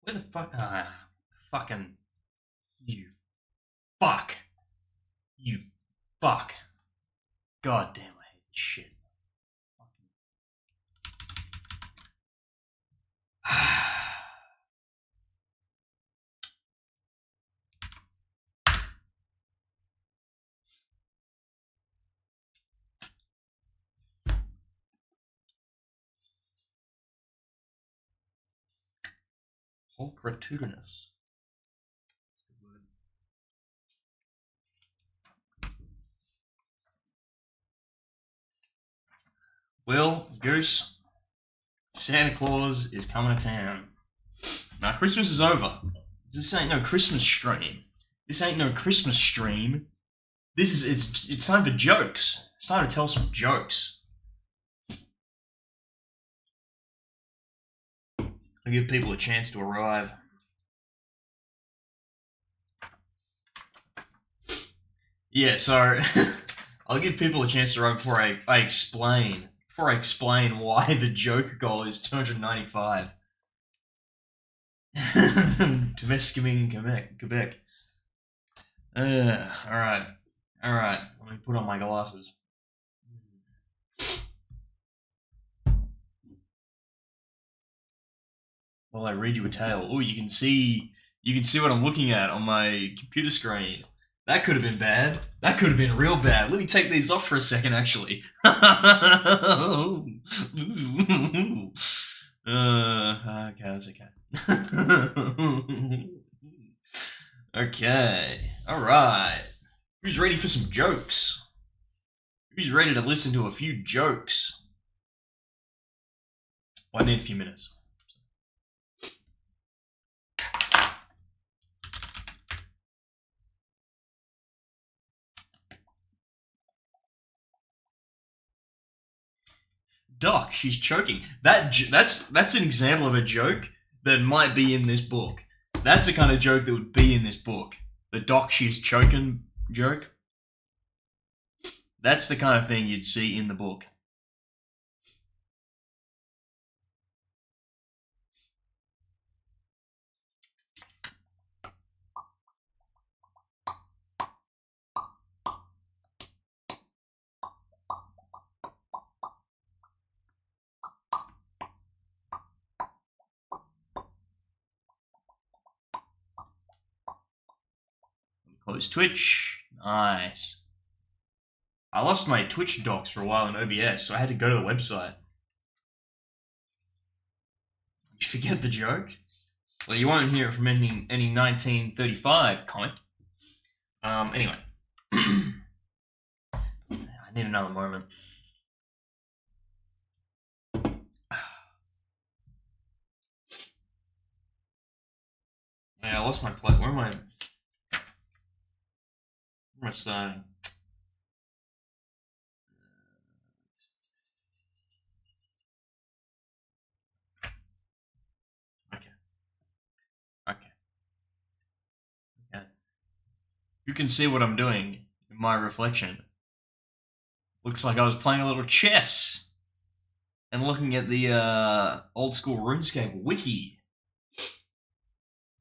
Where the fuck? Fucking you. Fuck. You. Fuck. God damn, I hate this shit. Pulchritudinous. Well, Goose, Santa Claus is coming to town. Now, Christmas is over. This ain't no Christmas stream. This ain't no Christmas stream. It's time for jokes. It's time to tell some jokes. I give people a chance to arrive. Yeah, so I'll give people a chance to arrive before I explain why the joke goal is 295. Temiskaming, Quebec. Alright. Let me put on my glasses. While I read you a tale. Oh, you can see what I'm looking at on my computer screen. That could have been bad. That could have been real bad. Let me take these off for a second, actually. Okay, that's okay. Okay. Alright. Who's ready for some jokes? Who's ready to listen to a few jokes? Well, I need a few minutes. Doc, she's choking. That's an example of a joke that might be in this book. That's a kind of joke that would be in this book. The Doc, she's choking joke. That's the kind of thing you'd see in the book. Close Twitch. Nice. I lost my Twitch docs for a while in OBS, so I had to go to the website. You forget the joke? Well, you won't hear it from any 1935 comic. Anyway. I need another moment. Yeah, I lost my plate. Where am I starting? Okay. You can see what I'm doing in my reflection. Looks like I was playing a little chess and looking at the old school RuneScape wiki.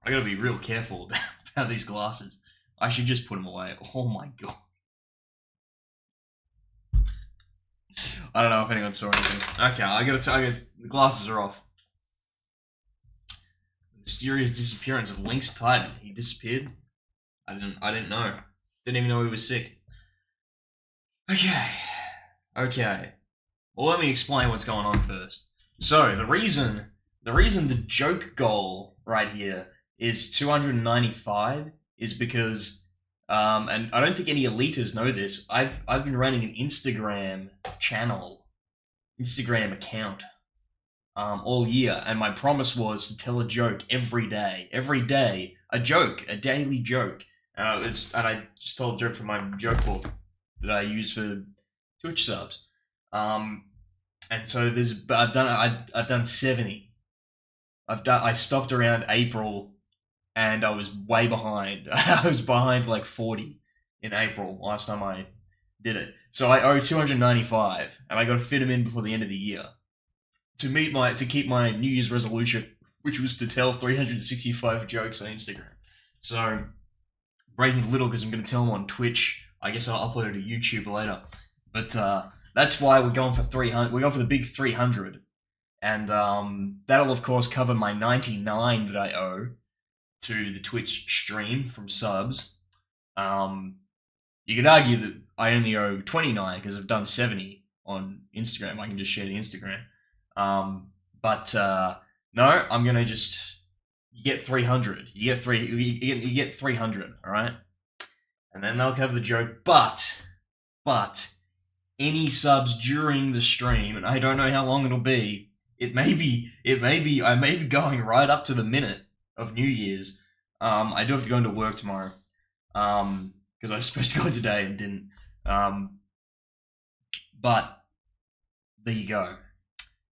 I gotta be real careful about these glasses. I should just put them away. Oh my god. I don't know if anyone saw anything. Okay, the glasses are off. The mysterious disappearance of Lynx Titan. He disappeared? I didn't know. Didn't even know he was sick. Okay. Well, let me explain what's going on first. So, the reason the joke goal right here is 295 is because, and I don't think any elites know this, I've been running an Instagram account, all year, and my promise was to tell a joke every day, a daily joke, and I just told a joke from my joke book that I use for Twitch subs, and so I've done 70. I stopped around April, and I was way behind. I was behind like 40 in April last time I did it. So I owe 295, and I got to fit them in before the end of the year to keep my New Year's resolution which was to tell 365 jokes on Instagram. So, breaking little because I'm going to tell them on Twitch. I guess I'll upload it to YouTube later. But that's why we're going for 300. We're going for the big 300. And that'll, of course, cover my 99 that I owe to the Twitch stream from subs. You could argue that I only owe 29 because I've done 70 on Instagram. I can just share the Instagram. But no, I'm gonna just get 300. You get 300. All right, and then they'll cover the joke. But any subs during the stream, and I don't know how long it'll be. I may be going right up to the minute of New Year's. I do have to go into work tomorrow. Because I was supposed to go today and didn't. But there you go.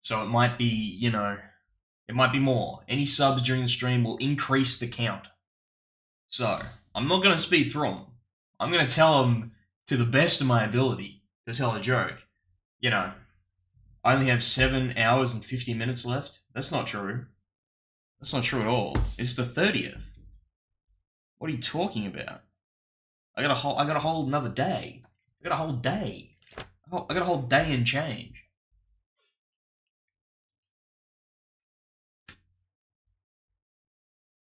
So it might be, it might be more. Any subs during the stream will increase the count. So I'm not going to speed through them. I'm going to tell them to the best of my ability to tell a joke. I only have 7 hours and 50 minutes left. That's not true. That's not true at all. It's the 30th. What are you talking about? I got a whole another day. I got a whole day. I got a whole day and change.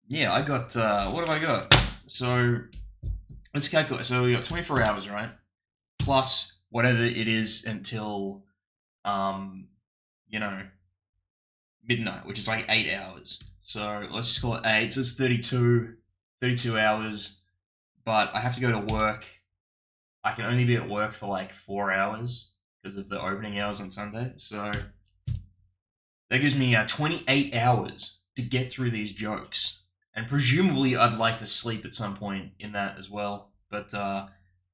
Yeah, I got, what have I got? So, let's calculate. So we got 24 hours, right? Plus whatever it is until, midnight, which is like 8 hours. So let's just call it 8. So it's 32 hours. But I have to go to work. I can only be at work for like 4 hours because of the opening hours on Sunday. So that gives me 28 hours to get through these jokes. And presumably I'd like to sleep at some point in that as well. But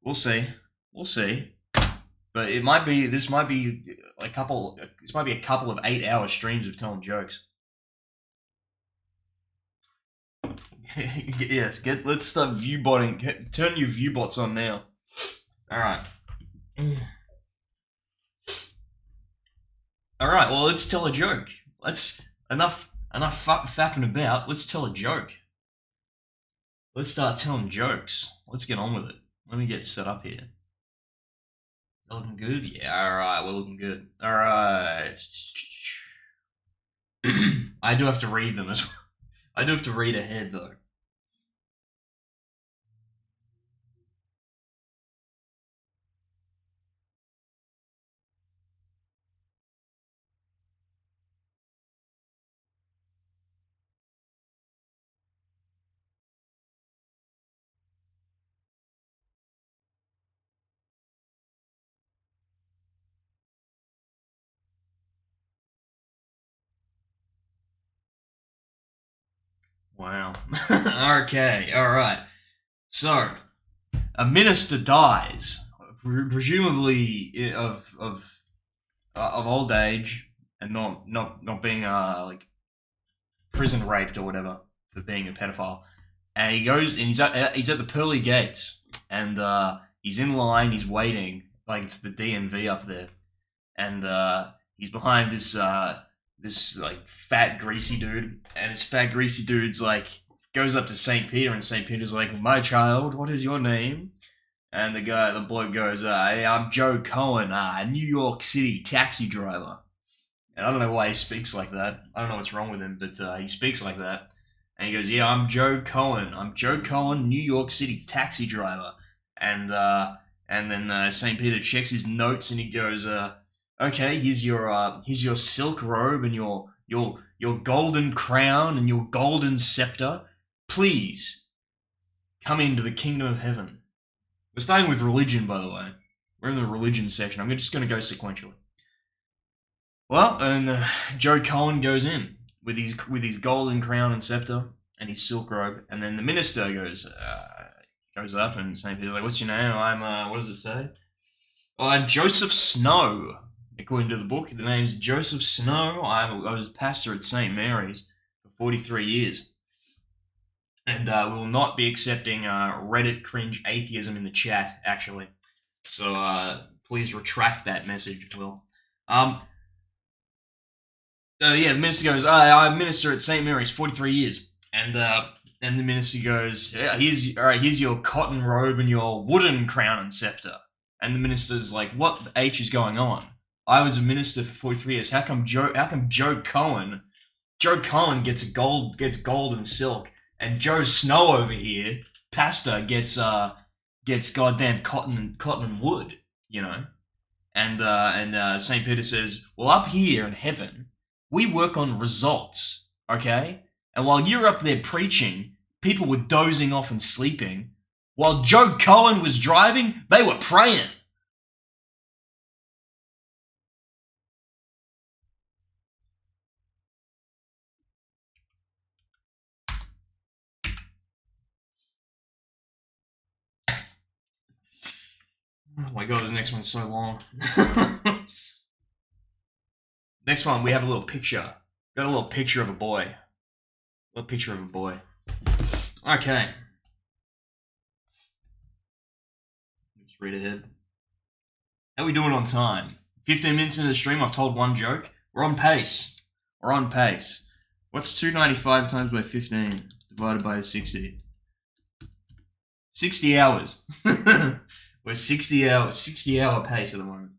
we'll see. We'll see. But this might be a couple of 8-hour streams of telling jokes. Yes, let's start viewbotting. Turn your viewbots on now. Alright. Alright, well, let's tell a joke. Enough faffing about. Let's tell a joke. Let's start telling jokes. Let's get on with it. Let me get set up here. Looking good? Yeah, alright, we're looking good. Alright. I do have to read them as well. I do have to read ahead, though. Wow. Okay, alright. So, a minister dies, presumably of old age, and not being like prison raped or whatever for being a pedophile. And he goes and he's at the pearly gates, and he's in line, he's waiting, like it's the DMV up there, and he's behind this like fat greasy dude, and this fat greasy dude's like goes up to St. Peter, and St. Peter's like, "My child, what is your name?" And the bloke goes, "Hey, I'm Joe Cohen, New York City taxi driver." And I don't know why he speaks like that. I don't know what's wrong with him, but he speaks like that. And he goes, "Yeah, I'm Joe Cohen. I'm Joe Cohen, New York City taxi driver." And then St. Peter checks his notes, and he goes, "Okay, here's your silk robe and your golden crown and your golden scepter. Please come into the kingdom of heaven." We're starting with religion, by the way. We're in the religion section. I'm just going to go sequentially. Well, and Joe Cohen goes in with his golden crown and scepter and his silk robe, and then the minister goes up, and St. Peter's like, "What's your name?" "I'm what does it say?" "Oh, I'm Joseph Snow." According to the book, the name's Joseph Snow. I was pastor at St. Mary's for 43 years. And we will not be accepting Reddit cringe atheism in the chat, actually. So please retract that message, Will. Yeah, the minister goes, I minister at St. Mary's 43 years. And the minister goes, yeah, here's your cotton robe and your wooden crown and scepter. And the minister's like, what the H is going on? I was a minister for 43 years. How come Joe Cohen gets gold and silk, and Joe Snow over here, pastor, gets goddamn cotton and wood, you know? And St. Peter says, well, up here in heaven, we work on results, okay? And while you're up there preaching, people were dozing off and sleeping. While Joe Cohen was driving, they were praying. Oh my god, this next one's so long. Next one, we have a little picture. Got a little picture of a boy. A little picture of a boy. Okay. Let's read ahead. How are we doing on time? 15 minutes into the stream, I've told one joke. We're on pace. We're on pace. What's 295 times by 15 divided by 60? 60 hours. We're 60 hour pace at the moment.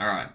Alright.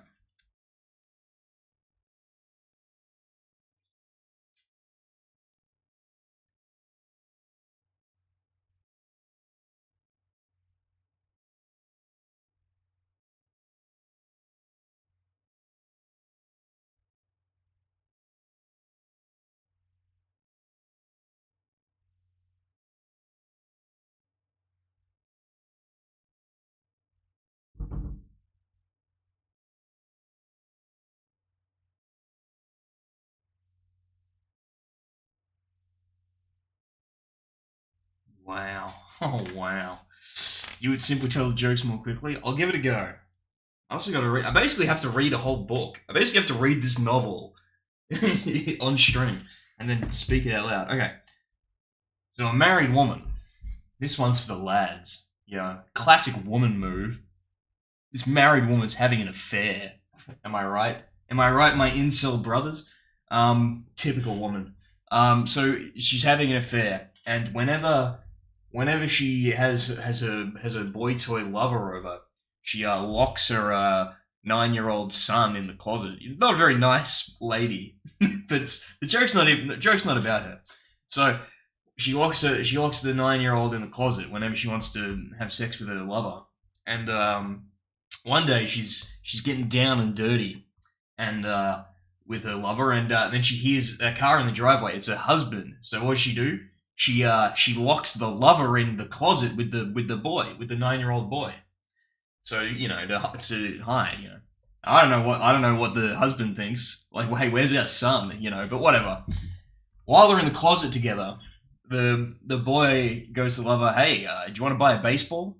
Wow. Oh, wow. You would simply tell the jokes more quickly? I'll give it a go. I also gotta read. I basically have to read a whole book. I basically have to read this novel on stream and then speak it out loud. Okay. So, a married woman. This one's for the lads. Yeah. Classic woman move. This married woman's having an affair. Am I right? Am I right, my incel brothers? Typical woman. So she's having an affair, and whenever she has a boy toy lover over, she locks her 9-year-old son in the closet. Not a very nice lady, but the joke's not about her. So she locks the 9-year-old in the closet whenever she wants to have sex with her lover, and one day she's getting down and dirty, and with her lover, and then she hears a car in the driveway. It's her husband. So what does she do? She locks the lover in the closet with the 9-year-old boy. So to hide. I don't know what the husband thinks. Like, well, hey, where's our son? But whatever. While they're in the closet together, the boy goes to the lover. Hey, do you want to buy a baseball?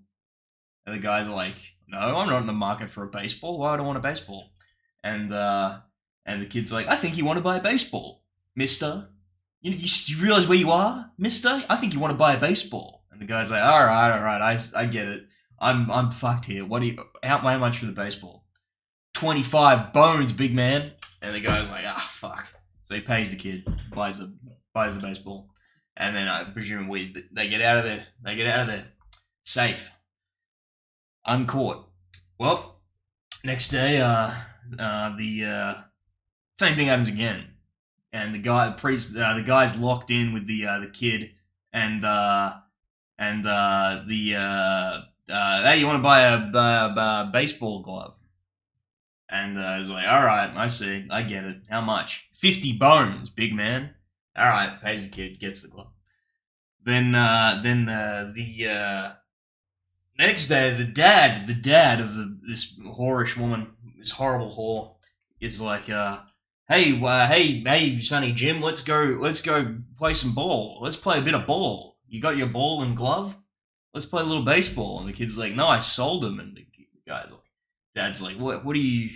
And the guys are like, no, I'm not in the market for a baseball. Why would I want a baseball? And the kid's like, I think you want to buy a baseball, mister. You realize where you are, mister? I think you want to buy a baseball. And the guy's like, all right, I get it. I'm fucked here. How much for the baseball? 25 bones, big man. And the guy's like, fuck. So he pays the kid, buys the baseball. And then I presume they get out of there. They get out of there safe, uncaught. Well, next day, the same thing happens again, and the guy's locked in with the kid, and hey, you want to buy a baseball glove? And he's like, all right, I see, I get it. How much? 50 bones, big man. All right, pays the kid, gets the glove. Then the next day, the dad of this whorish woman, this horrible whore, is like, hey, Sonny Jim, let's go play some ball. Let's play a bit of ball. You got your ball and glove? Let's play a little baseball. And the kid's like, no, I sold him. And the guy's like, dad's like, what do you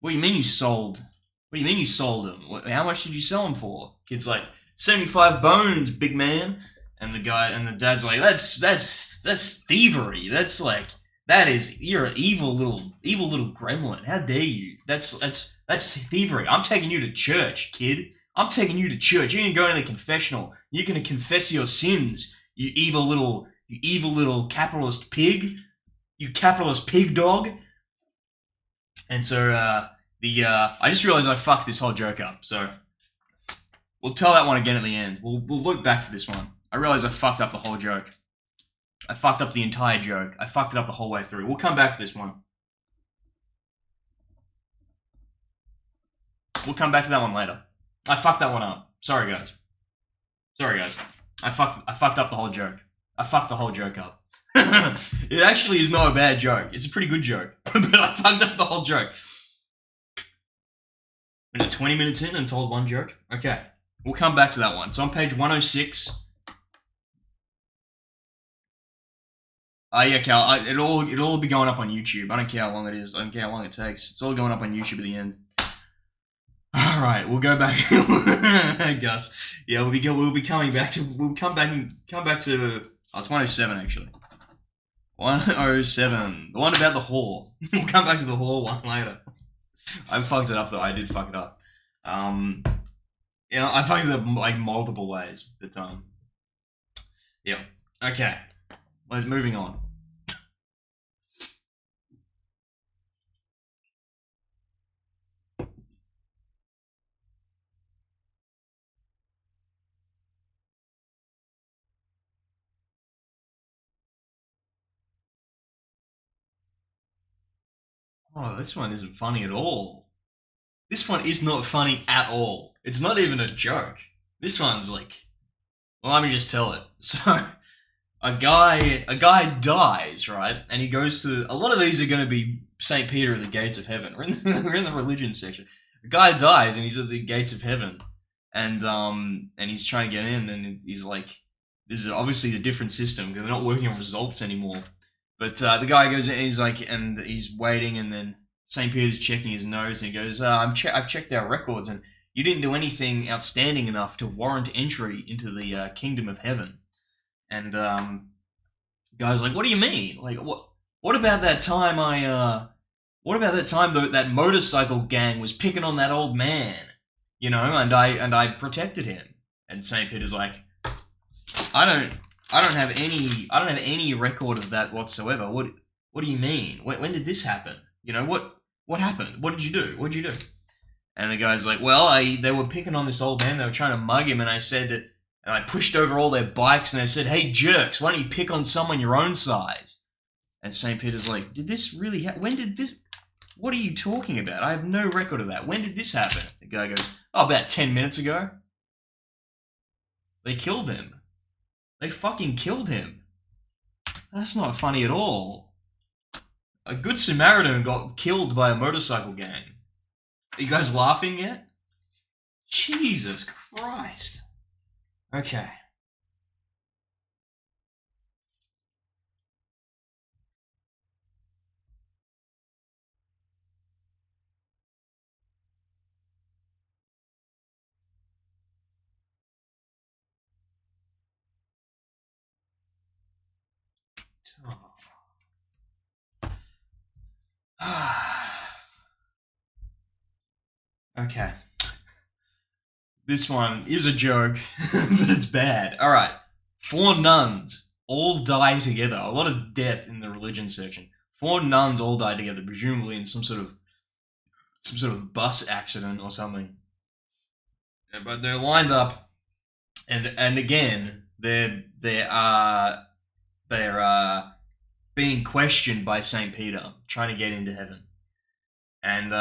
mean you sold? What do you mean you sold him? How much did you sell him for? Kid's like, 75 bones, big man. And the dad's like, that's thievery. That's like That is, you're an evil little gremlin. How dare you? That's thievery. I'm taking you to church, kid. I'm taking you to church. You're gonna go in the confessional. You're gonna confess your sins. You evil little capitalist pig. You capitalist pig dog. And so I just realized I fucked this whole joke up. So we'll tell that one again at the end. We'll look back to this one. I realized I fucked up the whole joke. I fucked up the entire joke. I fucked it up the whole way through. We'll come back to this one. We'll come back to that one later. I fucked that one up. Sorry, guys. I fucked up the whole joke. I fucked the whole joke up. It actually is not a bad joke. It's a pretty good joke. But I fucked up the whole joke. We're 20 minutes in and told one joke. Okay. We'll come back to that one. It's on page 106. Yeah, Cal. It'll all be going up on YouTube. I don't care how long it is. I don't care how long it takes. It's all going up on YouTube at the end. All right, we'll go back, Gus. Yeah, we'll be coming back to. We'll come back to. Oh, it's 107 actually. 107. The one about the whore. We'll come back to the whore one later. I fucked it up though. I did fuck it up. I fucked it up like multiple ways, but yeah. Okay. Let's moving on. Oh, this one isn't funny at all. This one is not funny at all. It's not even a joke. This one's like, well, let me just tell it. So, a guy dies, right? And he goes to, a lot of these are going to be St. Peter at the gates of heaven. We're in the religion section. A guy dies and he's at the gates of heaven. And he's trying to get in and he's like, this is obviously a different system because they're not working on results anymore. But the guy goes in, he's like, and he's waiting, and then St. Peter's checking his nose, and he goes, I've checked our records, and you didn't do anything outstanding enough to warrant entry into the kingdom of heaven. And the guy's like, what do you mean? Like, what about that time that motorcycle gang was picking on that old man? You know, and I protected him. And St. Peter's like, I don't have any record of that whatsoever. What do you mean? When did this happen? You know, what happened? What did you do? What did you do? And the guy's like, well, they were picking on this old man. They were trying to mug him, and I said that, and I pushed over all their bikes, and I said, hey, jerks, why don't you pick on someone your own size? And St. Peter's like, did this really happen? When did this? What are you talking about? I have no record of that. When did this happen? The guy goes, oh, about 10 minutes ago. They killed him. They fucking killed him. That's not funny at all. A good Samaritan got killed by a motorcycle gang. Are you guys laughing yet? Jesus Christ. Okay. Okay. This one is a joke, but it's bad. Alright. 4 nuns all die together. A lot of death in the religion section. 4 nuns all die together, presumably in some sort of bus accident or something. But they're lined up, and again, they're being questioned by St. Peter, trying to get into heaven. And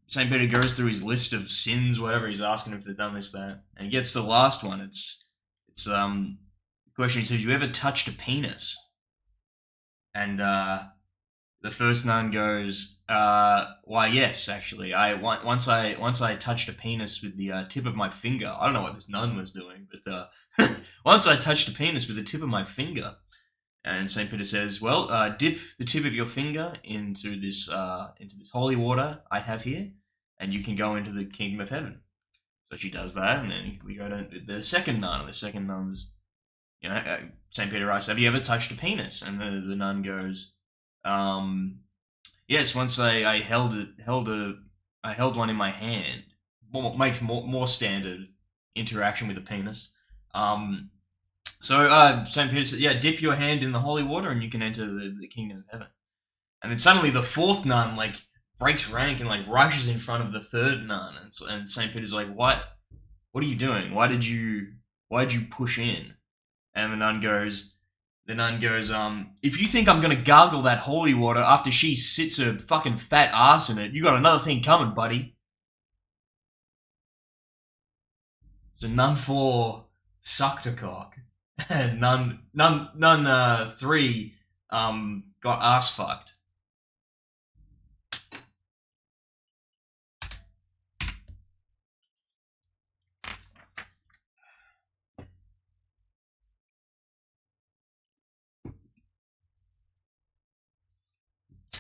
St. Peter goes through his list of sins, whatever, he's asking if they've done this, that. And he gets to the last one. It's the question, he says, you ever touched a penis? And the first nun goes, why, yes, actually. Once I touched a penis with the tip of my finger. I don't know what this nun was doing, but once I touched a penis with the tip of my finger. And St. Peter says, well, dip the tip of your finger into this holy water I have here, and you can go into the kingdom of heaven. So she does that, and then we go to the second nun. The second nun's, St. Peter asks, have you ever touched a penis? And the nun goes, Yes, once I I held one in my hand. Makes more standard interaction with the penis. Um, St. Peter said, "Yeah, dip your hand in the holy water, and you can enter the kingdom of heaven." And then suddenly the fourth nun like breaks rank and like rushes in front of the third nun, and St. Peter's like, "What? What are you doing? Why did you push in?" And the nun goes, if you think I'm gonna gargle that holy water after she sits her fucking fat ass in it, you got another thing coming, buddy. So nun 4 sucked a cock, and nun 3 got ass fucked.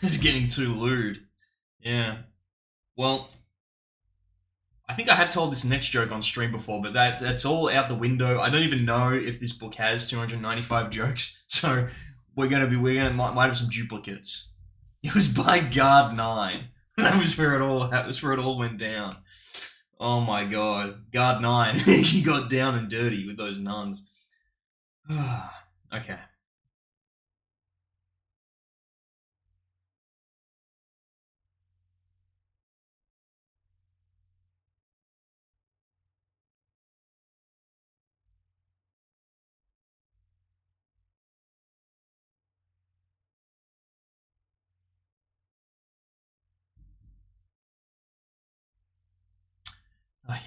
This is getting too lewd. Yeah. Well, I think I have told this next joke on stream before, but that's all out the window. I don't even know if this book has 295 jokes, so might have some duplicates. It was by Guard 9. That was where it all went down. Oh my god, Guard 9, he got down and dirty with those nuns. Okay.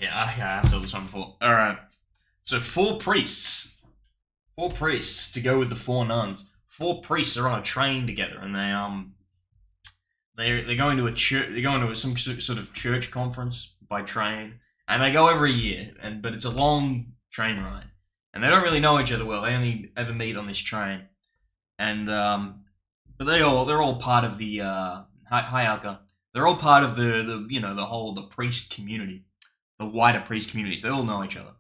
Yeah, okay, I've told this one before. Alright. So four priests to go with the four nuns. Four priests are on a train together, and they're going to a church. They're going to some sort of church conference by train, and they go every year. But it's a long train ride, and they don't really know each other well. They only ever meet on this train, and but they're all part of the hi Alka. They're all part of the priest community, the wider priest communities. They all know each other.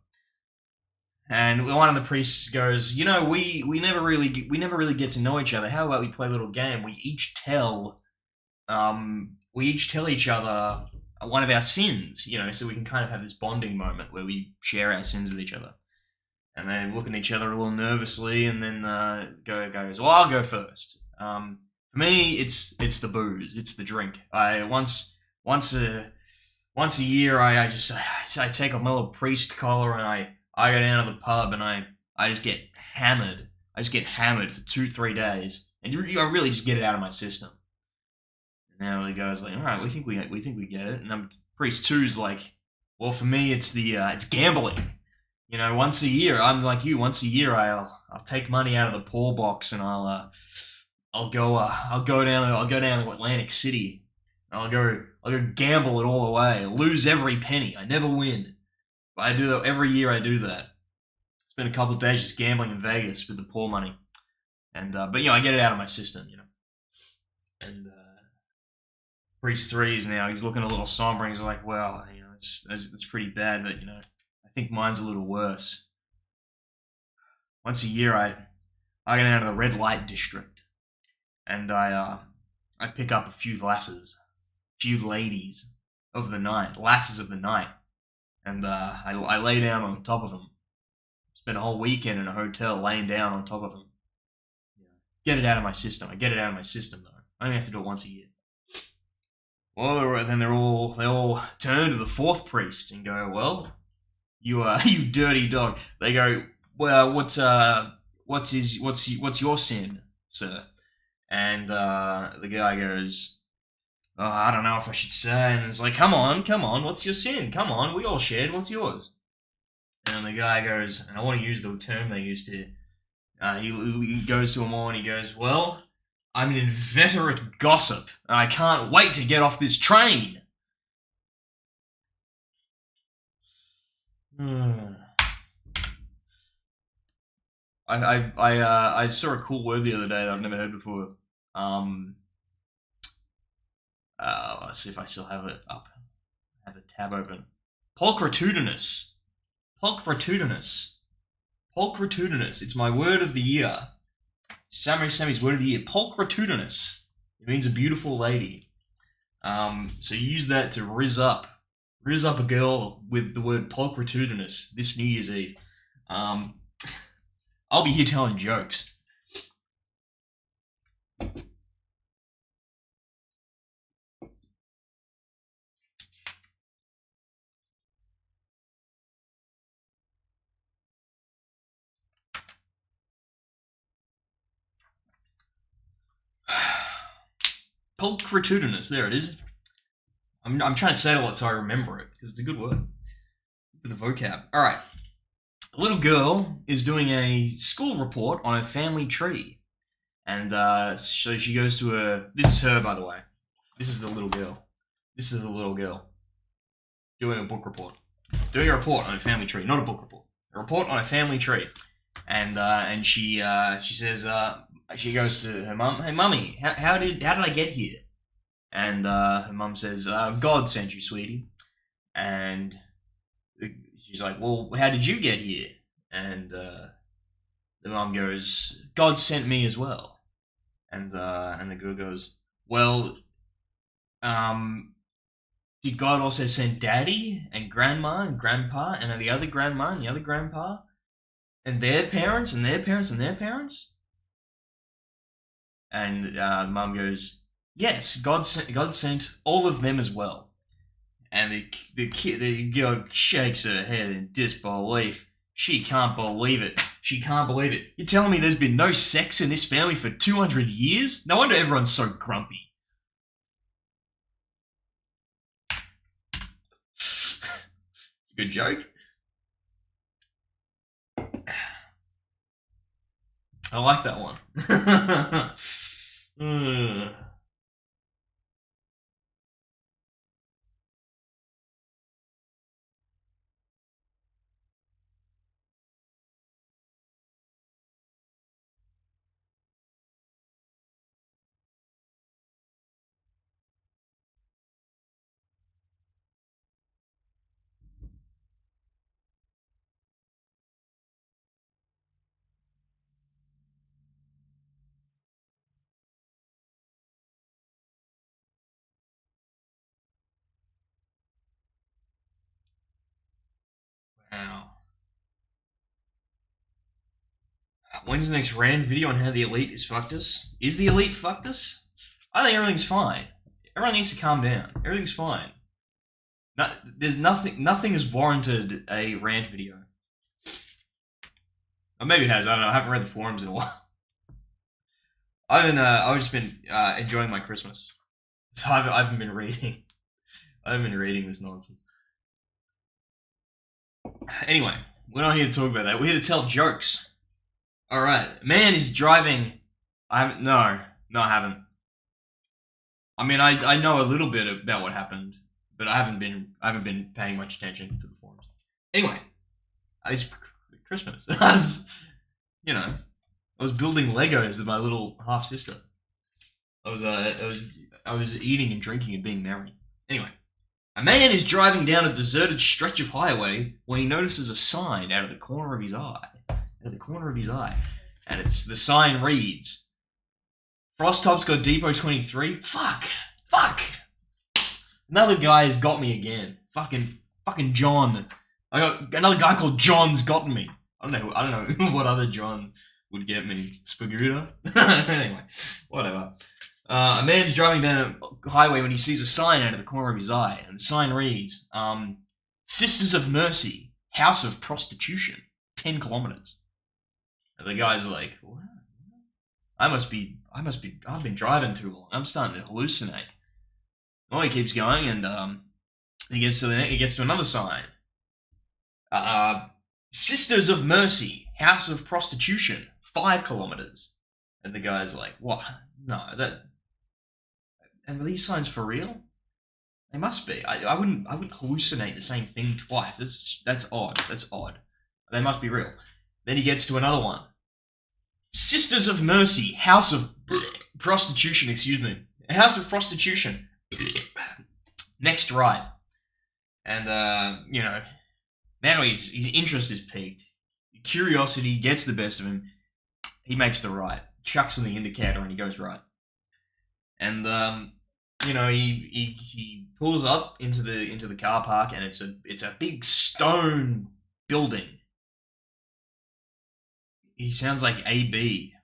And one of the priests goes, we never really get to know each other. How about we play a little game? We each tell each other one of our sins, so we can kind of have this bonding moment where we share our sins with each other. And they look at each other a little nervously, and then goes, "Well, I'll go first. For me, it's the booze, it's the drink. I once a year, I take off my little priest collar and I go down to the pub and I just get hammered. I just get hammered for 2-3 days, and I really just get it out of my system." And now the guy's like, "All right, we think we get it." And priest two's like, "Well, for me, it's gambling. Once a year, I'm like you. Once a year, I'll take money out of the pool box and I'll go down to Atlantic City. I'll go gamble it all away. I'll lose every penny. I never win. But I do that every year. I do that. Spend a couple of days just gambling in Vegas with the pool money, and but I get it out of my system. And Priest 3 is now he's looking a little somber. And he's like, "Well, it's pretty bad, but I think mine's a little worse. Once a year, I get out of the red light district, and I pick up a few lasses, few ladies of the night, lasses of the night, and I lay down on top of them. Spend a whole weekend in a hotel laying down on top of them. Get it out of my system. I get it out of my system though. I only have to do it once a year." Well, then they all turn to the fourth priest and go, "Well, you you dirty dog." They go, "Well, what's your sin, sir?" And the guy goes, "Oh, I don't know if I should say." And it's like, come on, what's your sin? Come on, we all shared. What's yours?" And the guy goes, and I want to use the term they used here. He goes to them all and he goes, "Well, I'm an inveterate gossip, and I can't wait to get off this train." I saw a cool word the other day that I've never heard before. Let's see if I still have it up. I have a tab open. Pulchritudinous. Pulchritudinous. Pulchritudinous. It's my word of the year. Sammy's word of the year. Pulchritudinous. It means a beautiful lady. So you use that to riz up a girl with the word pulchritudinous this New Year's Eve. I'll be here telling jokes. Pulchritudinous, there it is. I'm trying to settle it so I remember it, because it's a good word. For the vocab. Alright. A little girl is doing a school report on her family tree. And so she goes to a... This is her, by the way. This is the little girl. This is the little girl. Doing a book report. Doing a report on a family tree. Not a book report. A report on a family tree. And she says... she goes to her mum, "Hey, mummy, how did I get here?" And her mum says, "God sent you, sweetie." And she's like, "Well, how did you get here?" And the mum goes, "God sent me as well." And the girl goes, "Well, did God also send Daddy and Grandma and Grandpa and the other Grandma and the other Grandpa and their parents and their parents and their parents?" And mum goes, "Yes, God sent all of them as well." And the girl shakes her head in disbelief. She can't believe it. She can't believe it. You're telling me there's been no sex in this family for 200 years? No wonder everyone's so grumpy. It's a good joke. I like that one. Wow. When's the next rand video on how the elite is fucked us? Is the elite fucked us? I think everything's fine. Everyone needs to calm down. Everything's fine. There's nothing has warranted a rant video. Or maybe it has, I don't know, I haven't read the forums in a while. I've just been enjoying my Christmas. So I haven't been reading. I haven't been reading this nonsense. Anyway, we're not here to talk about that. We're here to tell jokes. Alright, man is driving... I haven't... No, I haven't. I mean, I know a little bit about what happened, but I haven't been paying much attention to the forums. Anyway, it's Christmas. I was building Legos with my little half sister. I was eating and drinking and being merry. Anyway, a man is driving down a deserted stretch of highway when he notices a sign out of the corner of his eye. And the sign reads, "Frost Top's got Depot 23. Fuck. Another guy has got me again. Fucking John. I got another guy called John's gotten me. I don't know what other John would get me. Spagooter? Anyway, whatever. A man's driving down a highway when he sees a sign out of the corner of his eye, and the sign reads, Sisters of Mercy, House of Prostitution, 10 kilometers. And the guy's like, what? I've been driving too long. I'm starting to hallucinate. Well, he keeps going, and he gets to another sign. Sisters of Mercy, House of Prostitution, 5 kilometers. And the guy's like, what? No, and are these signs for real? They must be. I wouldn't hallucinate the same thing twice. That's odd. They must be real. Then he gets to another one. Sisters of Mercy, House of Prostitution, House of Prostitution. Next right. And, now his interest is piqued. Curiosity gets the best of him. He makes the right. Chucks in the indicator and he goes right. And he pulls up into the car park, and it's a big stone building. He sounds like AB.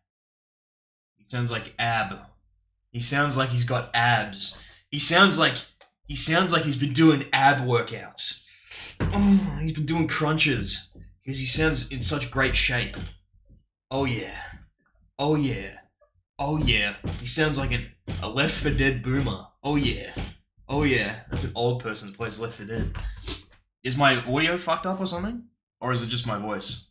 He sounds like Ab. He sounds like he's got abs. He sounds like he's been doing ab workouts. Oh, he's been doing crunches because he sounds in such great shape. Oh yeah. Oh yeah. Oh yeah. He sounds like a Left 4 Dead boomer. Oh yeah. Oh yeah. That's an old person that plays Left 4 Dead. Is my audio fucked up or something? Or is it just my voice?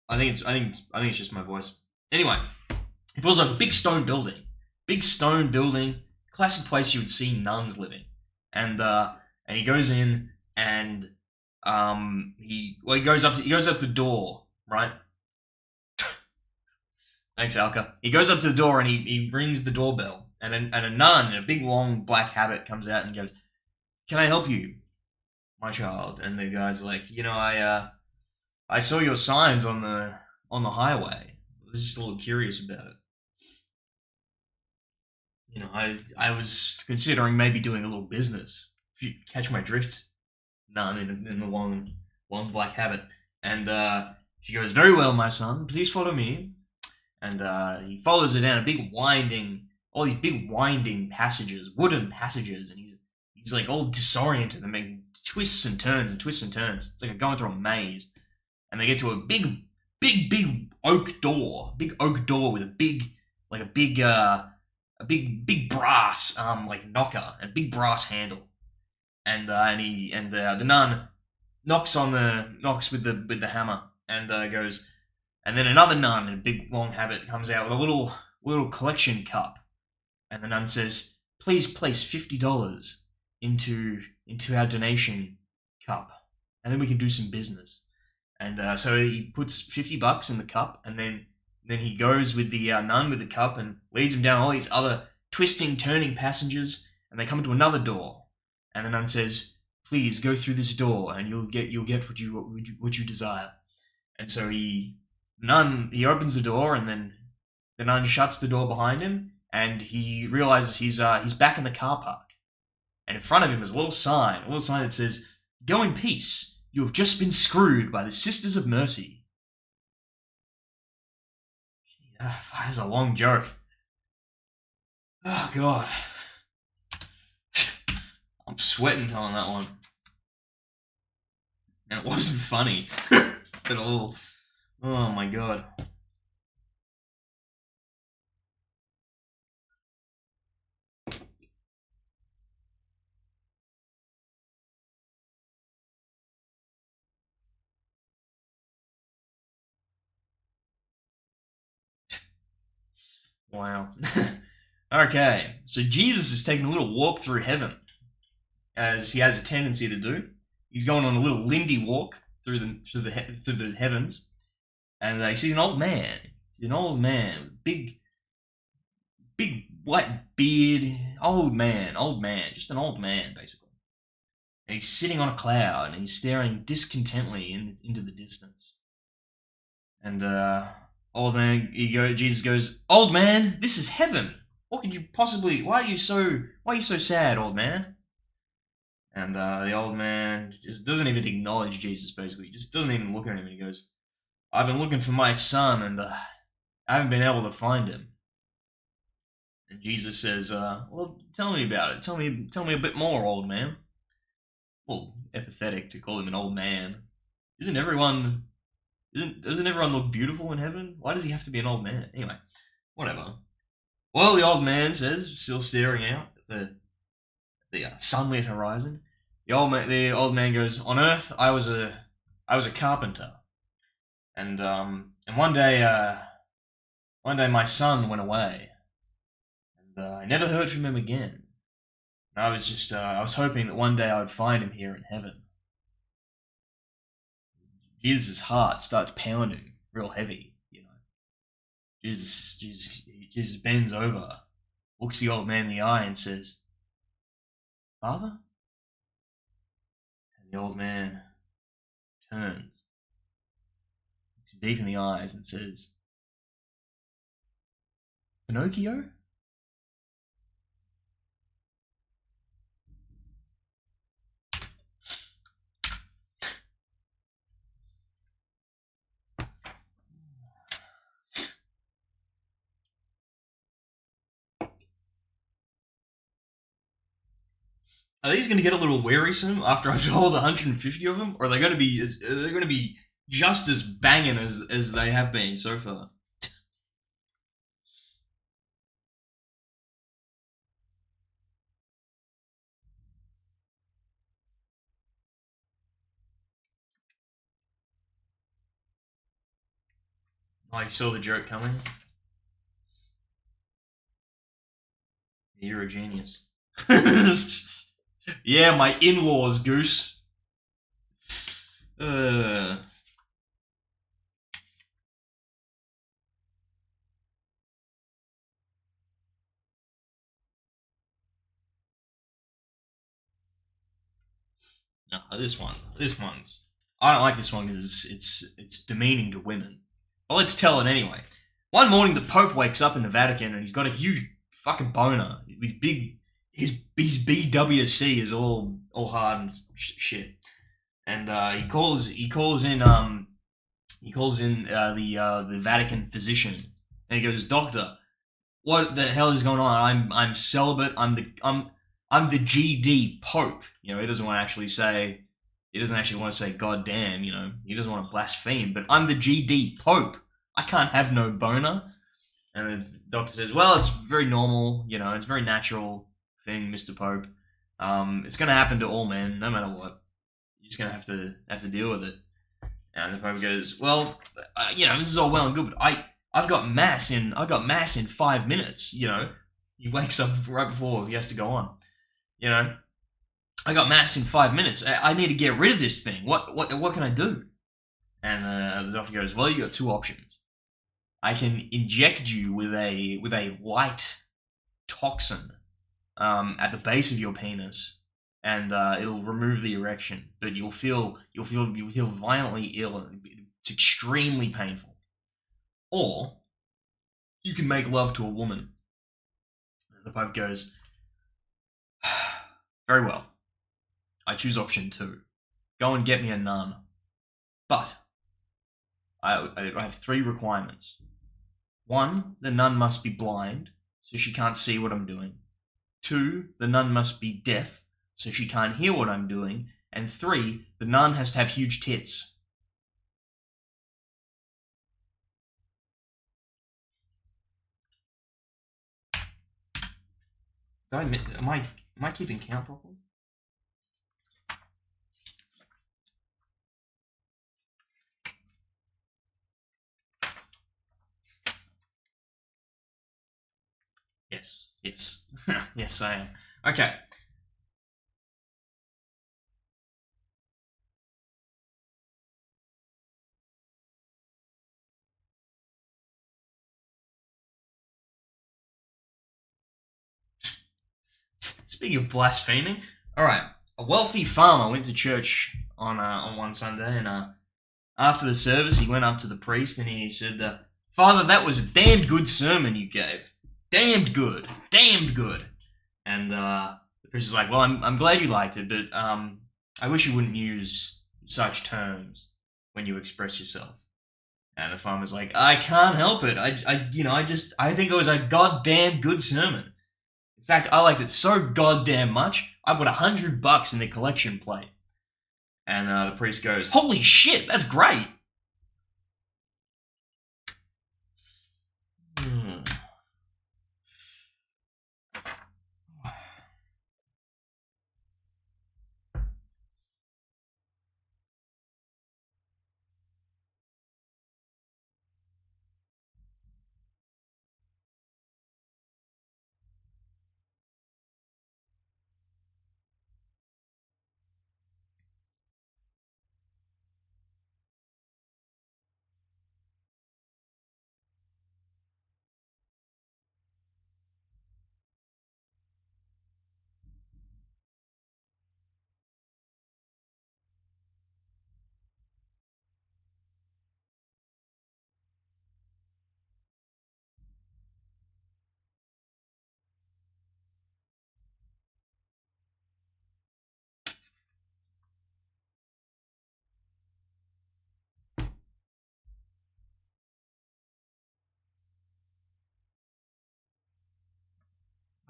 I think it's just my voice. Anyway, he pulls up a big stone building. Big stone building, classic place you would see nuns living. And he goes in, and he goes up the door, right? Thanks, Alka. He goes up to the door, and he rings the doorbell, and a nun in a big long black habit comes out and goes, "Can I help you, my child?" And the guy's like, I saw your signs on the highway. I was just a little curious about it. I was considering maybe doing a little business. If you catch my drift, nun in the long black habit, and she goes, "Very well, my son. Please follow me." And he follows her down all these big winding passages, wooden passages, and he's like all disoriented and making twists and turns and twists and turns. It's like going through a maze, and they get to a big big oak door with a big brass like knocker and big brass handle, and the nun knocks with the hammer, and goes, and then another nun in a big long habit comes out with a little collection cup, and the nun says, "Please place $50 into our donation cup, and then we can do some business." And so he puts $50 in the cup, and then he goes with the nun with the cup and leads him down all these other twisting, turning passages, and they come into another door, and the nun says, "Please go through this door, and you'll get what you desire." And so he opens the door, and then the nun shuts the door behind him, and he realizes he's back in the car park, and in front of him is a little sign that says, "Go in peace. You have just been screwed by the Sisters of Mercy." That was a long joke. Oh god, I'm sweating telling that one, and it wasn't funny at all. Oh my god. Wow. Okay, so Jesus is taking a little walk through heaven, as he has a tendency to do. He's going on a little Lindy walk through the heavens, and he sees an old man. He's an old man with big white beard. Old man, just an old man basically. And he's sitting on a cloud, and he's staring discontently into the distance. And Jesus goes, "Old man, this is heaven. What could you possibly? Why are you so sad, old man?" And the old man just doesn't even acknowledge Jesus. Basically, he just doesn't even look at him. And he goes, "I've been looking for my son, and I haven't been able to find him." And Jesus says, "Well, tell me about it. Tell me a bit more, old man." Well, empathetic to call him an old man. Isn't everyone? Doesn't everyone look beautiful in heaven? Why does he have to be an old man? Anyway, whatever. Well, the old man says, still staring out at the sunlit horizon. The old man goes, "On Earth, I was a carpenter, and one day my son went away, and I never heard from him again. And I was hoping that one day I would find him here in heaven." Jesus' heart starts pounding real heavy, you know. Jesus bends over, looks the old man in the eye, and says, "Father?" And the old man turns, looks him deep in the eyes, and says, "Pinocchio?" Are these going to get a little wearisome after I've told 150 of them, or are they going to be? Are they going to be just as banging as they have been so far? Oh, you saw the joke coming. You're a genius. Yeah, my in-laws, Goose. Uh, no, this one's. I don't like this one because it's demeaning to women. Well, let's tell it anyway. One morning, the Pope wakes up in the Vatican and he's got a huge fucking boner. His big, his BWC is all hard and shit. And he calls in the Vatican physician, and he goes, "Doctor, what the hell is going on? I'm celibate. I'm the GD Pope. You know, he doesn't want to actually say he doesn't actually want to say God damn. You know, he doesn't want to blaspheme. But I'm the GD Pope. I can't have no boner." And the doctor says, "Well, it's very normal. You know, it's a very natural thing, Mister Pope. It's going to happen to all men, no matter what. You're just going to have to deal with it." And the Pope goes, "Well, you know, this is all well and good, but I've got mass in 5 minutes. You know." He wakes up right before he has to go on. You know, I got mass in 5 minutes. I need to get rid of this thing. What can I do? And the doctor goes, "Well, you got two options. I can inject you with a light toxin at the base of your penis, and it'll remove the erection, but you'll feel violently ill. It's extremely painful. Or you can make love to a woman." And the Pope goes, "Very well. I choose option two. Go and get me a nun. But I have three requirements. One, the nun must be blind, so she can't see what I'm doing. Two, the nun must be deaf, so she can't hear what I'm doing. And three, the nun has to have huge tits." Am I keeping count properly? Yes, yes, yes, I am. Okay. Speaking of blaspheming, all right. A wealthy farmer went to church on one Sunday, and after the service, he went up to the priest and he said, "Father, that was a damned good sermon you gave. Damned good, damned good." And the priest is like, "Well, I'm glad you liked it, but I wish you wouldn't use such terms when you express yourself." And the farmer's like, "I can't help it. I think it was a goddamn good sermon. In fact, I liked it so goddamn much, I put $100 in the collection plate." And the priest goes, "Holy shit, that's great." Hmm.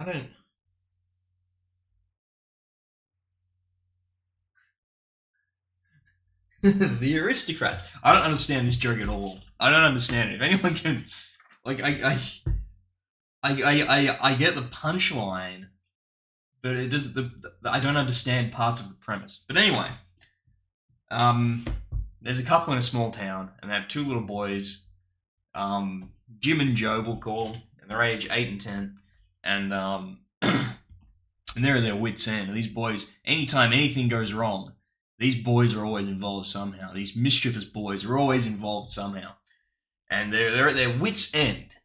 I don't. The aristocrats. I don't understand this joke at all. I don't understand it. If anyone can, like, I get the punchline, but it does I don't understand parts of the premise. But anyway, there's a couple in a small town, and they have two little boys, Jim and Joe, we'll call them, and they're age 8 and 10, and and they're at their wits' end. And these boys, anytime anything goes wrong, these boys are always involved somehow. These mischievous boys are always involved somehow, and they're at their wits' end.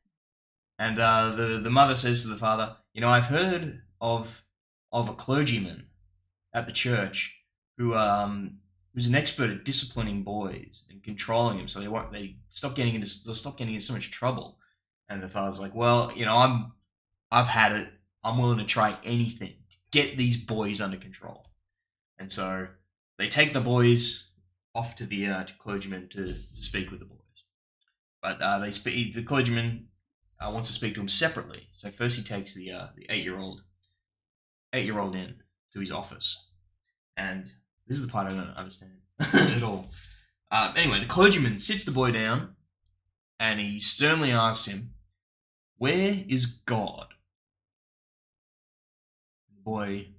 And the mother says to the father, "You know, I've heard of a clergyman at the church who's an expert at disciplining boys and controlling them, so they'll stop getting into so much trouble." And the father's like, "Well, you know, I've had it. I'm willing to try anything to get these boys under control." And so they take the boys off to the clergyman to speak with the boys. But the clergyman wants to speak to him separately. So first he takes the 8-year-old in to his office, and this is the part I don't understand at all. Anyway, the clergyman sits the boy down, and he sternly asks him, "Where is God?" The boy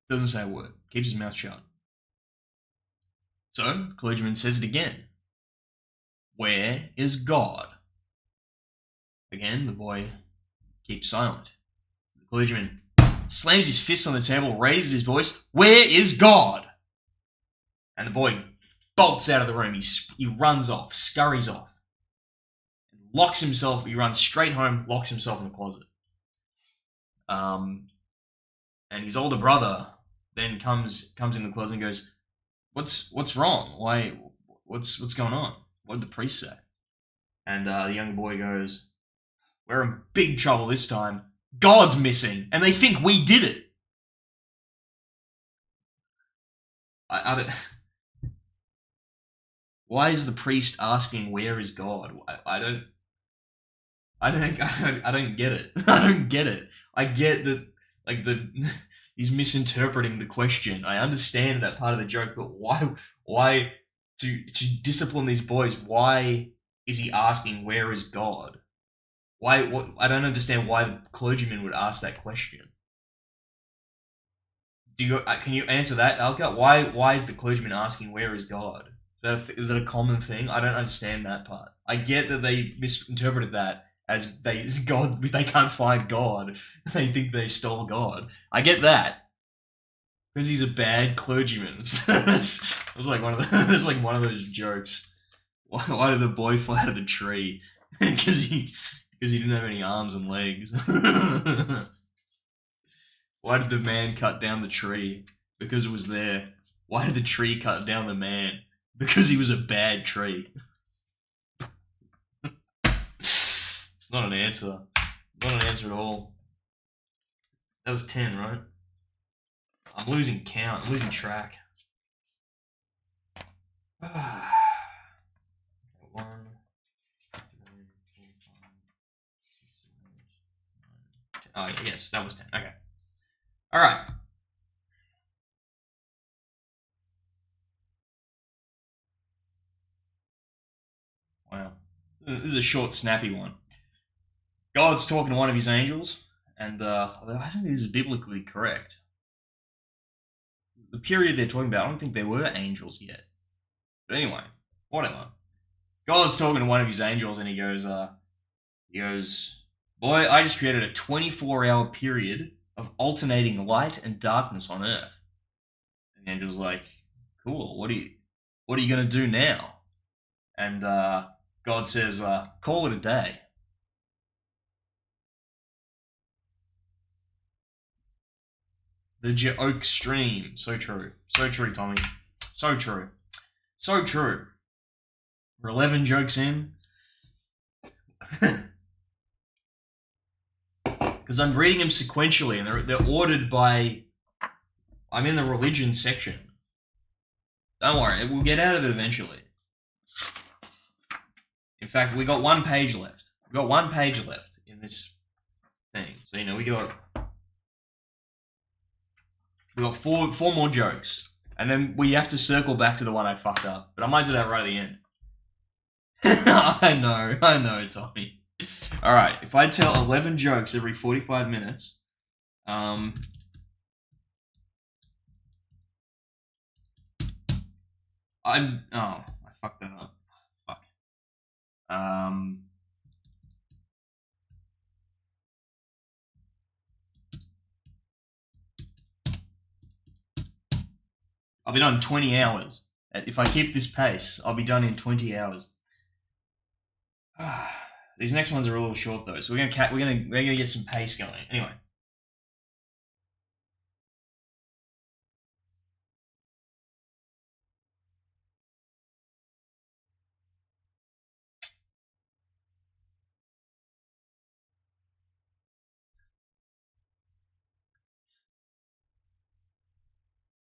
doesn't say a word, keeps his mouth shut. So the clergyman says it again. "Where is God?" Again, the boy keeps silent. The clergyman slams his fist on the table, raises his voice, "Where is God?" And the boy bolts out of the room. He runs off, scurries off, locks himself. He runs straight home, locks himself in the closet. And his older brother then comes in the closet and goes, "What's wrong? Why? What's going on? What did the priest say?" And the young boy goes, "We're in big trouble this time. God's missing, and they think we did it." I don't. Why is the priest asking where is God? I don't get it. I don't get it. I get that, like, he's misinterpreting the question. I understand that part of the joke, but why to discipline these boys? Why is he asking where is God? Why? What? I don't understand why the clergyman would ask that question. Can you answer that, Alka? Why is the clergyman asking where is God? Is that a common thing? I don't understand that part. I get that they misinterpreted that as they can't find God. They think they stole God. I get that. Because he's a bad clergyman. It's like one of those jokes. Why did the boy fly out of the tree? Because he didn't have any arms and legs. Why did the man cut down the tree? Because it was there. Why did the tree cut down the man? Because he was a bad tree. It's not an answer. Not an answer at all. That was 10, right? I'm losing count. I'm losing track. 1, 2, 3, 4, 5, 6, 7, 8, 9, 10. Oh, yes, that was 10. Okay. All right. Wow. This is a short, snappy one. God's talking to one of his angels, and I don't think this is biblically correct. The period they're talking about, I don't think there were angels yet. But anyway, whatever. God's talking to one of his angels, and he goes, "Boy, I just created a 24-hour period of alternating light and darkness on Earth." And the angel's like, "Cool. What are you gonna do now?" And God says, "Call it a day." The Joke stream. So true. So true, Tommy. So true. So true. We're 11 jokes in. Because I'm reading them sequentially, and they're ordered by... I'm in the religion section. Don't worry, we'll get out of it eventually. In fact, we got one page left. We got one page left in this thing. So, we got four more jokes. And then we have to circle back to the one I fucked up. But I might do that right at the end. I know, Tommy. Alright, if I tell 11 jokes every 45 minutes, I fucked that up. Fuck. I'll be done in 20 hours. If I keep this pace, I'll be done in 20 hours. These next ones are a little short though, so we're gonna get some pace going. Anyway.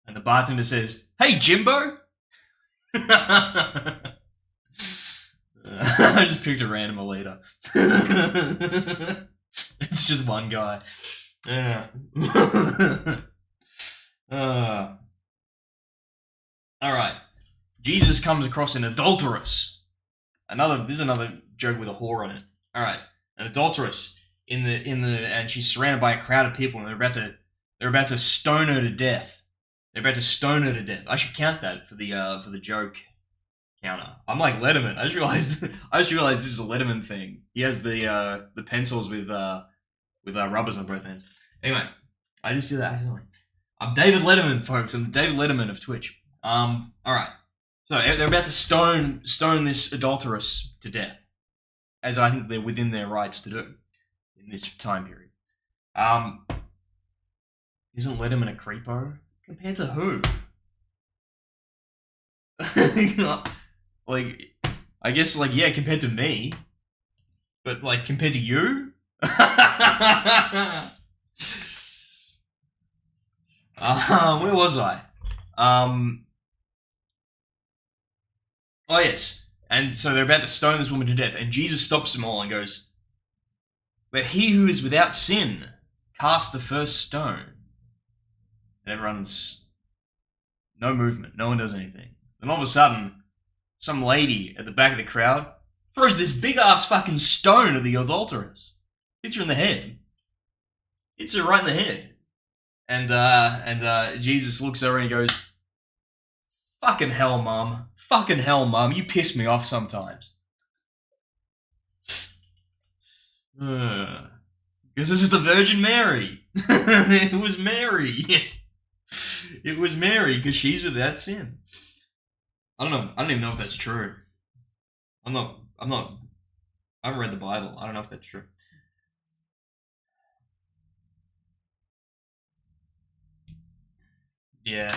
And the bartender says, "Hey, Jimbo." I just picked a random Alita. It's just one guy. Yeah. Alright. Jesus comes across an adulteress. This is another joke with a whore on it. Alright. An adulteress and she's surrounded by a crowd of people and they're about to stone her to death. They're about to stone her to death. I should count that for the joke counter. I'm like Letterman. I just realized this is a Letterman thing. He has the pencils with rubbers on both ends. Anyway, I just did that accidentally. I'm David Letterman, folks. I'm the David Letterman of Twitch. All right. So they're about to stone this adulteress to death, as I think they're within their rights to do in this time period. Isn't Letterman a creepo? Compared to who? Like, I guess, like, yeah, compared to me. But, like, compared to you? Where was I? Oh, yes. And so they're about to stone this woman to death, and Jesus stops them all and goes, "But he who is without sin, cast the first stone." And everyone's... no movement. No one does anything. Then all of a sudden, some lady at the back of the crowd throws this big-ass fucking stone at the adulteress. Hits her in the head. Hits her right in the head. And Jesus looks over and he goes, "Fucking hell, Mum. Fucking hell, Mum. You piss me off sometimes." Because this is the Virgin Mary. It was Mary. It was Mary, because she's without sin. I don't even know if that's true. I haven't read the Bible. I don't know if that's true. Yeah.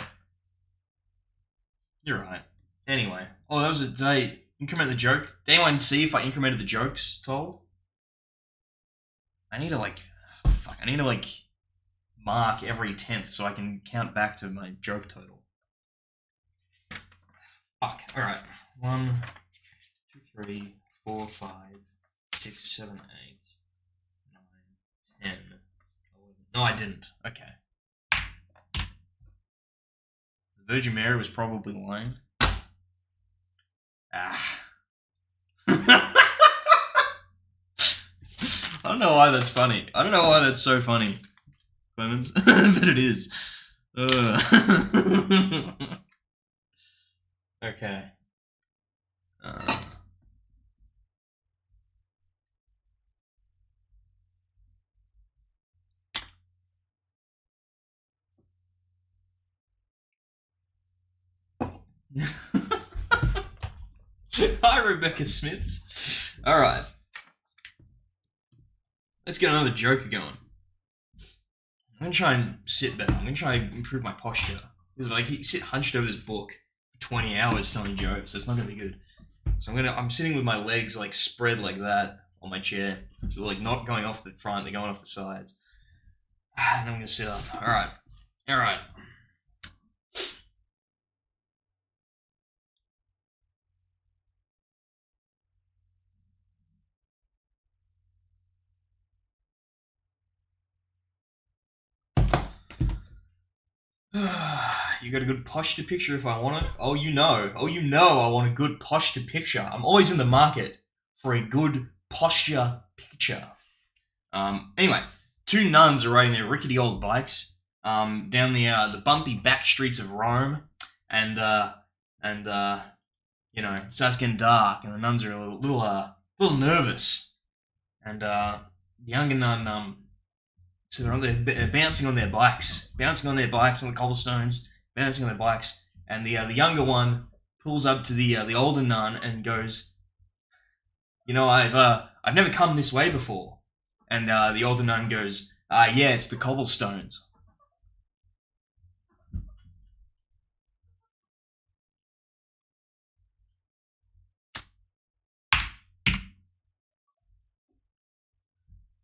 You're right. Anyway. Oh, that was a day. Increment the joke. Did anyone see if I incremented the jokes told? I need to, like, mark every 10th so I can count back to my joke total. Fuck. Alright. 1, 2, 3, 4, 5, 6, 7, 8, 9, 10, 11. No, I didn't. Okay. The Virgin Mary was probably lying. Ah. I don't know why that's funny. I don't know why that's so funny, Clemens, but it is. Okay. Hi, Rebecca Smiths. All right. Let's get another joke going. I'm going to try and sit better. I'm going to try and improve my posture. Because if I sit hunched over this book for 20 hours telling jokes, that's not going to be good. So I'm sitting with my legs like spread like that on my chair. So like not going off the front, they're going off the sides. And then I'm going to sit up. All right. All right. You You got a good posture picture if I want it. Oh, you know I want a good posture picture. I'm always in the market for a good posture picture. Anyway, two nuns are riding their rickety old bikes down the bumpy back streets of Rome, and you know, it starts getting dark, and the nuns are a little nervous, and the younger nun so they're bouncing on their bikes on the cobblestones, bouncing on their bikes, and the younger one pulls up to the older nun and goes, you know, I've never come this way before, and the older nun goes, yeah, it's the cobblestones.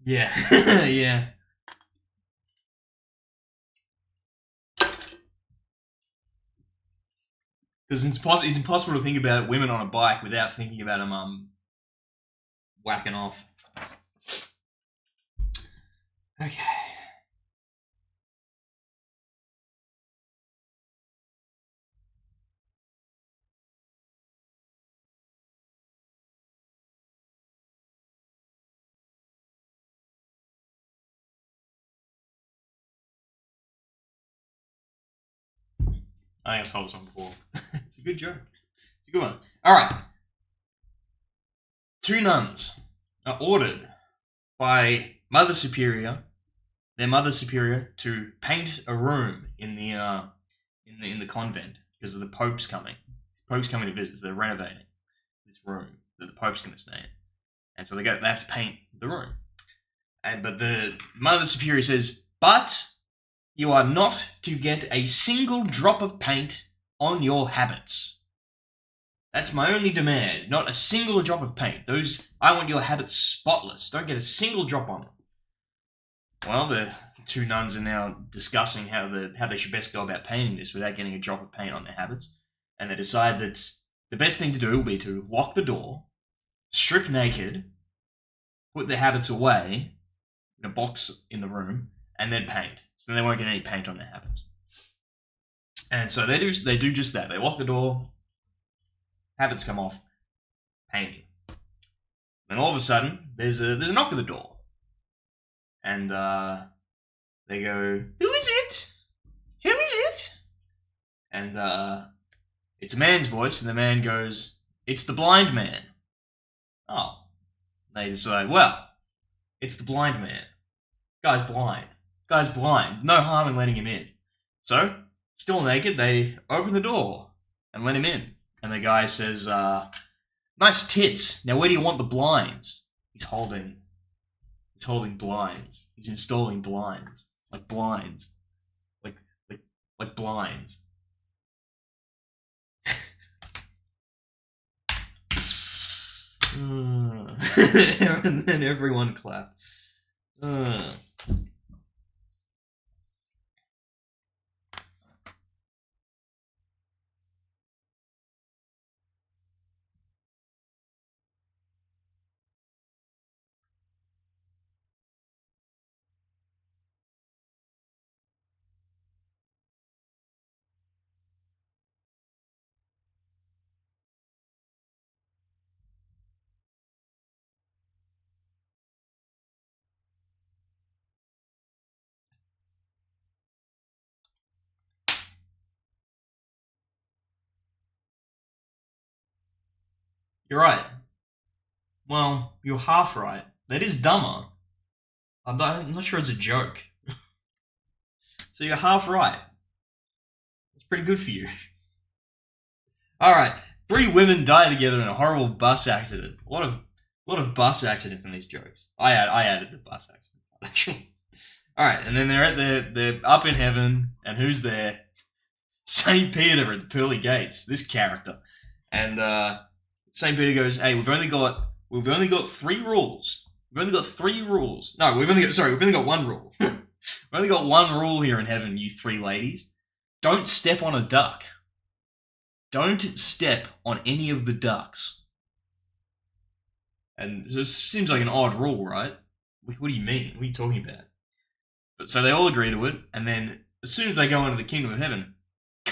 Yeah, yeah. Because it's impossible to think about women on a bike without thinking about them whacking off. Okay. I think I've told this one before. It's a good joke. It's a good one. Alright. Two nuns are ordered by Mother Superior, their Mother Superior, to paint a room in the convent because of the Pope's coming. The Pope's coming to visit, so they're renovating this room that the Pope's going to stay in. And so they have to paint the room. But the Mother Superior says, but you are not to get a single drop of paint on your habits. That's my only demand. Not a single drop of paint. I want your habits spotless. Don't get a single drop on them. Well, the two nuns are now discussing how they should best go about painting this without getting a drop of paint on their habits. And they decide that the best thing to do will be to lock the door, strip naked, put their habits away in a box in the room, and then paint. So then they won't get any paint on their habits. And so they do just that. They lock the door, habits come off, painting. Then all of a sudden, there's a knock at the door. And they go, who is it? Who is it? And it's a man's voice, and the man goes, it's the blind man. Oh. They decide, well, it's the blind man. Guy's blind. No harm in letting him in. So, still naked, they open the door and let him in. And the guy says, nice tits. Now where do you want the blinds? He's holding blinds. He's installing blinds. Like blinds. Like blinds. And then everyone clapped. You're right. Well, you're half right. That is dumber. I'm not sure it's a joke. So you're half right. That's pretty good for you. Alright. 3 women die together in a horrible bus accident. A lot of bus accidents in these jokes. I added the bus accident, actually. Alright, and then they're up in heaven, and who's there? St. Peter at the pearly gates. This character. And St. Peter goes, hey, we've only got 3 rules. We've only got 3 rules. No, we've only got 1 rule. We've only got 1 rule here in heaven, you 3 ladies. Don't step on a duck. Don't step on any of the ducks. And this seems like an odd rule, right? What do you mean? What are you talking about? But so they all agree to it, and then as soon as they go into the kingdom of heaven,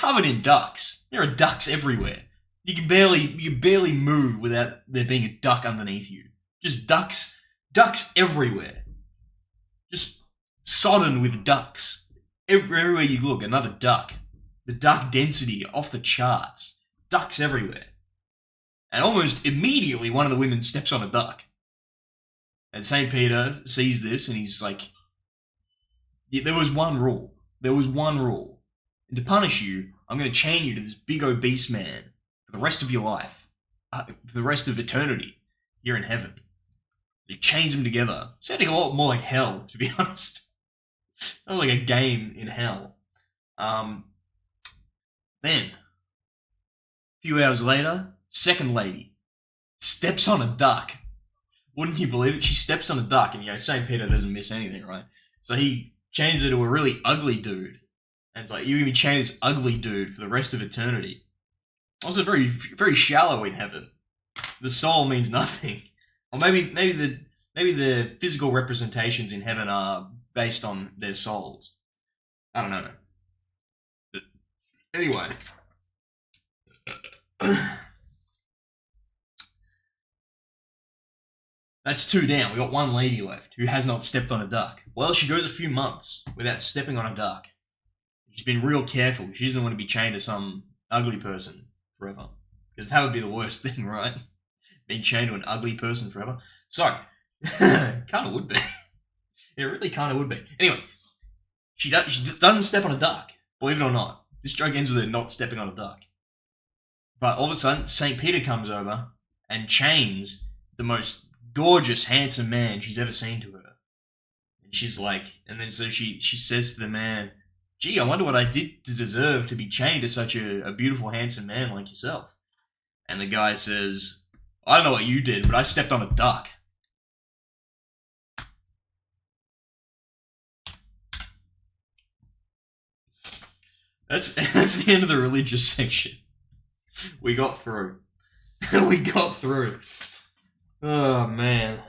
covered in ducks. There are ducks everywhere. You can barely move without there being a duck underneath you. Just ducks everywhere. Just sodden with ducks. Everywhere you look, another duck. The duck density off the charts. Ducks everywhere. And almost immediately, one of the women steps on a duck. And St. Peter sees this, and he's like, yeah, there was one rule. There was one rule. And to punish you, I'm going to chain you to this big obese man for the rest of your life. For the rest of eternity here in heaven. He chains them together. Sounding a lot more like hell, to be honest. Sounds like a game in hell. Then, a few hours later, second lady steps on a duck. Wouldn't you believe it? She steps on a duck, and St. Peter doesn't miss anything, right? So he chains her to a really ugly dude. And it's like, you're going to be chained to this ugly dude for the rest of eternity. Also very, very shallow in heaven. The soul means nothing. Or maybe the physical representations in heaven are based on their souls. I don't know. But anyway. That's two down. We got one lady left who has not stepped on a duck. Well, she goes a few months without stepping on a duck. She's been real careful. She doesn't want to be chained to some ugly person forever. Because that would be the worst thing, right? Being chained to an ugly person forever. So, kind of would be. It really kind of would be. Anyway, she doesn't step on a duck. Believe it or not. This joke ends with her not stepping on a duck. But all of a sudden, St. Peter comes over and chains the most gorgeous, handsome man she's ever seen to her. And she's like, and then so she says to the man, gee, I wonder what I did to deserve to be chained to such a beautiful, handsome man like yourself. And the guy says, I don't know what you did, but I stepped on a duck. That's the end of the religious section. We got through. We got through. Oh, man.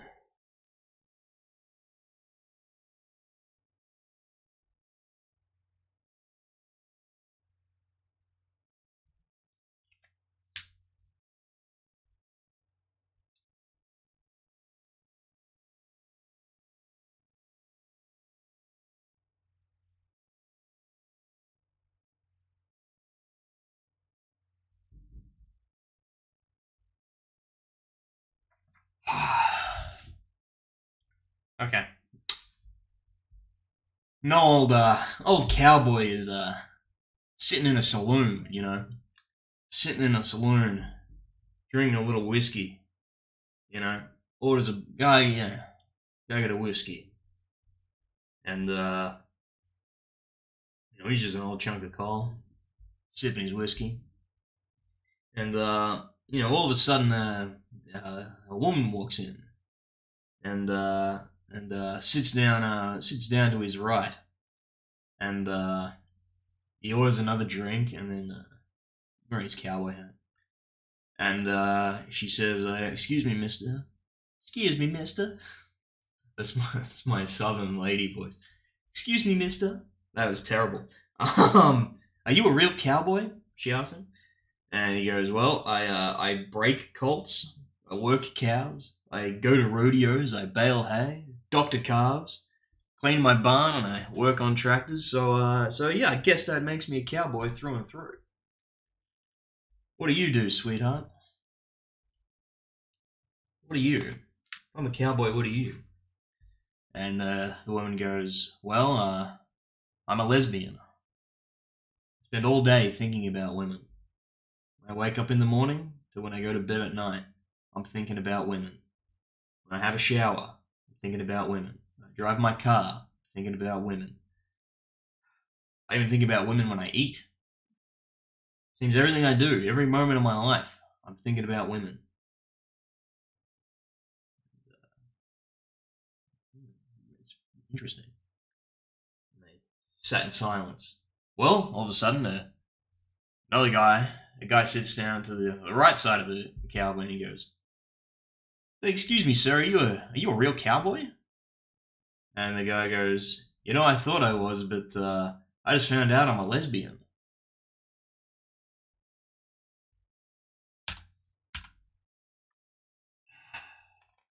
Okay. No old cowboy is sitting in a saloon, sitting in a saloon, drinking a little whiskey, orders a guy, get a whiskey, and he's just an old chunk of coal, sipping his whiskey, and all of a sudden a woman walks in, and sits down to his right, and he orders another drink, and then wearing his cowboy hat, and she says, "Excuse me, mister." "Excuse me, mister." That's my southern lady voice. "Excuse me, mister." That was terrible. Are you a real cowboy? She asked him, and he goes, "Well, I break colts, I work cows, I go to rodeos, I bale hay, doctor calves, clean my barn, and I work on tractors. So yeah, I guess that makes me a cowboy through and through. What do you do, sweetheart? What are you? I'm a cowboy. What are you?" And the woman goes, "Well, I'm a lesbian. Spend all day thinking about women. When I wake up in the morning to when I go to bed at night, I'm thinking about women. When I have a shower, I'm thinking about women. When I drive my car, I'm thinking about women. I even think about women when I eat. Seems everything I do, every moment of my life, I'm thinking about women." It's interesting. And they sat in silence. Well, all of a sudden, a guy sits down to the right side of the cowboy, and he goes, "Excuse me, sir, are you a real cowboy?" And the guy goes, "I thought I was, but I just found out I'm a lesbian."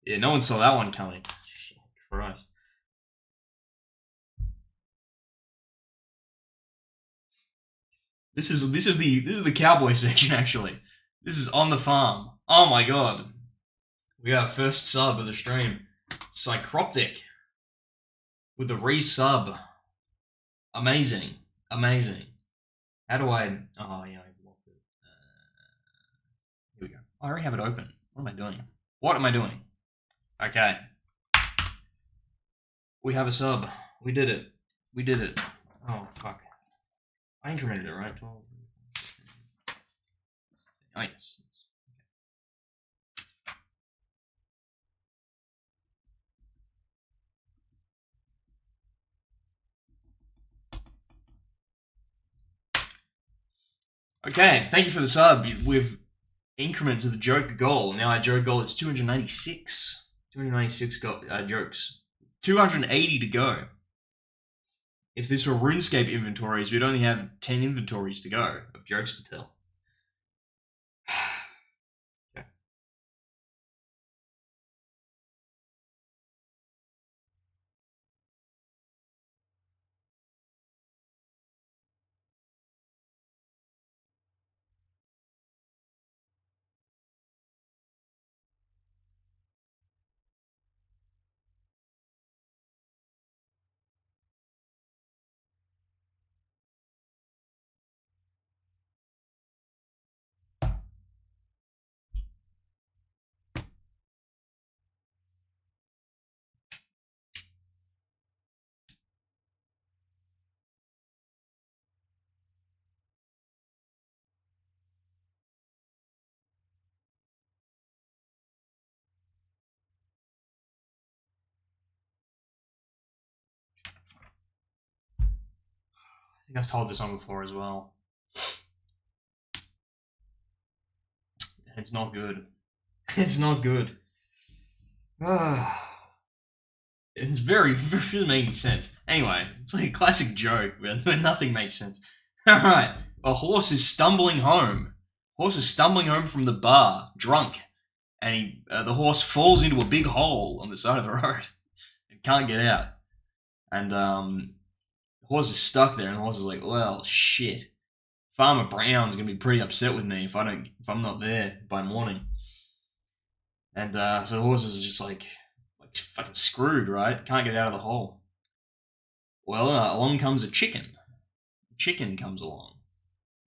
Yeah, no one saw that one coming. Shit, Christ. This is the cowboy section actually. This is on the farm. Oh my god. We got our first sub of the stream. Psychroptic with the resub. Amazing. Amazing. How do I... Oh, yeah, I blocked it. Here we go. I already have it open. What am I doing? What am I doing? Okay. We have a sub. We did it. We did it. Oh, fuck. I incremented it, right? 12. Oh, yes. Okay, thank you for the sub. We've incremented to the joke goal. Now our joke goal is 296. 296 jokes. 280 to go. If this were RuneScape inventories, we'd only have 10 inventories to go of jokes to tell. Okay. I think I've told this one before as well. It's not good. It's not good. It's very making sense. Anyway, it's like a classic joke where nothing makes sense. Alright, a horse is stumbling home. Horse is stumbling home from the bar, drunk. And the horse falls into a big hole on the side of the road. It can't get out. And the horse is stuck there, and the horse is like, well, shit. Farmer Brown's gonna be pretty upset with me if I'm not there by morning. And so the horse is just like fucking screwed, right? Can't get out of the hole. Well, along comes a chicken. The chicken comes along,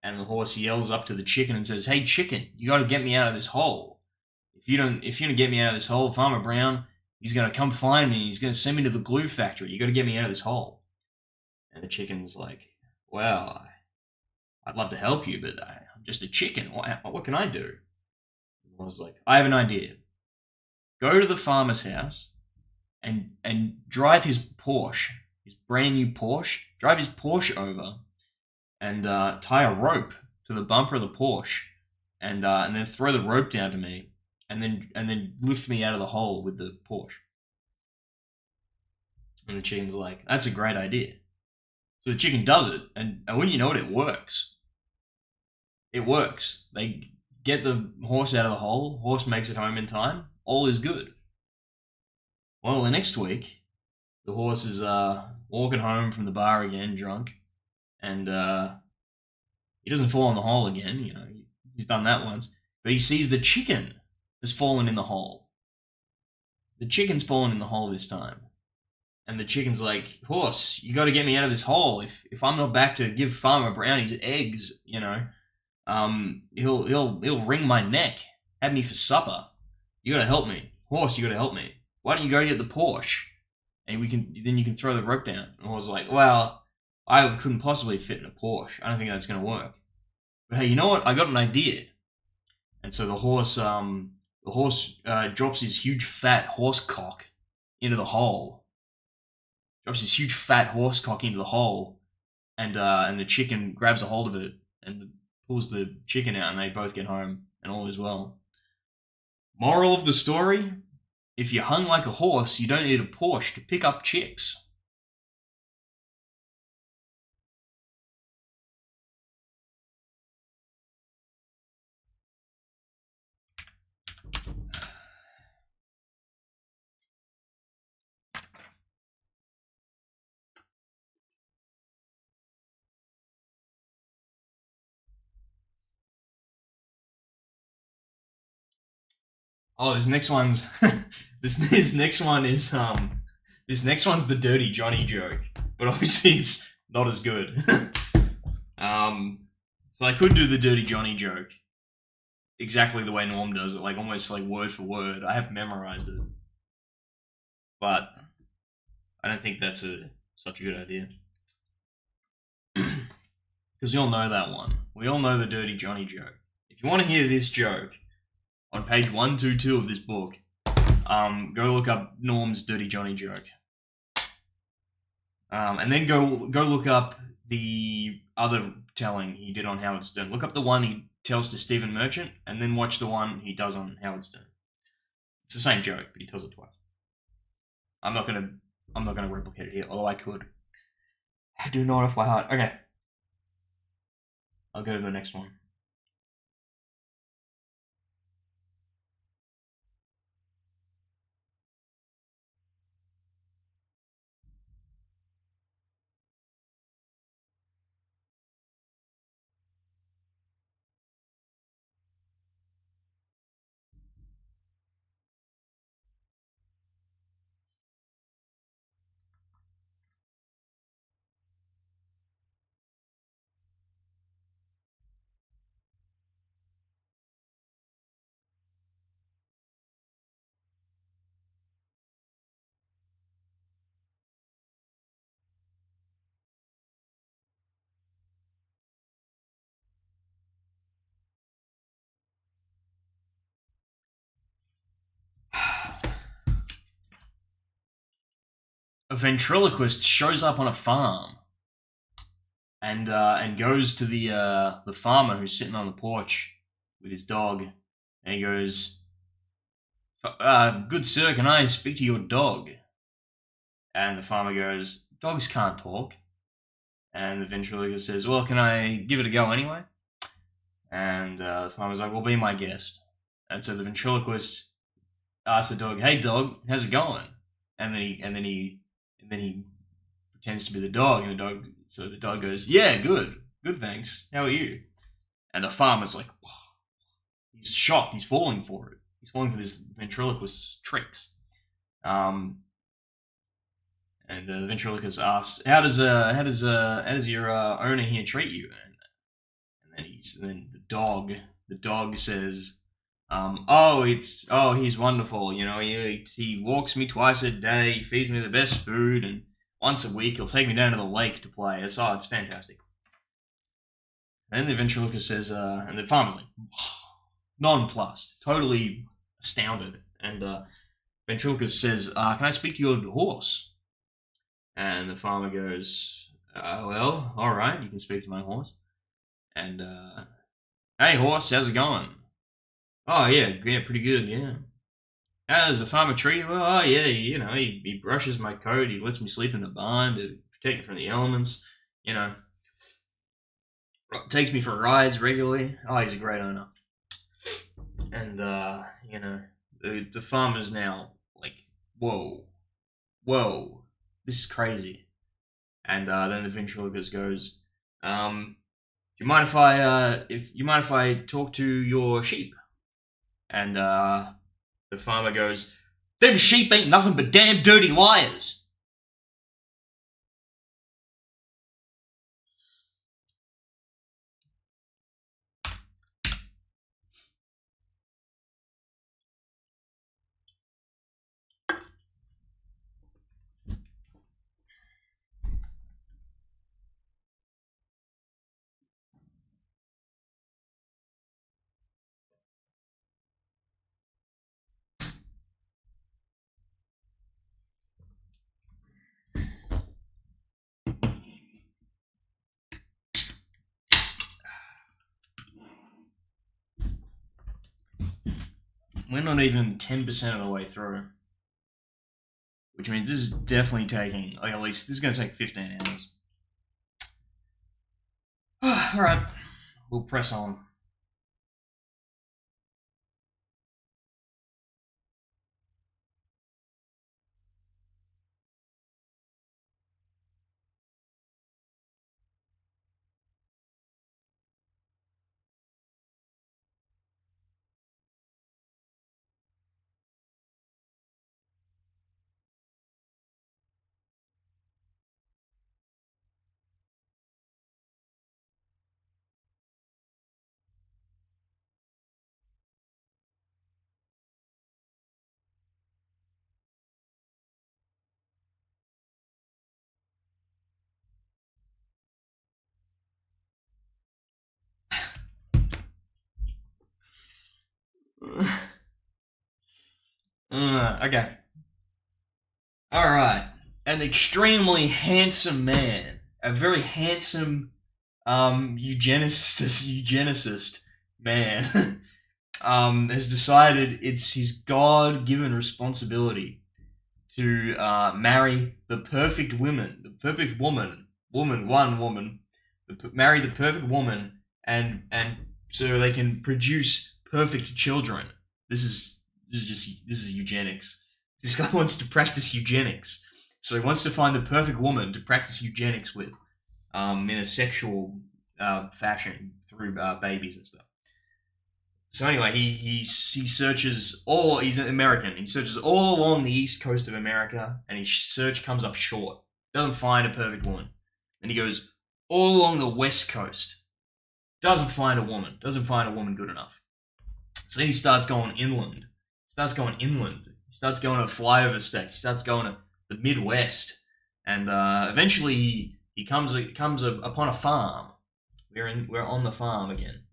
and the horse yells up to the chicken and says, "Hey, chicken, you got to get me out of this hole. If you don't get me out of this hole, Farmer Brown, he's gonna come find me. He's gonna send me to the glue factory. You got to get me out of this hole." And the chicken's like, "Well, I'd love to help you, but I'm just a chicken. What can I do?" And the horse is like, "I have an idea. Go to the farmer's house and drive his Porsche, his brand new Porsche. Drive his Porsche over and tie a rope to the bumper of the Porsche, and then throw the rope down to me, and then lift me out of the hole with the Porsche." And the chicken's like, "That's a great idea." So the chicken does it, and when you know it, it works. It works. They get the horse out of the hole. Horse makes it home in time. All is good. Well, the next week, the horse is walking home from the bar again, drunk, and he doesn't fall in the hole again. You know, he's done that once, but he sees the chicken has fallen in the hole. The chicken's fallen in the hole this time, and the chicken's like, "Horse, you got to get me out of this hole. If I'm not back to give Farmer Brownie's eggs, you know, he'll wring my neck, have me for supper. You got to help me, horse. You got to help me. Why don't you go get the Porsche, and then you can throw the rope down." And I was like, "Well, I couldn't possibly fit in a Porsche. I don't think that's gonna work. But hey, you know what? I got an idea." And so the horse drops his huge fat horse cock into the hole. Drops his huge fat horse cock into the hole, and the chicken grabs a hold of it and pulls the chicken out, and they both get home, and all is well. Moral of the story: if you hung like a horse, you don't need a Porsche to pick up chicks. Oh, this next one's this next one is this next one's the Dirty Johnny joke, but obviously it's not as good. So I could do the Dirty Johnny joke exactly the way Norm does it, like almost like word for word. I have memorized it, but I don't think that's such a good idea because we all know that one. We all know the Dirty Johnny joke. If you want to hear this joke, on page 122 of this book, go look up Norm's Dirty Johnny joke, and then go look up the other telling he did on Howard Stern. Look up the one he tells to Stephen Merchant, and then watch the one he does on Howard Stern. It's the same joke, but he tells it twice. I'm not gonna replicate it here, although I could. I do not off by heart. Okay, I'll go to the next one. A ventriloquist shows up on a farm and goes to the farmer who's sitting on the porch with his dog, and he goes, "Good sir, can I speak to your dog?" And the farmer goes, "Dogs can't talk." And the ventriloquist says, "Well, can I give it a go anyway?" And the farmer's like, "Well, be my guest." And so the ventriloquist asks the dog, "Hey, dog, how's it going?" And then he pretends to be the dog, and the dog goes, "Yeah, good, thanks. How are you?" And the farmer's like, oh, he's shocked. He's falling for it. He's falling for this ventriloquist's tricks. And the ventriloquist asks, "How does your owner here treat you?" And then the dog says, he's wonderful. You know, he walks me twice a day, he feeds me the best food, and once a week he'll take me down to the lake to play. It's fantastic." Then the ventriloquist says, and the farmer's like nonplussed, totally astounded, and ventriloquist says, "Can I speak to your horse?" And the farmer goes, "Well, all right, you can speak to my horse." And "Hey, horse, how's it going?" "Oh yeah, pretty good, yeah." "How does the farmer treat you?" "Well, oh yeah, you know, he brushes my coat, he lets me sleep in the barn to protect me from the elements, you know, takes me for rides regularly. Oh, he's a great owner." And you know, the farmer's now like, "Whoa, whoa, this is crazy." And then the ventriloquist goes, "Do you mind if I talk to your sheep?" And the farmer goes, "Them sheep ain't nothing but damn dirty liars." We're not even 10% of the way through, which means this is definitely taking, like, at least this is going to take 15 hours. All right, we'll press on. Okay. All right. An extremely handsome man, a very handsome eugenicist man, has decided it's his God-given responsibility to marry the perfect woman, marry the perfect woman, and so they can produce perfect children. This is eugenics. This guy wants to practice eugenics, so he wants to find the perfect woman to practice eugenics with, in a sexual fashion through babies and stuff. So anyway, he searches all. He's an American. He searches all along the east coast of America, and his search comes up short. Doesn't find a perfect woman. Then he goes all along the west coast. Doesn't find a woman. Doesn't find a woman good enough. So then he starts going inland. He starts going to flyover states. He starts going to the Midwest, and eventually he comes upon a farm. We're on the farm again,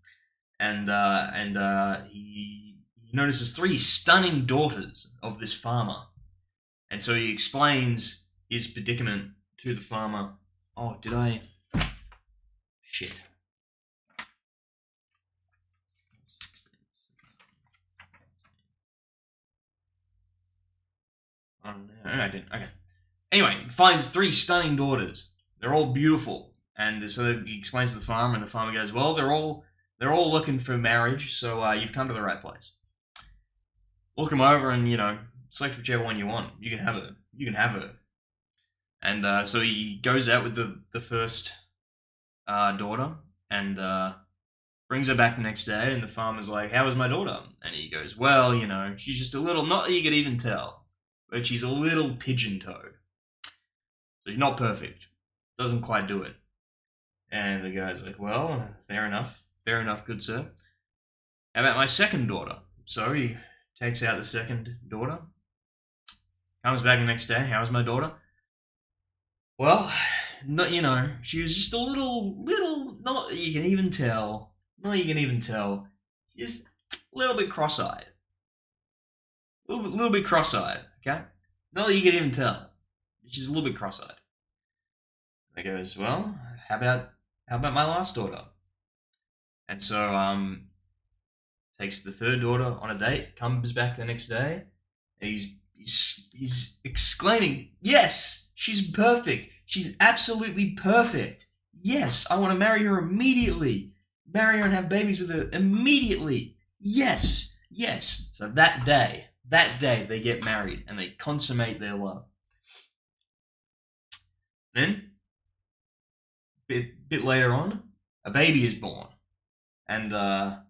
and he notices three stunning daughters of this farmer, and so he explains his predicament to the farmer. Oh, did I? Shit. Oh no, I didn't. Okay. Anyway, finds three stunning daughters. They're all beautiful, and so he explains to the farmer, and the farmer goes, "Well, they're all looking for marriage, so you've come to the right place. Look them over, and select whichever one you want. You can have her. You can have her." And so he goes out with the first daughter, and brings her back the next day. And the farmer's like, "How was my daughter?" And he goes, "Well, she's just a little. Not that you could even tell, but she's a little pigeon-toed. So she's not perfect. Doesn't quite do it." And the guy's like, "Well, fair enough. Fair enough, good sir. How about my second daughter?" So he takes out the second daughter. Comes back the next day. How's my daughter? Well, not she was just a little. Not that you can even tell. Not that you can even tell. Just a little bit cross-eyed. Little bit cross-eyed. Okay. Not that you can even tell. She's a little bit cross-eyed. I goes, "Well, how about my last daughter?" And so takes the third daughter on a date, comes back the next day, and he's exclaiming, "Yes, she's perfect. She's absolutely perfect. Yes, I want to marry her immediately. Marry her and have babies with her immediately. Yes, yes." So that day they get married and they consummate their love. Then, bit later on, a baby is born, and I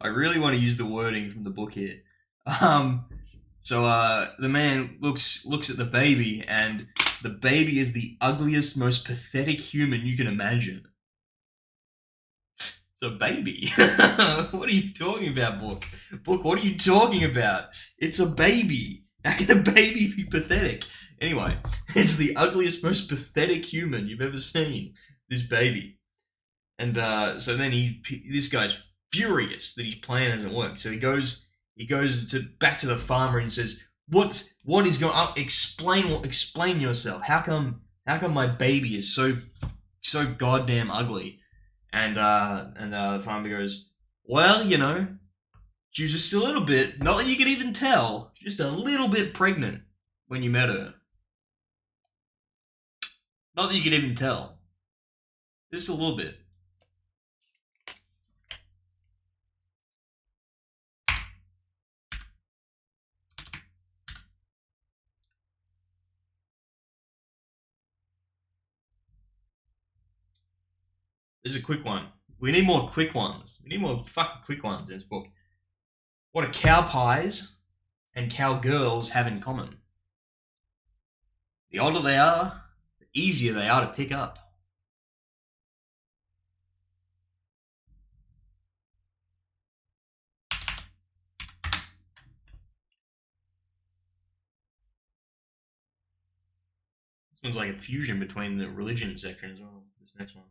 really want to use the wording from the book here. So the man looks at the baby, and the baby is the ugliest, most pathetic human you can imagine. It's a baby. What are you talking about, book? Book, what are you talking about? It's a baby. How can a baby be pathetic? Anyway, it's the ugliest, most pathetic human you've ever seen. This baby. And so then this guy's furious that his plan hasn't worked. So he goes back to the farmer and says, what is going on? Explain yourself. How come my baby is so goddamn ugly?" And the farmer goes, "Well, she was just a little bit, not that you could even tell, just a little bit pregnant when you met her. Not that you could even tell. Just a little bit." This is a quick one. We need more quick ones. We need more fucking quick ones in this book. What do cow pies and cowgirls have in common? The older they are, the easier they are to pick up. This one's like a fusion between the religion section as well. This next one.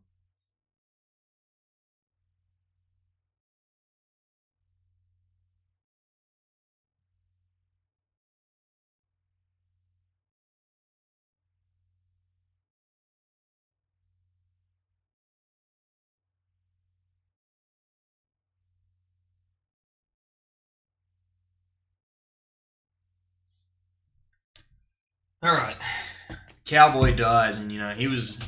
All right. Cowboy dies, and he was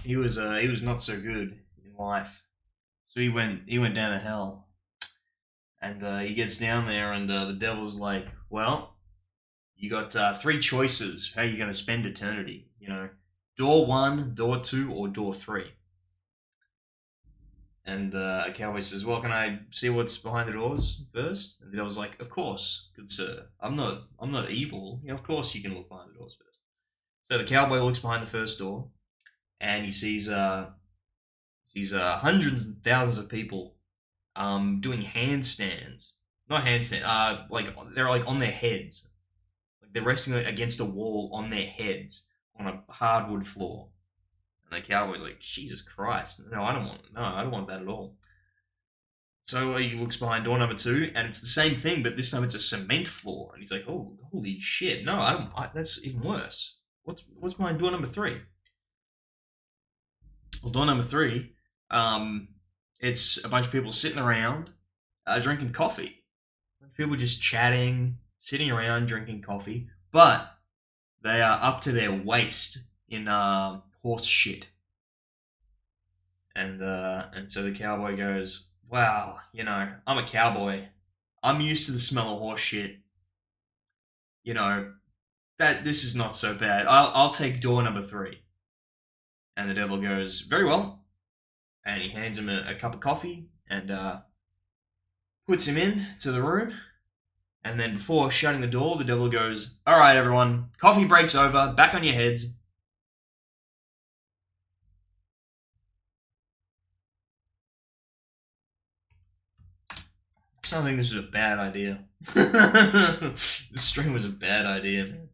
not so good in life. So he went down to hell, and he gets down there, and the devil's like, well, you got three choices how you're going to spend eternity. Door one, door two, or door three. And a cowboy says, "Well, can I see what's behind the doors first?" And the devil's like, "Of course, good sir. I'm not evil. Of course you can look behind the doors first." So the cowboy looks behind the first door, and he sees hundreds and thousands of people doing handstands. Not handstand. Like they're like on their heads, like they're resting against a wall on their heads on a hardwood floor. And the cowboy's like, Jesus Christ, no, I don't want that at all. So he looks behind door number two, and it's the same thing, but this time it's a cement floor. And he's like, "Oh, holy shit! No, I don't. That's even worse. What's behind door number three?" Well, door number three, um, it's a bunch of people sitting around, drinking coffee. A bunch of people just chatting, sitting around drinking coffee, but they are up to their waist in horse shit. And so the cowboy goes, "Wow, I'm a cowboy. I'm used to the smell of horse shit. You know that this is not so bad. I'll take door number three." And the devil goes, "Very well," and he hands him a cup of coffee and puts him in to the room. And then before shutting the door, the devil goes, "All right, everyone, coffee break's over. Back on your heads." I think this was a bad idea. This stream was a bad idea, man.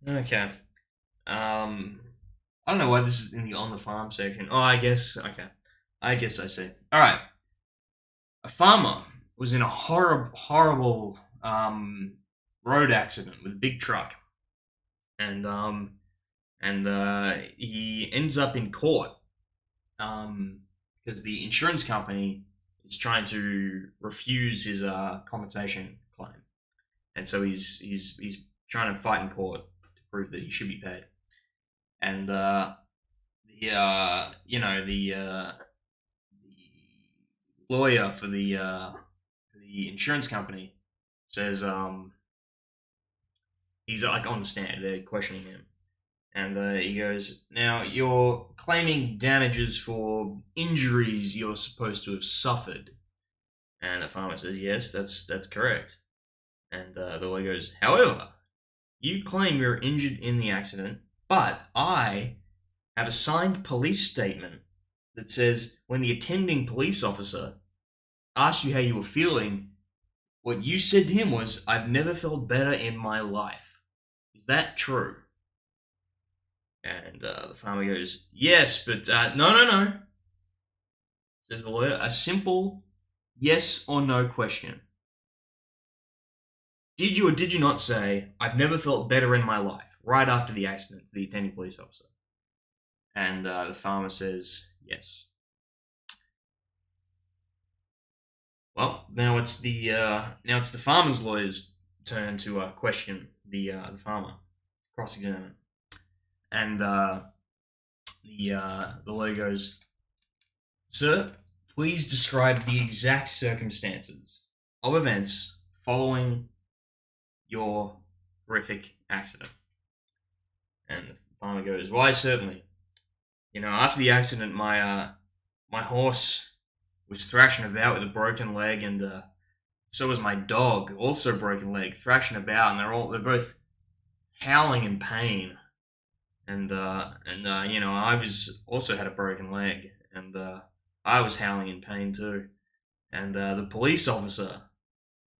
Okay. I don't know why this is in the on the farm section. Oh, I guess. Okay. I guess I see. All right. A farmer was in a horrible road accident with a big truck, and he ends up in court because the insurance company is trying to refuse his compensation claim, and so he's trying to fight in court to prove that he should be paid. And the lawyer for the insurance company says he's like on the stand. They're questioning him, and he goes, "Now you're claiming damages for injuries you're supposed to have suffered." And the farmer says, "Yes, that's correct." And the lawyer goes, "However, you claim you're injured in the accident, but I have a signed police statement that says when the attending police officer asked you how you were feeling, what you said to him was, 'I've never felt better in my life.' Is that true?" And the farmer goes, "Yes, but no, no, no," says the lawyer. "A simple yes or no question. Did you or did you not say, 'I've never felt better in my life,' right after the accident to the attending police officer?" And the farmer says, "Yes." Well, now it's the farmer's lawyer's turn to question the farmer, cross-examine, and the lawyer goes, "Sir, please describe the exact circumstances of events following your horrific accident." And the farmer goes, "Why, certainly. After the accident, my horse was thrashing about with a broken leg, and So was my dog, also broken leg, thrashing about, and they're both howling in pain. And you know, I was also had a broken leg, and I was howling in pain too. And the police officer,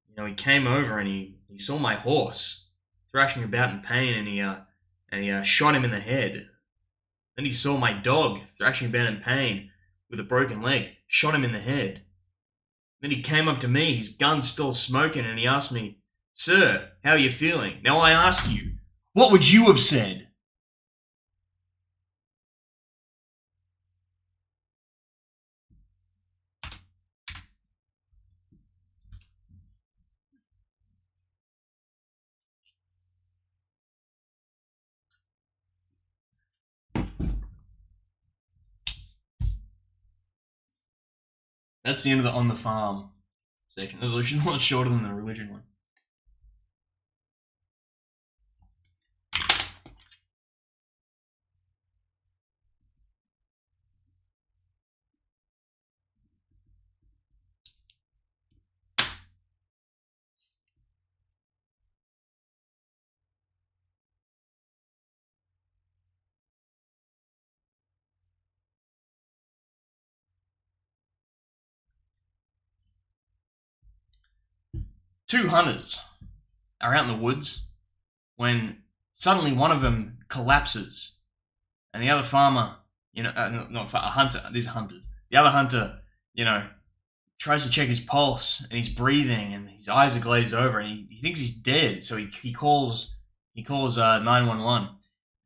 you know, he came over and he saw my horse thrashing about in pain, and he shot him in the head. Then he saw my dog thrashing about in pain with a broken leg, shot him in the head. Then he came up to me, his gun's still smoking, and he asked me, "Sir, how are you feeling?" Now I ask you, what would you have said? That's the end of the on the farm section. This is a lot shorter than the religion one. Two hunters are out in the woods when suddenly one of them collapses, and the other farmer, you know, not a hunter. These are hunters. The other hunter, you know, tries to check his pulse and he's breathing and his eyes are glazed over and he thinks he's dead. So he calls 911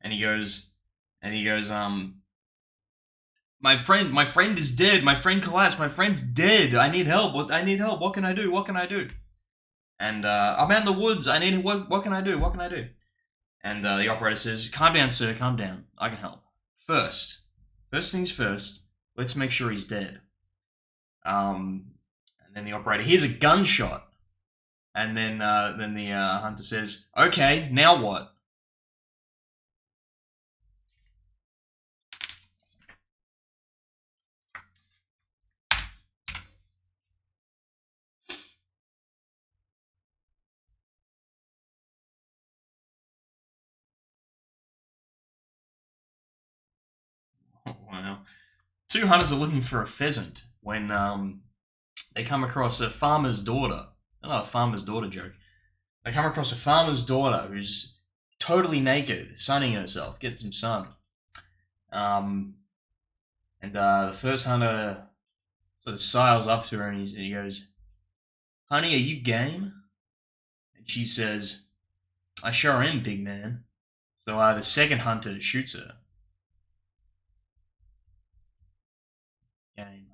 and he goes my friend is dead. My friend collapsed. My friend's dead. I need help. I need help. What can I do? What can I do? And I'm out in the woods. I need what can I do? What can I do? And the operator says, "Calm down, sir. Calm down. I can help. First things first. Let's make sure he's dead." And then the operator hears a gunshot, and then the hunter says, "Okay, now what?" Wow. Two hunters are looking for a pheasant when they come across a farmer's daughter. Another farmer's daughter joke. They come across a farmer's daughter who's totally naked, sunning herself, getting some sun. Um, and the first hunter sort of siles up to her and he goes, "Honey, are you game?" And she says, "I sure am, big man." So the second hunter shoots her. Game.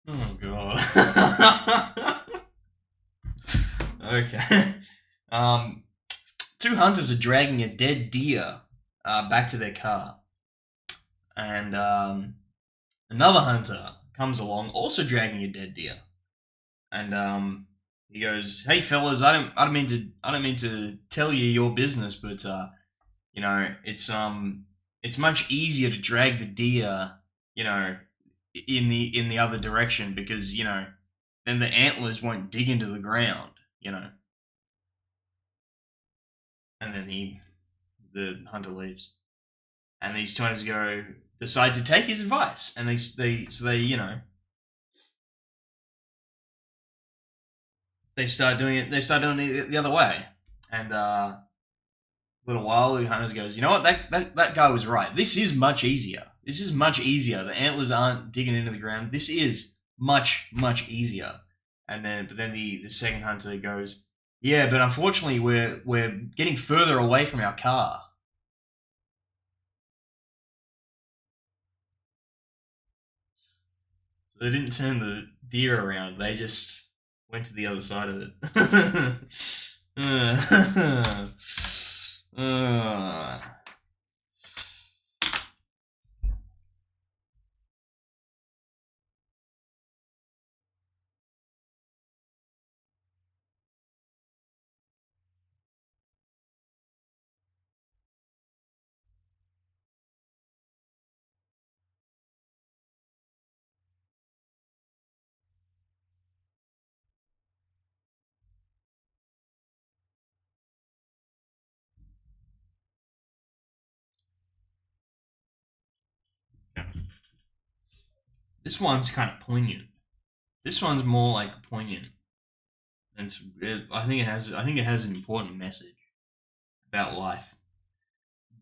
Oh god. Okay. Um, two hunters are dragging a dead deer back to their car, and another hunter comes along, also dragging a dead deer, and he goes, "Hey fellas, I don't mean to tell you your business, but you know, it's much easier to drag the deer, you know, in the other direction because you know, then the antlers won't dig into the ground, you know." And then the hunter leaves, and these two hunters decide to take his advice, and they you know they start doing it. They start doing it the other way, and a little while, the hunters goes, "You know what? That guy was right. This is much easier. This is much easier. The antlers aren't digging into the ground. This is much easier." And then, but then the second hunter goes, "Yeah, but unfortunately, we're getting further away from our car." So they didn't turn the deer around. They just went to the other side of it. Uh, this one's kind of poignant. This one's more like poignant. And I think it has an important message about life.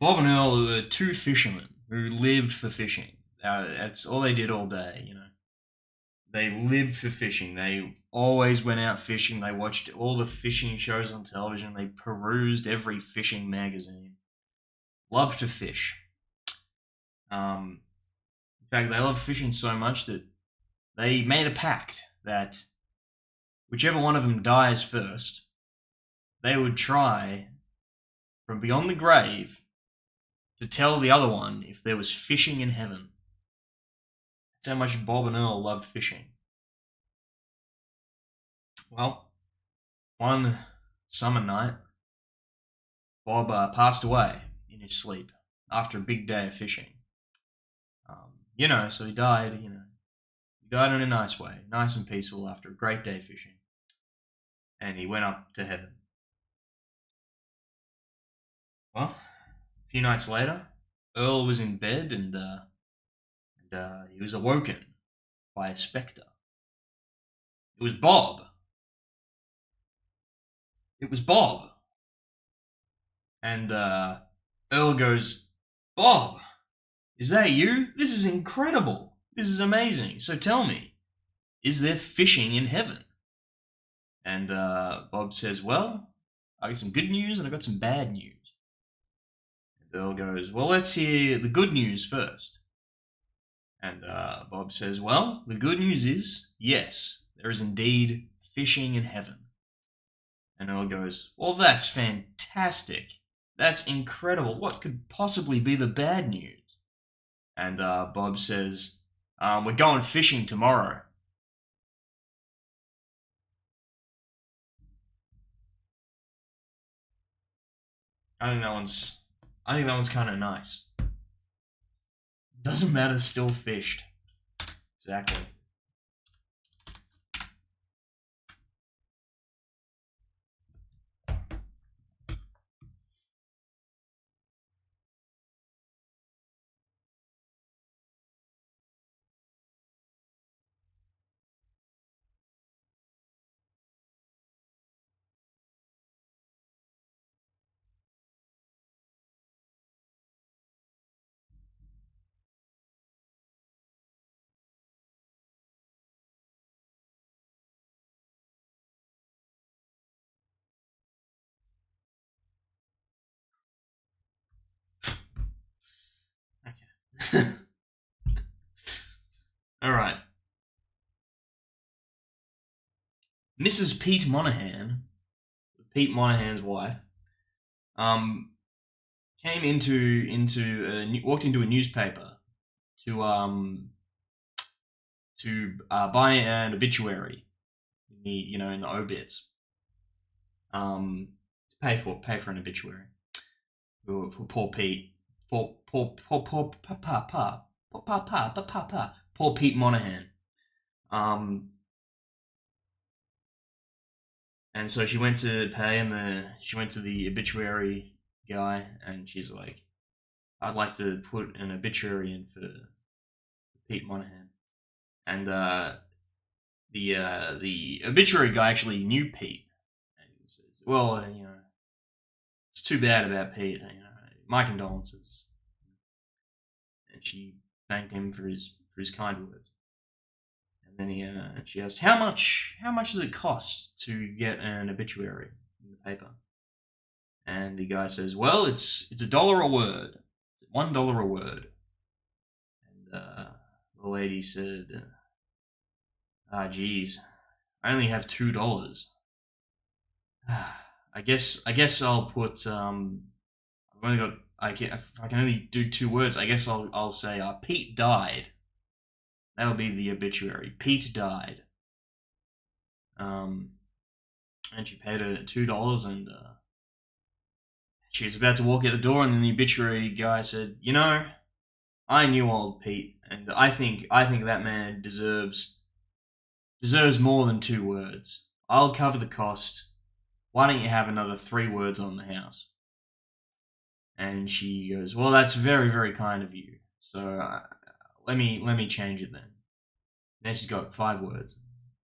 Bob and Earl were two fishermen who lived for fishing. That's all they did all day, you know. They lived for fishing. They always went out fishing. They watched all the fishing shows on television. They perused every fishing magazine. Loved to fish. In fact, they loved fishing so much that they made a pact that whichever one of them dies first, they would try from beyond the grave to tell the other one if there was fishing in heaven. That's how much Bob and Earl loved fishing. Well, one summer night, Bob passed away in his sleep after a big day of fishing. So he died, he died in a nice way, nice and peaceful after a great day fishing. And he went up to heaven. Well, a few nights later, Earl was in bed and he was awoken by a spectre. It was Bob. It was Bob. And Earl goes, Bob, is that you? This is incredible. This is amazing. So tell me, is there fishing in heaven? And Bob says, well, I got some good news and I got some bad news. And Earl goes, well, let's hear the good news first. And Bob says, well, the good news is, yes, there is indeed fishing in heaven. And Earl goes, well, that's fantastic. That's incredible. What could possibly be the bad news? And Bob says, we're going fishing tomorrow. I think that one's kind of nice. Doesn't matter, still fished. Exactly. Okay. All right. Mrs. Pete Monahan, Pete Monahan's wife, um, came walked into a newspaper to buy an obituary in the obits, to pay for an obituary for poor Pete, poor Pete Monahan. And so she went to pay, and she went to the obituary guy, and she's like, "I'd like to put an obituary in for Pete Monahan." And the obituary guy actually knew Pete, and he says, "Well, it's too bad about Pete. My condolences." And she thanked him for his kind words. And then she asked, "How much does it cost to get an obituary in the paper?" And the guy says, "Well, it's $1 a word. It's $1 a word." And the lady said, geez, I only have $2. I guess I'll put I've only got. If I can only do 2 words, I guess I'll say Pete died. That'll be the obituary. Pete died. And she paid her $2, and she was about to walk out the door, and then the obituary guy said, "You know, I knew old Pete, and I think that man deserves more than 2 words. I'll cover the cost. Why don't you have another 3 words on the house?" And she goes, "Well, that's very, very kind of you. So let me change it then." Now she's got 5 words,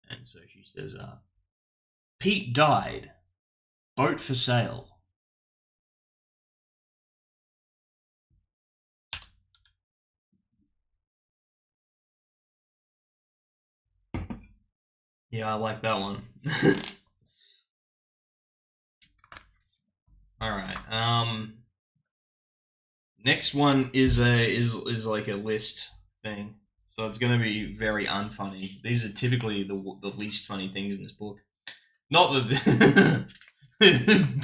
and so she says, "Pete died. Boat for sale." Yeah, I like that one. All right. Next one is like a list thing, so it's gonna be very unfunny. These are typically the least funny things in this book. Not that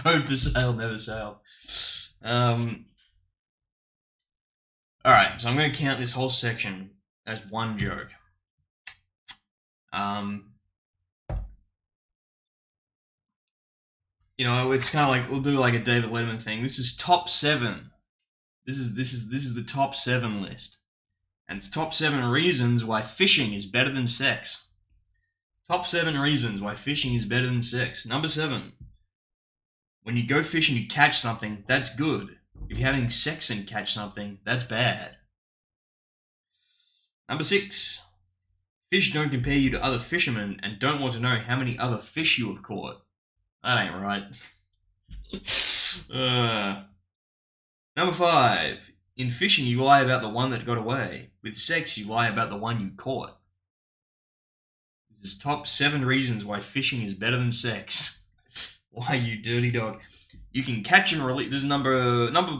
boat for sale, never sale. All right, so I'm gonna count this whole section as one joke. You know, it's kind of like we'll do like a David Letterman thing. This is top 7. This is the top 7 list, and it's top 7 reasons why fishing is better than sex. Top 7 reasons why fishing is better than sex. Number 7. When you go fishing to catch something, that's good. If you're having sex and catch something, that's bad. Number 6. Fish don't compare you to other fishermen and don't want to know how many other fish you have caught. That ain't right. Number 5. In fishing, you lie about the one that got away. With sex, you lie about the one you caught. This is top 7 reasons why fishing is better than sex. Why, you dirty dog. You can catch and release. This is number 4.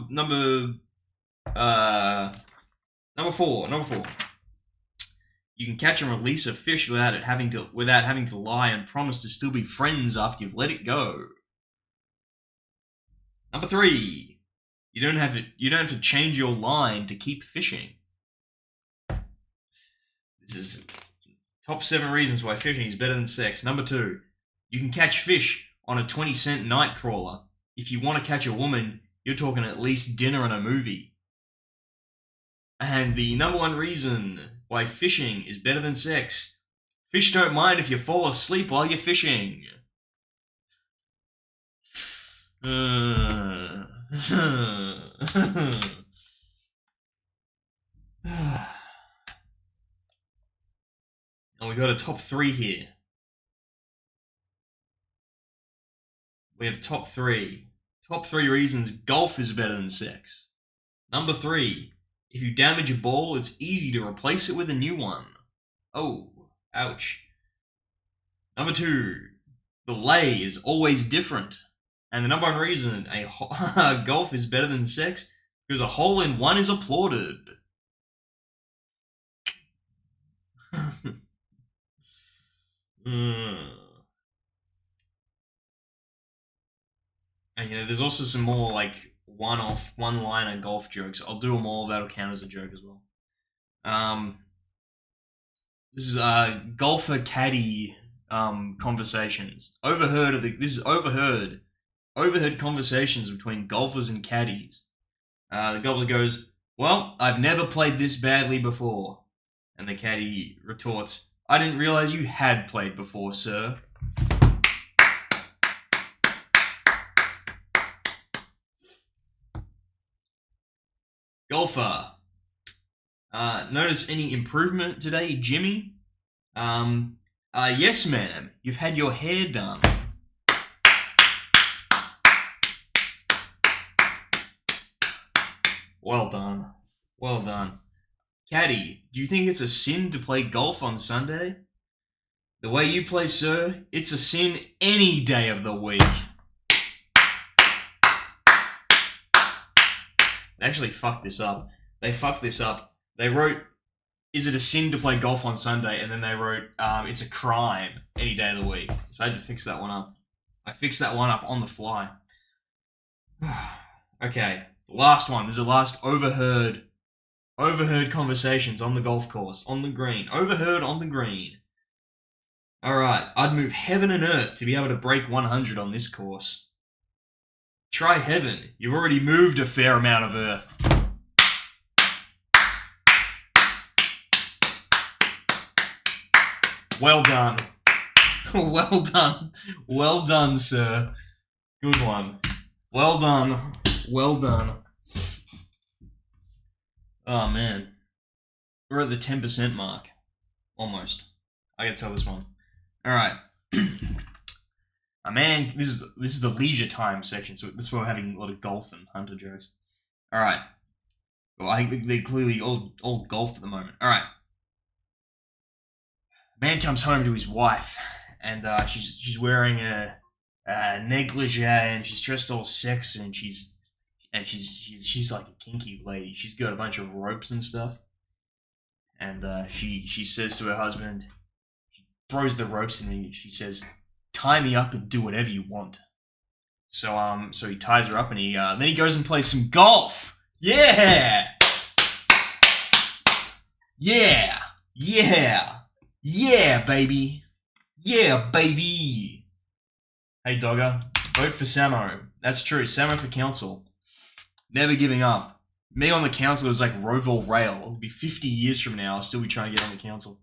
Number 4. You can catch and release a fish without having to lie and promise to still be friends after you've let it go. Number 3. You don't have to change your line to keep fishing. This is top 7 reasons why fishing is better than sex. Number 2. You can catch fish on a 20-cent night crawler. If you want to catch a woman, you're talking at least dinner and a movie. And the number 1 reason why fishing is better than sex. Fish don't mind if you fall asleep while you're fishing. And we got a top 3 here. We have top 3. Top 3 reasons golf is better than sex. Number 3. If you damage a ball, it's easy to replace it with a new one. Oh, ouch. Number 2. The lay is always different. And the number 1 reason golf is better than sex, because a hole-in-one is applauded. And there's also some more like one-off, one-liner golf jokes. I'll do them all. That'll count as a joke as well. This is golfer caddy conversations. This is overheard conversations between golfers and caddies. The golfer goes, "Well, I've never played this badly before," and the caddy retorts, "I didn't realize you had played before, sir." Golfer. Notice any improvement today, Jimmy? Yes, ma'am. You've had your hair done. Well done. Well done. Caddy, do you think it's a sin to play golf on Sunday? The way you play, sir, it's a sin any day of the week. They actually fucked this up. They wrote, "Is it a sin to play golf on Sunday?" And then they wrote, "It's a crime any day of the week." So I had to fix that one up. I fixed that one up on the fly. Okay, Last one. This is the last overheard conversations on the golf course, on the green. Overheard on the green. Alright, I'd move heaven and earth to be able to break 100 on this course. Try heaven. You've already moved a fair amount of earth. Well done. Well done. Well done, sir. Good one. Well done. Well done. Oh, man. We're at the 10% mark. Almost. I gotta tell this one. Alright. Man, this is the leisure time section, so this is where we're having a lot of golf and hunter jokes. Alright. Well, I think they're clearly all golf at the moment. Alright. Man comes home to his wife, and she's wearing a negligee, and she's dressed all sexy, and she's like a kinky lady. She's got a bunch of ropes and stuff, and she says to her husband, she throws the ropes in, and she says, "Tie me up and do whatever you want." So he ties her up, and then he goes and plays some golf. Yeah, yeah, yeah. Yeah, baby. Yeah, baby. Hey, Dogger. Vote for Samo. That's true. Samo for council. Never giving up. Me on the council is like Roval Rail. It'll be 50 years from now. I'll still be trying to get on the council.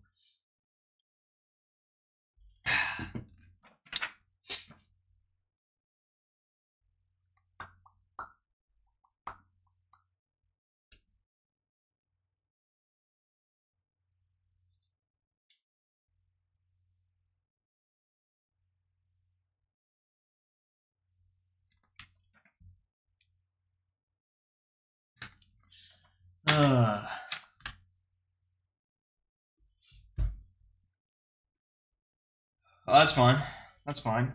Oh, that's fine. That's fine.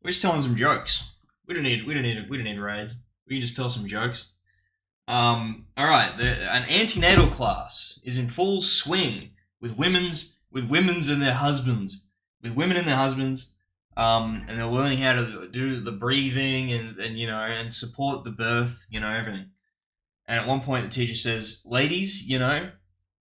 We're just telling some jokes. We don't need raids. We can just tell some jokes. All right. An antenatal class is in full swing with women's and their husbands, and they're learning how to do the breathing and support the birth, everything. And at one point, the teacher says, "Ladies,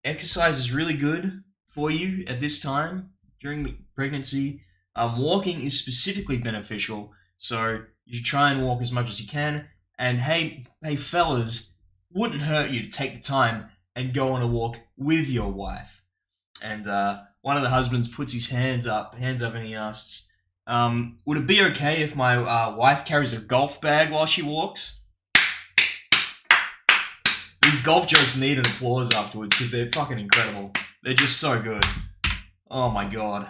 exercise is really good for you at this time during pregnancy. Walking is specifically beneficial, so you should try and walk as much as you can. And hey, fellas, wouldn't hurt you to take the time and go on a walk with your wife." And one of the husbands puts his hands up, and he asks, "Would it be okay if my wife carries a golf bag while she walks?" These golf jokes need an applause afterwards because they're fucking incredible. They're just so good. Oh my god.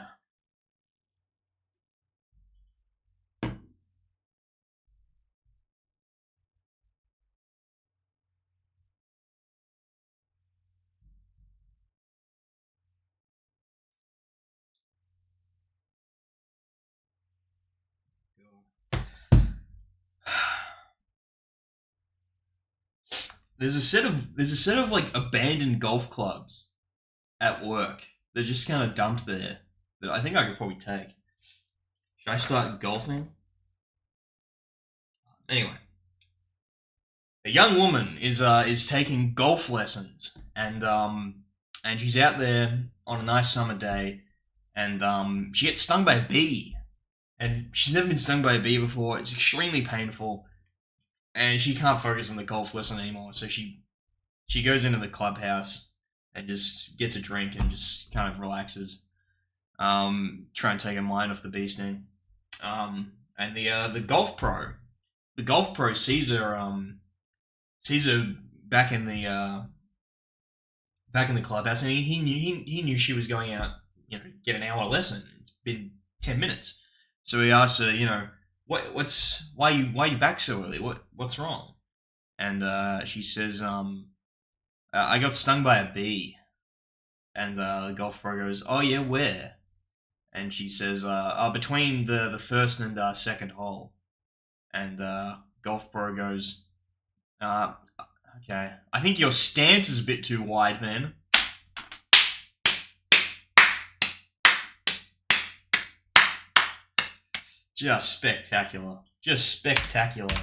There's a set of like abandoned golf clubs at work. They're just kind of dumped there that I think I could probably take. Should I start golfing? Anyway, a young woman is taking golf lessons, and she's out there on a nice summer day, and she gets stung by a bee, and she's never been stung by a bee before. It's extremely painful, and she can't focus on the golf lesson anymore. So she goes into the clubhouse and just gets a drink and just kind of relaxes, try and take her mind off the bee sting. And the golf pro sees her back in the clubhouse, and he knew she was going out, get an hour lesson. It's been 10 minutes, so he asks her, why you back so early? What's wrong? And she says, I got stung by a bee. And the golf pro goes, "Oh yeah, where?" And she says, between the first and second hole. And golf pro goes, okay, I think your stance is a bit too wide, man. Just spectacular. Just spectacular.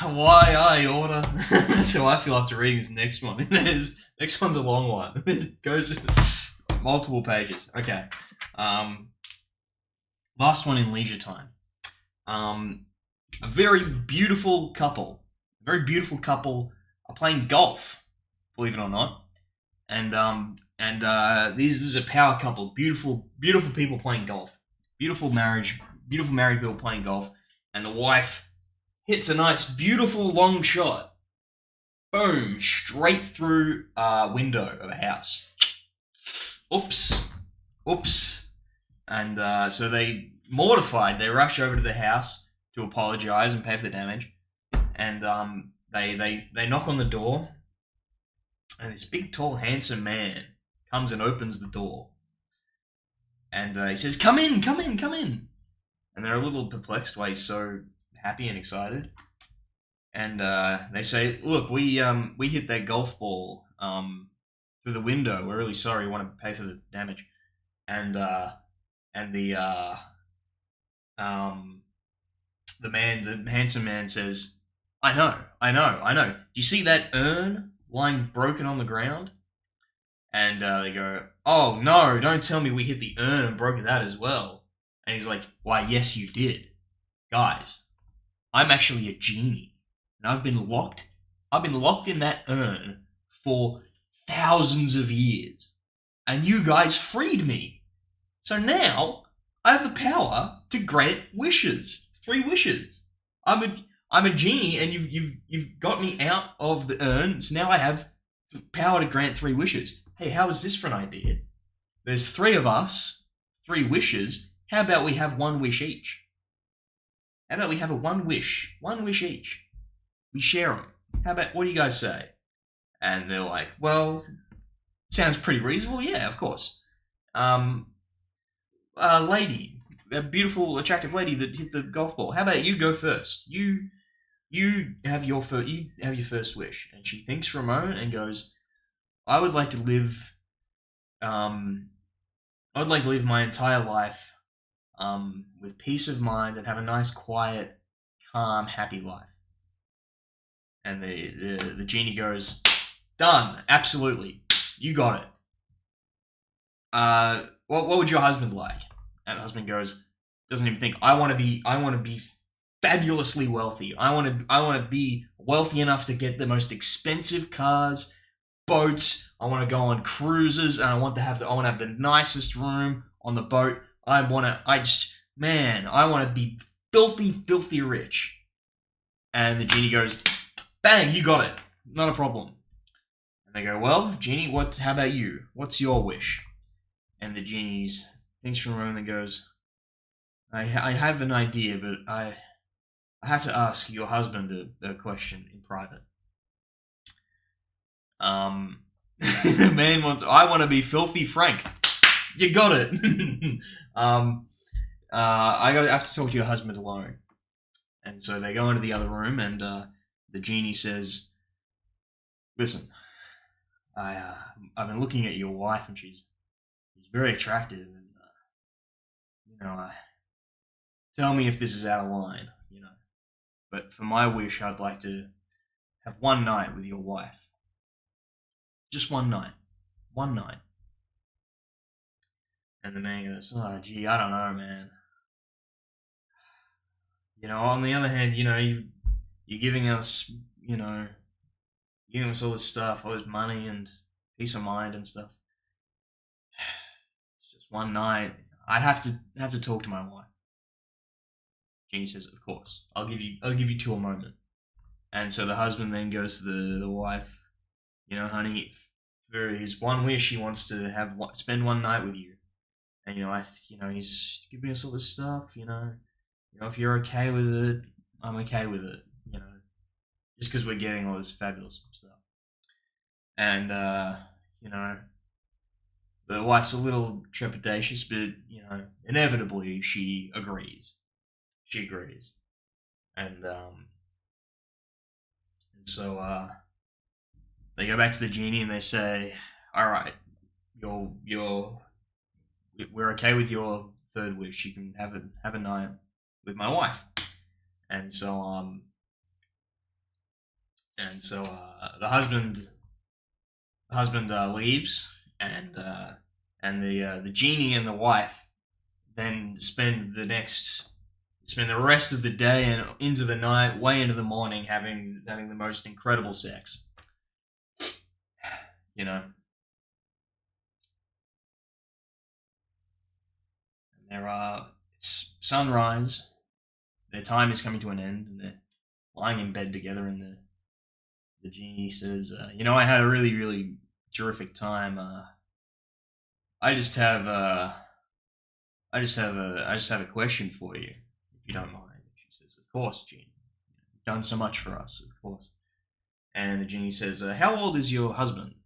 Why I order? That's how I feel after reading this next one. Next one's a long one. It goes multiple pages. Okay. Last one in leisure time. A very beautiful couple. Are playing golf, believe it or not. And this is a power couple. Beautiful people playing golf. Beautiful married people playing golf. And the wife hits a nice, beautiful long shot. Boom, straight through a window of a house. Oops. And so they, mortified, they rush over to the house to apologize and pay for the damage. And they knock on the door, and this big, tall, handsome man comes and opens the door. And he says, "Come in." And they're a little perplexed why he's so happy and excited. And they say, "Look, we hit that golf ball through the window. We're really sorry. We want to pay for the damage." And the handsome man says, I know. Do you see that urn lying broken on the ground?" And they go, "Oh, no, don't tell me we hit the urn and broke that as well." And he's like, "Why, yes, you did. Guys, I'm actually a genie. And I've been locked in that urn for thousands of years. And you guys freed me. So now I have the power to grant wishes. 3 wishes. I'm a genie, and you've got me out of the urn, so now I have the power to grant 3 wishes. Hey, how is this for an idea? There's 3 of us, 3 wishes. How about we have 1 wish each? How about we have a 1 wish each? We share them. What do you guys say?" And they're like, "Well, sounds pretty reasonable. Yeah, of course. Lady, a beautiful, attractive lady that hit the golf ball. How about you go first? You have your first wish." And she thinks for a moment and goes, "I would like to live my entire life with peace of mind and have a nice, quiet, calm, happy life." And the genie goes, "Done, absolutely, you got it. What would your husband like?" And the husband goes, doesn't even think, I want to be fabulously wealthy. I want to be wealthy enough to get the most expensive cars, boats. I want to go on cruises, and I want to have the nicest room on the boat. I want to be filthy rich." And the genie goes, "Bang, you got it. Not a problem." And they go, "Well, genie, how about you? What's your wish?" And the genie thinks for a moment and goes, I have an idea, but I have to ask your husband a question in private." The man "I want to be filthy Frank." You got it. I have to talk to your husband alone. And so they go into the other room, and the genie says, "Listen, I've been looking at your wife, and she's very attractive, and tell me if this is out of line, But for my wish, I'd like to have 1 night with your wife. Just 1 night. 1 night." And the man goes, "Oh, gee, I don't know, man. On the other hand, you're giving us, all this stuff, all this money and peace of mind and stuff. It's just 1 night. I'd have to talk to my wife." Genie says, "Of course. I'll give you 2 a moment." And so the husband then goes to the wife, "Honey, for his 1 wish, he wants to spend 1 night with you. And he's giving us all this stuff. If you're okay with it, I'm okay with it. Just because we're getting all this fabulous stuff." And the wife's a little trepidatious, but inevitably she agrees. And so they go back to the genie and they say, "All right, we're okay with your 3rd wish. You can have a night with my wife." And so And so the husband leaves, and the genie and the wife then spend the rest of the day and into the night, way into the morning, having the most incredible sex. You know. And it's sunrise. Their time is coming to an end, and they're lying in bed together. And the genie says, I had a really, really terrific time. I just have a question for you, if you don't mind. She says, "Of course, genie. You've done so much for us, of course." And the genie says, "How old is your husband?"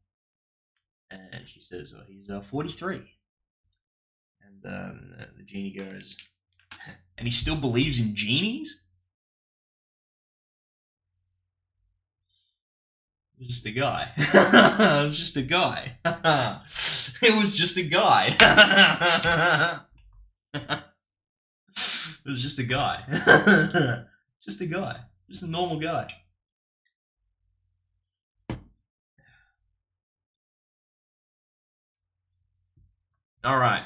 And she says, "He's 43." And the genie goes, "And he still believes in genies?" It was just a guy. It was just a guy. It was just a guy. It was just a guy. Just a guy. Just a normal guy. All right.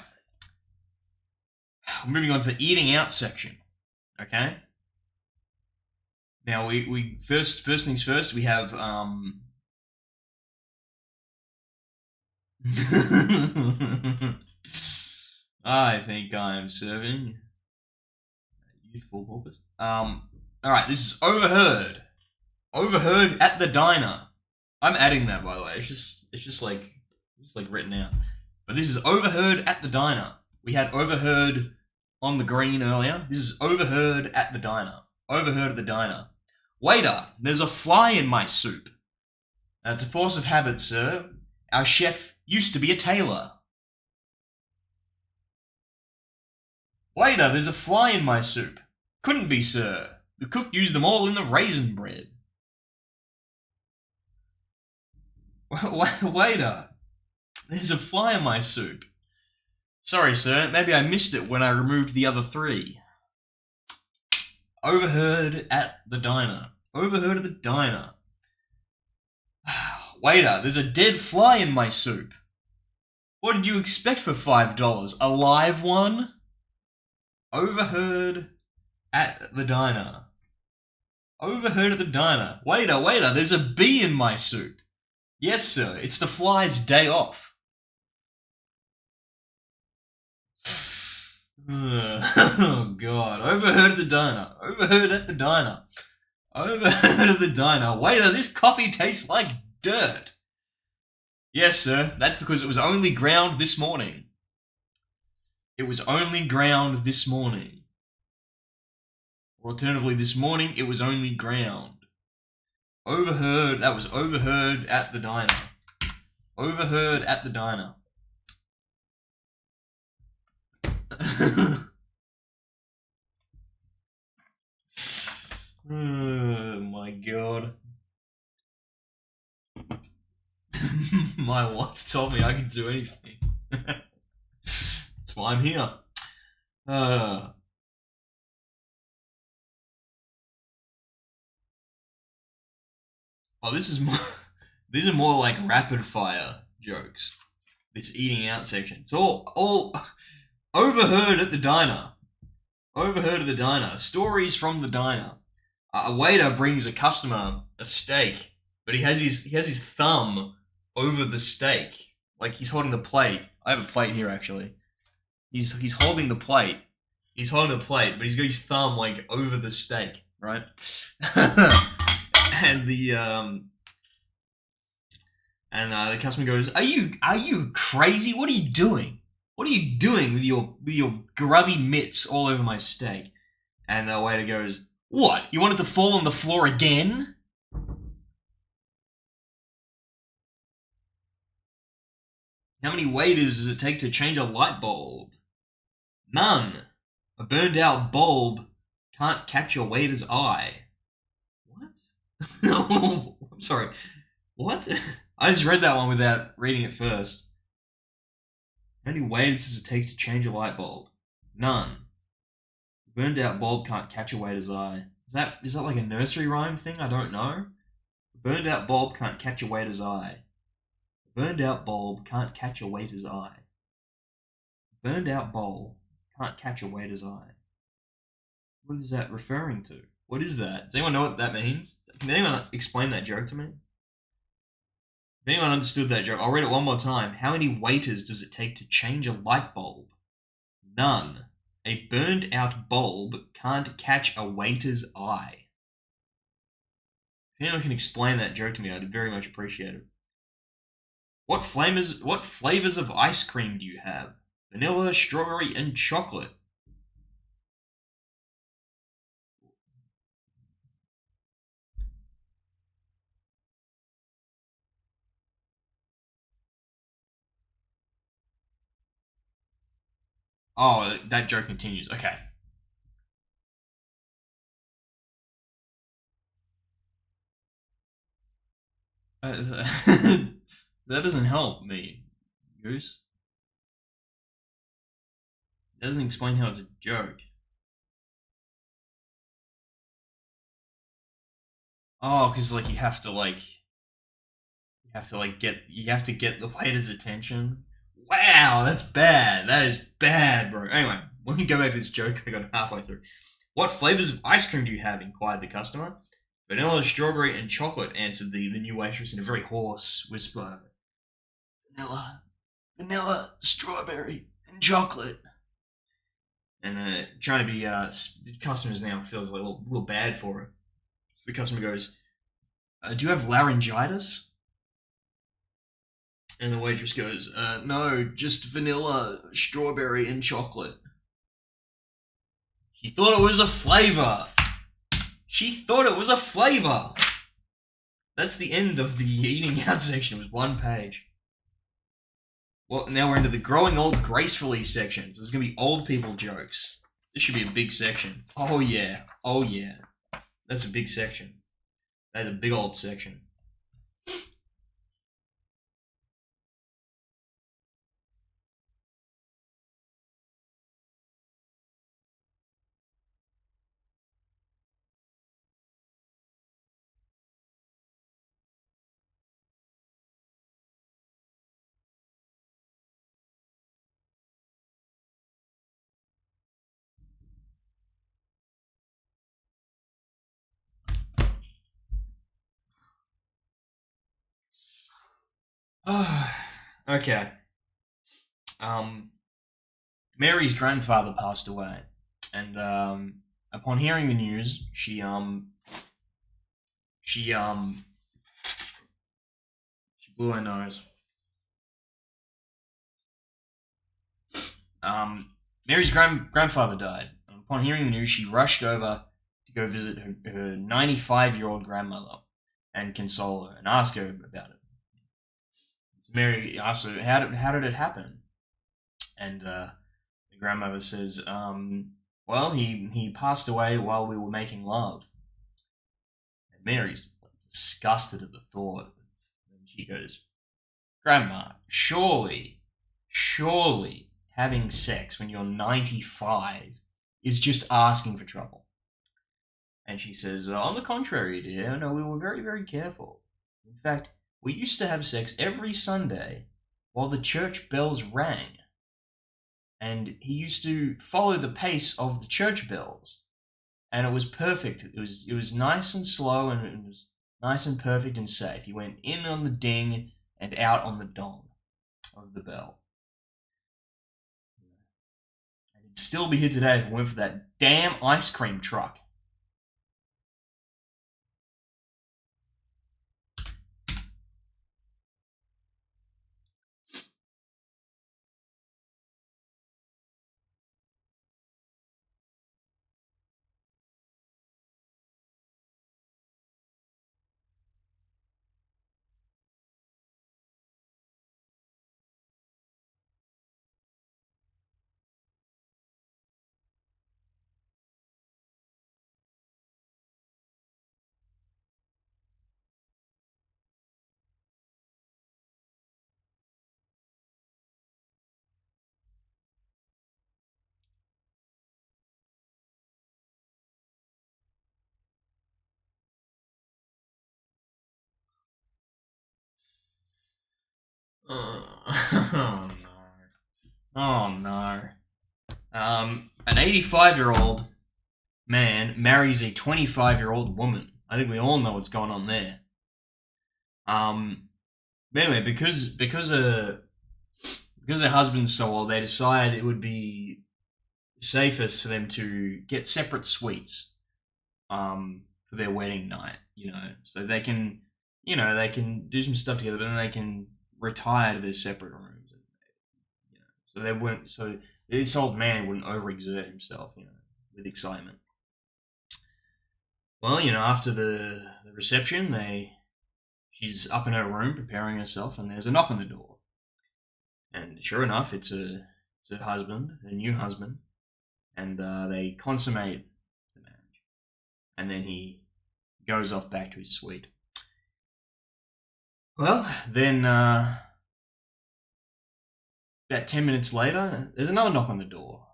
Moving on to the eating out section. Okay. Now we first things first. We have I think I'm serving youthful porpoise. All right. This is overheard. Overheard at the diner. I'm adding that, by the way. It's just like written out. But this is overheard at the diner. We had overheard on the green earlier. This is overheard at the diner. Overheard at the diner. Waiter, there's a fly in my soup. It's a force of habit, sir. Our chef used to be a tailor. Waiter, there's a fly in my soup. Couldn't be, sir. The cook used them all in the raisin bread. Waiter, there's a fly in my soup. Sorry, sir. Maybe I missed it when I removed the other 3. Overheard at the diner. Overheard at the diner. Waiter, there's a dead fly in my soup. What did you expect for $5? A live one? Overheard at the diner. Overheard at the diner. Waiter, there's a bee in my soup. Yes, sir. It's the fly's day off. Oh, God. Overheard at the diner. Overheard at the diner. Overheard at the diner. Waiter, this coffee tastes like dirt. Yes, sir. That's because it was only ground this morning. It was only ground this morning. Or alternatively, this morning, it was only ground. Overheard. That was overheard at the diner. Overheard at the diner. Oh my God. My wife told me I can do anything. That's why I'm here. These are more like rapid fire jokes. This eating out section. It's all overheard at the diner. Overheard at the diner. Stories from the diner. A waiter brings a customer a steak, but he has his thumb over the steak, like he's holding the plate. I have a plate here actually. He's holding the plate. He's holding the plate, but he's got his thumb like over the steak, right? And the customer goes, "Are you crazy? What are you doing? What are you doing with your grubby mitts all over my steak?" And the waiter goes, "What? You want it to fall on the floor again?" How many waiters does it take to change a light bulb? None. A burned out bulb can't catch a waiter's eye. What? I'm sorry. What? I just read that one without reading it first. How many waiters does it take to change a light bulb? None. A burned out bulb can't catch a waiter's eye. Is that like a nursery rhyme thing? I don't know. A burned out bulb can't catch a waiter's eye. A burned out bulb can't catch a waiter's eye. A burned out bulb can't catch a waiter's eye. What is that referring to? What is that? Does anyone know what that means? Can anyone explain that joke to me? If anyone understood that joke, I'll read it one more time. How many waiters does it take to change a light bulb? None. A burned out bulb can't catch a waiter's eye. If anyone can explain that joke to me, I'd very much appreciate it. What flavors of ice cream do you have? Vanilla, strawberry, and chocolate. Oh, that joke continues. Okay. That doesn't help me, Goose. It doesn't explain how it's a joke. Oh, because like you have to get the waiter's attention. Wow, that's bad. That is bad, bro. Anyway, let me go back to this joke I got halfway through. What flavors of ice cream do you have? Inquired the customer. Vanilla, strawberry, and chocolate, answered the new waitress in a very hoarse whisper. Vanilla, strawberry, and chocolate. And trying to be, the customers now feels like a little bad for her. So the customer goes, do you have laryngitis? And the waitress goes, no, just vanilla, strawberry, and chocolate. She thought it was a flavor. She thought it was a flavor. That's the end of the eating out section. It was one page. Well, now we're into the growing old gracefully section. So there's going to be old people jokes. This should be a big section. Oh, yeah. Oh, yeah. That's a big section. That's a big old section. Okay. Mary's grandfather passed away, and upon hearing the news, she she blew her nose. Mary's grandfather died. And upon hearing the news, she rushed over to go visit her 95-year-old grandmother and console her and ask her about it. So Mary asked her, how did it happen? And the grandmother says, well, he passed away while we were making love. And Mary's disgusted at the thought. And she goes, Grandma, surely having sex when you're 95 is just asking for trouble. And she says, on the contrary, dear, no, we were very, very careful. In fact, we used to have sex every Sunday while the church bells rang. And he used to follow the pace of the church bells. And it was perfect. It was nice and slow, and it was nice and perfect and safe. He went in on the ding and out on the dong of the bell. And he'd still be here today if it weren't for that damn ice cream truck. Oh no. Oh no. An 85-year-old man marries a 25-year-old woman. I think we all know what's going on there. But anyway, because her husband's so old, they decide it would be safest for them to get separate suites for their wedding night, so they can, they can do some stuff together, but then they can retire to their separate rooms. So they wouldn't, so this old man wouldn't overexert himself, with excitement. Well, after the reception, she's up in her room preparing herself, and there's a knock on the door. And sure enough, it's her husband, her new husband, and they consummate the marriage. And then he goes off back to his suite. Well, then about 10 minutes later, there's another knock on the door.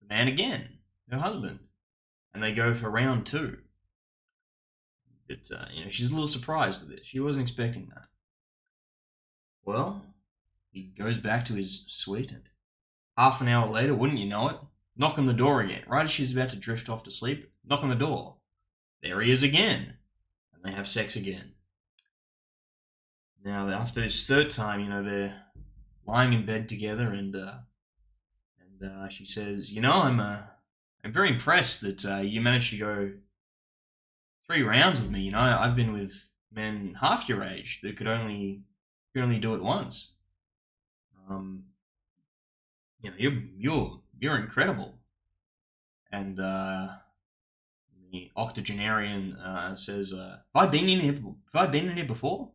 The man again, her husband, and they go for round two. But she's a little surprised at this. She wasn't expecting that. Well, he goes back to his suite, and half an hour later, wouldn't you know it, knock on the door again. Right as she's about to drift off to sleep, knock on the door. There he is again, and they have sex again. Now, after this third time, they're lying in bed together, and she says, I'm very impressed that you managed to go 3 rounds with me. I've been with men half your age that could only do it once. You're incredible. And the octogenarian says, "Have I been in here before?"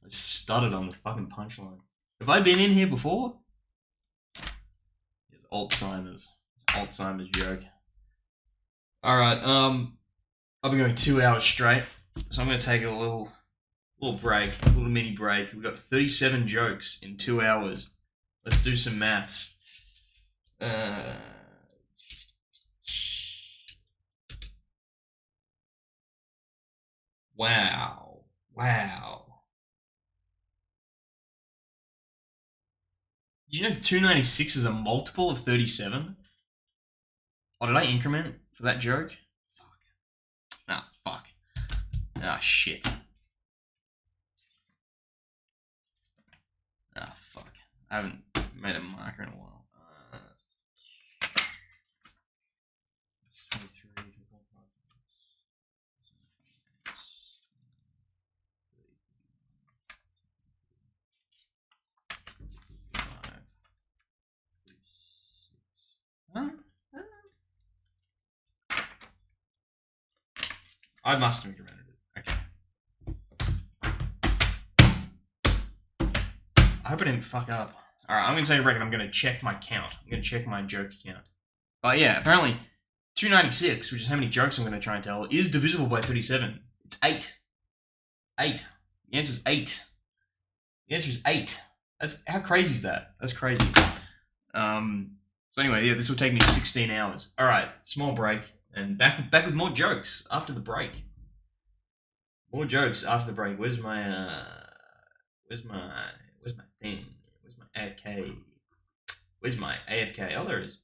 I stuttered on the fucking punchline. Have I been in here before? It's Alzheimer's joke. All right. I've been going 2 hours straight, so I'm going to take a little break, a little mini break. We've got 37 jokes in 2 hours. Let's do some maths. Wow. Did you know 296 is a multiple of 37? Oh, did I increment for that joke? Fuck. Shit. Fuck. I haven't made a marker in a while. 23, I must have incremented it. Okay. I hope I didn't fuck up. Alright, I'm going to take a break and I'm going to check my count. I'm going to check my joke count. Yeah, apparently 296, which is how many jokes I'm going to try and tell, is divisible by 37. It's 8. 8. The answer is 8. The answer is 8. How crazy is that? That's crazy. So anyway, yeah, this will take me 16 hours. Alright, small break. And back with more jokes after the break. More jokes after the break. Where's my thing? Where's my AFK? Where's my AFK? Oh, there it is.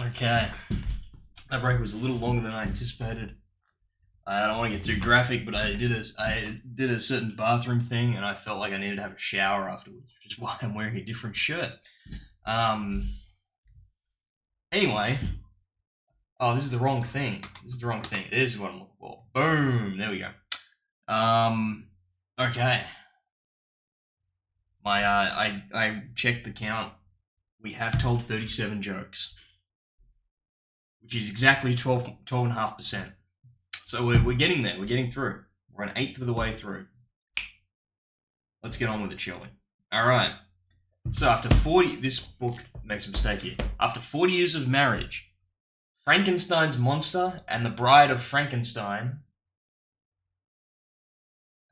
Okay. That break was a little longer than I anticipated. I don't want to get too graphic, but I did a certain bathroom thing, and I felt like I needed to have a shower afterwards, which is why I'm wearing a different shirt. Anyway. Oh, this is the wrong thing. This is the wrong thing. This is what I'm looking for. Boom. There we go. Okay. I checked the count. We have told 37 jokes, which is exactly 12.5%. So we're getting there. We're getting through. We're an eighth of the way through. Let's get on with it, shall we? All right. So after 40, this book makes a mistake here. After 40 years of marriage, Frankenstein's monster and the Bride of Frankenstein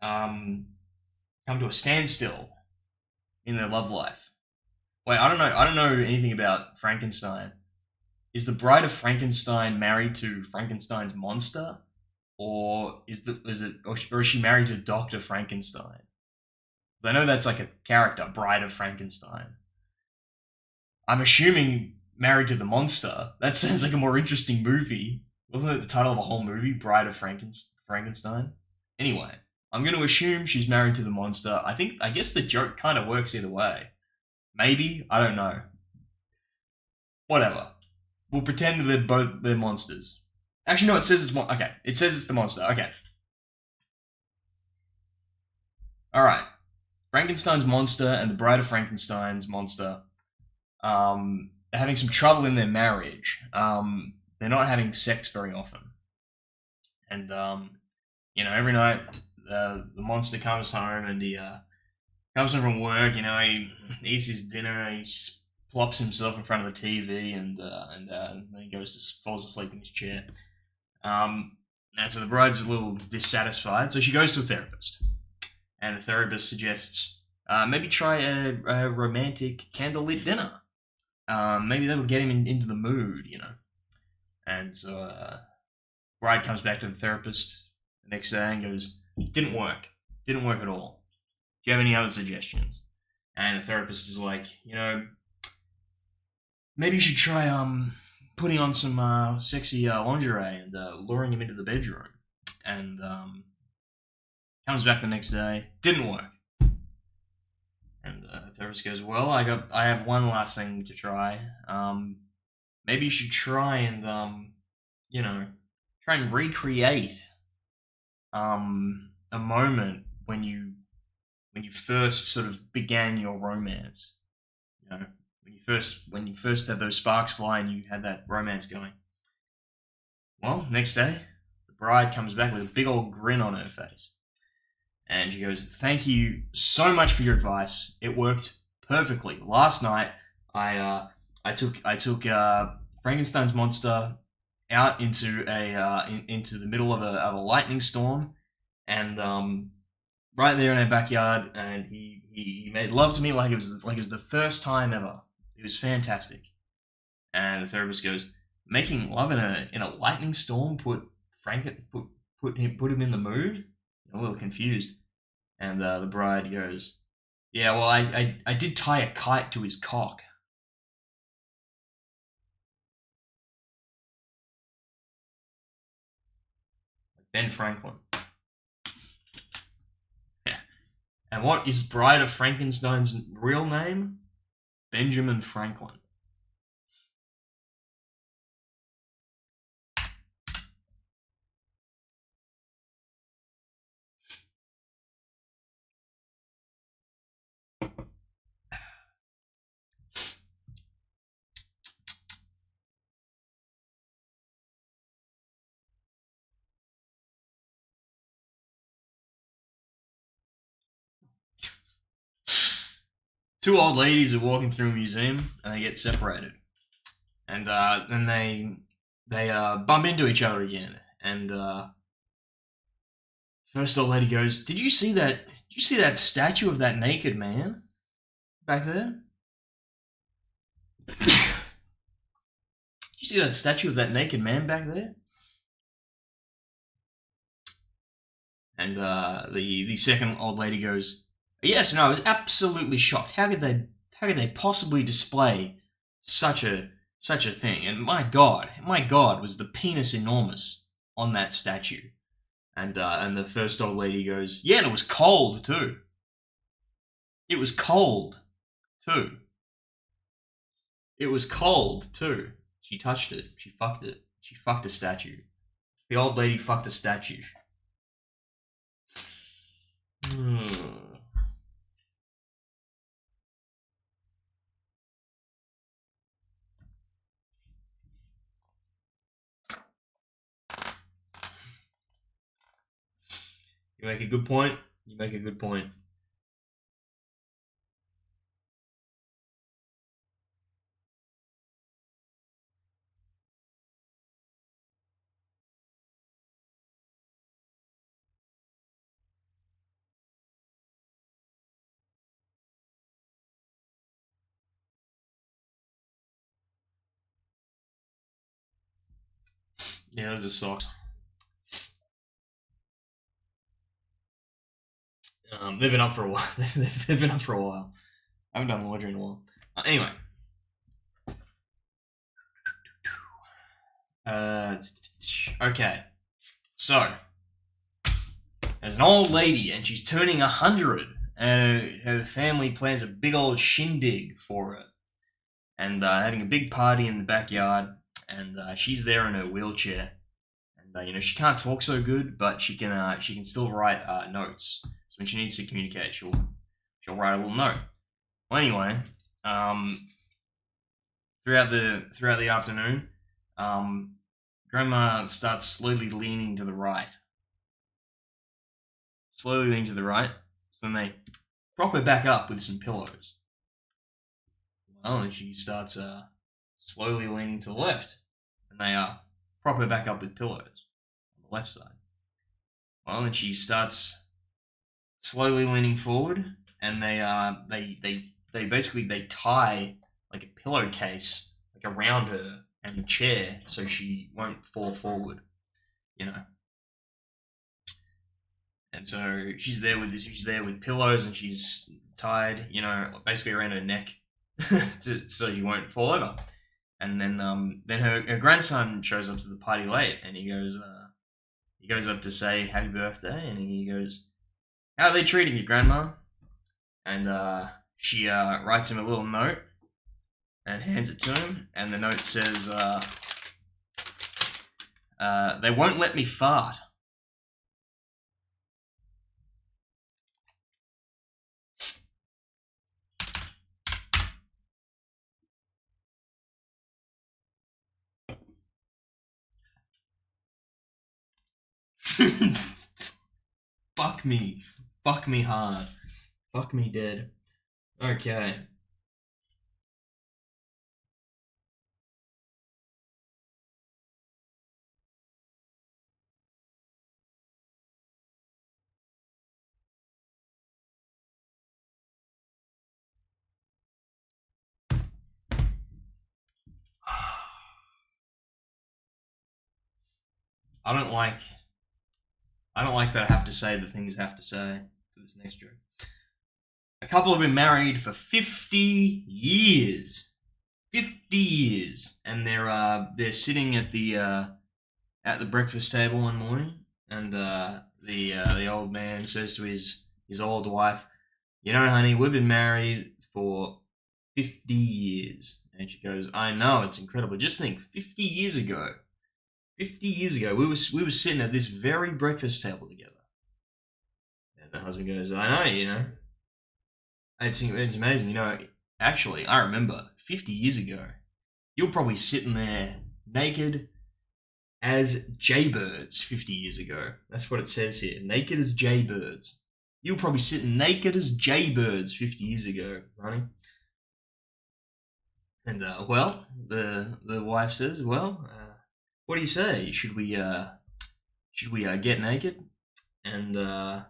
come to a standstill in their love life. Wait, I don't know anything about Frankenstein. Is the Bride of Frankenstein married to Frankenstein's monster, or is she married to Dr. Frankenstein? I know that's like a character, Bride of Frankenstein. I'm assuming married to the monster. That sounds like a more interesting movie. Wasn't it the title of a whole movie, Bride of Frankenstein? Anyway, I'm going to assume she's married to the monster. I guess the joke kind of works either way. Maybe, I don't know. Whatever. We'll pretend that they're monsters. Actually, no, it says it's okay. It says it's the monster. Okay. All right. Frankenstein's monster and the Bride of Frankenstein's monster are having some trouble in their marriage. They're not having sex very often. And, every night the monster comes home and he comes home from work, he eats his dinner, he plops himself in front of the TV and then he falls asleep in his chair. And so the bride's a little dissatisfied, so she goes to a therapist. And the therapist suggests maybe try a romantic candlelit dinner. Maybe that'll get him into the mood, And so bride comes back to the therapist the next day and goes, didn't work at all. Do you have any other suggestions? And the therapist is like, maybe you should try putting on some sexy lingerie and luring him into the bedroom. And comes back the next day, didn't work. And the therapist goes, well, I have one last thing to try. Maybe you should try and recreate a moment when you first sort of began your romance. When you first had those sparks fly and you had that romance going. Well, next day, the bride comes back with a big old grin on her face. And she goes, thank you so much for your advice. It worked perfectly. Last night, I took Frankenstein's monster out into the middle of a lightning storm, and right there in our backyard, and he made love to me like it was the first time ever. It was fantastic. And the therapist goes, making love in a lightning storm put him in the mood? I'm a little confused. And the bride goes, yeah, well, I did tie a kite to his cock. Ben Franklin. Yeah. And what is Bride of Frankenstein's real name? Benjamin Franklin. Two old ladies are walking through a museum and they get separated, and then they bump into each other again. And first old lady goes, "Did you see that? Did you see that statue of that naked man back there? Did you see that statue of that naked man back there?" And the second old lady goes, "Yes, no, I was absolutely shocked. How could they possibly display such a such a thing. And my God, was the penis enormous on that statue. And the first old lady goes, yeah, and it was cold too. It was cold too. It was cold too. She touched it. She fucked it. She fucked a statue. The old lady fucked a statue. Hmm. You make a good point. You make a good point. Yeah, that just sucks. They've been up for a while. They've been up for a while. I haven't done laundry in a while. Anyway. Okay. So, there's an old lady, and she's turning 100, and her family plans a big old shindig for her, and having a big party in the backyard, and she's there in her wheelchair, and she can't talk so good, but she can still write notes. So when she needs to communicate, she'll write a little note. Well, anyway, throughout the afternoon, Grandma starts slowly leaning to the right. Slowly leaning to the right. So then they prop her back up with some pillows. Well, and she starts slowly leaning to the left. And they prop her back up with pillows on the left side. Well, and she starts slowly leaning forward, and they basically tie like a pillowcase like around her and the chair so she won't fall forward, And so she's there with pillows, and she's tied, basically around her neck, so she won't fall over. And then her grandson shows up to the party late, and he goes up to say happy birthday, and he goes, "How are they treating you, Grandma?" And she writes him a little note and hands it to him, and the note says, "They won't let me fart." Fuck me. Fuck me hard. Fuck me dead. Okay. I don't like that I have to say the things I have to say for this next joke. A couple have been married for 50 years. 50 years. And they're sitting at the breakfast table one morning, and the old man says to his old wife, honey, we've been married for 50 years. And she goes, I know, it's incredible. Just think, 50 years ago, we were sitting at this very breakfast table together. And the husband goes, I know, it's amazing. Actually, I remember 50 years ago, you were probably sitting there naked as jaybirds 50 years ago. That's what it says here. Naked as jaybirds. You were probably sitting naked as jaybirds 50 years ago, honey. And, the wife says, what do you say? Should we get naked? And, the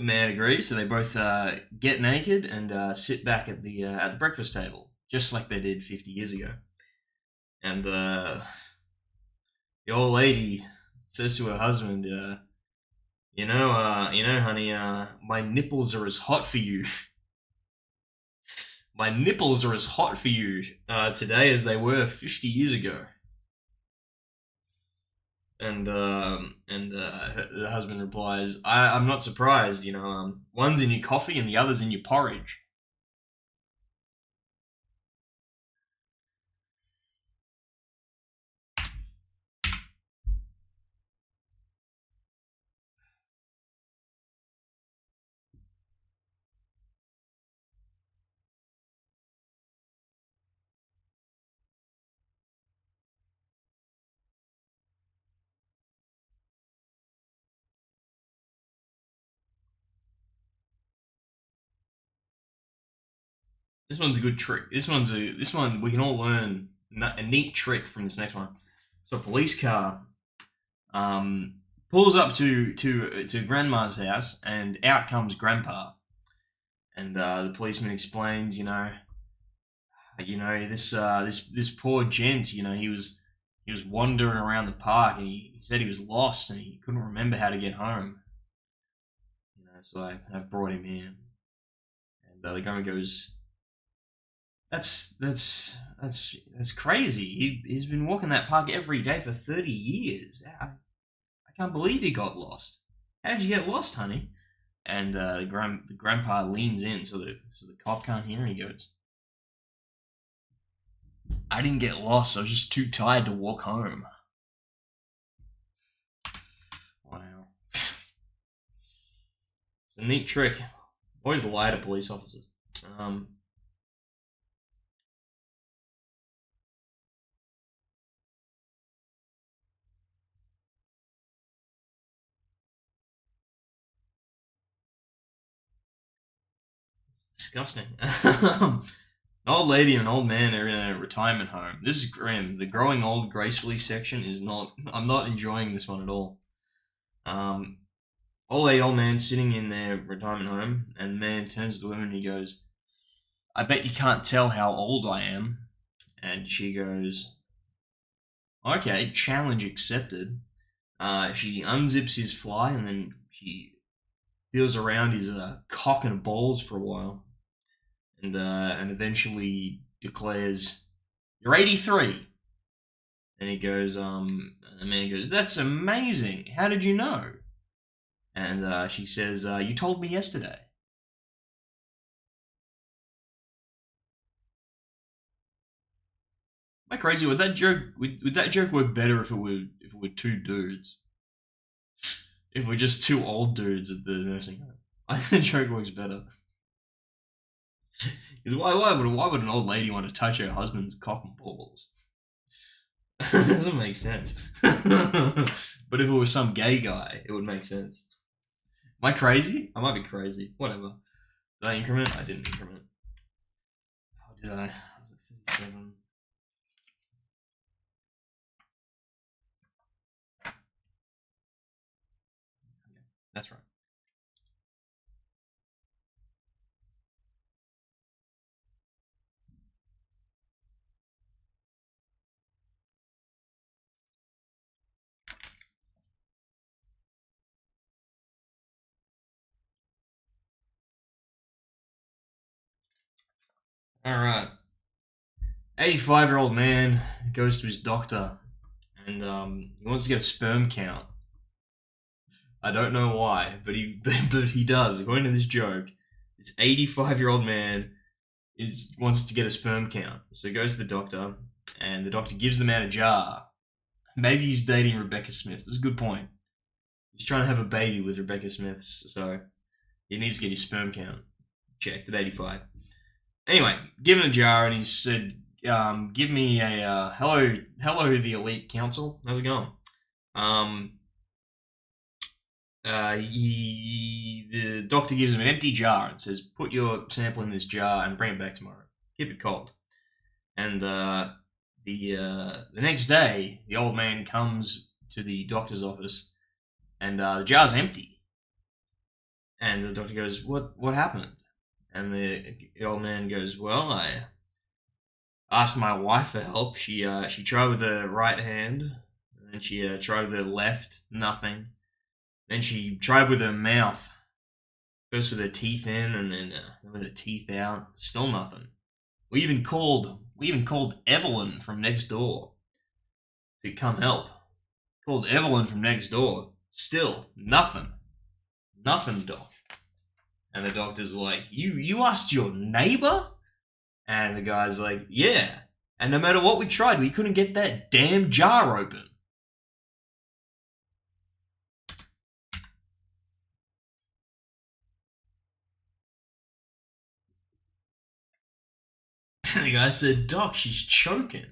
man agrees, so they both get naked and sit back at the breakfast table, just like they did 50 years ago. And the old lady says to her husband, honey, my nipples are as hot for you My nipples are as hot for you today as they were 50 years ago. And the husband replies, I'm not surprised. One's in your coffee and the other's in your porridge. This one's a good trick. This one we can all learn a neat trick from this next one. So a police car pulls up to grandma's house, and out comes grandpa. And the policeman explains, this poor gent, he was wandering around the park, and he said he was lost and he couldn't remember how to get home. So I've brought him here. And the grandma goes, That's crazy. He's been walking that park every day for 30 years. I can't believe he got lost. How'd you get lost, honey? And the grandpa leans in so the cop can't hear. He goes, I didn't get lost. I was just too tired to walk home. Wow. It's a neat trick. Always lie to police officers. Disgusting. An old lady and an old man are in a retirement home. This is grim. The growing old gracefully section is not. I'm not enjoying this one at all. Old man sitting in their retirement home, and the man turns to the woman and he goes, I bet you can't tell how old I am. And she goes, okay, challenge accepted. She unzips his fly and then she feels around his cock and balls for a while. And eventually declares, you're 83. And he goes, and the man goes, that's amazing. How did you know? And she says, you told me yesterday. Am I crazy? Would that joke work better if it were two dudes? If we're just two old dudes at the nursing home, I think the joke works better. Why would an old lady want to touch her husband's cock and balls? It doesn't make sense. But if it was some gay guy, it would make sense. Am I crazy? I might be crazy. Whatever. Did I increment? I didn't increment. How did I? Was it 37? That's right. All right. 85-year-old man goes to his doctor, and he wants to get a sperm count. I don't know why, but he does. According to this joke, this 85-year-old man wants to get a sperm count. So he goes to the doctor, and the doctor gives the man a jar. Maybe he's dating Rebecca Smith. That's a good point. He's trying to have a baby with Rebecca Smith, so he needs to get his sperm count checked at 85. Anyway, given a jar, and he said, give me a hello, the elite council. How's it going? The doctor gives him an empty jar and says, put your sample in this jar and bring it back tomorrow. Keep it cold. And the next day, the old man comes to the doctor's office, and the jar's empty. And the doctor goes, what happened? And the old man goes, well, I asked my wife for help. She tried with her right hand, and then she tried with her left, nothing. Then she tried with her mouth, first with her teeth in, and then with her teeth out, still nothing. We even called Evelyn from next door to come help. Called Evelyn from next door. Still nothing. Nothing, doc. And the doctor's like, you asked your neighbor? And the guy's like, yeah. And no matter what we tried, we couldn't get that damn jar open. And the guy said, Doc, she's choking.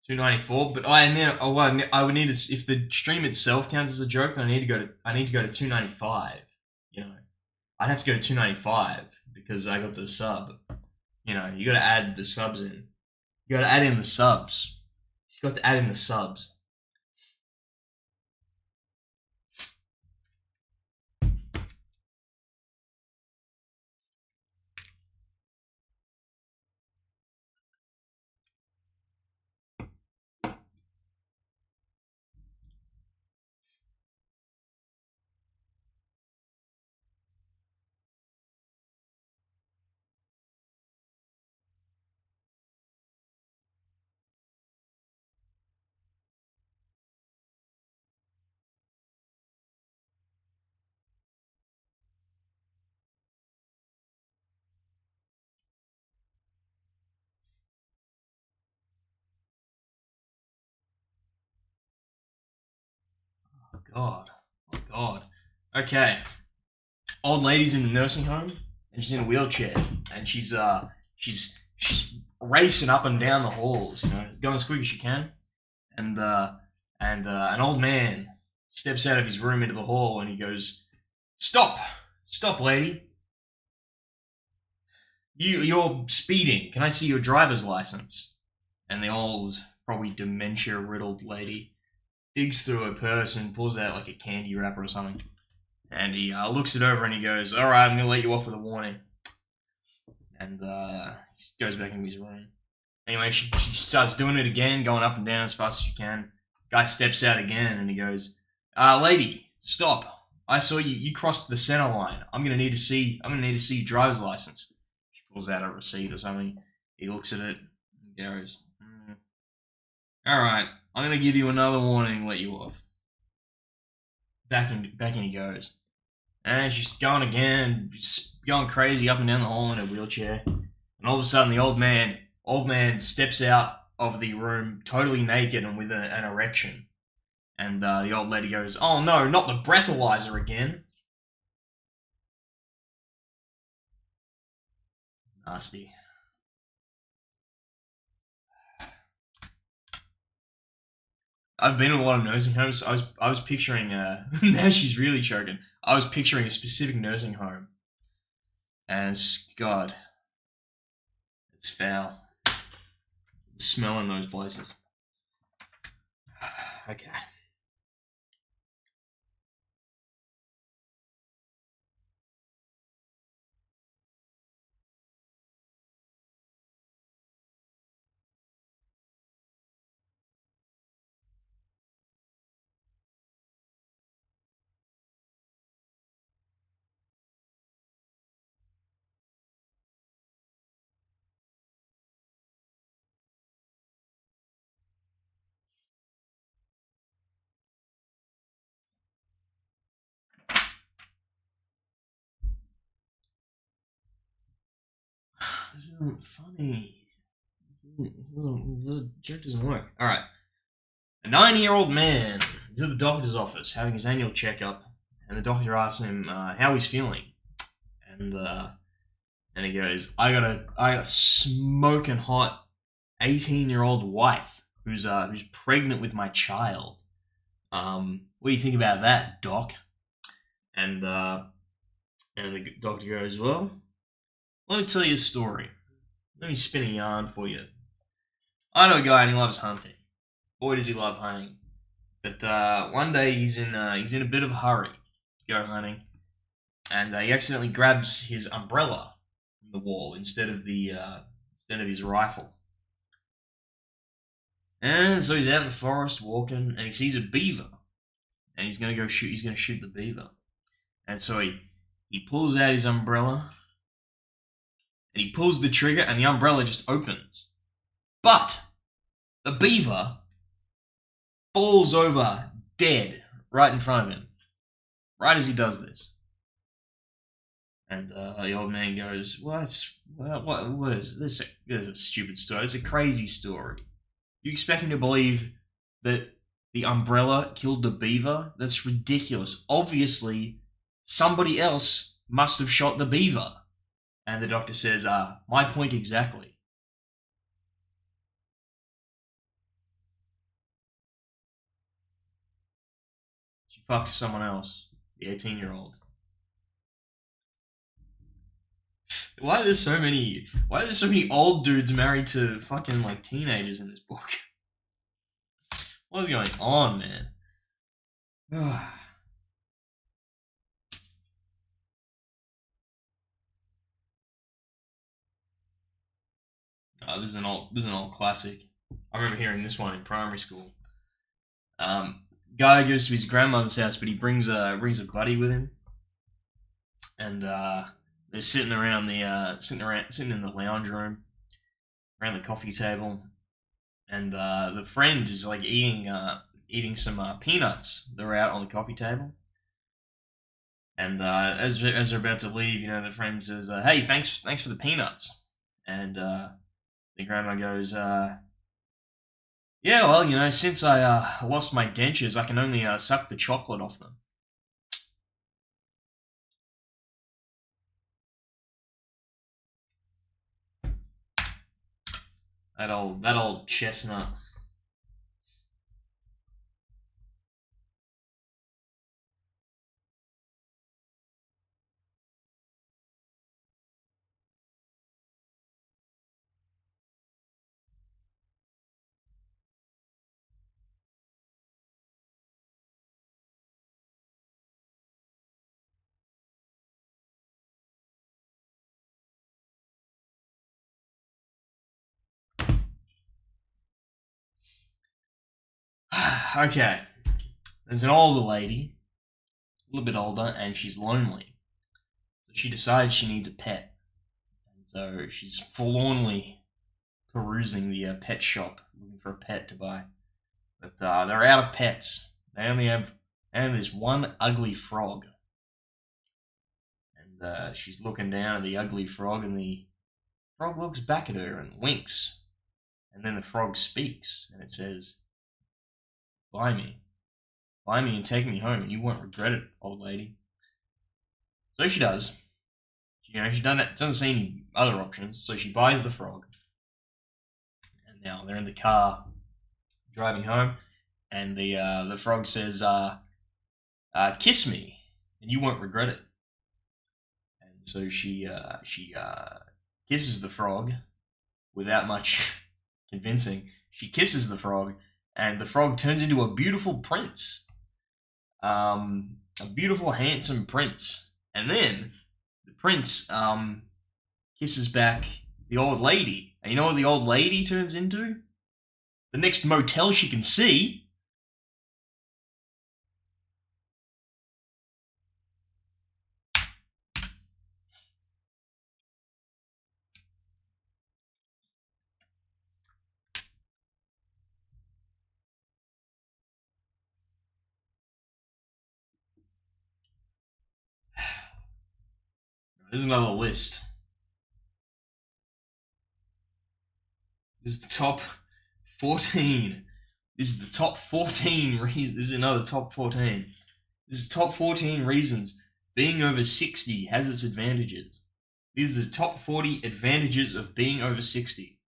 $2.94, but I would need to, if the stream itself counts as a joke, then I need to go to $2.95. You know, I'd have to go to $2.95 because I got the sub. You know, you got to add the subs in. You got to add in the subs. You got to add in the subs. Oh God. Oh God. Okay. Old lady's in the nursing home and she's in a wheelchair and she's racing up and down the halls, you know, going as quick as she can. And an old man steps out of his room into the hall and he goes, "Stop, stop, lady! You're speeding. Can I see your driver's license?" And the old, probably dementia-riddled lady digs through her purse and pulls out like a candy wrapper or something. And he looks it over and he goes, "All right, I'm gonna let you off with a warning." And he goes back into his room. Anyway, she starts doing it again, going up and down as fast as she can. Guy steps out again and he goes, "Lady, stop! I saw you. You crossed the center line. I'm gonna need to see your driver's license." She pulls out a receipt or something. He looks at it and goes, "All right, I'm gonna give you another warning and let you off." Back in he goes. And she's going again, just going crazy up and down the hall in a wheelchair. And all of a sudden, the old man steps out of the room totally naked and with an erection. And the old lady goes, "Oh no, not the breathalyzer again." Nasty. I've been in a lot of nursing homes. I was picturing now she's really choking. I was picturing a specific nursing home. And God, it's foul. The smell in those places. Okay. This isn't funny. The joke doesn't work. Alright. A 90-year-old man is at the doctor's office having his annual checkup, and the doctor asks him how he's feeling. And he goes, I got a smoking hot 18-year-old wife who's pregnant with my child. What do you think about that, Doc? And the doctor goes, well, let me tell you a story. Let me spin a yarn for you. I know a guy and he loves hunting. Boy, does he love hunting. But one day he's in a bit of a hurry to go hunting, and he accidentally grabs his umbrella from the wall instead of his rifle. And so he's out in the forest walking, and he sees a beaver and he's gonna go shoot. He's gonna shoot the beaver, and so he pulls out his umbrella, and he pulls the trigger, and the umbrella just opens. But the beaver falls over dead right in front of him, right as he does this. And the old man goes, what is this? This is a stupid story. It's a crazy story. You expect me to believe that the umbrella killed the beaver? That's ridiculous. Obviously, somebody else must have shot the beaver. And the doctor says, my point exactly. She fucked someone else, the 18-year-old. Why are there so many old dudes married to fucking like teenagers in this book? What is going on, man? This is an old classic. I remember hearing this one in primary school. Guy goes to his grandmother's house, but he brings a buddy with him, and they're sitting in the lounge room, around the coffee table, and the friend is like eating some peanuts that were out on the coffee table. And as they're about to leave, the friend says, "Hey, thanks for the peanuts." And the grandma goes, "Yeah, well, since I lost my dentures, I can only suck the chocolate off them." That old chestnut. Okay. There's an older lady, a little bit older, and she's lonely. So she decides she needs a pet. And so she's forlornly perusing the pet shop, looking for a pet to buy. But they're out of pets. They only have this one ugly frog. And she's looking down at the ugly frog, and the frog looks back at her and winks. And then the frog speaks, and it says, Buy me and take me home, and you won't regret it, old lady." So she does. She doesn't see any other options, so she buys the frog. And now they're in the car, driving home, and the frog says, "Kiss me, and you won't regret it." And so she kisses the frog without much convincing. She kisses the frog, and the frog turns into a beautiful prince. A beautiful, handsome prince. And then the prince kisses back the old lady. And you know what the old lady turns into? The next motel she can see. There's another list. This is the top 14. This is the top 14 reasons. This is another top 14. This is top 14 reasons being over 60 has its advantages. These are the top 40 advantages of being over 60.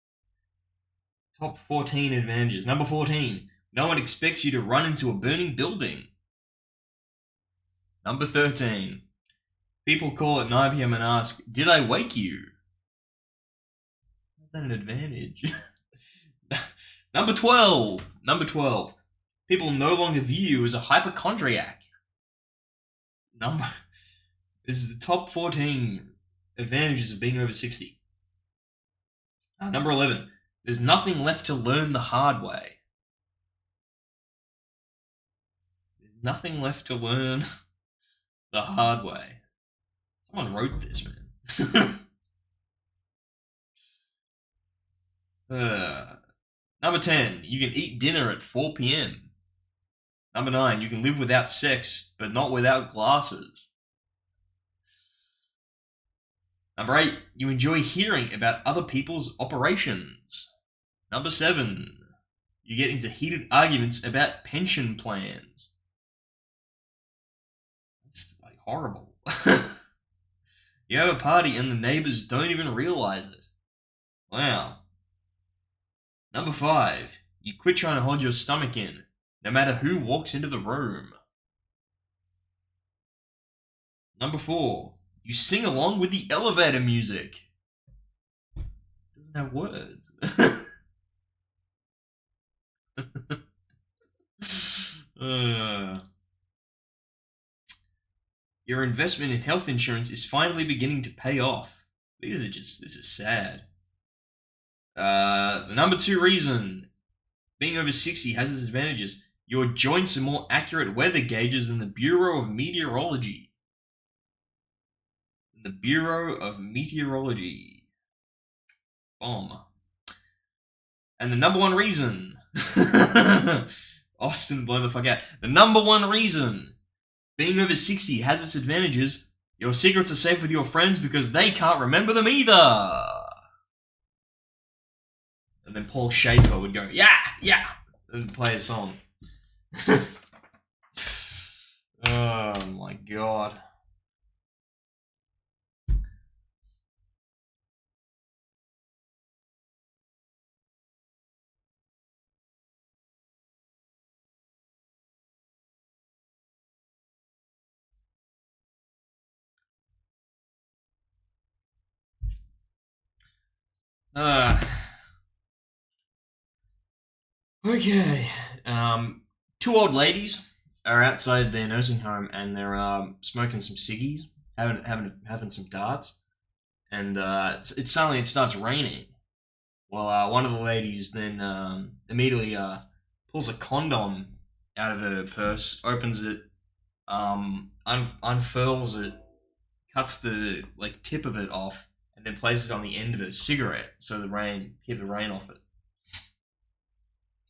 Top 14 advantages. Number 14. No one expects you to run into a burning building. Number 13. People call at 9 p.m. and ask, "Did I wake you?" How's that an advantage? Number 12. People no longer view you as a hypochondriac. This is the top 14 advantages of being over 60. Number 11. There's nothing left to learn the hard way. There's Nothing left to learn the hard way. Someone wrote this, man. Number 10, you can eat dinner at 4 p.m. Number 9, you can live without sex, but not without glasses. Number 8, you enjoy hearing about other people's operations. Number 7, you get into heated arguments about pension plans. That's like horrible. You have a party and the neighbors don't even realize it. Wow. Number 5, you quit trying to hold your stomach in, no matter who walks into the room. Number 4, you sing along with the elevator music. It doesn't have words. Your investment in health insurance is finally beginning to pay off. This is sad. The number 2 reason being over 60 has its advantages. Your joints are more accurate weather gauges than the Bureau of Meteorology. The Bureau of Meteorology. Bomb. And the number 1 reason. Austin, blow the fuck out. The number 1 reason being over 60 has its advantages. Your secrets are safe with your friends because they can't remember them either. And then Paul Schaefer would go, yeah, yeah, and play a song. Oh my god. Okay. 2 old ladies are outside their nursing home and they're smoking some ciggies, having some darts, and it suddenly starts raining. Well, one of the ladies then immediately pulls a condom out of her purse, opens it, unfurls it, cuts the tip of it off, and then places it on the end of her cigarette so keep the rain off it.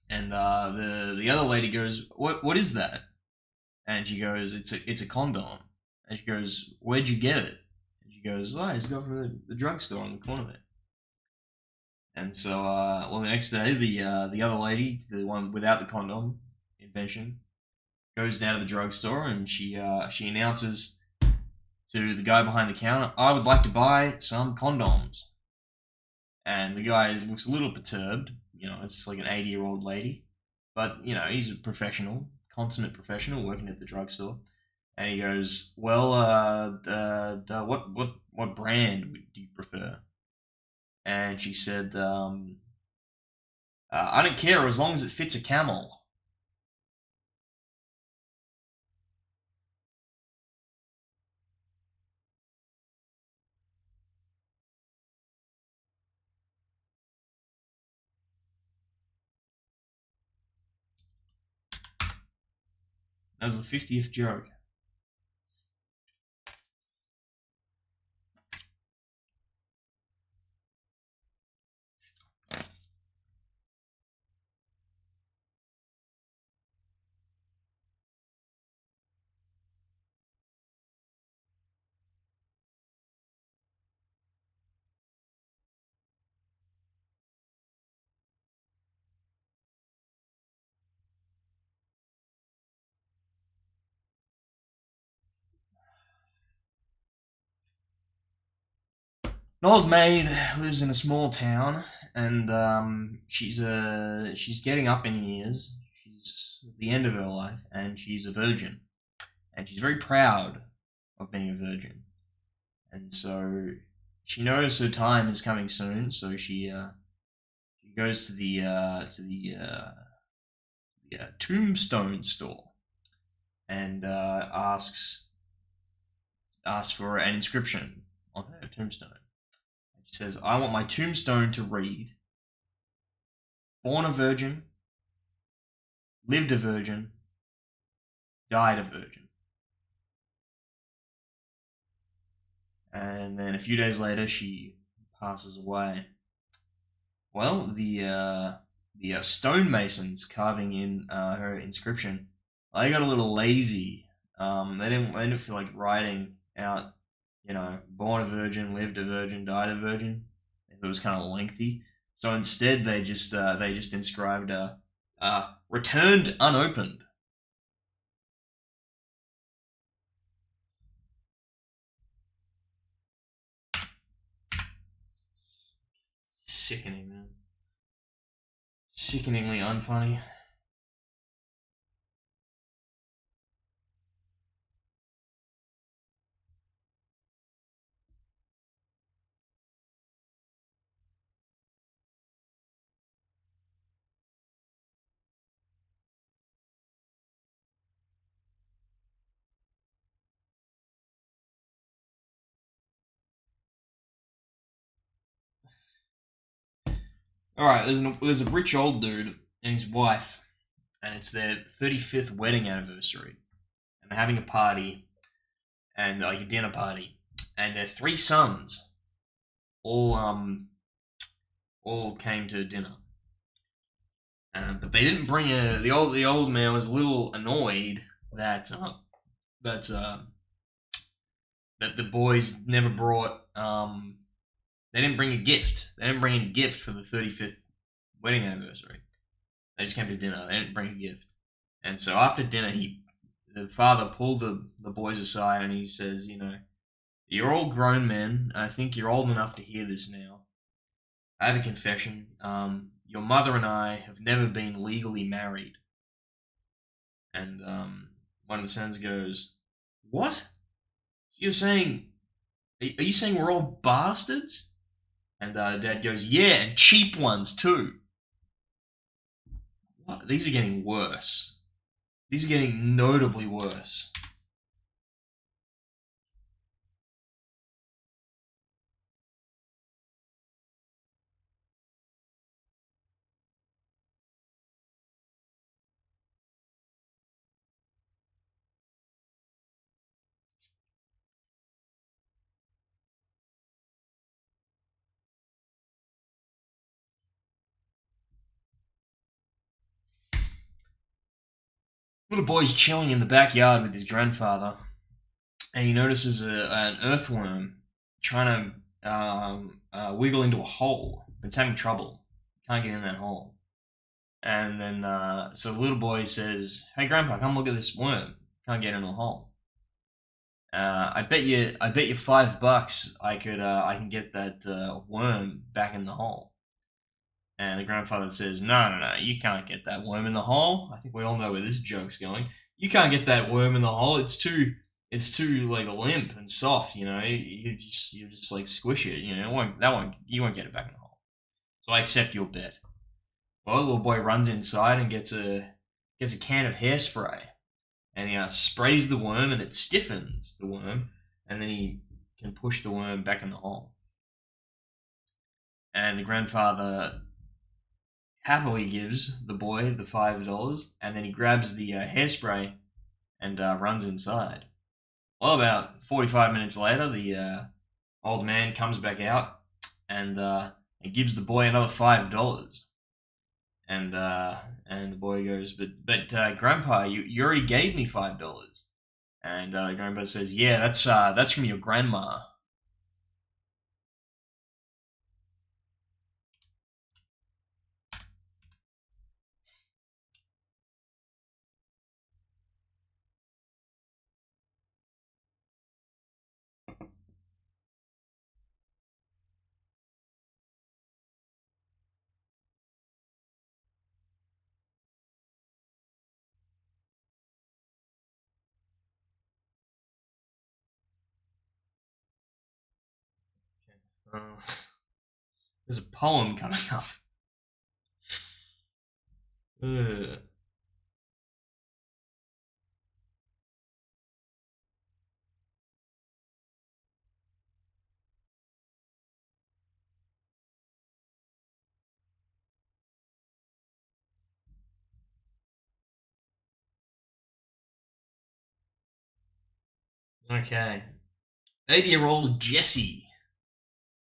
And the other lady goes, "What is that?" And she goes, "It's a condom." And she goes, "Where'd you get it?" And she goes, "Oh, I just got it from the drugstore on the corner there." And so, the next day, the other lady, the one without the condom invention, goes down to the drugstore and she announces to the guy behind the counter, "I would like to buy some condoms." And the guy looks a little perturbed. It's just like an 80-year-old lady. But, he's a professional, consummate professional working at the drugstore. And he goes, "Well, what brand do you prefer?" And she said, "I don't care as long as it fits a camel." That was the 50th joke. An old maid lives in a small town, and she's getting up in years. She's at the end of her life, and she's a virgin, and she's very proud of being a virgin, and so she knows her time is coming soon. So she goes to the tombstone store and asks for an inscription on her tombstone. She says, "I want my tombstone to read, born a virgin, lived a virgin, died a virgin. And then a few days later, she passes away. Well, the stonemasons carving in her inscription, they got a little lazy. They didn't feel like writing out, born a virgin, lived a virgin, died a virgin. If it was kind of lengthy, so instead they just inscribed returned unopened. Sickening, man. Sickeningly unfunny. All right, there's a rich old dude and his wife, and it's their 35th wedding anniversary, and they're having a party and like a dinner party, and their three sons all all came to dinner, but they didn't bring a. The old man was a little annoyed that that uh, that the boys never brought. They didn't bring a gift. They didn't bring any gift for the 35th wedding anniversary. They just came to dinner. They didn't bring a gift. And so after dinner, the father pulled the boys aside and he says, you're all grown men. I think you're old enough to hear this now. I have a confession. Your mother and I have never been legally married. And one of the sons goes, "What? So you're saying? Are you saying we're all bastards?" And Dad goes, "Yeah, and cheap ones too." What? These are getting worse. These are getting notably worse. Little boy's chilling in the backyard with his grandfather, and he notices an earthworm trying to wiggle into a hole. It's having trouble. Can't get in that hole. And then, so the little boy says, "Hey, Grandpa, come look at this worm. Can't get in the hole. I bet you $5 I can get that worm back in the hole." And the grandfather says, "No, no, no, you can't get that worm in the hole. I think we all know where this joke's going. You can't get that worm in the hole. It's too like limp and soft. You just like squish it. You won't get it back in the hole. So I accept your bet." Well, the little boy runs inside and gets a can of hairspray, and he sprays the worm, and it stiffens the worm, and then he can push the worm back in the hole. And the grandfather happily gives the boy the $5, and then he grabs the hairspray and runs inside. Well, about 45 minutes later, the old man comes back out and gives the boy another $5. And the boy goes, but Grandpa, you already gave me $5. And Grandpa says, "Yeah, that's from your grandma." Uh, there's a poem coming up. Uh, Okay. 80-year-old Jessie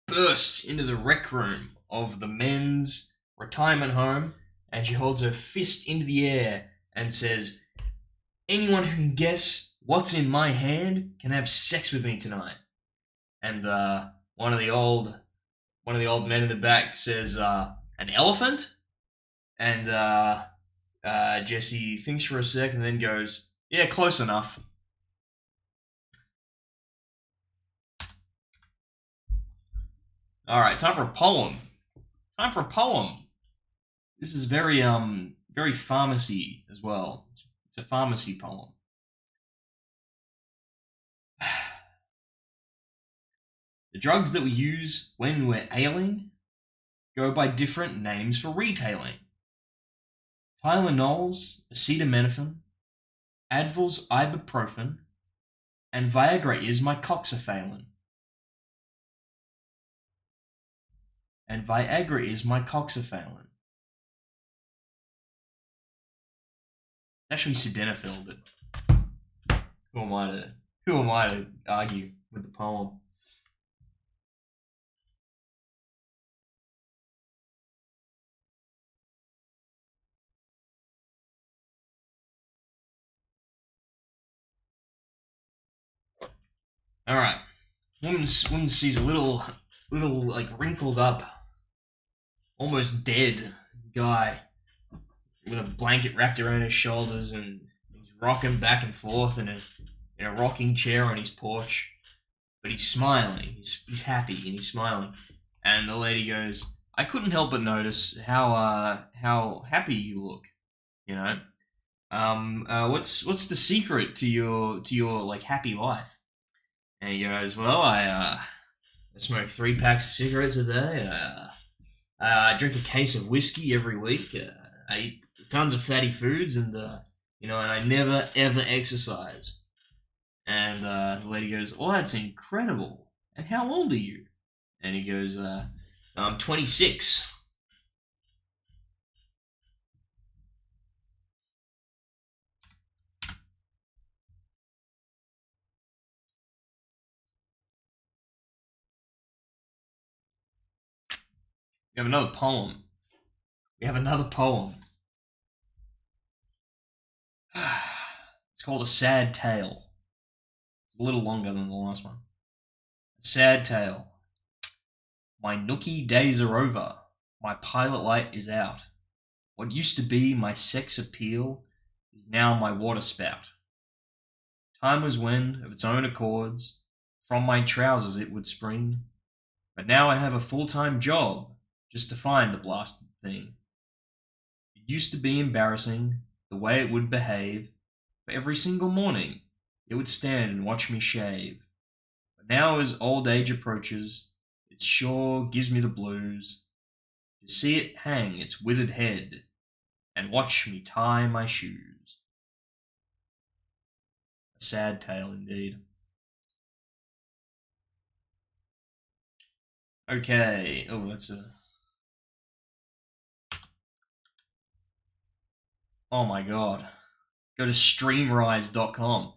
bursts into the rec room of the men's retirement home and she holds her fist into the air and says, "Anyone who can guess what's in my hand can have sex with me tonight." And one of the old men in the back says, "An elephant?" And Jesse thinks for a sec and then goes, "Yeah, close enough." All right, time for a poem. Time for a poem. This is very pharmacy as well. It's a pharmacy poem. The drugs that we use when we're ailing go by different names for retailing. Tylenol's acetaminophen, Advil's ibuprofen, and Viagra is my coxaphalin. And Viagra is my coxaphalin. Actually, sildenafil, but who am I to argue with the poem? All right, woman sees a little like wrinkled up, almost dead guy with a blanket wrapped around his shoulders, and he's rocking back and forth in a rocking chair on his porch. But he's smiling. He's happy and he's smiling. And the lady goes, "I couldn't help but notice how happy you look. You know, what's the secret to your like happy life?" And he goes, "Well, I smoke 3 packs of cigarettes a day. I drink a case of whiskey every week. I eat tons of fatty foods, and and I never ever exercise." And the lady goes, "Oh, that's incredible. And how old are you?" And he goes, "I'm 26." We have another poem. We have another poem. It's called A Sad Tale. It's a little longer than the last one. A sad tale. My nookie days are over. My pilot light is out. What used to be my sex appeal is now my water spout. Time was when, of its own accords, from my trousers it would spring. But now I have a full-time job just to find the blasted thing. It used to be embarrassing the way it would behave, for every single morning it would stand and watch me shave. But now as old age approaches, it sure gives me the blues to see it hang its withered head and watch me tie my shoes. A sad tale indeed. Okay. Oh, that's a. Oh my god. Go to streamrise.com.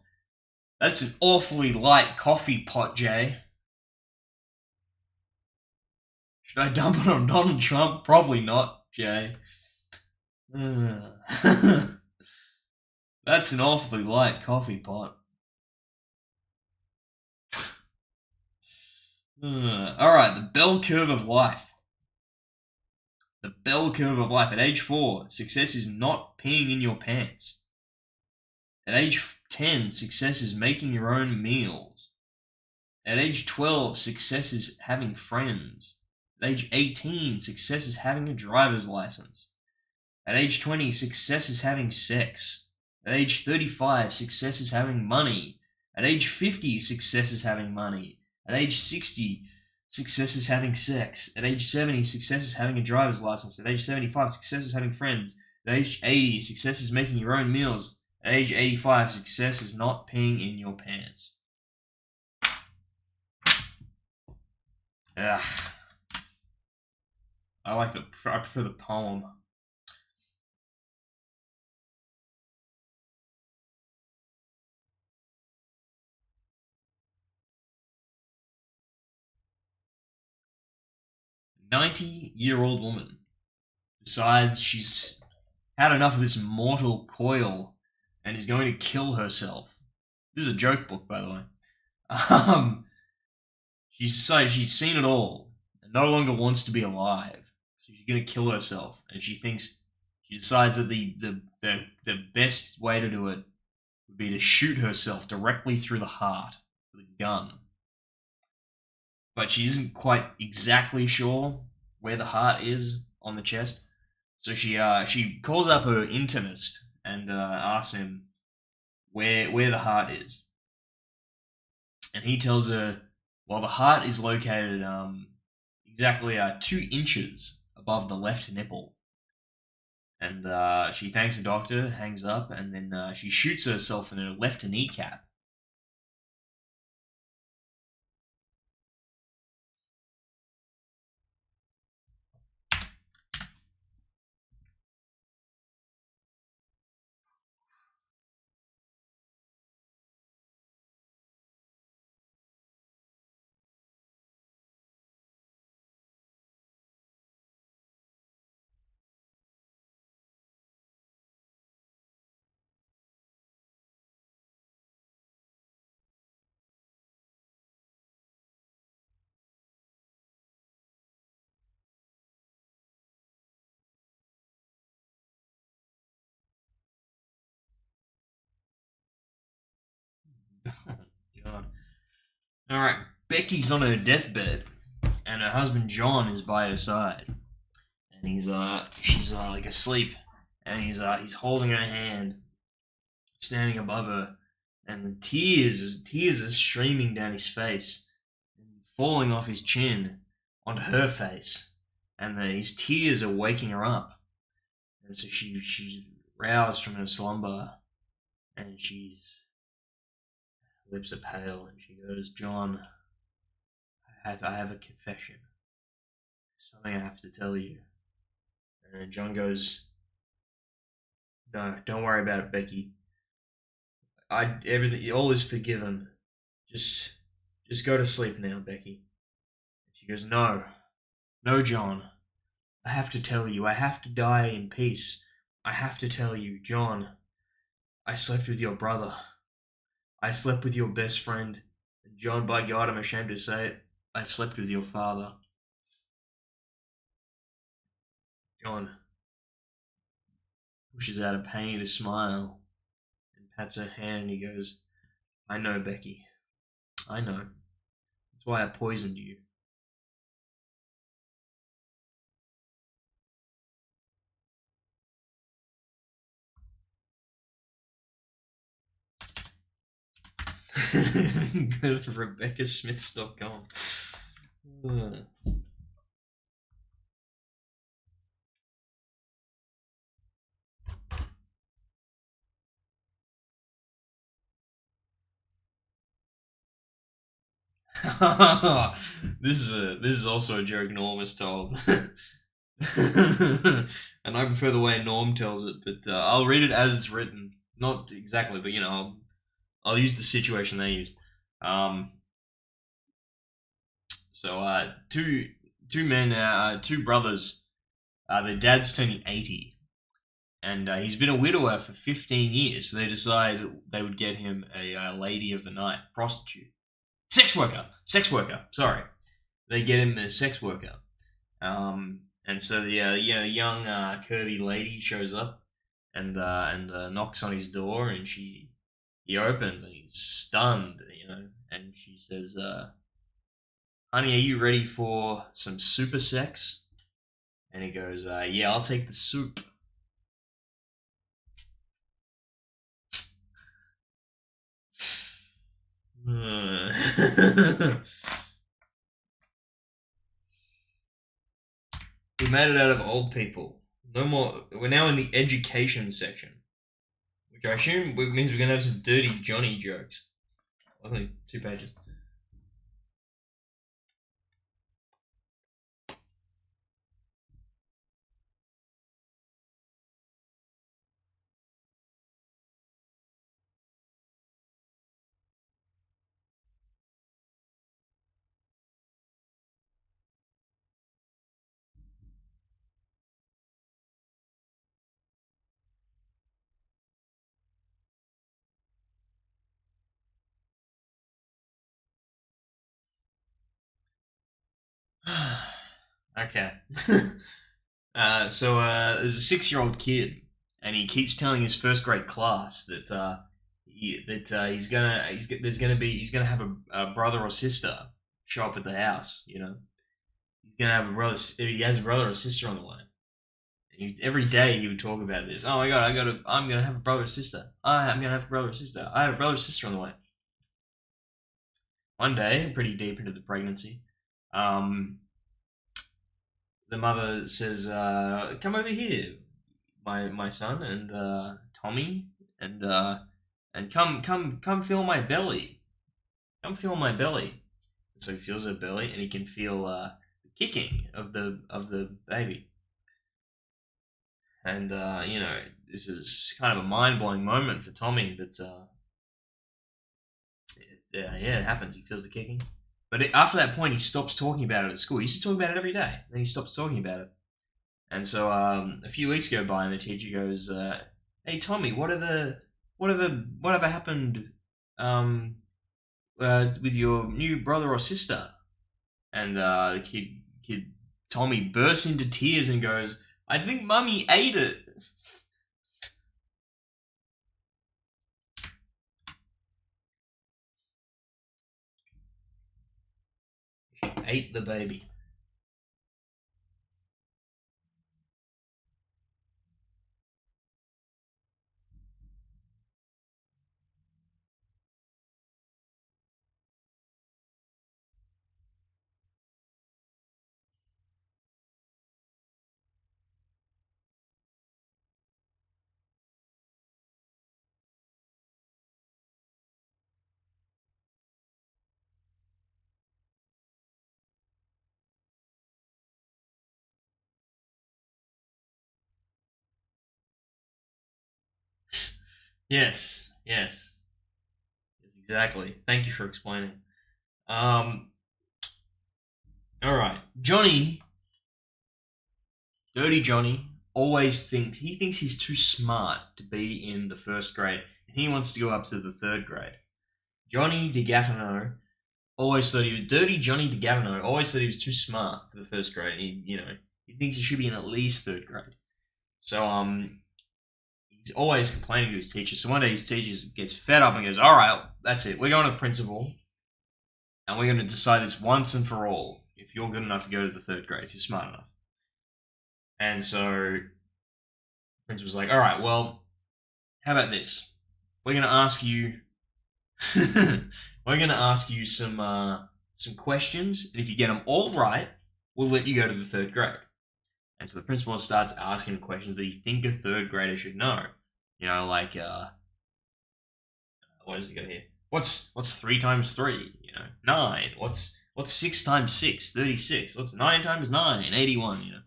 That's an awfully light coffee pot, Jay. Should I dump it on Donald Trump? Probably not, Jay. That's an awfully light coffee pot. Alright, the bell curve of life. The bell curve of life. At age 4, success is not peeing in your pants. At age 10, success is making your own meals. At age 12, success is having friends. At age 18, success is having a driver's license. At age 20, success is having sex. At age 35, success is having money. At age 50, success is having money. At age 60, success is having sex. At age 70, success is having a driver's license. At age 75, success is having friends. At age 80, success is making your own meals. At age 85, success is not peeing in your pants. Ugh. I prefer the poem. 90-year-old woman decides she's had enough of this mortal coil and is going to kill herself. This is a joke book, by the way. Um, she's decided she's seen it all and no longer wants to be alive. So she's going to kill herself, and she decides that the best way to do it would be to shoot herself directly through the heart with a gun. But she isn't quite exactly sure where the heart is on the chest. So she calls up her internist and asks him where the heart is, and he tells her, well, the heart is located exactly 2 inches above the left nipple. And she thanks the doctor, hangs up, and then she shoots herself in her left kneecap. God. All right, Becky's on her deathbed, and her husband John is by her side, and she's like asleep, and he's holding her hand, standing above her, and the tears are streaming down his face, and falling off his chin onto her face, and his tears are waking her up, and so she's roused from her slumber, and lips are pale, and she goes, "John, I have a confession, something I have to tell you." And John goes, "No, don't worry about it, Becky. Everything, all is forgiven. Just, just go to sleep now, Becky." She goes, "No, no, John. I have to tell you. I have to die in peace. I have to tell you, John. I slept with your brother. I slept with your best friend. And John, by God, I'm ashamed to say it. I slept with your father." John pushes out a pained smile and pats her hand. He goes, "I know, Becky. I know. That's why I poisoned you." Go to RebeccaSmiths.com. This is also a joke Norm has told, and I prefer the way Norm tells it. But I'll read it as it's written, not exactly, but I'll use the situation they used. Um, so two men, two brothers. Their dad's turning 80, and he's been a widower for 15 years. So they decide they would get him a lady of the night, prostitute, sex worker. Sorry, they get him a sex worker. And so the young curvy lady shows up and knocks on his door, and he opens, and he's stunned, and she says, "Honey, are you ready for some super sex?" And he goes, "Yeah, I'll take the soup." We made it out of old people. No more. We're now in the education section, which I assume means we're gonna have some dirty Johnny jokes. I think 2 pages. Okay. There's a 6-year-old kid, and he keeps telling his first grade class that he's gonna have a brother or sister show up at the house. You know, he's gonna have a brother. He has a brother or sister on the way. And every day he would talk about this. Oh my god, I'm gonna have a brother or sister. I'm gonna have a brother or sister. I have a brother or sister on the way. One day, pretty deep into the pregnancy, um, the mother says, "Come over here, my son, and Tommy, and come feel my belly. Come feel my belly." And so he feels her belly, and he can feel the kicking of the baby. And this is kind of a mind blowing moment for Tommy, but it happens. He feels the kicking. But after that point, he stops talking about it at school. He used to talk about it every day. Then he stops talking about it. And so a few weeks go by, and the teacher goes, "Hey Tommy, whatever happened with your new brother or sister?" And the kid Tommy bursts into tears and goes, "I think Mummy ate it." Ate the baby. Yes, yes, yes, exactly. Thank you for explaining. Um, all right, Dirty Johnny, always thinks he's too smart to be in the first grade, and he wants to go up to the third grade. Johnny DeGatineau always thought he was Dirty Johnny DeGatineau always thought he was too smart for the first grade. He thinks he should be in at least third grade. So he's always complaining to his teacher. So one day his teacher gets fed up and goes, "All right, that's it. We're going to the principal, and we're going to decide this once and for all. If you're good enough to go to the third grade, if you're smart enough." And so the principal's like, "All right, well, how about this? We're going to ask you we're going to ask you some questions, and if you get them all right, we'll let you go to the third grade." And so the principal starts asking questions that you think a third grader should know. Like what does it go here? What's 3 times 3? 9. What's 6 times 6? 36. What's 9 times 9? 81.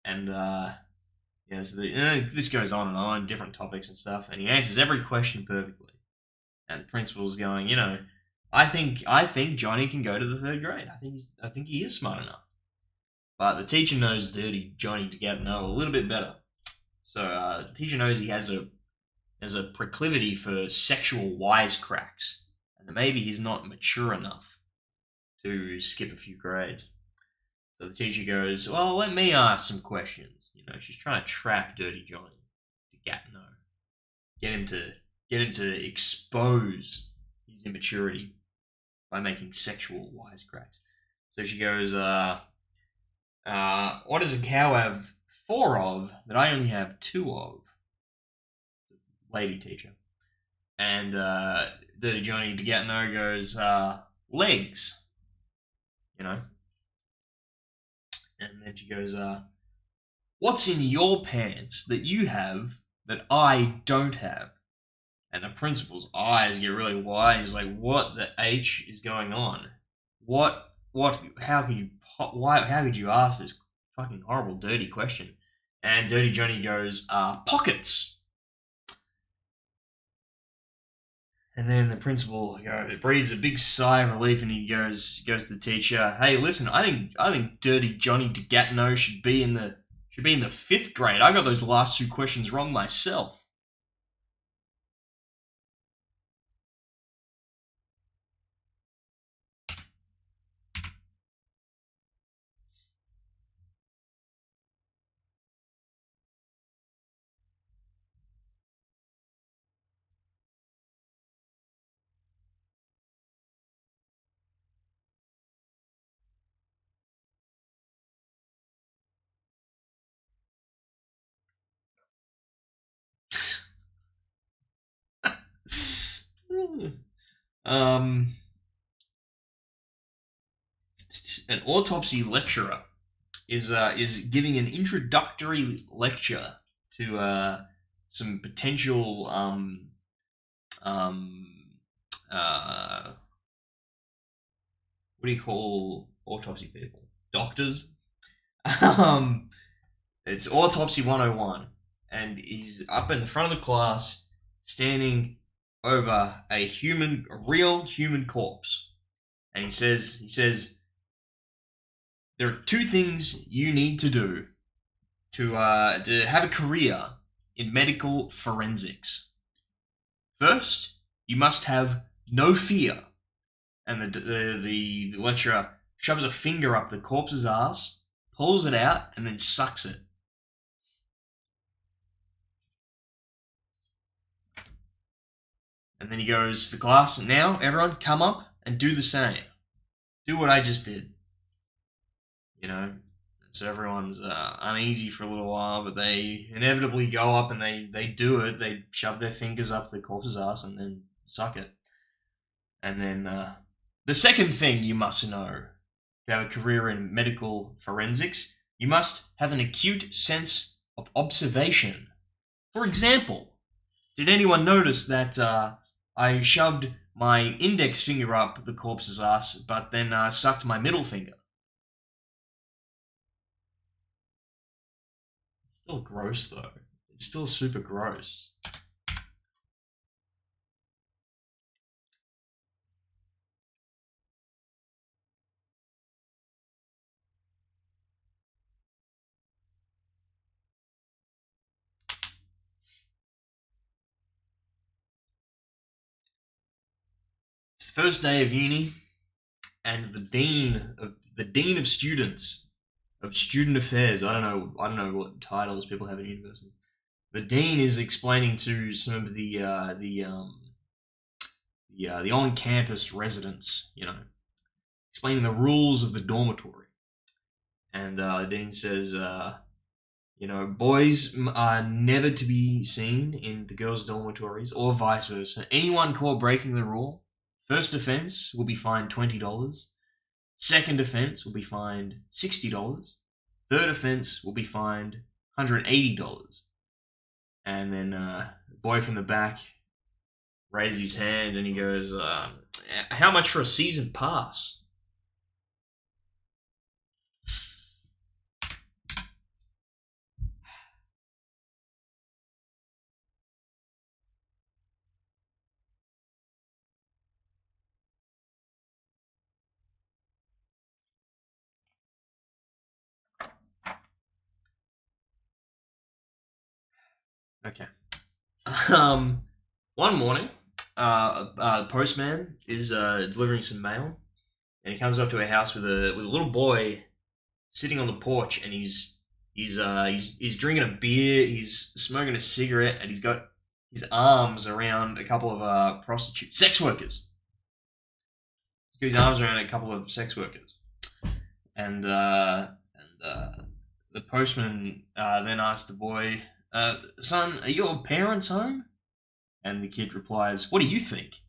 And so this goes on and on, different topics and stuff, and he answers every question perfectly. And the principal's going, I think Johnny can go to the third grade. I think he is smart enough. But the teacher knows Dirty Johnny to get to know a little bit better. So the teacher knows he has a proclivity for sexual wisecracks, and that maybe he's not mature enough to skip a few grades. So the teacher goes, "Well, let me ask some questions." She's trying to trap Dirty Johnny to Gatineau, get him to expose his immaturity by making sexual wisecracks. So she goes, "What does a cow have 4 of that I only have 2 of?" Lady teacher. And Dirty Johnny DeGatineau goes, "Legs," you know. And then she goes, "What's in your pants that you have that I don't have?" And the principal's eyes get really wide. He's like, "What the H is going on? What? How could you? Why? How could you ask this fucking horrible, dirty question?" And Dirty Johnny goes, "Pockets." And then the principal breathes a big sigh of relief, and he goes to the teacher. "Hey, listen, I think Dirty Johnny DeGatineau should be in the 5th grade. I got those last 2 questions wrong myself." Um, an autopsy lecturer is giving an introductory lecture to some potential um uh what do you call autopsy people? Doctors. um, it's autopsy 101, and he's up in the front of the class, standing over a real human corpse, and he says, there are two things you need to do to have a career in medical forensics. First, you must have no fear. And the lecturer shoves a finger up the corpse's ass, pulls it out, and then sucks it. And then he goes to the class, now everyone come up and do the same. Do what I just did. You know? So everyone's uneasy for a little while, but they inevitably go up and they do it. They shove their fingers up the corpse's ass and then suck it. And then the second thing you must know to have a career in medical forensics, you must have an acute sense of observation. For example, did anyone notice that I shoved my index finger up the corpse's ass, but then sucked my middle finger? It's still gross, though. It's still super gross. It's the first day of uni, and the dean of students of student affairs. I don't know what titles people have in university. The dean is explaining to some of the on-campus residents, explaining the rules of the dormitory. And the dean says, boys are never to be seen in the girls' dormitories, or vice versa. Anyone caught breaking the rule, first offense will be fined $20. Second offense will be fined $60. Third offense will be fined $180. And then the boy from the back raises his hand and he goes, how much for a season pass? Okay. One morning, the postman is delivering some mail, and he comes up to a house with a little boy sitting on the porch, and he's drinking a beer, he's smoking a cigarette, and he's got his arms around a couple of sex workers. He's got his arms around a couple of sex workers, and the postman then asks the boy, son, are your parents home? And the kid replies, what do you think?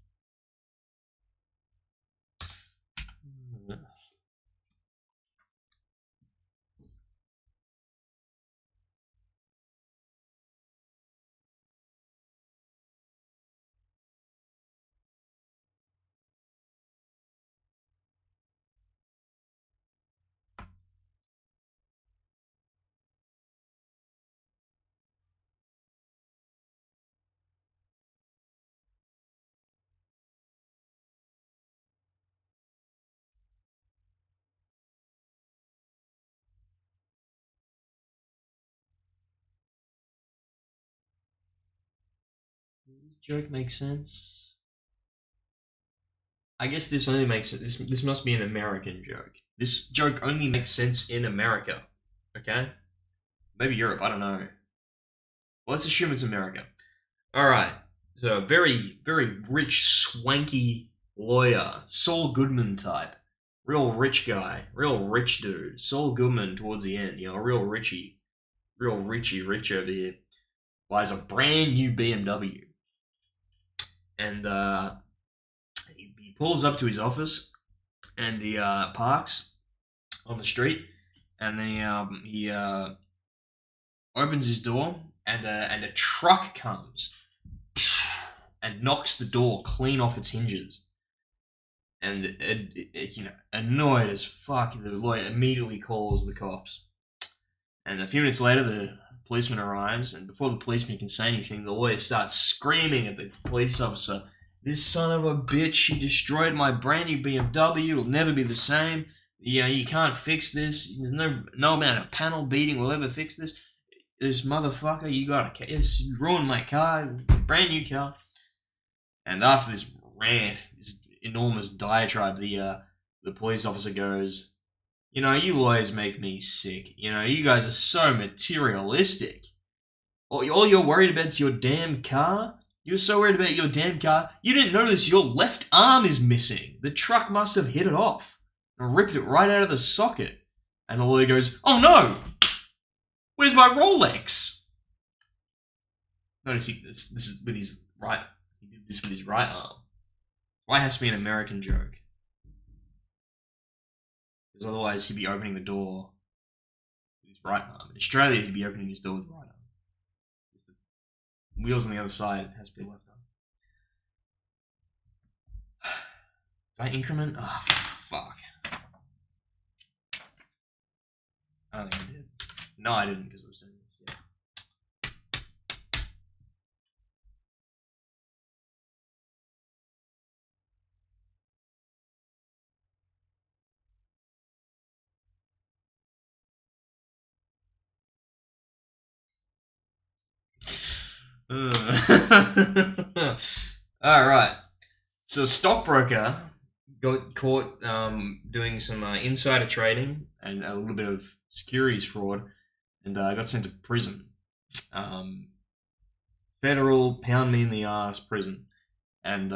Does this joke make sense? I guess this only makes sense. This must be an American joke. This joke only makes sense in America. Okay? Maybe Europe, I don't know. Well, let's assume it's America. Alright. So, a very, very rich, swanky lawyer. Saul Goodman type. Real rich guy. Real rich dude. Saul Goodman towards the end. Real Richie. Real Richie rich over here. Buys a brand new BMW. And he pulls up to his office and he parks on the street, and then he opens his door, and a truck comes and knocks the door clean off its hinges. And annoyed as fuck, the lawyer immediately calls the cops. And a few minutes later, the policeman arrives, and before the policeman can say anything, the lawyer starts screaming at the police officer, "This son of a bitch, he destroyed my brand new BMW, it'll never be the same. You can't fix this. There's no amount of panel beating will ever fix this. This motherfucker, you ruined my car, brand new car." And after this rant, this enormous diatribe, the police officer goes, "You lawyers make me sick. You guys are so materialistic. All you're worried about is your damn car. You're so worried about your damn car, you didn't notice your left arm is missing. The truck must have hit it off and ripped it right out of the socket." And the lawyer goes, "Oh no! Where's my Rolex?" Notice this is with his right. He did this with his right arm. Why has to be an American joke? Because otherwise he'd be opening the door with his right arm. In Australia, he'd be opening his door with the right arm. With the wheels on the other side, it has to be left arm. Did I increment? Oh, fuck. I don't think I did. No, I didn't, because I was doing this. Yeah. All right. So, a stockbroker got caught doing some insider trading and a little bit of securities fraud, and got sent to prison. Federal pound me in the ass prison, and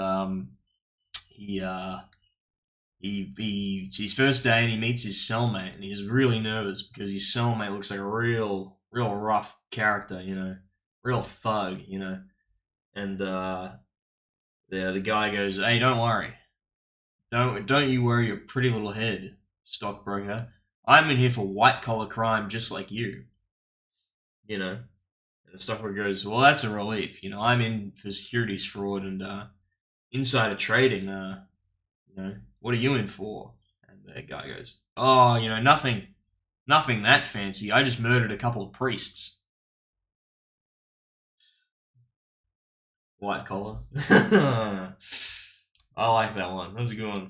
it's his first day, and he meets his cellmate, and he's really nervous because his cellmate looks like a real rough character, real thug, and the guy goes, "Hey, don't worry, don't you worry your pretty little head, stockbroker. I'm in here for white collar crime, just like you." And the stockbroker goes, "Well, that's a relief. I'm in for securities fraud and insider trading. What are you in for?" And the guy goes, "Oh, nothing that fancy. I just murdered a couple of priests." White collar. I like that one. That was a good one.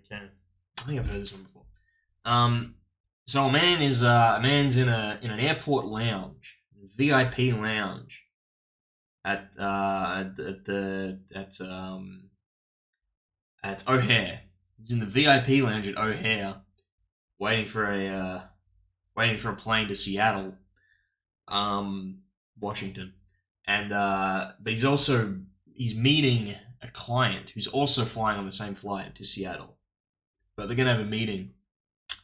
Okay. I think I've heard this one before. So a man's in an airport lounge, VIP lounge at O'Hare. He's in the VIP lounge at O'Hare, waiting for a plane to Seattle, Washington, and but he's meeting a client who's also flying on the same flight to Seattle. But they're gonna have a meeting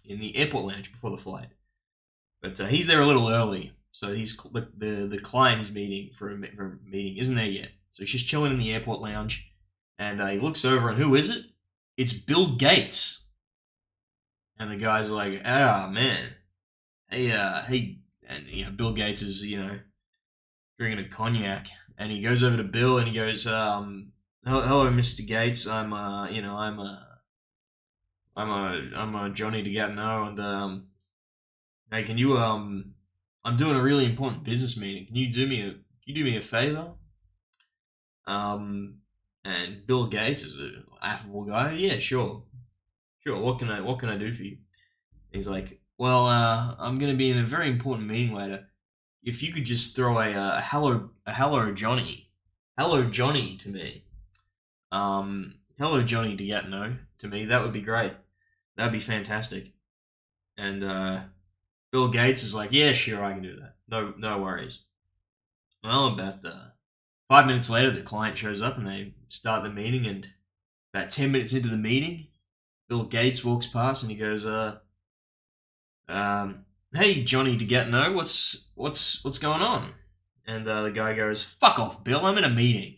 in the airport lounge before the flight. But he's there a little early, so the client he's meeting for a meeting isn't there yet. So he's just chilling in the airport lounge, and he looks over, and who is it? It's Bill Gates. And the guy's like, "Ah, man, hey," and Bill Gates is drinking a cognac, and he goes over to Bill, and he goes, "Hello, Mr. Gates. I'm a Johnny to get know, and hey, can you I'm doing a really important business meeting. Can you do me a favor? And Bill Gates is an affable guy. Yeah, sure, sure. What can I do for you? He's like, well, I'm gonna be in a very important meeting later. If you could just throw a hello Johnny to me. Hello Johnny to get no to me. That would be great. That'd be fantastic. And Bill Gates is like, yeah, sure, I can do that. No worries. Well, about 5 minutes later, the client shows up and they start the meeting. And about 10 minutes into the meeting, Bill Gates walks past and he goes, hey Johnny to get no, what's going on? And the guy goes, fuck off, Bill. I'm in a meeting.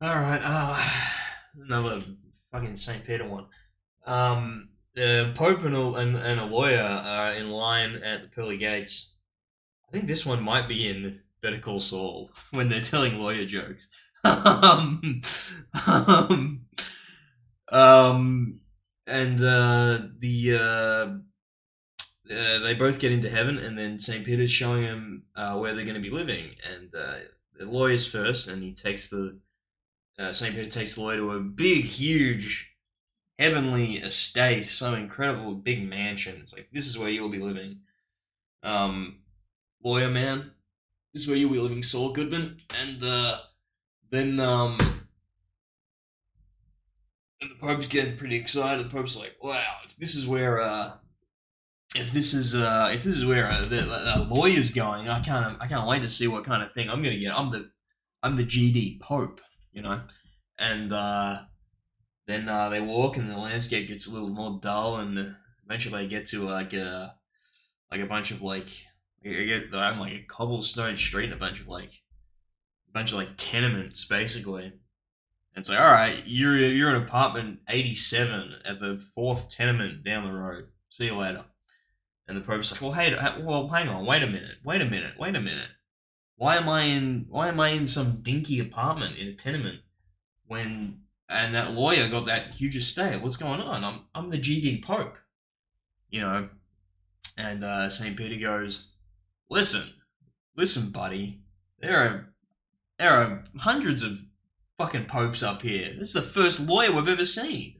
All right. Another fucking St. Peter one. The Pope and a lawyer are in line at the pearly gates. I think this one might be in Better Call Saul when they're telling lawyer jokes. um, um, and they both get into heaven, and then Saint Peter's showing them where they're going to be living, and the lawyer's first, and he takes the Saint Peter takes the lawyer to a big, huge, heavenly estate, some incredible big mansion. It's like this is where you'll be living, um, lawyer man. This is where you'll be living, Saul Goodman, and then and the Pope's getting pretty excited. The Pope's like, "Wow, if this is where the lawyer's going, I can't wait to see what kind of thing I'm gonna get. I'm the GD Pope, you know." And then they walk, and the landscape gets a little more dull, and eventually they get to like a bunch of like you get on like a cobblestone street and a bunch of like tenements basically. And it's like, all right, you're in apartment 87 at the fourth tenement down the road. See you later. And the Pope's like, well, hang on, wait a minute. Why am I in some dinky apartment in a tenement when and that lawyer got that huge estate? What's going on? I'm the GD Pope, you know. And Saint Peter goes, listen, buddy. There are hundreds of fucking popes up here. This is the first lawyer we've ever seen.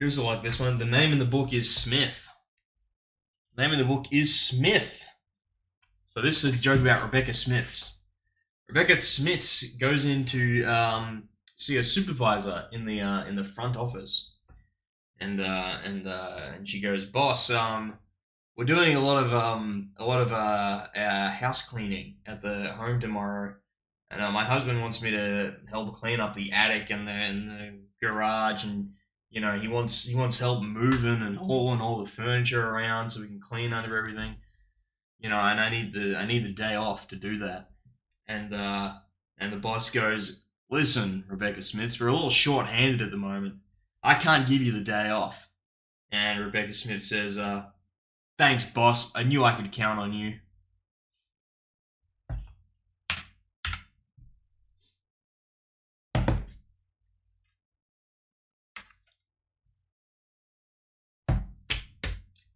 Here's like this one. The name in the book is Smith. The name of the book is Smith. So this is a joke about Rebecca Smiths. Rebecca Smiths goes in to see a supervisor in the front office, and she goes, "Boss, we're doing a lot of house cleaning at the home tomorrow, and my husband wants me to help clean up the attic and the garage, and he wants help moving and hauling all the furniture around so we can clean under everything, and I need the day off to do that." And the boss goes, "Listen, Rebecca Smiths, we're a little short-handed at the moment. I can't give you the day off." And Rebecca Smith says, Thanks, boss. I knew I could count on you.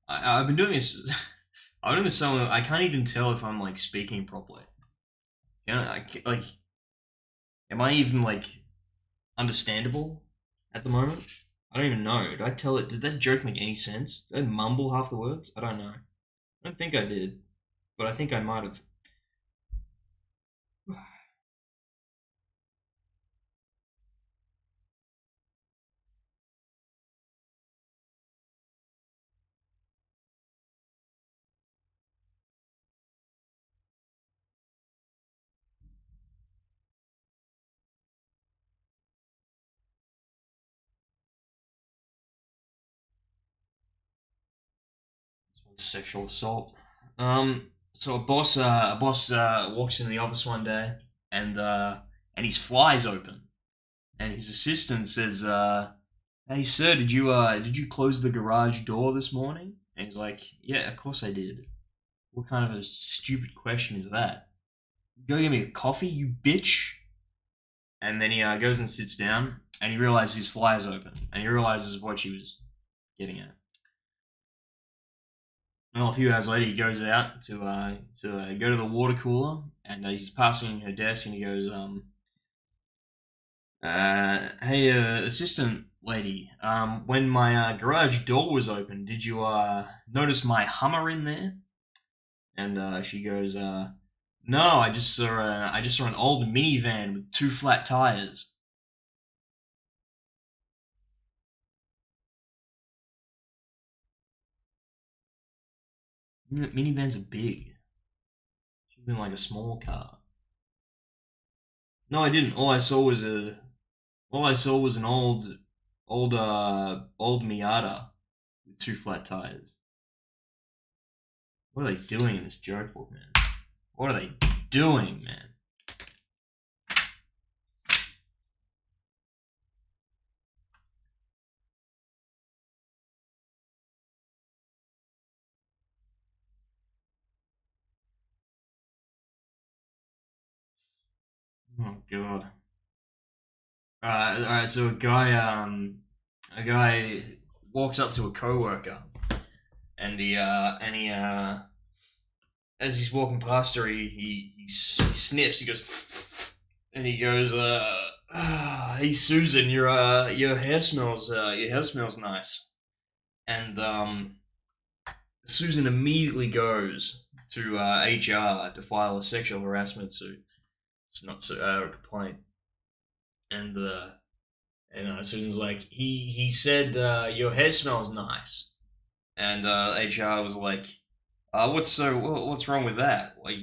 I've been doing this. I'm doing this so long, I can't even tell if I'm like speaking properly. You know, like, am I even like understandable at the moment? I don't even know. Did I tell it? Did that joke make any sense? Did I mumble half the words? I don't know. I don't think I did, but I think I might have. Sexual assault. So a boss walks into the office one day, and and his fly's open, and his assistant says, "Hey sir, did you close the garage door this morning?" And he's like, "Yeah, of course I did." What kind of a stupid question is that? Go get me a coffee, you bitch. And then he goes and sits down, and he realizes his fly is open, and he realizes what she was getting at. Well, a few hours later, he goes out to go to the water cooler, and he's passing her desk, and he goes, "Hey, assistant lady, when my garage door was open, did you notice my Hummer in there?" And she goes, "No, I just saw an old minivan with two flat tires." Minivans are big. Should have been like a small car. No, I didn't. All I saw was an old Miata with two flat tires. What are they doing in this joke book, man? What are they doing, man? Oh god. All right. So a guy walks up to a coworker, and as he's walking past her, he sniffs. He goes, and he goes, "Hey Susan, your hair smells nice." And Susan immediately goes to HR to file a sexual harassment suit. It's not so complaint. And Susan's like, he said your hair smells nice, and HR was like, what's wrong with that? Like,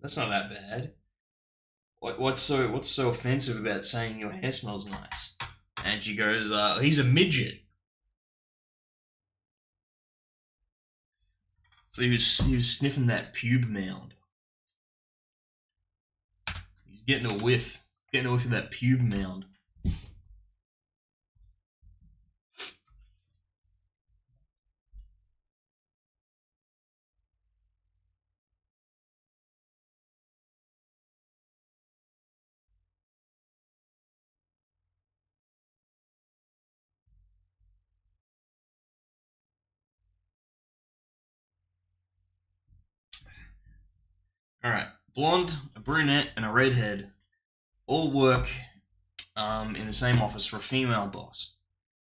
that's not that bad. What's so offensive about saying your hair smells nice? And she goes, he's a midget. So he was sniffing that pube mound. He's getting a whiff of that pube mound. All right, blonde, a brunette, and a redhead all work in the same office for a female boss,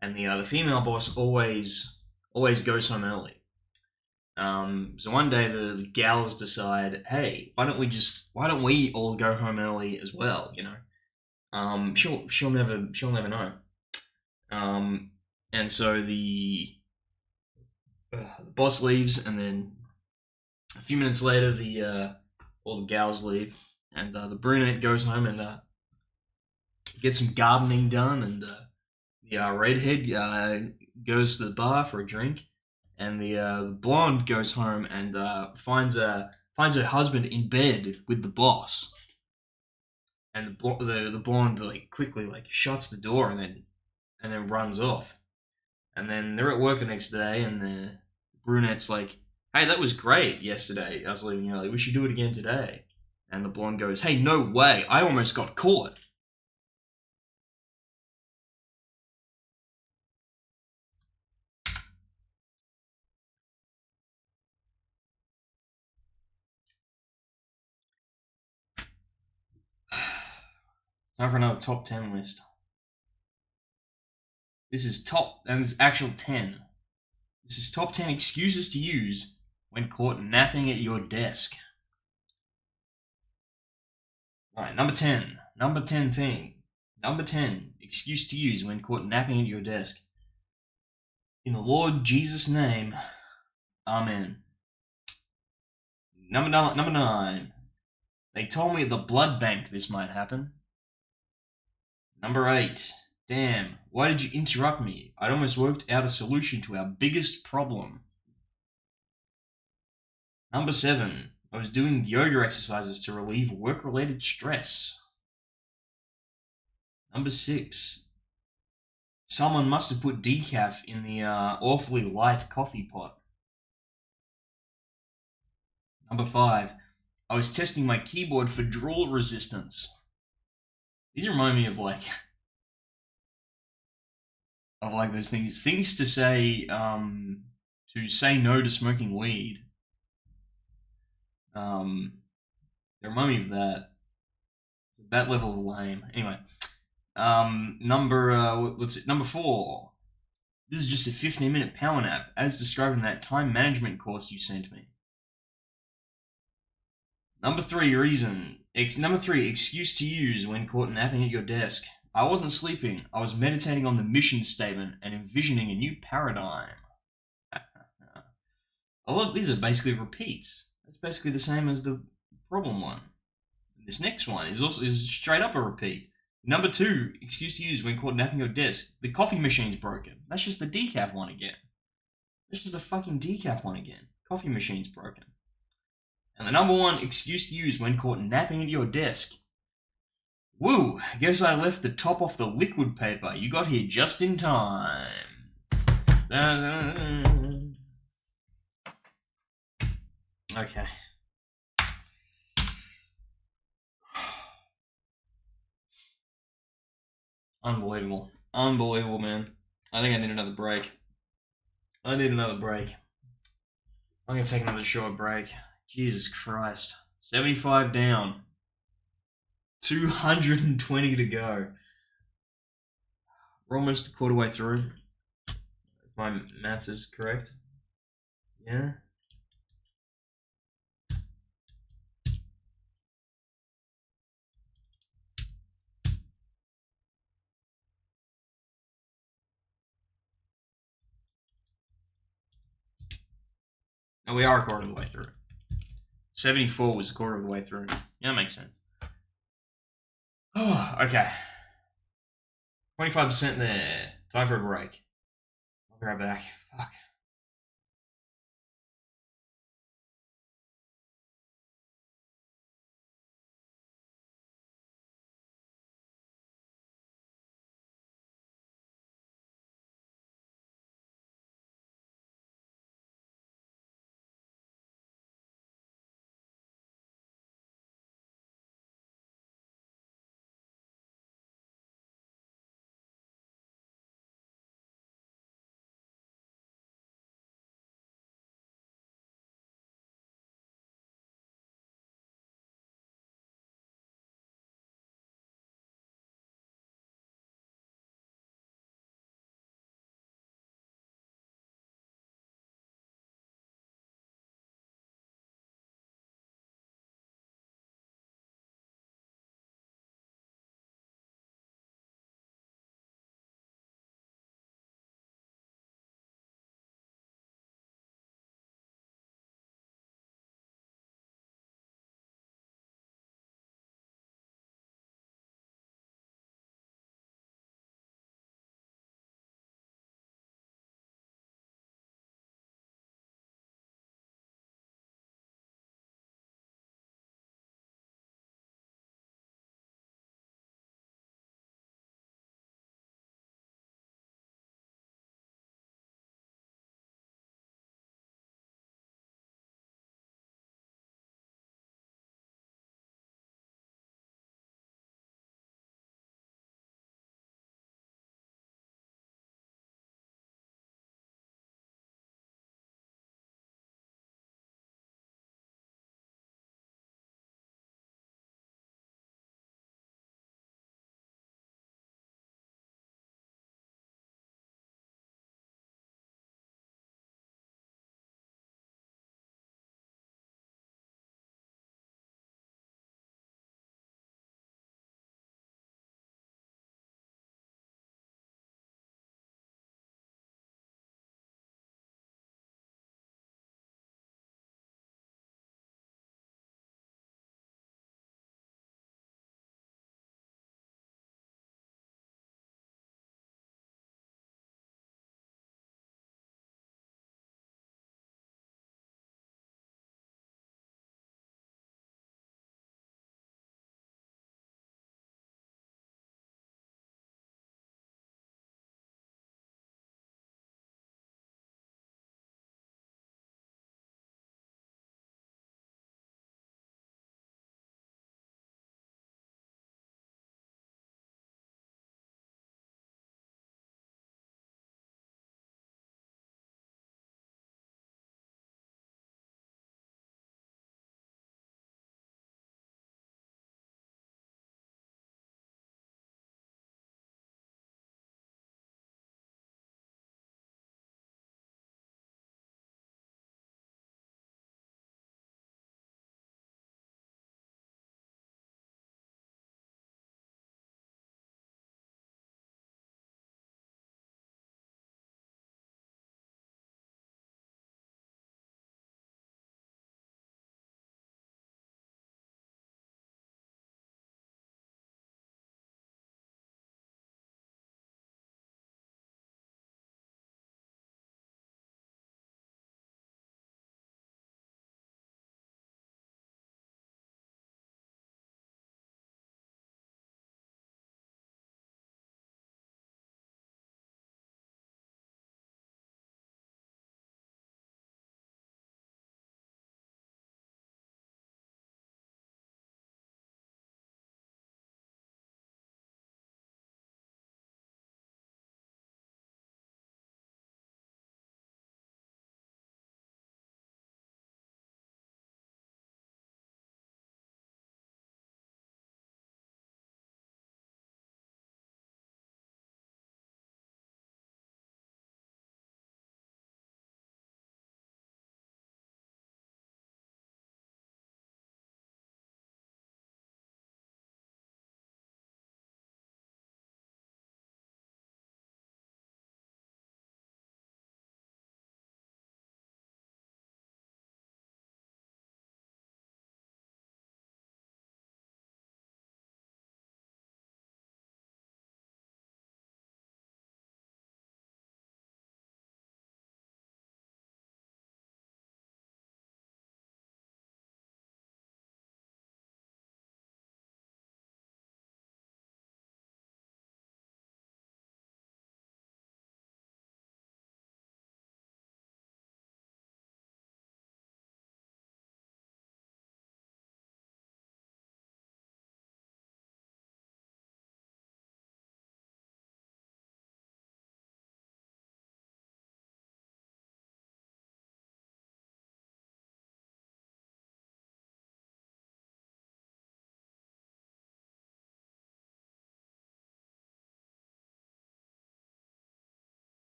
and the female boss always goes home early. So one day the gals decide, hey, why don't we all go home early as well? She'll never know. Um, and so the boss leaves, and then a few minutes later, the all the gals leave, and the brunette goes home and gets some gardening done, and the redhead goes to the bar for a drink, and the blonde goes home and finds her husband in bed with the boss, and the blonde like quickly like shuts the door and then runs off, and then they're at work the next day, and the brunette's like, "Hey, that was great yesterday. I was leaving early. We should do it again today." And the blonde goes, "Hey, no way. I almost got caught." Time for another top 10 list. This is top, and this is actual 10. This is top 10 excuses to use when caught napping at your desk. Alright, number 10. Number 10 thing. Number 10 excuse to use when caught napping at your desk. In the Lord Jesus' name, Amen. Number 9. They told me at the blood bank this might happen. Number 8. Damn, why did you interrupt me? I'd almost worked out a solution to our biggest problem. Number 7. I was doing yoga exercises to relieve work-related stress. Number 6. Someone must have put decaf in the awfully light coffee pot. Number 5. I was testing my keyboard for drool resistance. These remind me of like those things to say no to smoking weed. They remind me of that. That level of lame. Anyway, number 4. This is just a 15-minute power nap, as described in that time management course you sent me. Number 3 excuse to use when caught napping at your desk. I wasn't sleeping. I was meditating on the mission statement and envisioning a new paradigm. These are basically repeats. It's basically the same as the problem one. This next one is straight up a repeat. Number 2 excuse to use when caught napping at your desk. The coffee machine's broken. That's just the decaf one again. That's just the fucking decaf one again. Coffee machine's broken. And the number 1 excuse to use when caught napping at your desk. Woo! Guess I left the top off the liquid paper. You got here just in time. Okay. Unbelievable. Unbelievable, man. I think I need another break. I'm gonna take another short break. Jesus Christ. 75 down. 220 to go. We're almost a quarter way through. If my maths is correct. Yeah. No, we are a quarter of the way through. 74 was a quarter of the way through. Yeah, that makes sense. Oh, okay. 25% there. Time for a break. I'll be right back. Fuck.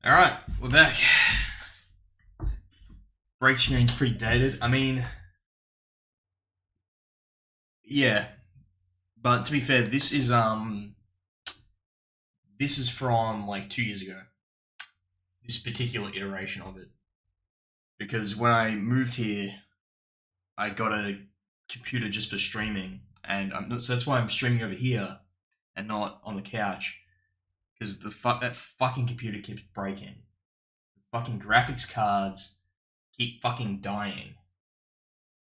Alright, we're back. Break screen's pretty dated. I mean, yeah. But to be fair, this is from like 2 years ago. This particular iteration of it. Because when I moved here, I got a computer just for streaming, and so that's why I'm streaming over here and not on the couch. Because that fucking computer keeps breaking. The fucking graphics cards keep fucking dying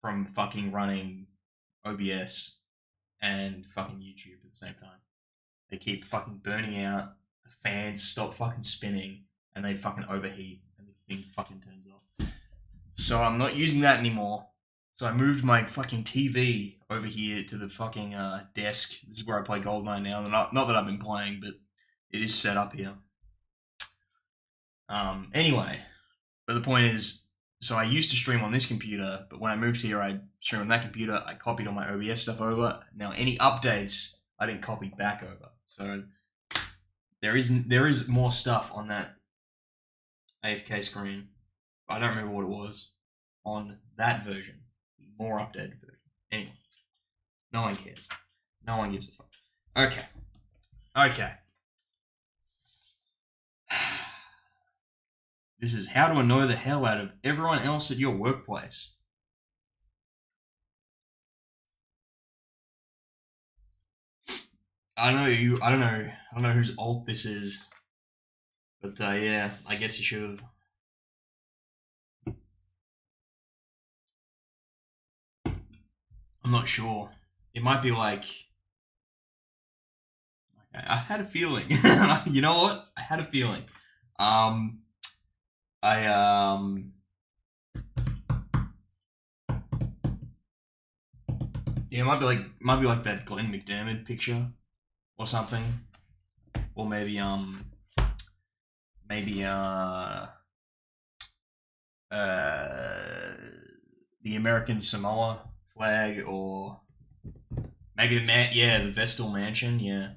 from fucking running OBS and fucking YouTube at the same time. They keep fucking burning out, the fans stop fucking spinning, and they fucking overheat, and the thing fucking turns off. So I'm not using that anymore. So I moved my fucking TV over here to the fucking desk. This is where I play Goldeneye now. Not that I've been playing, but it is set up here. Anyway, but the point is, so I used to stream on this computer, but when I moved here, I streamed on that computer. I copied all my OBS stuff over. Now, any updates, I didn't copy back over. So there is more stuff on that AFK screen. I don't remember what it was on that version. The more updated version. Anyway, no one cares. No one gives a fuck. Okay. This is how to annoy the hell out of everyone else at your workplace. I don't know whose alt this is, but yeah, I guess you should have. I'm not sure. It might be like. Okay, I had a feeling. You know what? I had a feeling. Yeah, it might be like that Glenn McDermott picture or something, or maybe the American Samoa flag, or maybe the Vestal Mansion, yeah.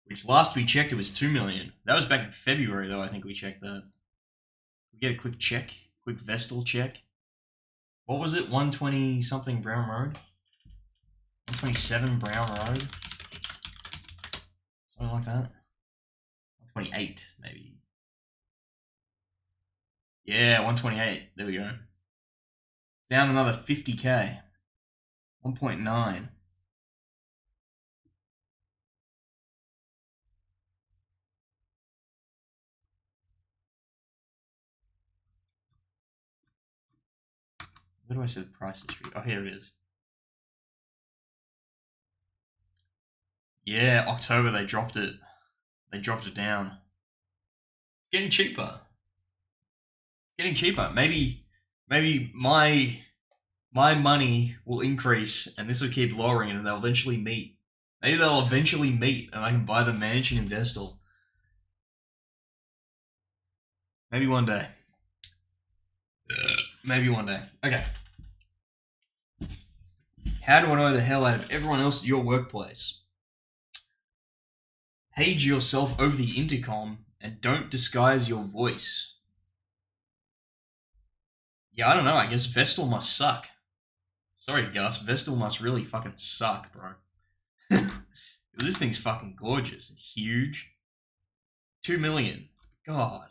Which last we checked, it was 2 million. That was back in February, though. I think we checked that. We get a quick Vestal check. What was it? 120 something Brown Road. 127 Brown Road. Something like that. 128 maybe. Yeah, 128. There we go. Down another 50k. 1.9. Where do I see the price history? Oh, here it is. Yeah, October they dropped it. They dropped it down. It's getting cheaper. It's getting cheaper. Maybe my money will increase and this will keep lowering and they'll eventually meet. Maybe they'll eventually meet and I can buy the mansion in Vestal. Maybe one day. Maybe one day. Okay. How to annoy the hell out of everyone else at your workplace? Page yourself over the intercom and don't disguise your voice. Yeah, I don't know. I guess Vestal must suck. Sorry, Gus. Vestal must really fucking suck, bro. This thing's fucking gorgeous. Huge. 2 million. God.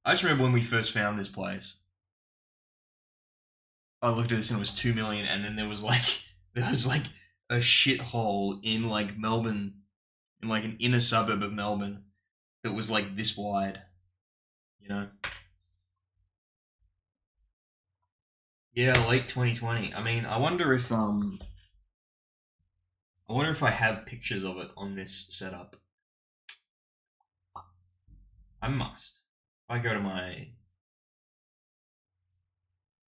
I just remember when we first found this place. I looked at this and it was 2 million, and then there was like a shithole in like Melbourne, in like an inner suburb of Melbourne, that was like this wide. You know? Yeah, late 2020. I mean, I wonder if I have pictures of it on this setup. I must. If I go to my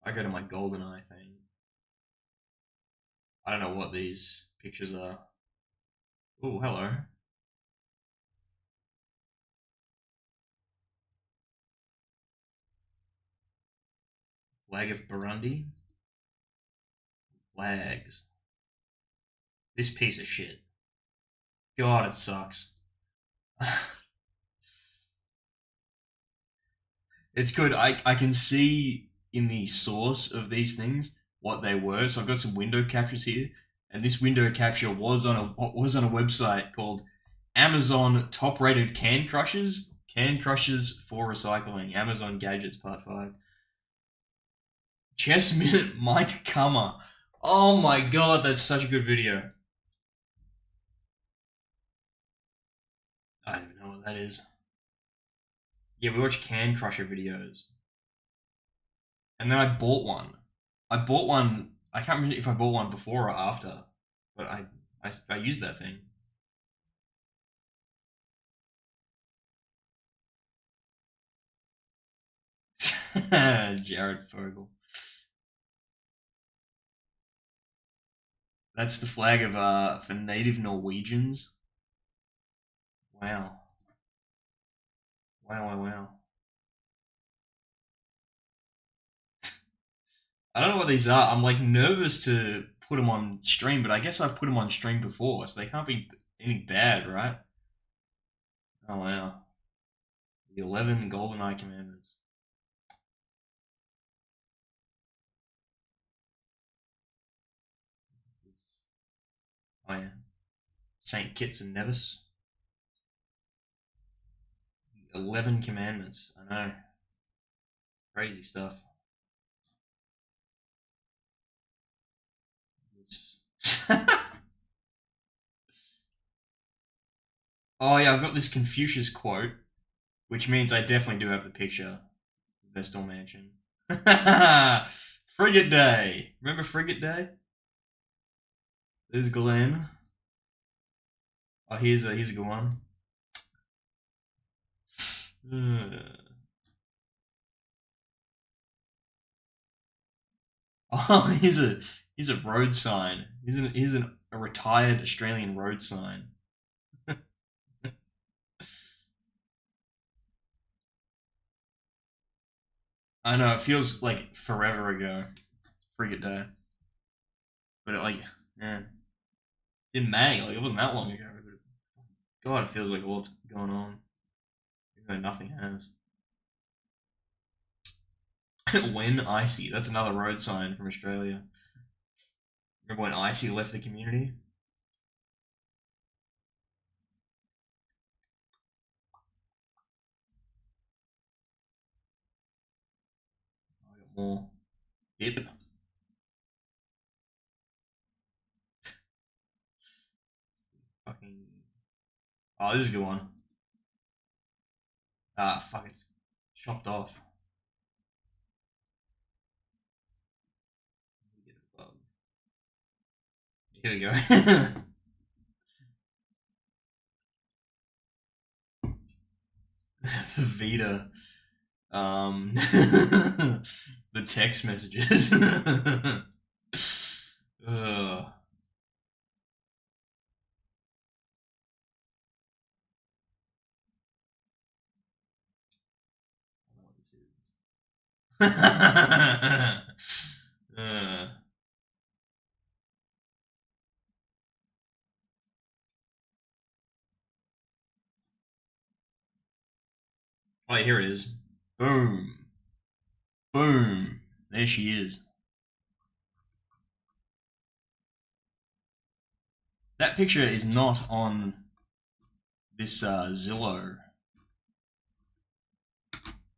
GoldenEye thing. I don't know what these pictures are. Oh, hello. Flag of Burundi. Flags. This piece of shit. God, it sucks. It's good. I can see in the source of these things what they were. So I've got some window captures here, and this window capture was on a website called Amazon Top Rated Can Crushers for Recycling, Amazon Gadgets Part 5. Chessminute Mike Kummer. Oh my god, that's such a good video. I don't even know what that is. Yeah, we watch Can Crusher videos. And then I bought one. I bought one. I can't remember if I bought one before or after, but I used that thing. Jared Fogle. That's the flag of for native Norwegians. Wow. Wow, wow, wow. I don't know what these are. I'm like nervous to put them on stream, but I guess I've put them on stream before, so they can't be any bad, right? Oh wow. The 11 GoldenEye commandments. Oh yeah. Saint Kitts and Nevis. 11 commandments. I know. Crazy stuff. Oh yeah, I've got this Confucius quote, which means I definitely do have the picture. Vestal Mansion. Frigate Day. Remember Frigate Day? There's Glenn. Oh, here's a good one. Oh, here's a road sign. A retired Australian road sign. I know it feels like forever ago. Frigate Day, but yeah, it's in May. Like it wasn't that long ago. But God, it feels like a lot's going on. Even though nothing has. When Icy, that's another road sign from Australia. Remember when Icy left the community? I got more. Yep. Fucking. Oh, this is a good one. Ah, fuck, it's chopped off. Here we go. Vita. The text messages. Ugh. I don't know what this is. Oh, here it is. Boom. Boom. There she is. That picture is not on this Zillow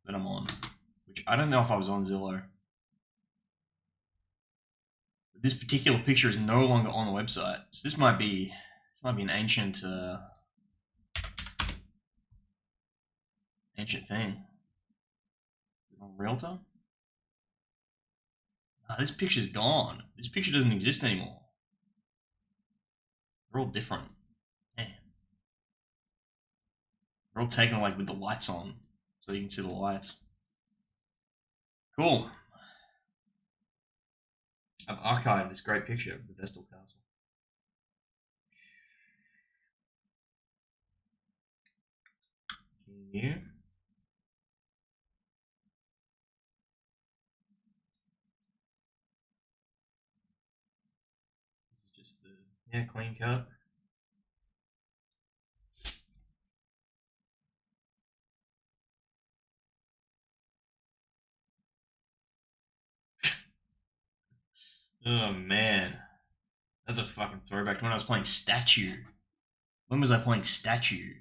that I'm on, which I don't know if I was on Zillow. This particular picture is no longer on the website, so this might be an ancient thing. On Realtor? This picture's gone. This picture doesn't exist anymore. They're all different. Man. They're all taken like with the lights on, so you can see the lights. Cool. I've archived this great picture of the Vestal Castle. Continue. This is just the clean cut. Oh man, that's a fucking throwback to when I was playing Statue. When was I playing Statue?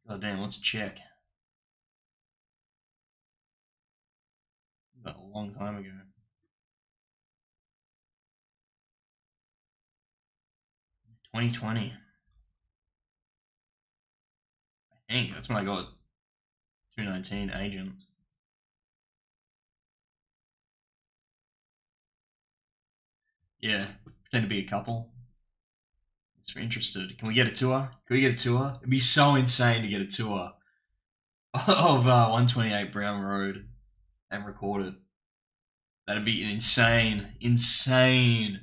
Oh damn, let's check. A long time ago. 2020. I think that's when I got 219 Agent. Yeah, pretend to be a couple. If you're interested, can we get a tour? Can we get a tour? It'd be so insane to get a tour of 128 Brown Road and record it. That'd be insane, insane.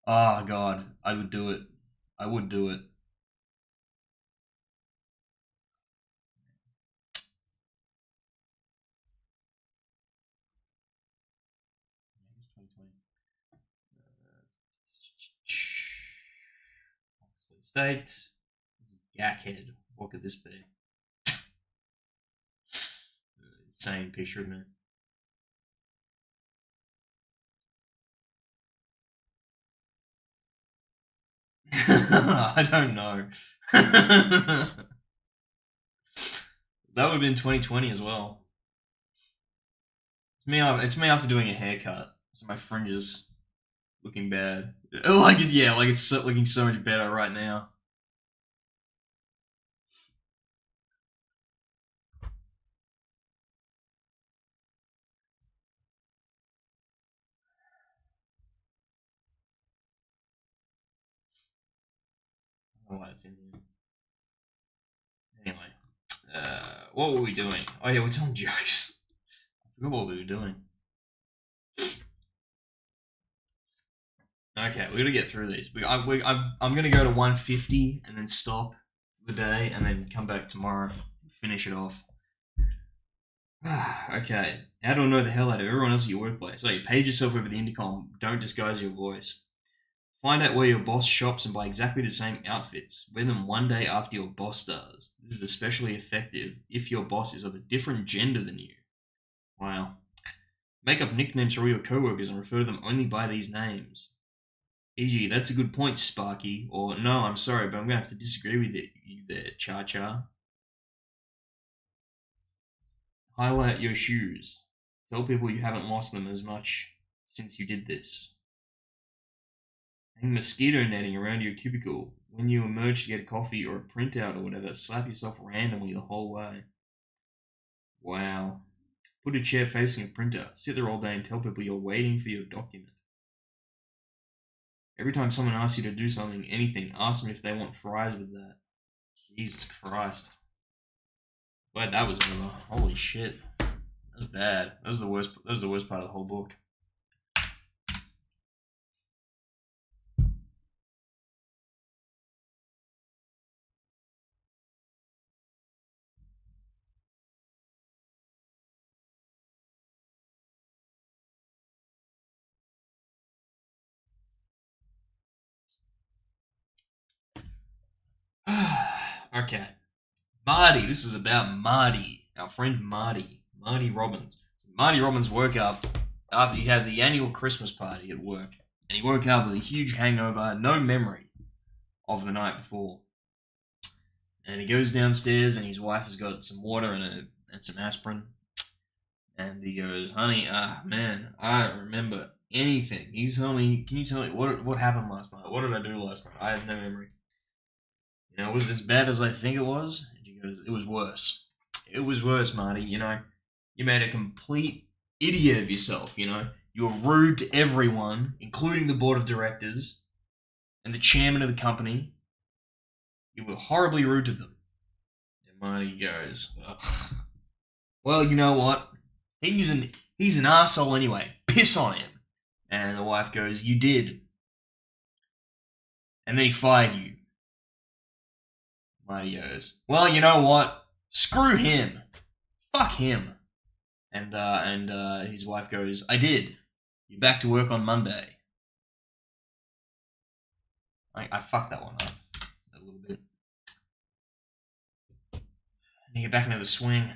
Oh god, I would do it. I would do it. State. Gackhead. What could this be? Insane picture of me. I don't know. That would have been 2020 as well. It's me after doing a haircut, so my fringe is looking bad. Like it, yeah, like it's looking so much better right now. I don't know why it's in here. Anyway, what were we doing? Oh yeah, we're telling jokes. I forgot what we were doing. Okay, we gotta get through these. I'm gonna go to 150 and then stop the day and then come back tomorrow, finish it off. Okay, how do I know the hell out of everyone else at your workplace? So you page yourself over the intercom. Don't disguise your voice. Find out where your boss shops and buy exactly the same outfits. Wear them one day after your boss does. This is especially effective if your boss is of a different gender than you. Wow. Make up nicknames for all your coworkers and refer to them only by these names. E.g., that's a good point, Sparky. Or, no, I'm sorry, but I'm going to have to disagree with you there, Cha Cha. Highlight your shoes. Tell people you haven't lost them as much since you did this. Hang mosquito netting around your cubicle. When you emerge to get a coffee or a printout or whatever, slap yourself randomly the whole way. Wow. Put a chair facing a printer. Sit there all day and tell people you're waiting for your document. Every time someone asks you to do something, anything, ask them if they want fries with that. Jesus Christ. Glad that was over. Holy shit. That was bad. That was the worst part of the whole book. Okay. Marty. This is about Marty. Our friend Marty. Marty Robbins. Marty Robbins woke up after he had the annual Christmas party at work. And he woke up with a huge hangover, no memory of the night before. And he goes downstairs and his wife has got some water and some aspirin. And he goes, honey, man, I don't remember anything. Can you tell me what happened last night? What did I do last night? I have no memory. You know, it was as bad as I think it was. And she goes, it was worse. It was worse, Marty. You know, you made a complete idiot of yourself. You know, you were rude to everyone, including the board of directors and the chairman of the company. You were horribly rude to them. And Marty goes, ugh. Well, you know what? He's an asshole anyway. Piss on him. And the wife goes, you did. And then he fired you. Marty goes, well, you know what? Screw him. Fuck him. And his wife goes, I did. You're back to work on Monday. I fucked that one up a little bit. And you get back into the swing.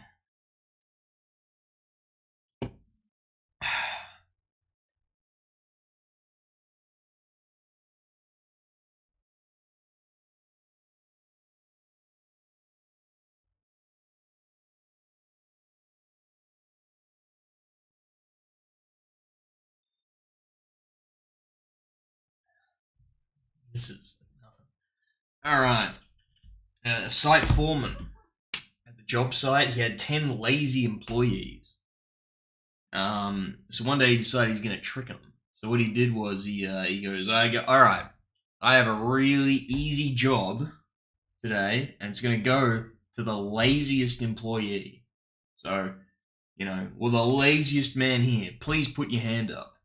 This is nothing. All right. Site foreman at the job site. He had 10 lazy employees. So one day he decided he's gonna trick them. So what he did was he goes, all right, I have a really easy job today, and it's gonna go to the laziest employee. So, will the laziest man here please put your hand up?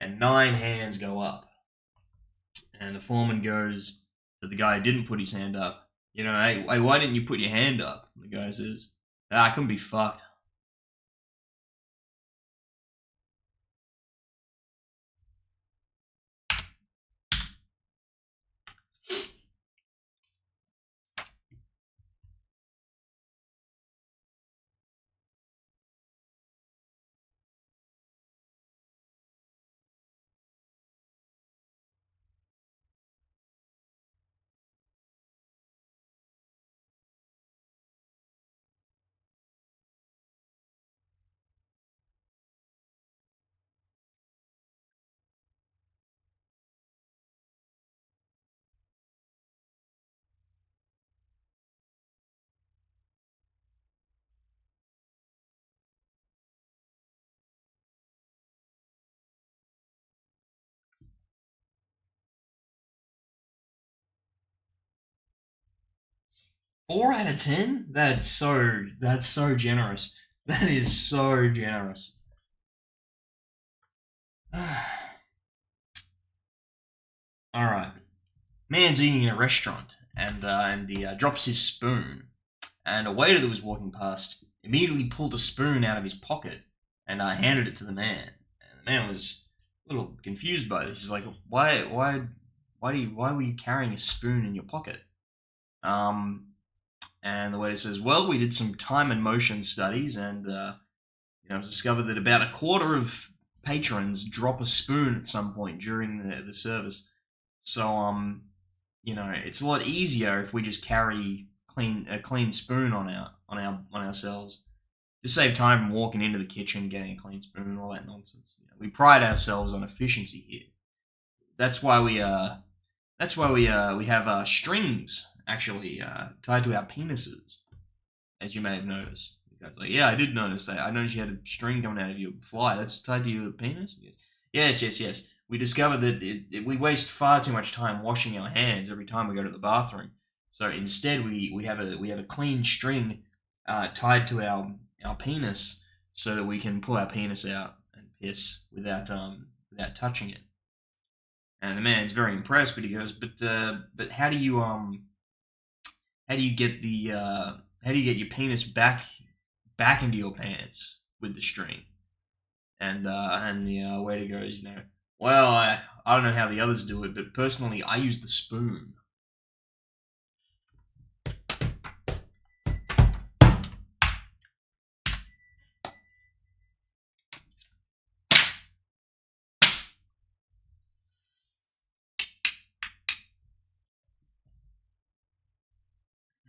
And 9 hands go up. And the foreman goes to the guy who didn't put his hand up, hey, why didn't you put your hand up? And the guy says, I couldn't be fucked. 4 out of 10? That's so generous. That is so generous. All right. Man's eating in a restaurant, and he drops his spoon. And a waiter that was walking past immediately pulled a spoon out of his pocket and handed it to the man. And the man was a little confused by this. He's like, why were you carrying a spoon in your pocket? And the waiter says, well, we did some time and motion studies, and discovered that about a quarter of patrons drop a spoon at some point during the service. So it's a lot easier if we just carry a clean spoon on ourselves. To save time from walking into the kitchen, getting a clean spoon, and all that nonsense. We pride ourselves on efficiency here. That's why we have strings actually tied to our penises, as you may have noticed. The guy's like, yeah, I did notice that. I noticed you had a string coming out of your fly. That's tied to your penis? Yes. We discovered that we waste far too much time washing our hands every time we go to the bathroom. So instead, we have a clean string tied to our penis, so that we can pull our penis out and piss without touching it. And the man's very impressed, but he goes, but how do you get your penis back into your pants with the string? And the waiter goes, well, I don't know how the others do it, but personally, I use the spoon.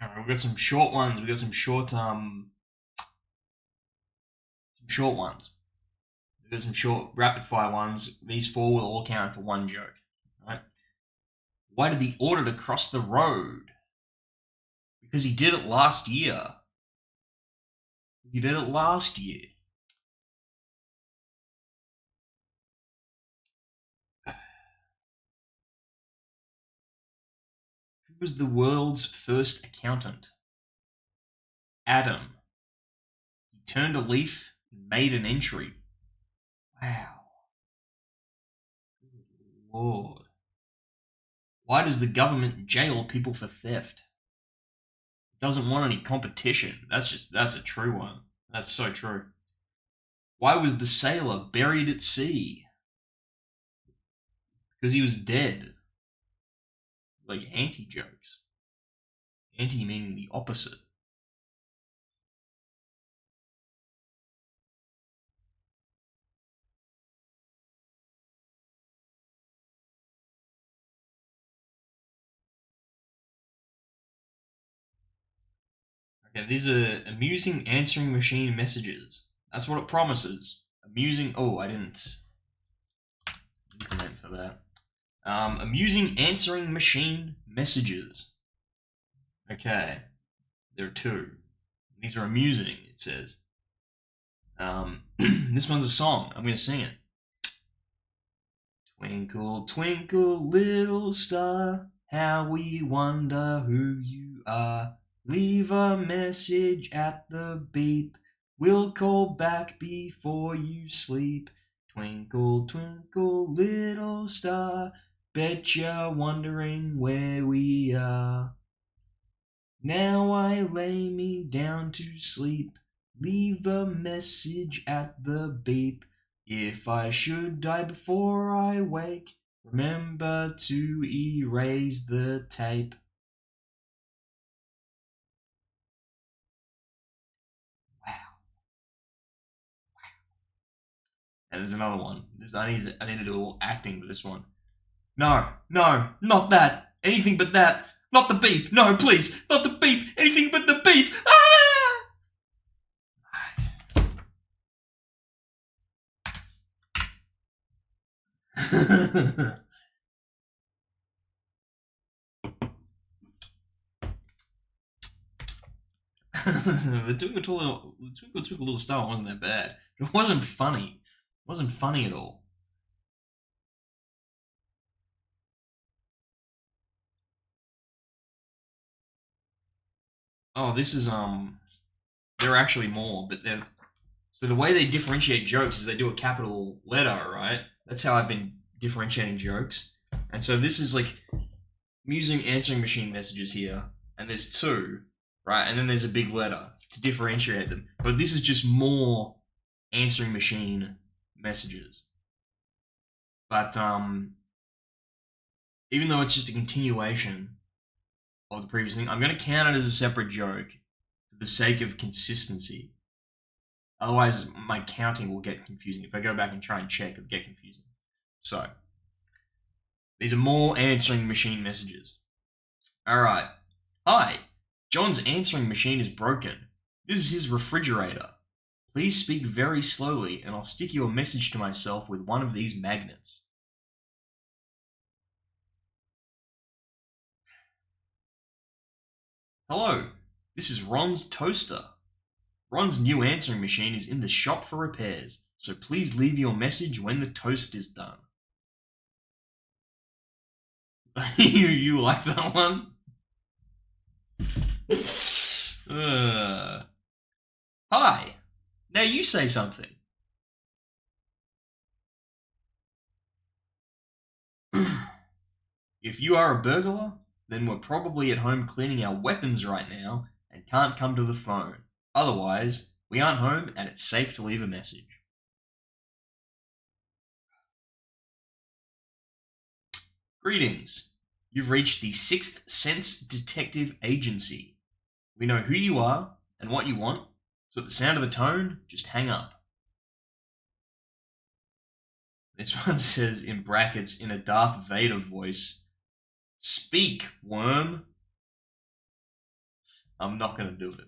All right, we've got some short ones. We've got some short ones. We've got some short rapid fire ones. These 4 will all count for 1 joke. All right. Why did the auditor cross the road? Because he did it last year. Who was the world's first accountant? Adam. He turned a leaf and made an entry. Wow. Good Lord. Why does the government jail people for theft? It doesn't want any competition. That's a true one. That's so true. Why was the sailor buried at sea? Because he was dead. Like anti-jokes. Anti meaning the opposite. Okay, these are amusing answering machine messages. That's what it promises. Amusing. Oh, I didn't implement for that. Amusing answering machine messages. Okay, there are two. These are amusing, it says. This one's a song. I'm going to sing it. Twinkle, twinkle, little star, how we wonder who you are. Leave a message at the beep. We'll call back before you sleep. Twinkle, twinkle, little star, bet you're wondering where we are. Now I lay me down to sleep. Leave a message at the beep. If I should die before I wake, remember to erase the tape. Wow. And there's another one. I need to do a little acting with this one. No, not that. Anything but that. Not the beep. No, please, not the beep. Anything but the beep. Ah! The Twinkle Twinkle Little Star wasn't that bad. It wasn't funny. It wasn't funny at all. Oh, this is there are actually more, but they're so the way they differentiate jokes is they do a capital letter, right? That's how I've been differentiating jokes. And so this is like using answering machine messages here, and there's two, right? And then there's a big letter to differentiate them. But this is just more answering machine messages. But even though it's just a continuation of the previous thing, I'm going to count it as a separate joke for the sake of consistency. Otherwise, my counting will get confusing. If I go back and try and check, it'll get confusing. So, these are more answering machine messages. Alright. Hi. John's answering machine is broken. This is his refrigerator. Please speak very slowly and I'll stick your message to myself with one of these magnets. Hello. This is Ron's toaster. Ron's new answering machine is in the shop for repairs, so please leave your message when the toast is done. you like that one? Hi. Now you say something. If you are a burglar, then we're probably at home cleaning our weapons right now and can't come to the phone. Otherwise, we aren't home and it's safe to leave a message. Greetings. You've reached the Sixth Sense Detective Agency. We know who you are and what you want, so at the sound of the tone, just hang up. This one says in brackets in a Darth Vader voice, "Speak, worm." I'm not going to do it.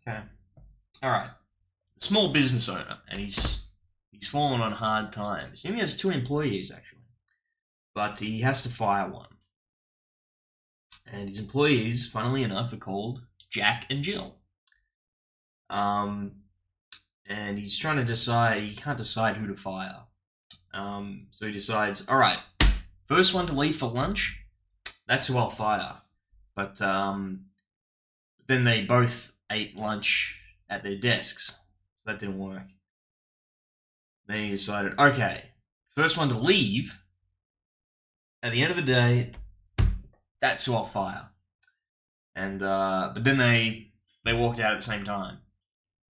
Okay. All right. Small business owner, and he's fallen on hard times. He only has 2 employees actually, but he has to fire one. And his employees, funnily enough, are called Jack and Jill. And he's trying to decide. He can't decide who to fire. So he decides, all right, first one to leave for lunch, that's who I'll fire. But then they both ate lunch at their desks, so that didn't work. Then he decided, okay, first one to leave, at the end of the day, that's who I'll fire. And but then they walked out at the same time,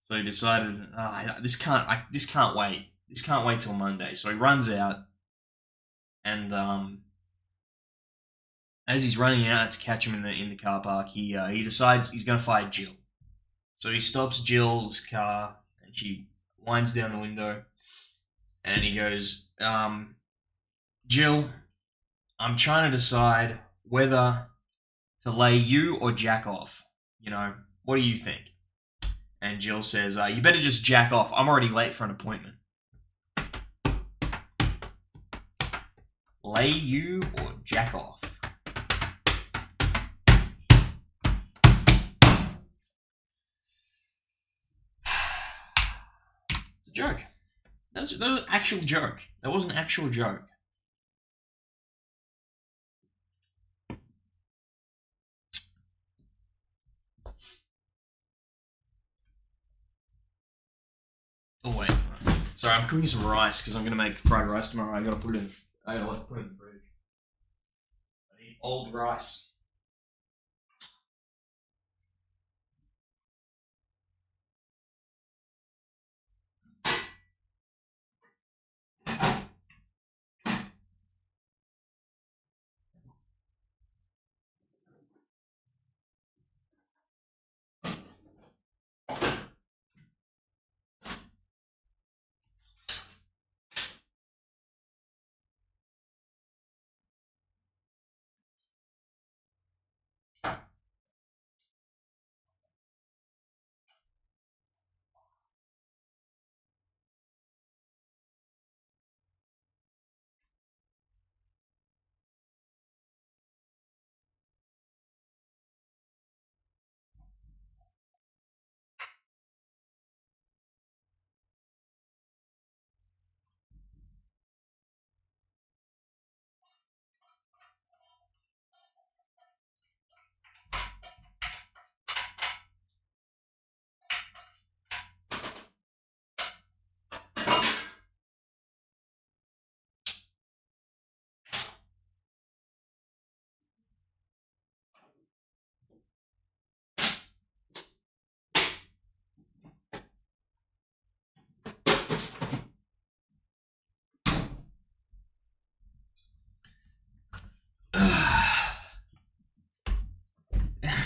so he decided, this can't wait. This can't wait till Monday. So he runs out, and as he's running out to catch him in the car park, he decides he's going to fight Jill. So he stops Jill's car, and she winds down the window, and he goes, Jill, I'm trying to decide whether to lay you or jack off. You know, what do you think? And Jill says, you better just jack off. I'm already late for an appointment. Lay you or jack off? It's a joke. That was an actual joke. That was an actual joke. Oh wait, sorry, I'm cooking some rice because I'm gonna make fried rice tomorrow. I gotta put it in. I gotta put it in the fridge. I need old rice.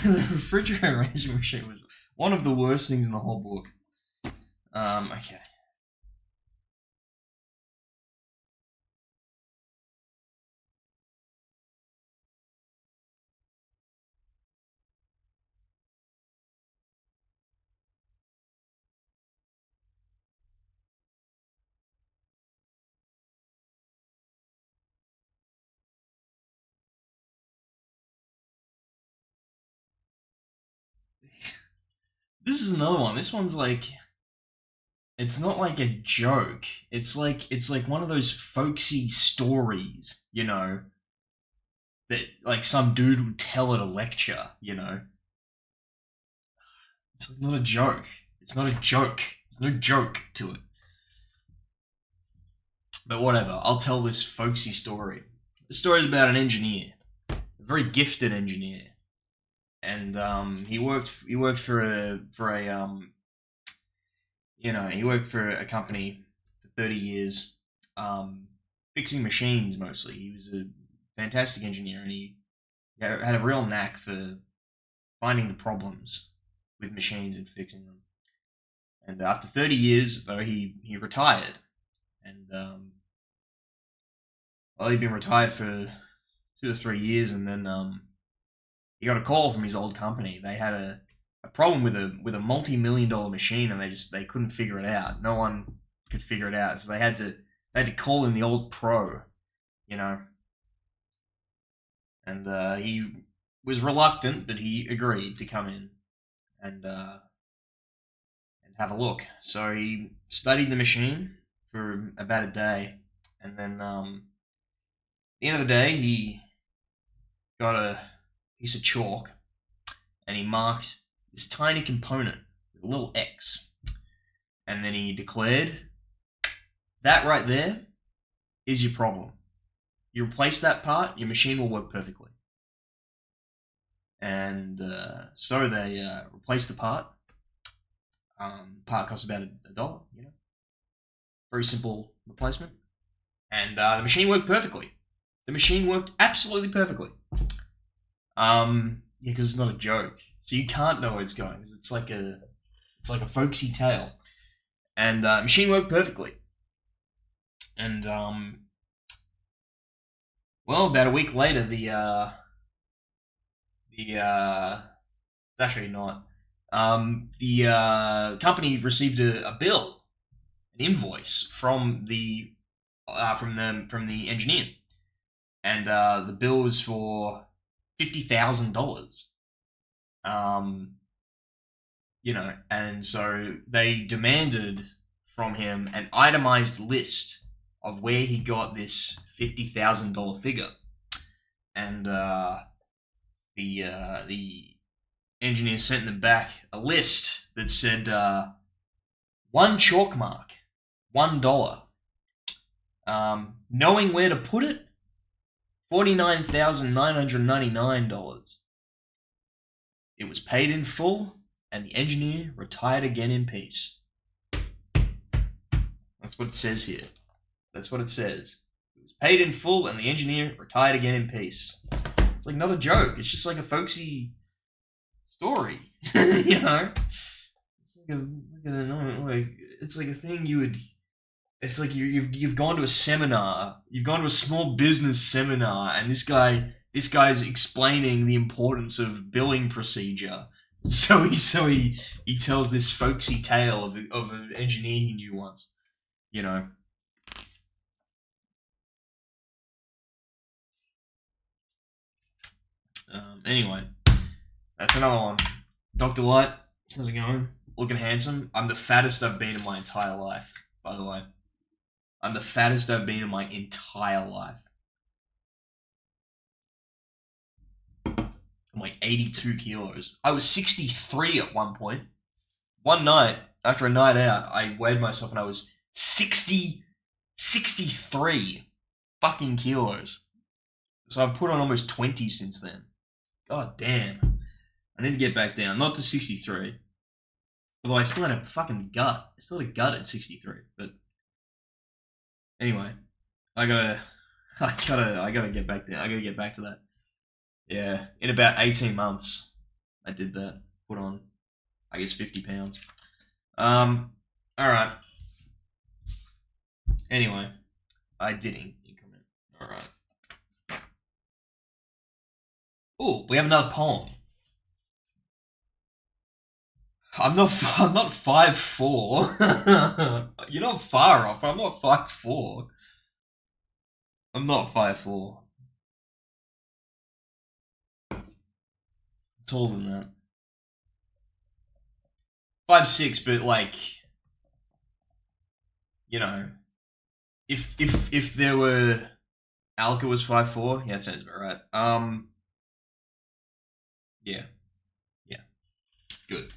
The refrigerator racing machine was one of the worst things in the whole book. Okay. This is another one. This one's like, it's not like a joke. It's like one of those folksy stories, you know, that like some dude would tell at a lecture, you know. It's like not a joke. It's not a joke. There's no joke to it. But whatever, I'll tell this folksy story. The story's about an engineer, a very gifted engineer, and he worked for a he worked for a company for 30 years, fixing machines mostly. He was a fantastic engineer, and he had a real knack for finding the problems with machines and fixing them. And after 30 years, though, he retired, and well, he'd been retired for 2 or 3 years, and then he got a call from his old company. They had a problem with a multi-million-dollar machine, and they couldn't figure it out. No one could figure it out, so they had to call in the old pro, you know. And he was reluctant, but he agreed to come in and have a look. So he studied the machine for about a day, and then at the end of the day, he got a piece of chalk, and he marked this tiny component with a little X. And then he declared, that right there is your problem. You replace that part, your machine will work perfectly. And so they replaced the part. Part cost about $1, you know. Very simple replacement. And the machine worked perfectly. The machine worked absolutely perfectly. Yeah, because it's not a joke, so you can't know where it's going. 'Cause it's like a folksy tale, and machine worked perfectly. And well, about a week later, the actually not. The company received a bill, an invoice from the engineer, and the bill was for $50,000. Um, and so they demanded from him an itemized list of where he got this $50,000 figure, and the engineer sent them back a list that said one chalk mark, $1. Knowing where to put it, $49,999. It was paid in full, and the engineer retired again in peace. That's what it says here. That's what it says. It was paid in full, and the engineer retired again in peace. It's like not a joke. It's just like a folksy story, you know. It's like a thing you would. It's like you've gone to a seminar. You've gone to a small business seminar, and this guy's explaining the importance of billing procedure. So he tells this folksy tale of an engineer he knew once. You know. Anyway, that's another one. Dr. Light, how's it going? Looking handsome. I'm the fattest I've been in my entire life, by the way. I'm the fattest I've been in my entire life. I'm like 82 kilos. I was 63 at one point. One night, after a night out, I weighed myself and I was 63 fucking kilos. So I've put on almost 20 since then. God damn. I need to get back down. Not to 63. Although I still had a fucking gut. I still had a gut at 63. But anyway, I gotta get back there. I gotta get back to that. Yeah, in about 18 months, I did that. Put on, I guess, 50 pounds. Alright. Anyway, I did increment. Alright. Oh, we have another poem. I'm not 5'4". You're not far off. I'm not 5'4". I'm not 5'4". Taller than that. 5'6", but like, you know, if there were Alka was 5'4", yeah, that sounds about right. Yeah, good.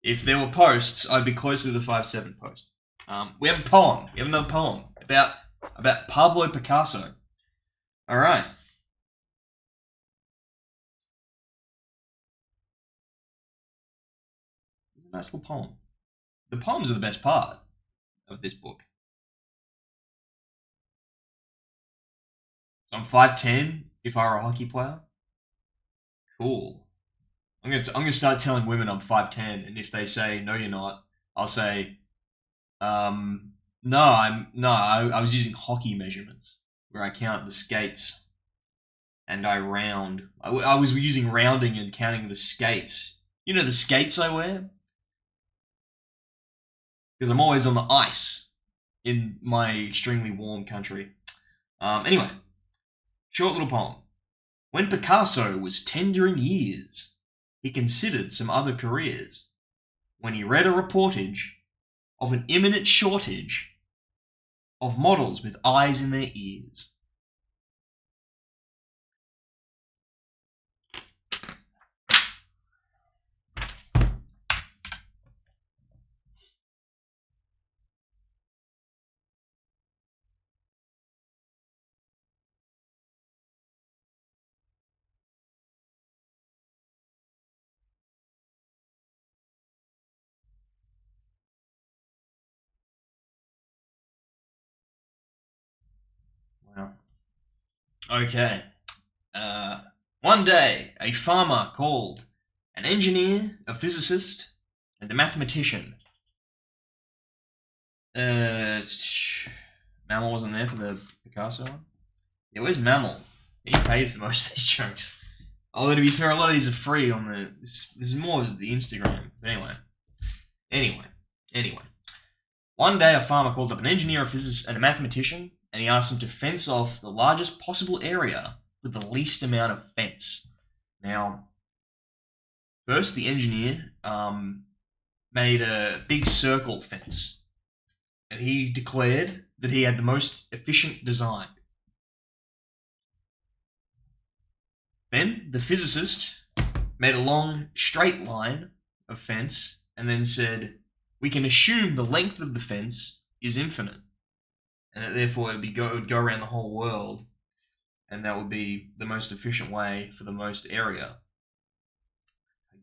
If there were posts, I'd be closer to the 5'7" post. We have a poem. We have another poem about Pablo Picasso. All right. It's a nice little poem. The poems are the best part of this book. So I'm 5'10" if I were a hockey player. Cool. I'm gonna start telling women I'm 5'10", and if they say no, you're not, I'll say, no, I was using hockey measurements where I count the skates and I round. I was using rounding and counting the skates. You know the skates I wear because I'm always on the ice in my extremely warm country. Anyway, short little poem. When Picasso was tender in years, he considered some other careers. When he read a reportage of an imminent shortage of models with eyes in their ears. Wow. Okay. One day, a farmer called an engineer, a physicist, and a mathematician. Mammal wasn't there for the Picasso one? Yeah, where's Mammal? He paid for most of these jokes. Although, to be fair, a lot of these are free on the... This is more of the Instagram. But anyway. One day, a farmer called up an engineer, a physicist, and a mathematician, and he asked them to fence off the largest possible area with the least amount of fence. Now, first, the engineer made a big circle fence, and he declared that he had the most efficient design. Then, the physicist made a long, straight line of fence, and then said, we can assume the length of the fence is infinite, and that therefore it would go around the whole world, and that would be the most efficient way for the most area.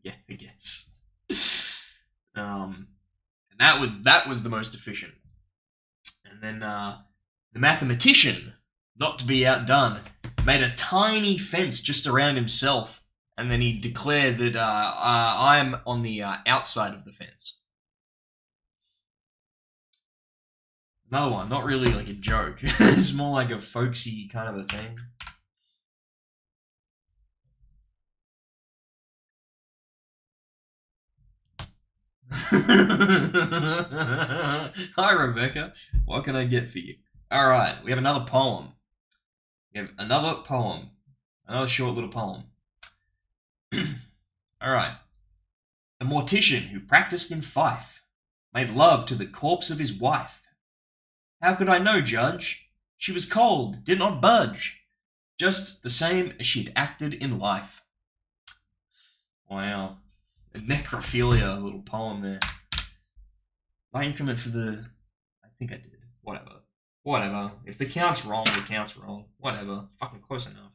I guess. And that was the most efficient. And then the mathematician, not to be outdone, made a tiny fence just around himself, and then he declared that I'm on the outside of the fence. Another one, not really like a joke. It's more like a folksy kind of a thing. Hi, Rebecca. What can I get for you? Alright, we have another poem. Another short little poem. Alright. A mortician who practiced in Fife made love to the corpse of his wife. How could I know, Judge? She was cold, did not budge, just the same as she'd acted in life. Wow. A necrophilia little poem there. My increment for the... I think I did. Whatever. If the count's wrong, the count's wrong. Whatever. Fucking close enough.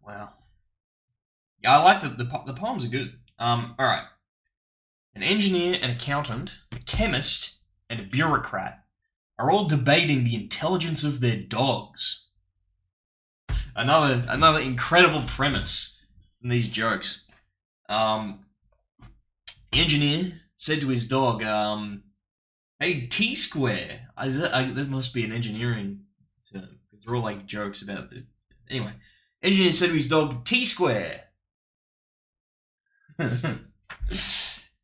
Wow. Yeah, I like the poems are good. Alright. An engineer, an accountant, a chemist, and a bureaucrat are all debating the intelligence of their dogs. Another incredible premise in these jokes. The engineer said to his dog, hey, T-square. That must be an engineering term. They're all like jokes about the... Anyway. Engineer said to his dog, T-square.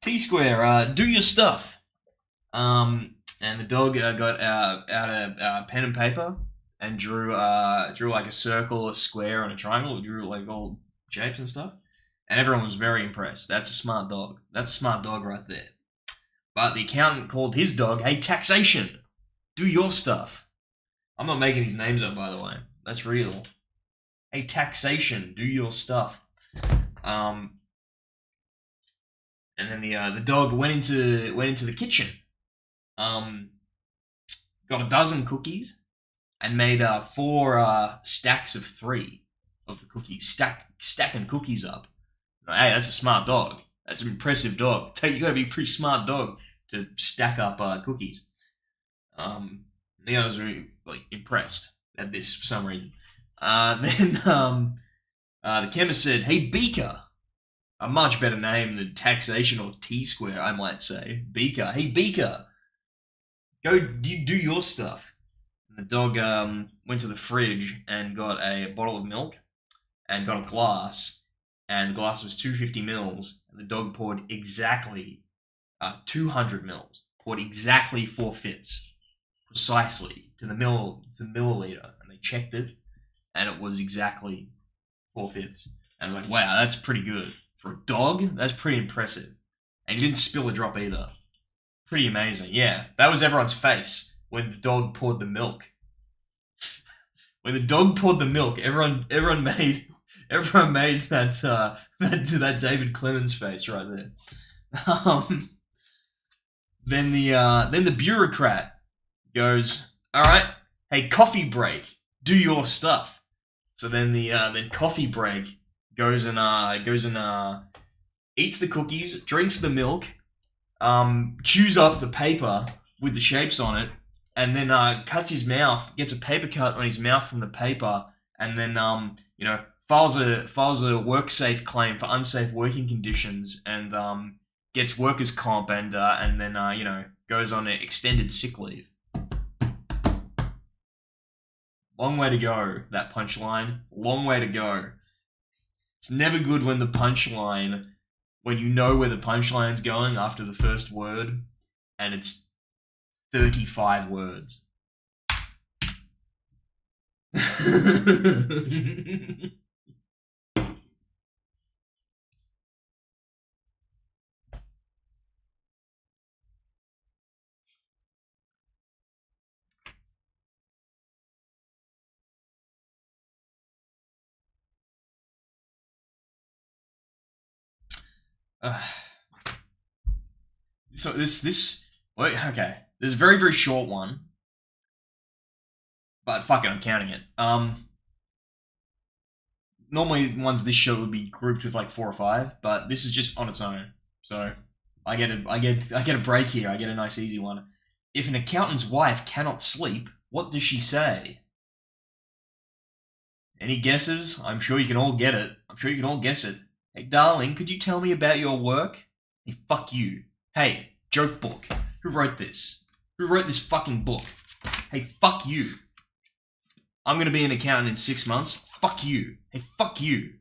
T-square, do your stuff. And the dog got out a pen and paper and drew like a circle, a square, and a triangle. It drew like all shapes and stuff. And everyone was very impressed. That's a smart dog. That's a smart dog right there. But the accountant called his dog, hey, taxation. Do your stuff. I'm not making these names up, by the way. That's real. Hey, taxation. Do your stuff. And then the dog went into the kitchen. Got a dozen cookies and made 4 stacks of 3 of the cookies. Stacking cookies up. Hey, that's a smart dog. That's an impressive dog. You gotta be a pretty smart dog to stack up cookies. The others were like impressed at this for some reason. Then the chemist said, "Hey, Beaker." A much better name than taxation or T-square, I might say. Beaker. Hey, Beaker. Go do your stuff. And the dog went to the fridge and got a bottle of milk and got a glass. And the glass was 250 mils. And the dog poured exactly 200 mils. Poured exactly 4/5. Precisely to the milliliter. And they checked it. And it was exactly 4/5. And I was like, wow, that's pretty good. For a dog, that's pretty impressive. And he didn't spill a drop either. Pretty amazing. Yeah, that was everyone's face when the dog poured the milk. when the dog poured the milk, everyone made that David Clemens face right there. Then the bureaucrat goes, all right, hey, coffee break, do your stuff. So then then coffee break goes and eats the cookies, drinks the milk, chews up the paper with the shapes on it, and then cuts his mouth, gets a paper cut on his mouth from the paper, and then files a work safe claim for unsafe working conditions, and gets workers' comp, and then goes on an extended sick leave. Long way to go, that punchline. Long way to go. It's never good when the punchline, when you know where the punchline's going after the first word, and it's 35 words. So okay. There's a very, very short one. But fuck it, I'm counting it. Normally ones this short would be grouped with like 4 or 5, but this is just on its own. So I get a break here. I get a nice easy one. If an accountant's wife cannot sleep, what does she say? Any guesses? I'm sure you can all get it. I'm sure you can all guess it. Hey, darling, could you tell me about your work? Hey, fuck you. Hey, joke book. Who wrote this? Who wrote this fucking book? Hey, fuck you. I'm gonna be an accountant in 6 months. Fuck you. Hey, fuck you.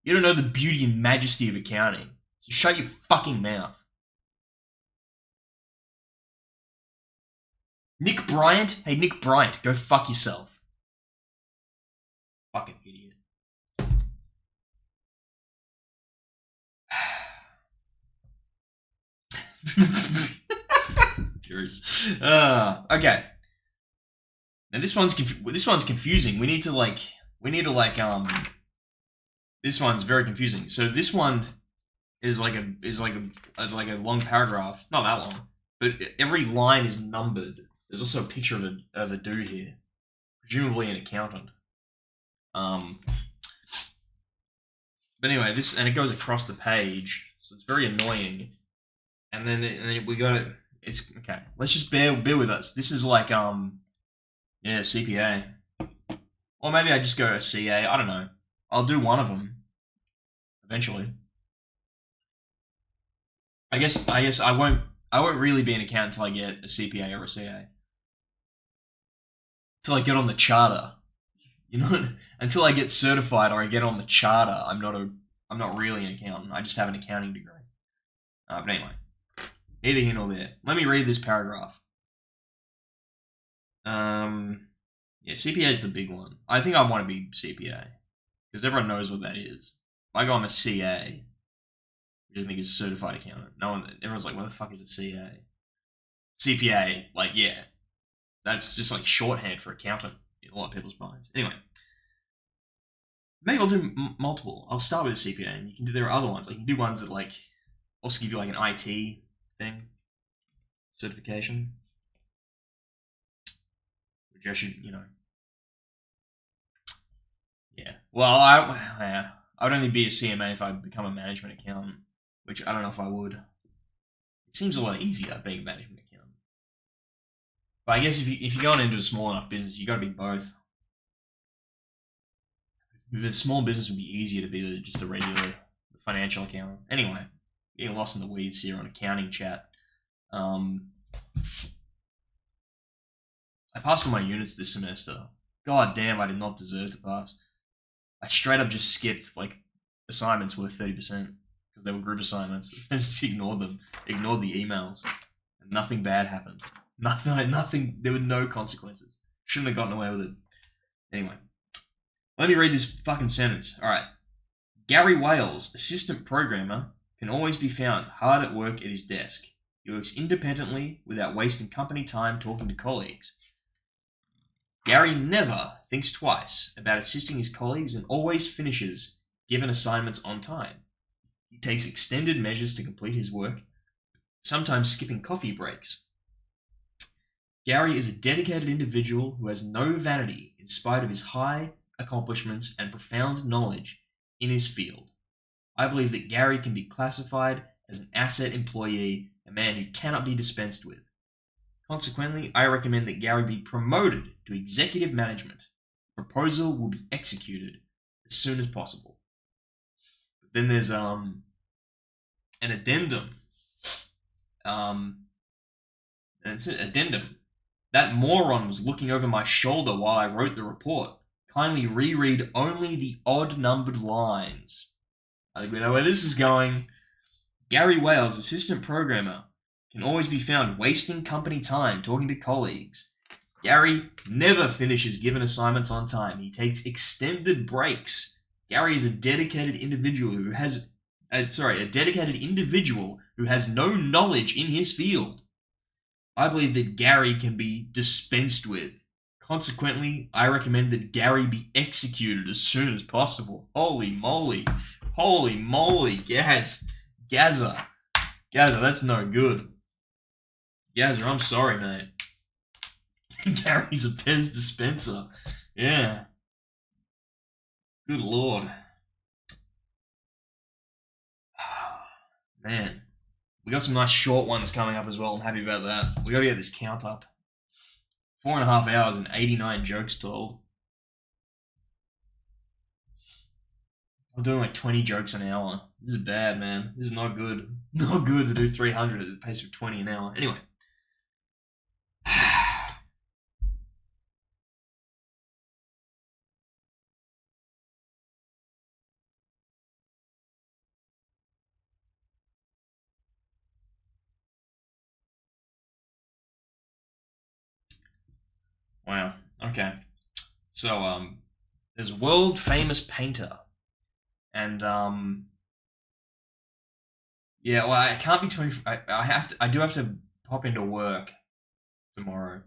You don't know the beauty and majesty of accounting. So shut your fucking mouth. Nick Bryant? Hey, Nick Bryant, go fuck yourself. Fucking idiot. Curious. Okay. Now this one's confusing. We need to like this one's very confusing. So this one is like a long paragraph. Not that long, but every line is numbered. There's also a picture of a dude here, presumably an accountant. But anyway, and it goes across the page, so it's very annoying. And then we got it. It's okay. Let's just bear with us. This is like CPA, or maybe I just go a CA. I don't know. I'll do one of them eventually. I guess I won't really be an accountant until I get a CPA or a CA. Until I get on the charter, until I get certified or I get on the charter, I'm not really an accountant. I just have an accounting degree. But anyway, neither here nor there. Let me read this paragraph. Yeah, CPA is the big one. I think I want to be CPA because everyone knows what that is. If I go, I'm a CA, which I think is certified accountant. Everyone's like, what the fuck is a CA? CPA, like, yeah, that's just like shorthand for accountant in a lot of people's minds. Anyway, maybe I'll do multiple. I'll start with a CPA, and there are other ones. Like, you can do ones that like also give you like an IT thing, certification. I should, yeah. Well, I would only be a CMA if I become a management accountant, which I don't know if I would. It seems a lot easier being a management accountant. But I guess if you're going into a small enough business, you got to be both. But a small business would be easier to be just a regular financial accountant. Anyway, getting lost in the weeds here on accounting chat. I passed all my units this semester. God damn, I did not deserve to pass. I straight up just skipped, like, assignments worth 30% because they were group assignments. I just ignored them. Ignored the emails. And nothing bad happened. Nothing, there were no consequences. Shouldn't have gotten away with it. Anyway. Let me read this fucking sentence. Alright. Gary Wales, assistant programmer, can always be found hard at work at his desk. He works independently without wasting company time talking to colleagues. Gary never thinks twice about assisting his colleagues and always finishes given assignments on time. He takes extended measures to complete his work, sometimes skipping coffee breaks. Gary is a dedicated individual who has no vanity in spite of his high accomplishments and profound knowledge in his field. I believe that Gary can be classified as an asset employee, a man who cannot be dispensed with. Consequently, I recommend that Gary be promoted to executive management. The proposal will be executed as soon as possible. But then there's an addendum. And it's an addendum. That moron was looking over my shoulder while I wrote the report. Kindly reread only the odd-numbered lines. I think we know where this is going. Gary Wales, assistant programmer, can always be found wasting company time talking to colleagues. Gary never finishes given assignments on time. He takes extended breaks. Gary is a dedicated individual who has no knowledge in his field. I believe that Gary can be dispensed with. Consequently, I recommend that Gary be executed as soon as possible. Holy moly. Holy moly. Gazza, that's no good. Gazza, I'm sorry, mate. Gary's a Pez dispenser. Yeah. Good lord. Man. We got some nice short ones coming up as well. I'm happy about that. We gotta get this count up. 4.5 hours and 89 jokes told. I'm doing like 20 jokes an hour. This is bad, man. This is not good. Not good to do 300 at the pace of 20 an hour. Anyway. Wow. Okay. So, there's a world famous painter. And, yeah, well, I can't be 20. I do have to pop into work tomorrow.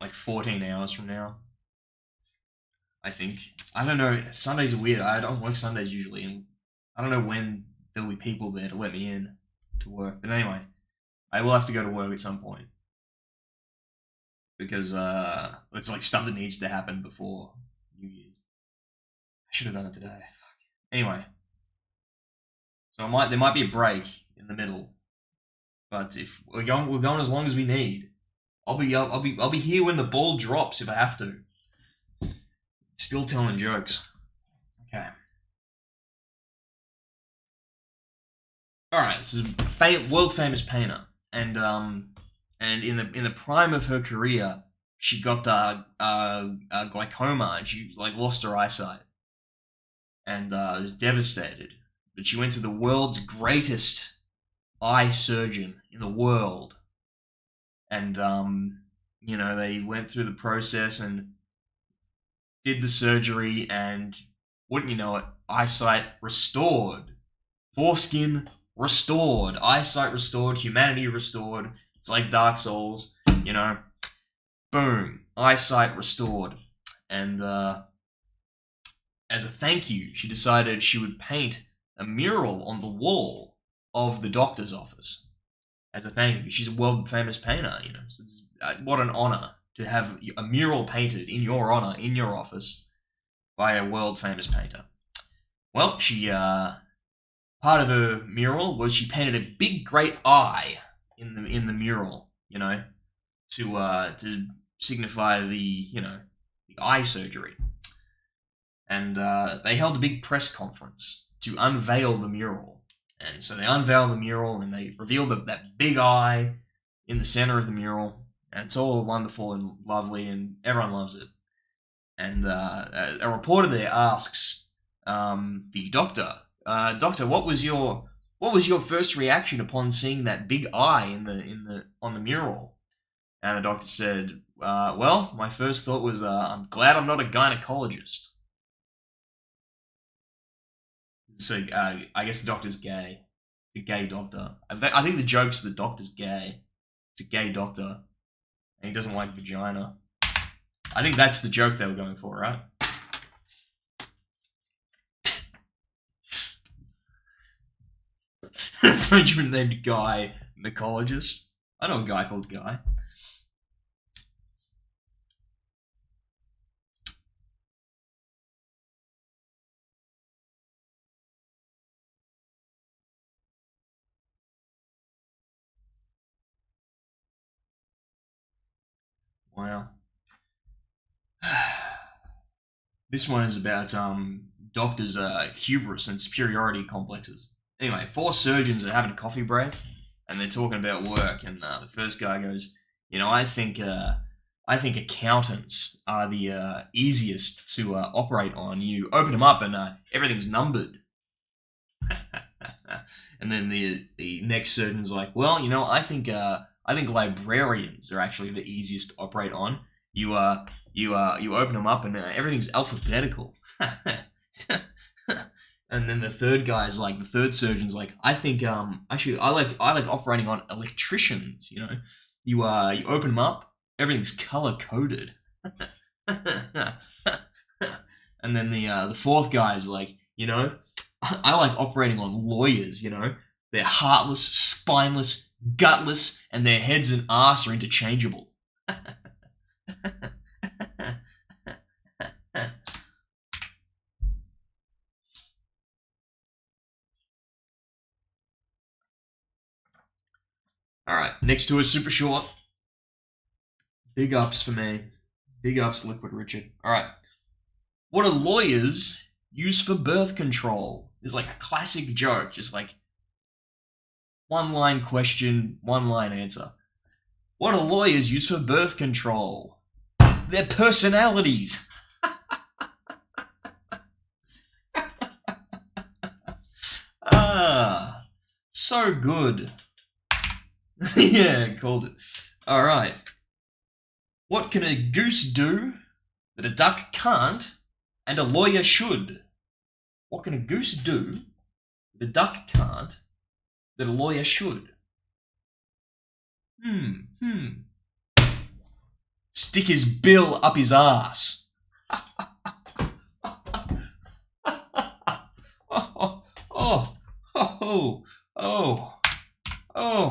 Like 14 hours from now. I think. I don't know. Sundays are weird. I don't work Sundays usually, and I don't know when there'll be people there to let me in to work. But anyway, I will have to go to work at some point because it's like stuff that needs to happen before New Year's. I should have done it today. Fuck. Anyway, so there might be a break in the middle, but if we're going as long as we need. I'll be here when the ball drops if I have to. Still telling jokes. Okay. All right. So, world famous painter, and in the prime of her career, she got glaucoma, and she like lost her eyesight, and was devastated. But she went to the world's greatest eye surgeon in the world, and they went through the process and did the surgery, and wouldn't you know it, eyesight restored. Foreskin restored. Eyesight restored. Humanity restored. It's like Dark Souls, Boom. Eyesight restored. And as a thank you, she decided she would paint a mural on the wall of the doctor's office. As a thank you. She's a world famous painter, So what an honor to have a mural painted in your honor in your office by a world famous painter. Well, she part of her mural was she painted a big great eye in the mural, to signify the eye surgery. And they held a big press conference to unveil the mural. And so they unveil the mural and they reveal that big eye in the center of the mural. And it's all wonderful and lovely, and everyone loves it. And a reporter there asks the doctor, "Doctor, what was your first reaction upon seeing that big eye on the mural?" And the doctor said, "Well, my first thought was, I'm glad I'm not a gynecologist." So I guess the doctor's gay. It's a gay doctor. I think the joke's the doctor's gay. It's a gay doctor. and he doesn't like vagina. I think that's the joke they were going for, right? A Frenchman named Guy, mycologist. I know a guy called Guy. Wow. This one is about doctors' hubris and superiority complexes. Anyway, 4 surgeons are having a coffee break, and they're talking about work. And the first guy goes, I think accountants are the easiest to operate on. You open them up, and everything's numbered. And then the next surgeon's like, well, I think librarians are actually the easiest to operate on. You open them up and everything's alphabetical. And then the third surgeon's like, I think I like operating on electricians. You open them up, everything's color coded. And then the fourth guy's like, I like operating on lawyers. They're heartless, spineless, gutless, and their heads and ass are interchangeable. Alright, next to it, super short. Big ups for me. Big ups, Liquid Richard. Alright. What do lawyers use for birth control? Is like a classic joke, just like one line question, one line answer. What do lawyers use for birth control? Their personalities. So good. Yeah, called it. Alright. What can a goose do that a duck can't and a lawyer should? What can a goose do that a duck can't that a lawyer should? Stick his bill up his ass. Oh.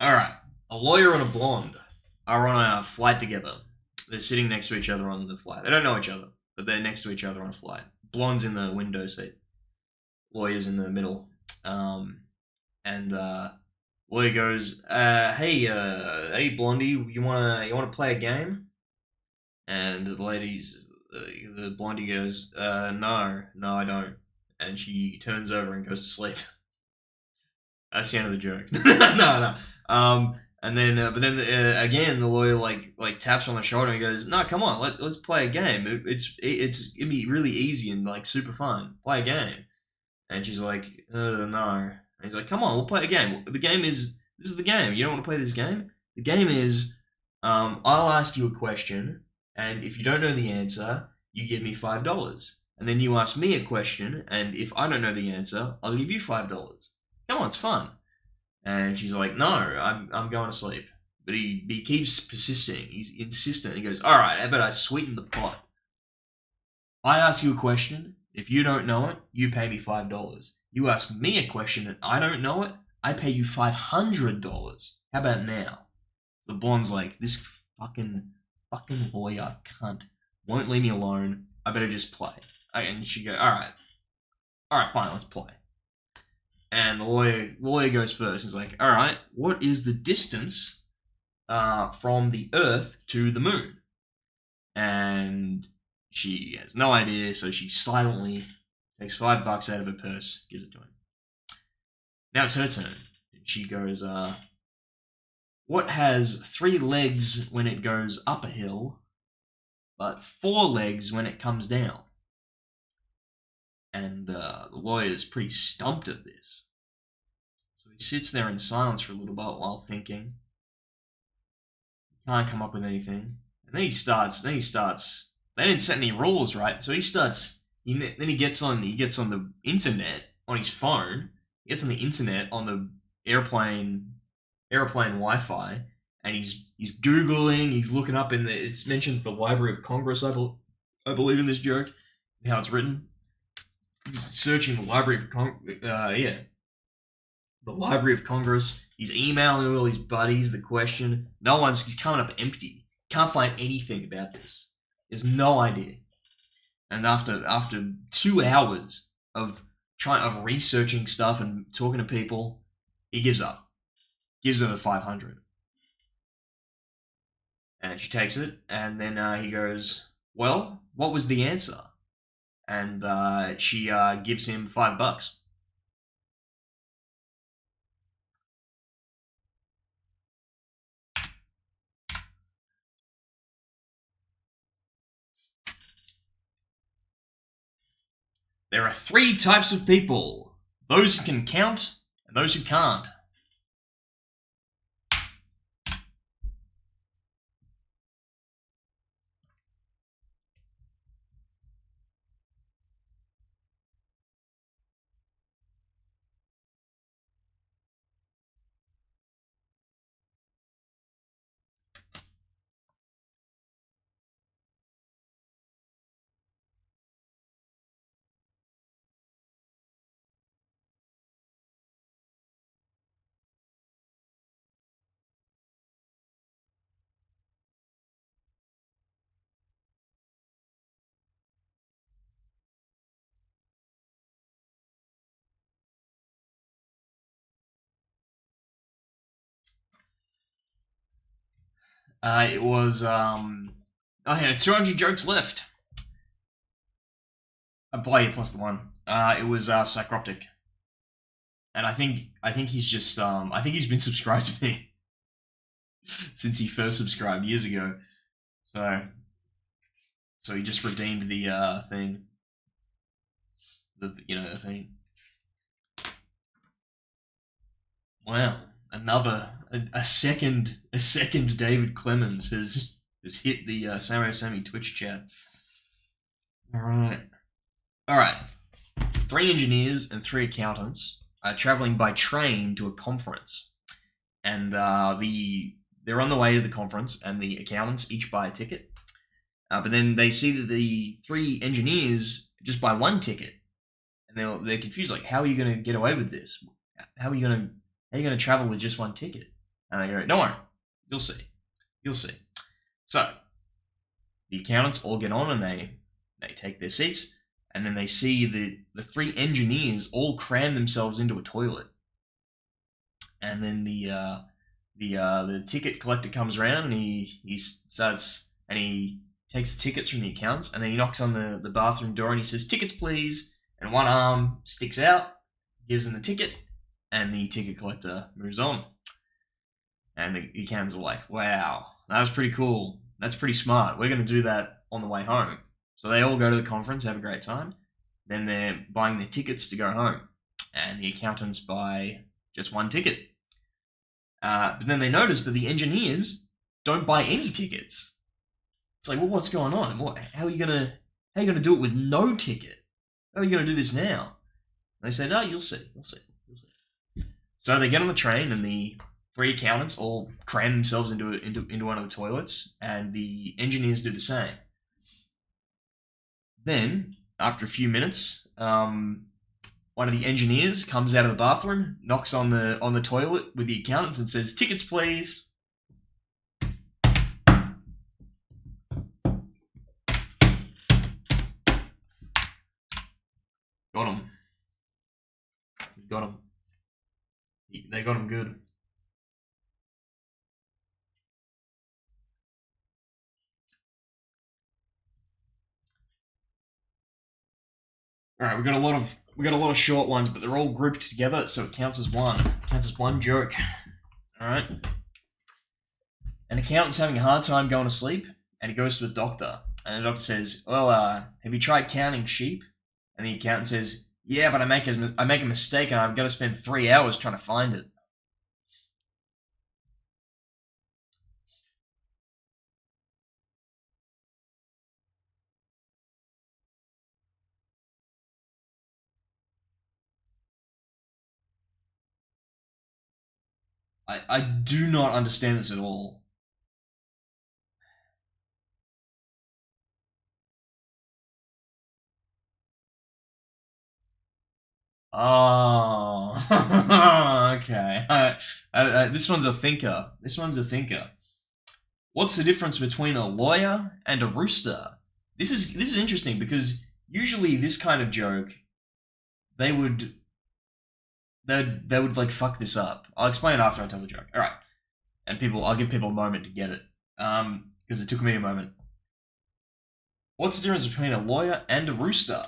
Alright. A lawyer and a blonde are on a flight together. They're sitting next to each other on the flight. They don't know each other, but they're next to each other on a flight. Blonde's in the window seat. Lawyer's in the middle. And lawyer goes, hey Blondie, you wanna play a game? And the Blondie goes, no, I don't. And she turns over and goes to sleep. That's the end of the joke. No. And then, again, the lawyer like taps on the shoulder and goes, "No, come on, let's play a game. It's gonna be really easy and like super fun. Play a game." And she's like, "No." And he's like, "Come on, we'll play a game. This is the game. You don't want to play this game? The game is, I'll ask you a question, and if you don't know the answer, you give me $5. And then you ask me a question, and if I don't know the answer, I'll give you $5. Come on, it's fun." And she's like, "No, I'm going to sleep." But he keeps persisting. He's insistent. He goes, "All right, how about I sweeten the pot? I ask you a question. If you don't know it, you pay me $5. You ask me a question and I don't know it, I pay you $500. How about now?" So the blonde's like, "This fucking fucking lawyer cunt won't leave me alone. I better just play. And she go, all right, fine, let's play. And the lawyer goes first. He's like, all right, what is the distance from the Earth to the moon? And she has no idea, so she silently takes $5 out of her purse, gives it to him. Now it's her turn. She goes, what has 3 legs when it goes up a hill, but 4 legs when it comes down? And the lawyer's pretty stumped at this. So he sits there in silence for a little bit while thinking. Can't come up with anything. And then he starts, they didn't set any rules, right? So he starts, then he gets on the internet on his phone, he gets on the internet on the airplane Wi-Fi, and he's Googling, he's looking up it mentions the Library of Congress, I believe in this joke, and how it's written. He's searching the Library of the Library of Congress. He's emailing all his buddies the question. He's coming up empty. Can't find anything about this. There's no idea. And after 2 hours of researching stuff and talking to people, he gives up. Gives her the 500. And she takes it, and then he goes, well, what was the answer? And she gives him $5. There are 3 types of people. Those who can count, and those who can't. It was, oh yeah, 200 jokes left. A player plus the 1. It was, Psychroptic. And I think he's just, I think he's been subscribed to me since he first subscribed years ago. So he just redeemed the, thing. The thing. Wow. A second David Clemens has hit the Samurai Sammy Twitch chat. Alright. 3 engineers and 3 accountants are traveling by train to a conference. And they're on the way to the conference, and the accountants each buy a ticket. But then they see that the 3 engineers just buy 1 ticket. And they're confused, like, how are you going to get away with this? How are you going to travel with just 1 ticket? And they go, don't worry, you'll see. So, the accountants all get on, and they take their seats, and then they see the 3 engineers all cram themselves into a toilet. And then the ticket collector comes around, and he takes the tickets from the accountants, and then he knocks on the bathroom door, and he says, tickets please, and 1 arm sticks out, gives him the ticket, and the ticket collector moves on. And the accountants are like, wow, that was pretty cool. That's pretty smart. We're going to do that on the way home. So they all go to the conference, have a great time. Then they're buying their tickets to go home. And the accountants buy just 1 ticket. But then they notice that the engineers don't buy any tickets. It's like, well, what's going on? How are you gonna do it with no ticket? How are you gonna do this now? And they say, no, you'll see. So they get on the train, and the 3 accountants all cram themselves into one of the toilets, and the engineers do the same. Then, after a few minutes, one of the engineers comes out of the bathroom, knocks on the toilet with the accountants, and says, tickets please. Got him. They got him good. All right, we got a lot of short ones, but they're all grouped together, so it counts as one. It counts as one joke. All right. An accountant's having a hard time going to sleep, and he goes to a doctor. And the doctor says, "Well, have you tried counting sheep?" And the accountant says, "Yeah, but I make a mistake, and I've got to spend 3 hours trying to find it." I do not understand this at all. Oh, okay. This one's a thinker. This one's a thinker. What's the difference between a lawyer and a rooster? This is interesting because usually this kind of joke they would they would like fuck this up. I'll explain it after I tell the joke. All right, and I'll give people a moment to get it. Because it took me a moment. What's the difference between a lawyer and a rooster?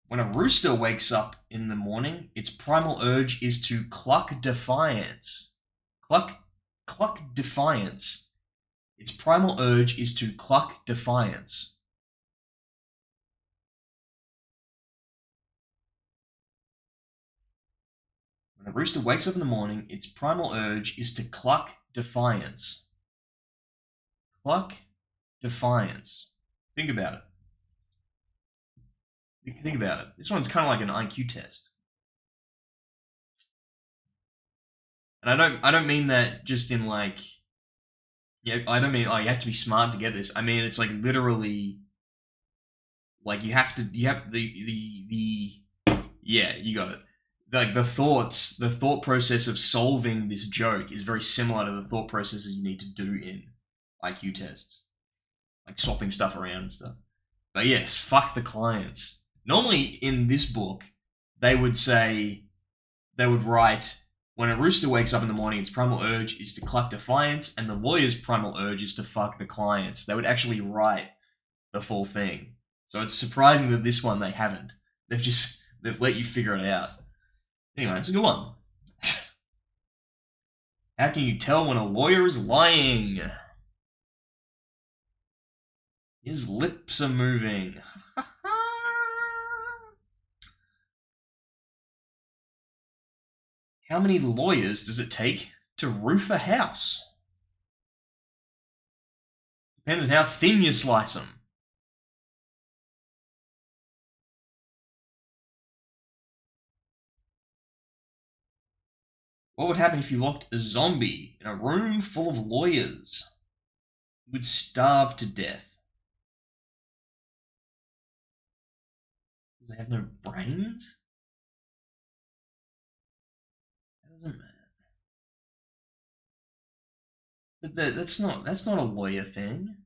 When a rooster wakes up in the morning, its primal urge is to cluck defiance. Cluck defiance. Its primal urge is to cluck defiance. When a rooster wakes up in the morning, its primal urge is to cluck defiance. Cluck defiance. Think about it. Think about it. This one's kind of like an IQ test. And I don't mean that just in like, yeah, I don't mean, oh, you have to be smart to get this. I mean, it's like literally, like you have yeah, you got it. Like the thought process of solving this joke is very similar to the thought processes you need to do in IQ tests, like swapping stuff around and stuff. But yes, fuck the clients. Normally in this book, they would write, when a rooster wakes up in the morning, its primal urge is to cluck defiance, and the lawyer's primal urge is to fuck the clients. They would actually write the full thing. So it's surprising that this one they haven't. They've let you figure it out. Anyway, it's a good one. How can you tell when a lawyer is lying? His lips are moving. How many lawyers does it take to roof a house? Depends on how thin you slice them. What would happen if you locked a zombie in a room full of lawyers? He would starve to death. Because they have no brains? That doesn't matter. But that's not a lawyer thing.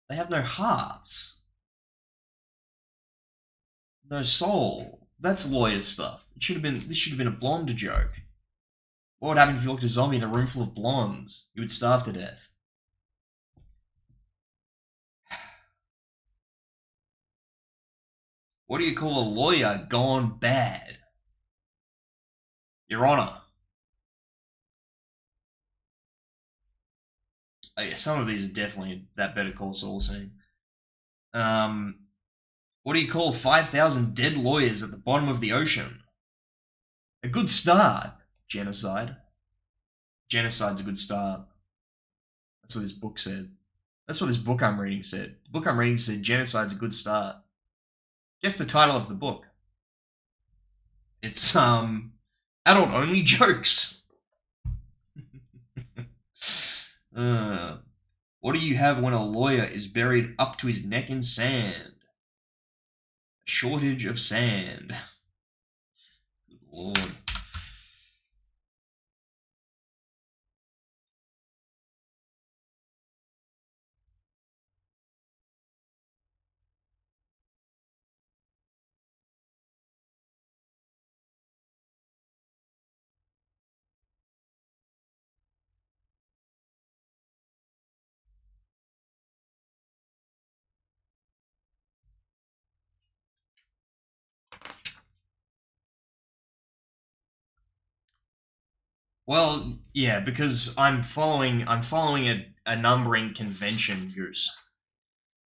They have no hearts. No soul. That's lawyer stuff. This should have been a blonde joke. What would happen if you locked a zombie in a room full of blondes? He would starve to death. What do you call a lawyer gone bad? Your Honor. Oh, yeah, some of these are definitely that Better Call Saul scene. What do you call 5,000 dead lawyers at the bottom of the ocean? A good start. Genocide. Genocide's a good start. That's what this book said. That's what this book I'm reading said. The book I'm reading said genocide's a good start. Guess the title of the book. It's adult only jokes. What do you have when a lawyer is buried up to his neck in sand? A shortage of sand. Good lord. Well, yeah, because I'm following a numbering convention, Goose.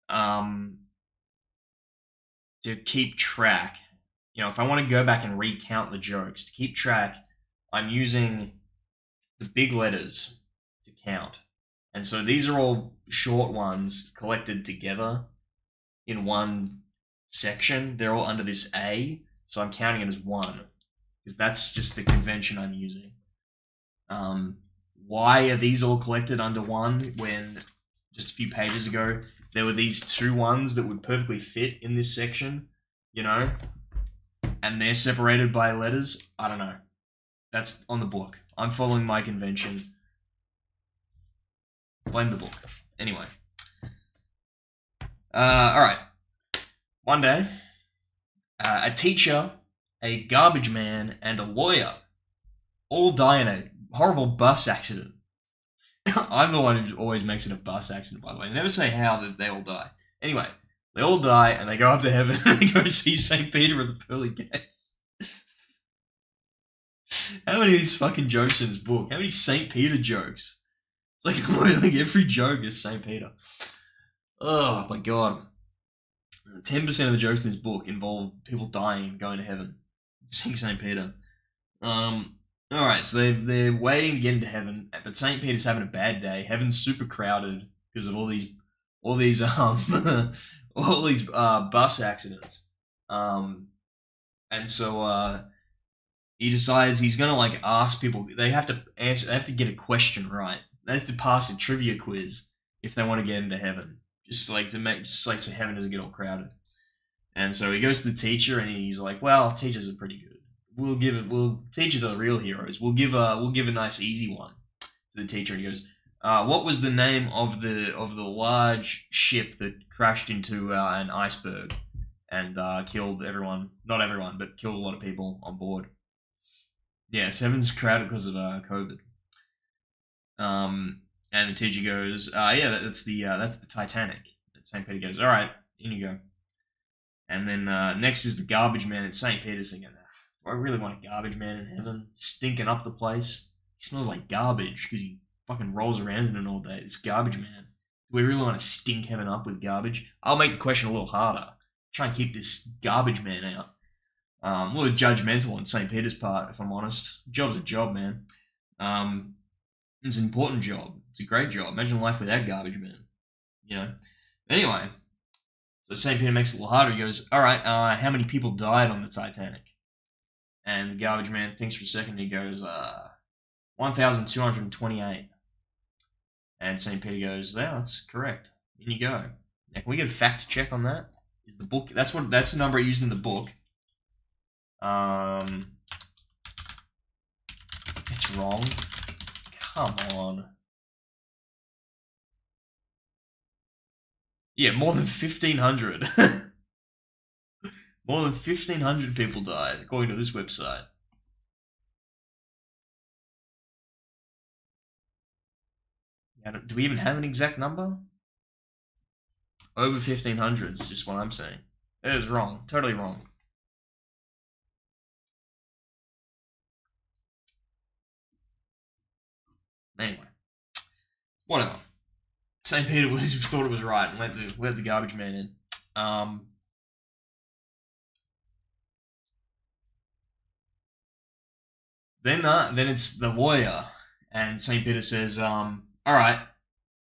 Um, to keep track. If I want to go back and recount the jokes, to keep track, I'm using the big letters to count. And so these are all short ones collected together in one section. They're all under this A, so I'm counting it as one because that's just the convention I'm using. Why are these all collected under one when just a few pages ago there were these two ones that would perfectly fit in this section, and they're separated by letters? I don't know. That's on the book. I'm following my convention. Blame the book. Anyway. Alright. One day, a teacher, a garbage man, and a lawyer all die in a horrible bus accident. I'm the one who always makes it a bus accident, by the way. They never say how that they all die. Anyway, they all die and they go up to heaven and they go see St. Peter at the pearly gates. How many of these fucking jokes in this book? How many St. Peter jokes? It's like every joke is St. Peter. Oh my god. 10% of the jokes in this book involve people dying and going to heaven. Seeing St. Peter. Alright, so they're waiting to get into heaven, but St. Peter's having a bad day. Heaven's super crowded because of all these bus accidents. And so he decides he's gonna ask people. They have to answer. They have to get a question right. They have to pass a trivia quiz if they want to get into heaven. So heaven doesn't get all crowded. And so he goes to the teacher and he's like, "Well, teachers are pretty good. Teachers are the real heroes. We'll give a nice easy one to the teacher." And he goes, "What was the name of the large ship that crashed into an iceberg and killed everyone? Not everyone, but killed a lot of people on board." Yeah, heaven's crowded because of COVID. And the teacher goes, "Yeah, that's the Titanic." And St. Peter goes, "All right, in you go." And then next is the garbage man, and St. Peter's thinking, "Do I really want a garbage man in heaven, stinking up the place? He smells like garbage because he fucking rolls around in it all day. This garbage man. Do we really want to stink heaven up with garbage?" I'll make the question a little harder. Try and keep this garbage man out. A little judgmental on St. Peter's part, if I'm honest. Job's a job, man. It's an important job. It's a great job. Imagine life without garbage man. Anyway, so St. Peter makes it a little harder. He goes, "All right, how many people died on the Titanic?" And the garbage man thinks for a second. And he goes, 1,228. And St. Peter goes, "Yeah, that's correct. In you go." Now, can we get a fact check on that? Is the book? That's the number used in the book. It's wrong. Come on. Yeah, more than 1,500. More than 1,500 people died, according to this website. Do we even have an exact number? Over 1,500 is just what I'm saying. It is wrong. Totally wrong. Anyway. Whatever. St. Peter thought it was right and let the garbage man in. Then it's the lawyer, and St. Peter says, "All right,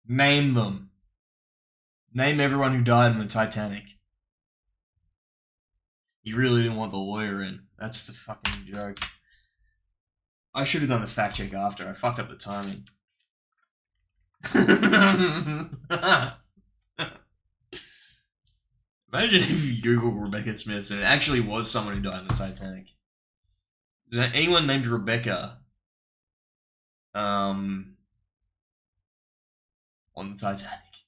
name them. Name everyone who died on the Titanic." He really didn't want the lawyer in. That's the fucking joke. I should have done the fact check after. I fucked up the timing. Imagine if you Google Rebecca Smith and it actually was someone who died on the Titanic. Is there anyone named Rebecca on the Titanic?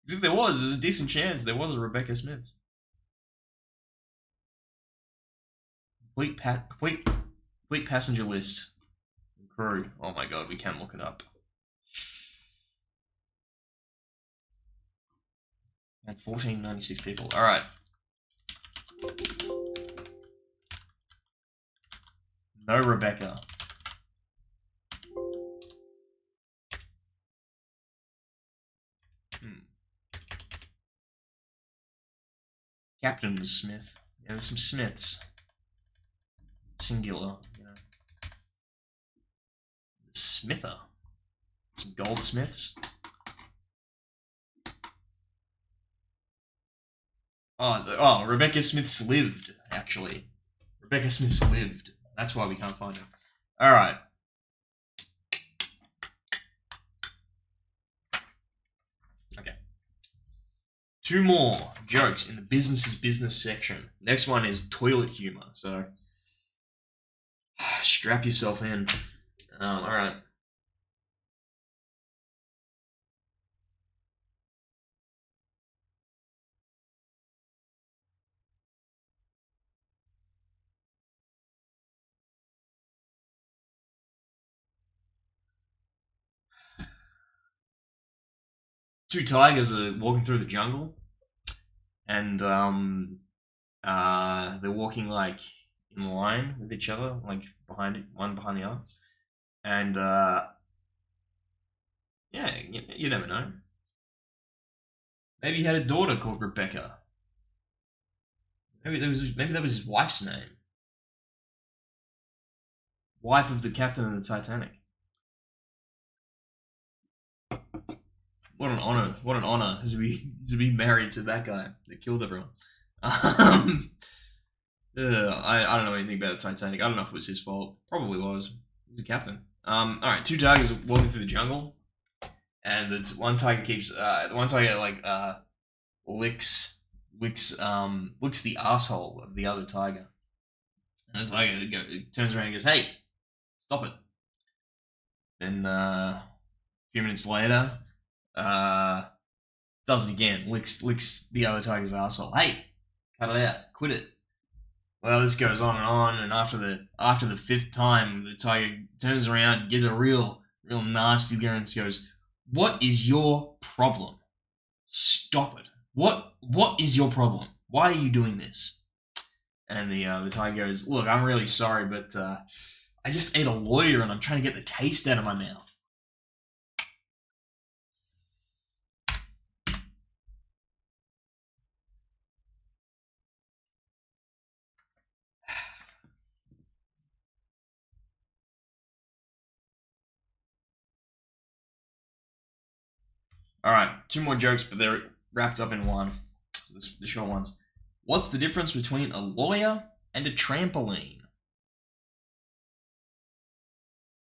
Because if there was, there's a decent chance there was a Rebecca Smith. Complete passenger list. Crew. Oh my god, we can look it up. And 1,496 people. Alright. No Rebecca. Captain was Smith. Yeah, there's some Smiths. Singular, you know. Smither. Some goldsmiths. Oh, Rebecca Smith's lived, actually. Rebecca Smith's lived. That's why we can't find her. Alright. Okay. 2 more jokes in the business section. Next one is toilet humor, so strap yourself in. Alright. Two tigers are walking through the jungle, and they're walking like in line with each other, like one behind the other, and yeah, you never know. Maybe he had a daughter called Rebecca. Maybe that was his wife's name. Wife of the captain of the Titanic. What an honor! What an honor to be married to that guy that killed everyone. I don't know anything about the Titanic. I don't know if it was his fault. Probably was. He's a captain. All right, 2 tigers are walking through the jungle, and it's one tiger licks the asshole of the other tiger, and the tiger turns around and goes, "Hey, stop it!" Then a few minutes later, does it again. Licks the other tiger's asshole. Hey, cut it out. Quit it. Well, this goes on, and after the 5th time, the tiger turns around, gives a real nasty glare, and goes, "What is your problem? Stop it. What is your problem? Why are you doing this?" And the tiger goes, "Look, I'm really sorry, but I just ate a lawyer, and I'm trying to get the taste out of my mouth." All right, 2 more jokes, but they're wrapped up in one. So the short ones. What's the difference between a lawyer and a trampoline?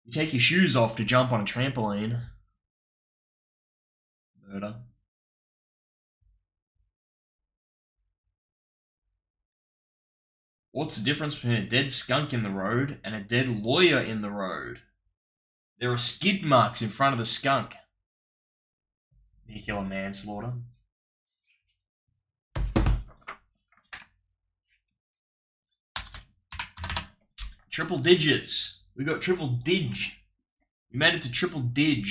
You take your shoes off to jump on a trampoline. Murder. What's the difference between a dead skunk in the road and a dead lawyer in the road? There are skid marks in front of the skunk. Vehicular manslaughter. Triple digits. We got triple dig. We made it to triple dig.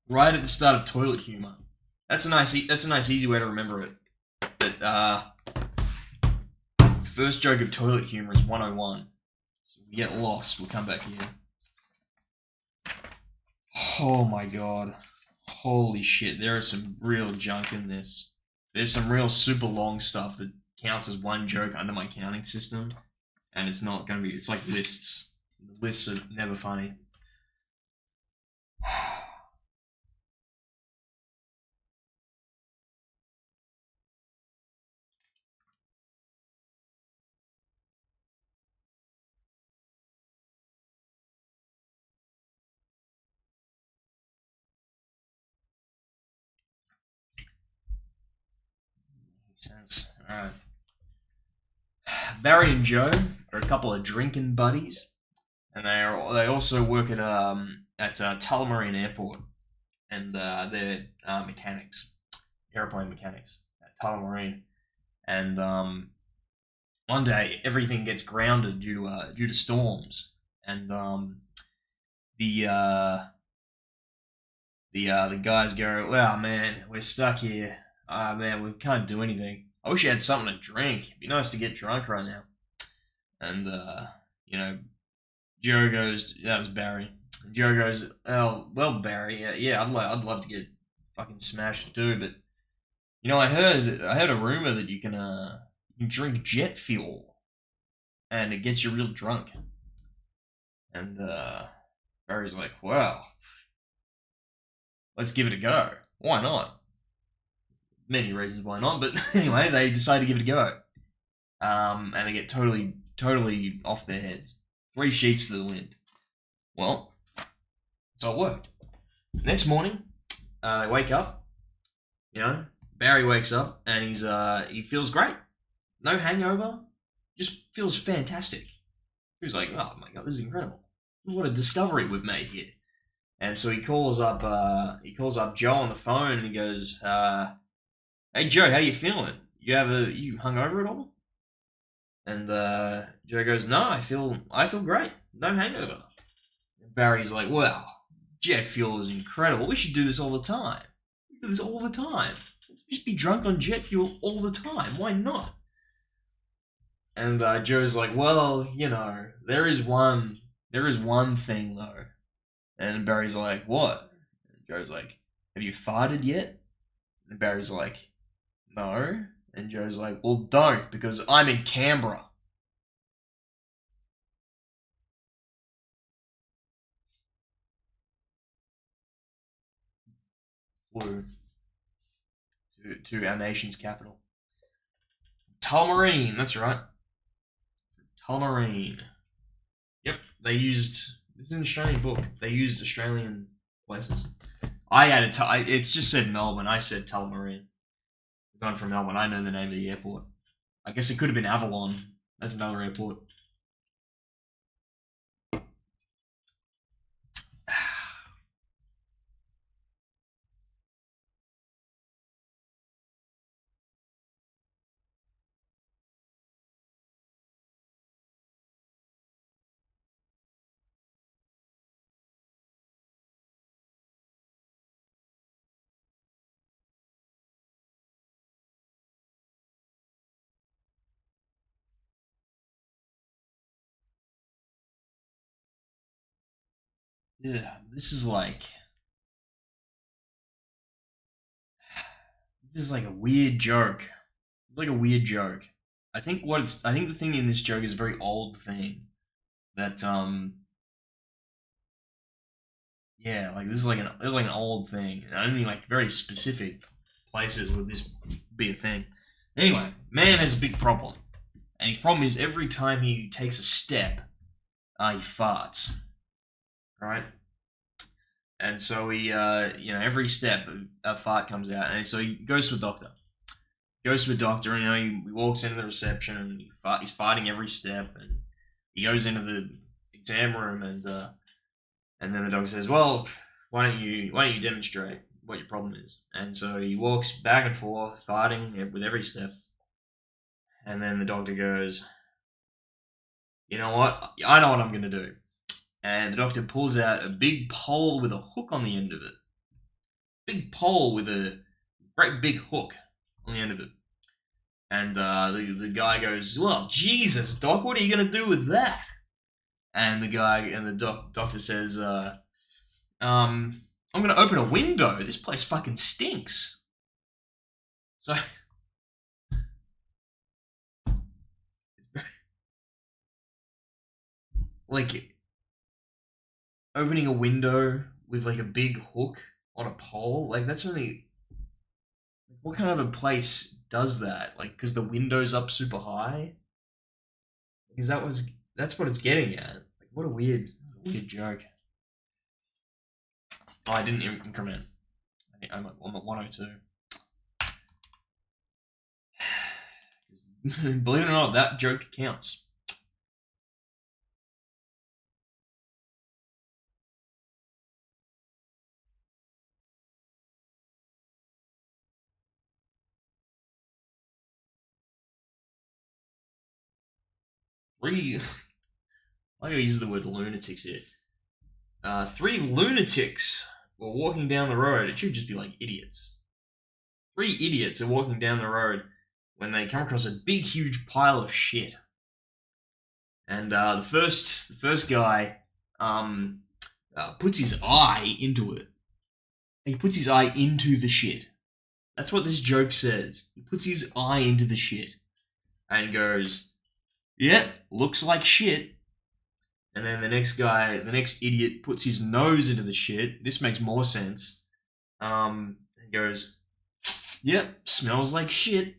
Right at the start of toilet humor. That's a nice easy way to remember it. That first joke of toilet humor is 101. So if we get lost, we'll come back here. Oh my god. Holy shit, there is some real junk in this. There's some real super long stuff that counts as one joke under my counting system. And it's not gonna be, it's like lists. The lists are never funny. Makes sense. Alright. Barry and Joe are a couple of drinking buddies, and they also work at Tullamarine Airport, and they're mechanics, airplane mechanics at Tullamarine. And one day everything gets grounded due to storms, and the guys go, "Well, man, we're stuck here. Man, we can't do anything. I wish you had something to drink. It'd be nice to get drunk right now." And Joe goes, that was Barry. Joe goes, "Oh, well, Barry, yeah, I'd love to get fucking smashed too, but I heard a rumor that you can drink jet fuel and it gets you real drunk." And Barry's like, "Well, let's give it a go. Why not?" Many reasons why not, but anyway, they decide to give it a go. And they get totally off their heads. 3 sheets to the wind. Well, so it worked. Next morning, they wake up. Barry wakes up and he feels great. No hangover. Just feels fantastic. He's like, "Oh my god, this is incredible. What a discovery we've made here." And so he calls up Joe on the phone and he goes, "Hey Joe, how you feeling? You hungover at all?" And Joe goes, "No, I feel great. No hangover." And Barry's like, "Well, jet fuel is incredible. We should do this all the time. We do this all the time. Just be drunk on jet fuel all the time. Why not?" And Joe's like, "Well, there is one thing though." And Barry's like, "What?" And Joe's like, "Have you farted yet?" And Barry's like, "No." And Joe's like, "Well, don't, because I'm in Canberra." Flew to our nation's capital. Tullamarine, that's right. Tullamarine. Yep, this is an Australian book. They used Australian places. I added, it's just said Melbourne. I said Tullamarine. I'm from Melbourne. I know the name of the airport. I guess it could have been Avalon. That's another airport. Yeah, this is like a weird joke. It's like a weird joke. I think the thing in this joke is a very old thing that yeah, like this is like an old thing. And only like very specific places would this be a thing. Anyway, man has a big problem. And his problem is every time he takes a step, he farts. Right? And so every step a fart comes out, and so he goes to a doctor. Goes to a doctor, and he walks into the reception, and he's farting every step, and he goes into the exam room, and then the doctor says, "Well, why don't you demonstrate what your problem is?" And so he walks back and forth, farting with every step, and then the doctor goes, "You know what? I know what I'm going to do." And the doctor pulls out a big pole with a hook on the end of it. Big pole with a great big hook on the end of it. And the guy goes, "Well, Jesus, Doc, what are you going to do with that?" And the doctor says, I'm going to open a window. This place fucking stinks. So, like, opening a window with, like, a big hook on a pole, like, that's only... What kind of a place does that? Like, because the window's up super high? Is that what's... That's what it's getting at. Like, what a weird joke. Oh, I didn't increment. I'm at 102. Believe it or not, that joke counts. Three... I gotta use the word lunatics here. 3 lunatics were walking down the road. It should just be like idiots. 3 idiots are walking down the road when they come across a big, huge pile of shit. And the first guy, puts his eye into it. He puts his eye into the shit. That's what this joke says. He puts his eye into the shit and goes, "Yep, looks like shit." And then the next idiot, puts his nose into the shit. This makes more sense. And goes, "Yep, smells like shit."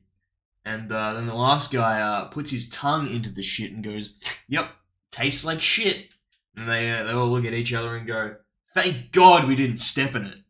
And then the last guy puts his tongue into the shit and goes, "Yep, tastes like shit." And they all look at each other and go, "Thank God we didn't step in it."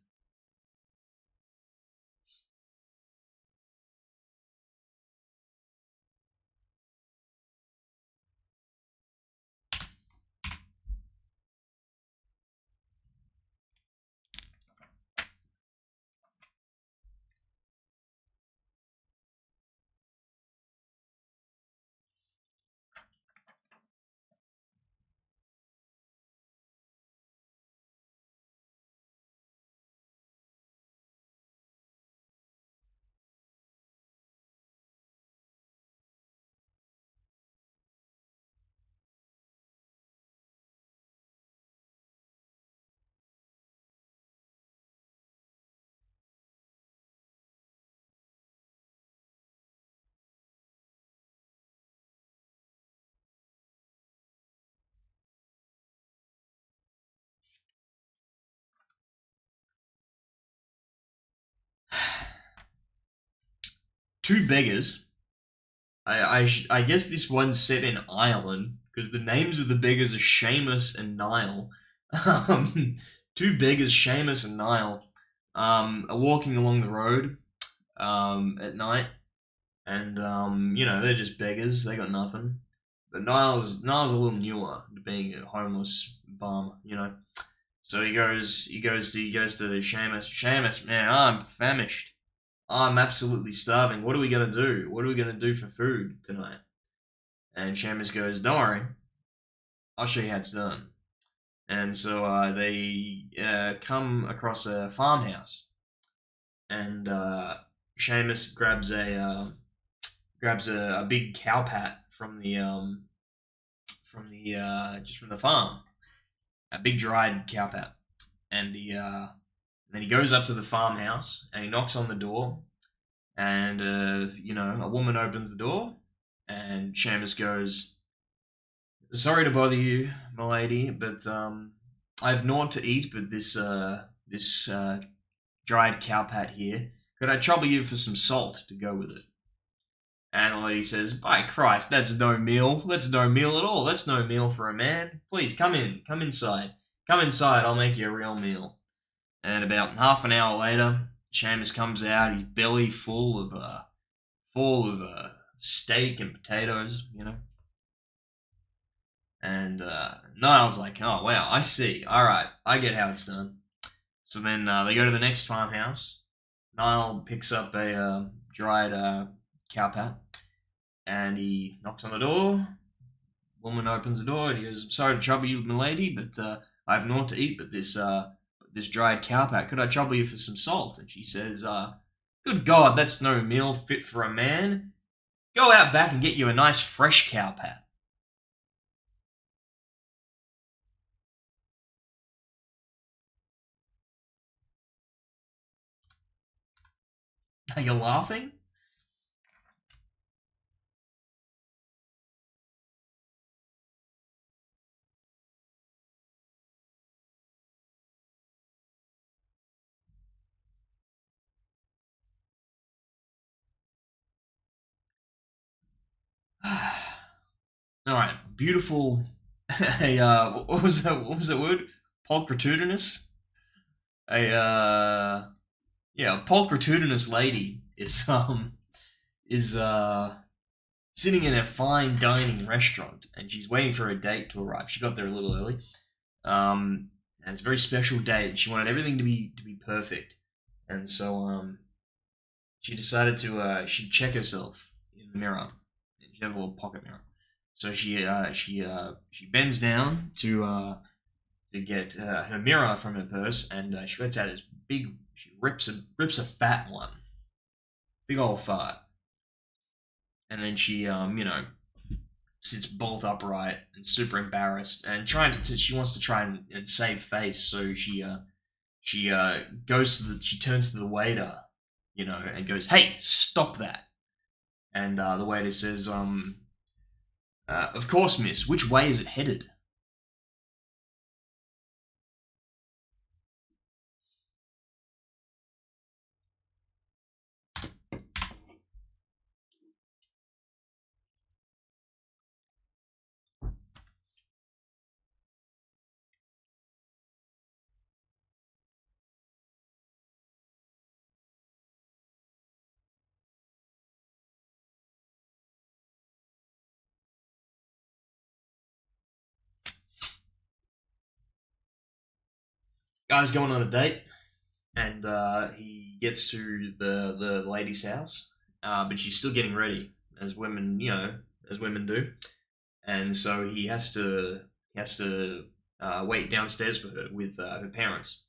Two beggars. I guess this one's set in Ireland because the names of the beggars are Seamus and Niall. Um, Two beggars, Seamus and Niall, are walking along the road at night, and they're just beggars. They got nothing. But Niall's a little newer to being a homeless bum. So he goes to Seamus. "Seamus, man, I'm famished. I'm absolutely starving. What are we gonna do? What are we gonna do for food tonight?" And Seamus goes, "Don't worry, I'll show you how it's done." And so they come across a farmhouse, and Seamus grabs a big cow pat from the farm, a big dried cow pat, and then he goes up to the farmhouse and he knocks on the door, and a woman opens the door, and Seamus goes, "Sorry to bother you, my lady, but I have naught to eat but this dried cow pat here. Could I trouble you for some salt to go with it?" And the lady says, "By Christ, that's no meal. That's no meal at all. That's no meal for a man. Please come in. Come inside. Come inside. I'll make you a real meal." And about half an hour later, Seamus comes out. His belly full of steak and potatoes. And Niall's like, "Oh wow, I see. All right, I get how it's done." So then they go to the next farmhouse. Niall picks up a dried cow pat, and he knocks on the door. Woman opens the door, and he goes, "Sorry to trouble you, milady, but I have naught to eat but this dried cow pat. Could I trouble you for some salt?" And she says, "Good God, that's no meal fit for a man. Go out back and get you a nice fresh cow pat." Are you laughing? All right, beautiful. What was that word? Pulchritudinous. A yeah, pulchritudinous lady is sitting in a fine dining restaurant, and she's waiting for a date to arrive. She got there a little early. And it's a very special date, and she wanted everything to be perfect. And so she decided she'd check herself in the mirror. She had a little pocket mirror. So she bends down to get her mirror from her purse, and she lets out this big. She rips a fat one, big old fart, and then she sits bolt upright and super embarrassed, and she wants to try and save face. So she goes to she turns to the waiter, and goes, "Hey, stop that!" And the waiter says, "Of course, miss. Which way is it headed?" Guy's going on a date, and he gets to the lady's house, but she's still getting ready, as women, as women do, and so he has to wait downstairs for her with her parents.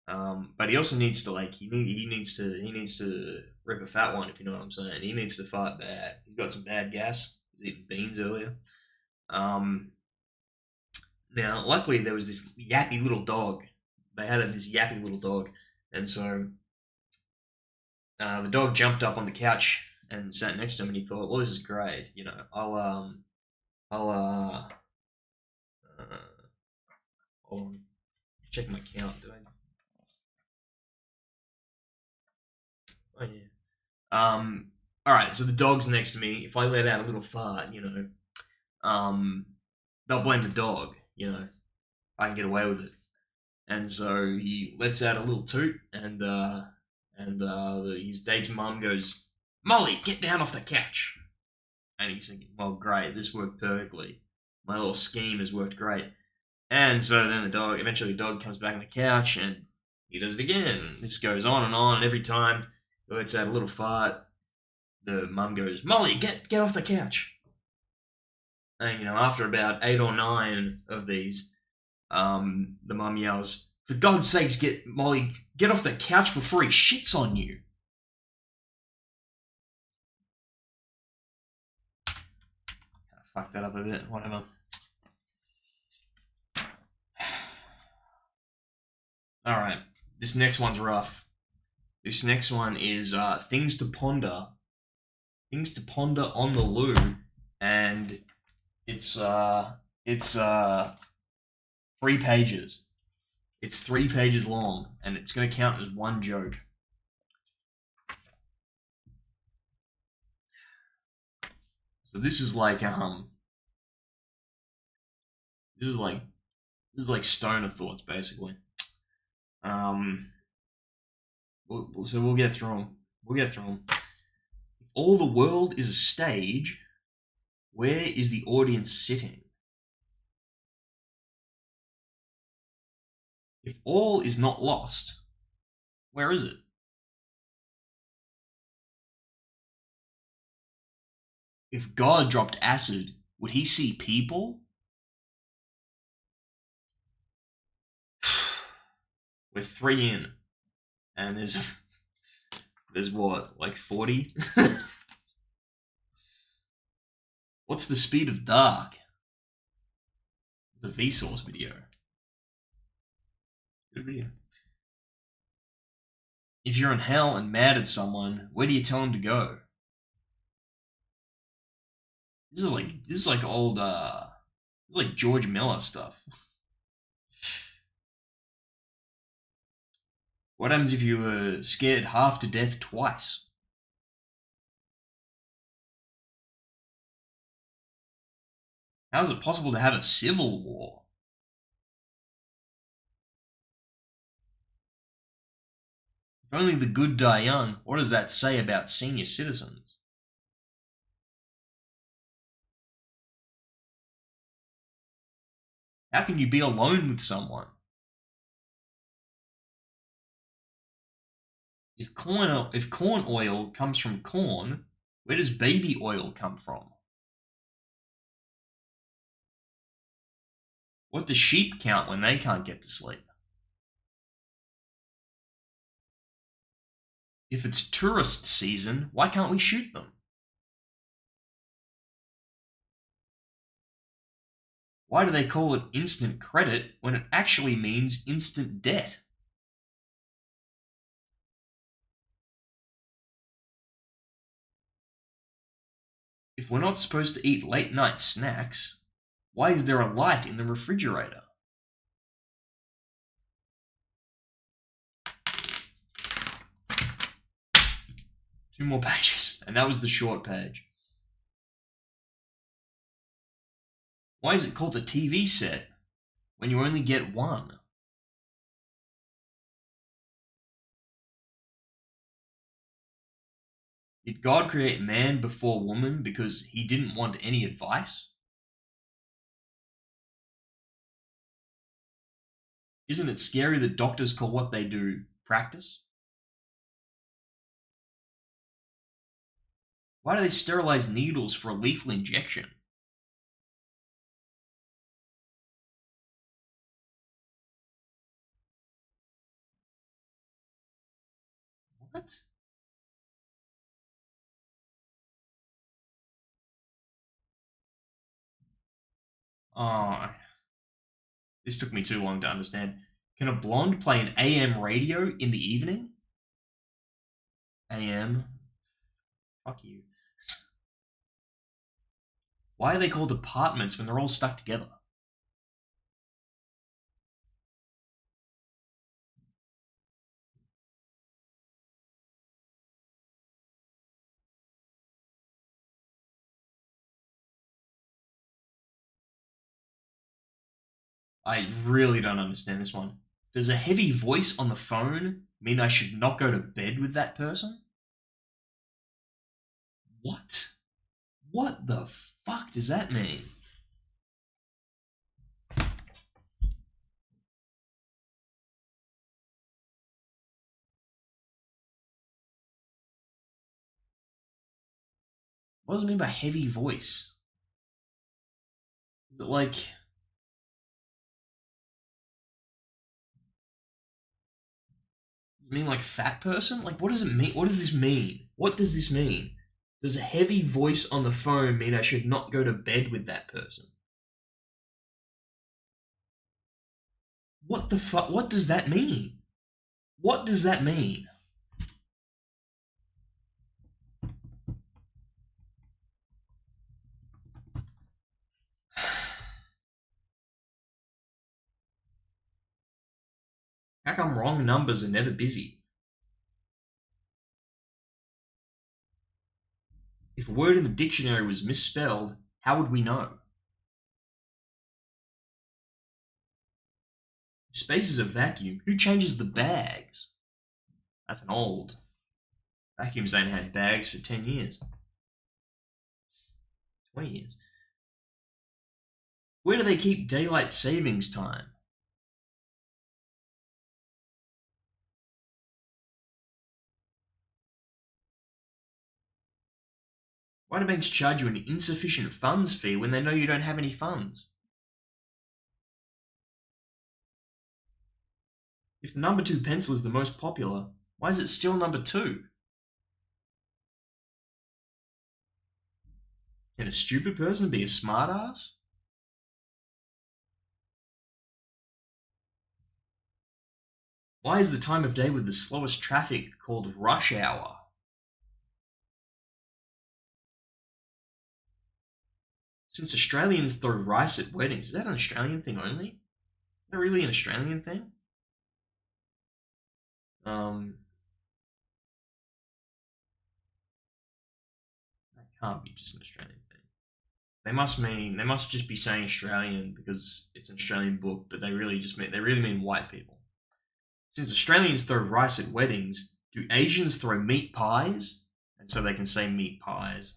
But he also needs to he needs to rip a fat one, if you know what I'm saying. He needs to fight bad. He's got some bad gas. He was eating beans earlier. Um, Now, luckily, there was this yappy little dog. They had this yappy little dog, and so the dog jumped up on the couch and sat next to him, and he thought, "Well, this is great. I'll uh, hold on, check my count. Do I? Oh yeah. All right. So the dog's next to me. If I let out a little fart, um, they'll blame the dog. I can get away with it. And so he lets out a little toot, and his date's mum goes, "Molly, get down off the couch." And he's thinking, "Well, great, this worked perfectly. My little scheme has worked great." And so then eventually the dog comes back on the couch, and he does it again. This goes on, and every time he lets out a little fart, the mum goes, "Molly, get off the couch." And after about 8 or 9 of these, the mum yells, "For God's sakes, get off the couch before he shits on you." Fuck that up a bit, whatever. Alright, this next one's rough. This next one is things to ponder. Things to ponder on the loo, and it's 3 pages. It's 3 pages long, and it's going to count as one joke. So this is like stoner thoughts, basically. So we'll get through them. We'll get through them. If all the world is a stage, where is the audience sitting? If all is not lost, where is it? If God dropped acid, would he see people? We're 3 in, and there's what, like 40? What's the speed of dark? It's a Vsauce video. Good video. If you're in hell and mad at someone, where do you tell them to go? This is like old like George Miller stuff. What happens if you were scared half to death twice? How is it possible to have a civil war? If only the good die young, what does that say about senior citizens? How can you be alone with someone? If corn oil comes from corn, where does baby oil come from? What do sheep count when they can't get to sleep? If it's tourist season, why can't we shoot them? Why do they call it instant credit when it actually means instant debt? If we're not supposed to eat late night snacks, why is there a light in the refrigerator? Two more pages, and that was the short page. Why is it called a TV set when you only get one? Did God create man before woman because he didn't want any advice? Isn't it scary that doctors call what they do practice? Why do they sterilize needles for a lethal injection? What? Oh, this took me too long to understand. Can a blonde play an AM radio in the evening? AM? Fuck you. Why are they called apartments when they're all stuck together? I really don't understand this one. Does a heavy voice on the phone mean I should not go to bed with that person? What? What the fuck does that mean? What does it mean by heavy voice? Is it like... Does it mean like fat person? Like, what does it mean? What does this mean? What does this mean? Does a heavy voice on the phone mean I should not go to bed with that person? What the fuck? What does that mean? What does that mean? How come wrong numbers are never busy? If a word in the dictionary was misspelled, how would we know? If space is a vacuum, who changes the bags? That's an old. Vacuums ain't had bags for 10 years. 20 years. Where do they keep daylight savings time? Why do banks charge you an insufficient funds fee when they know you don't have any funds? If the number 2 pencil is the most popular, why is it still number 2? Can a stupid person be a smartass? Why is the time of day with the slowest traffic called rush hour? Since Australians throw rice at weddings, is that an Australian thing only? Is that really an Australian thing? That can't be just an Australian thing. They must just be saying Australian because it's an Australian book, but they really mean white people. Since Australians throw rice at weddings, do Asians throw meat pies? And so they can say meat pies.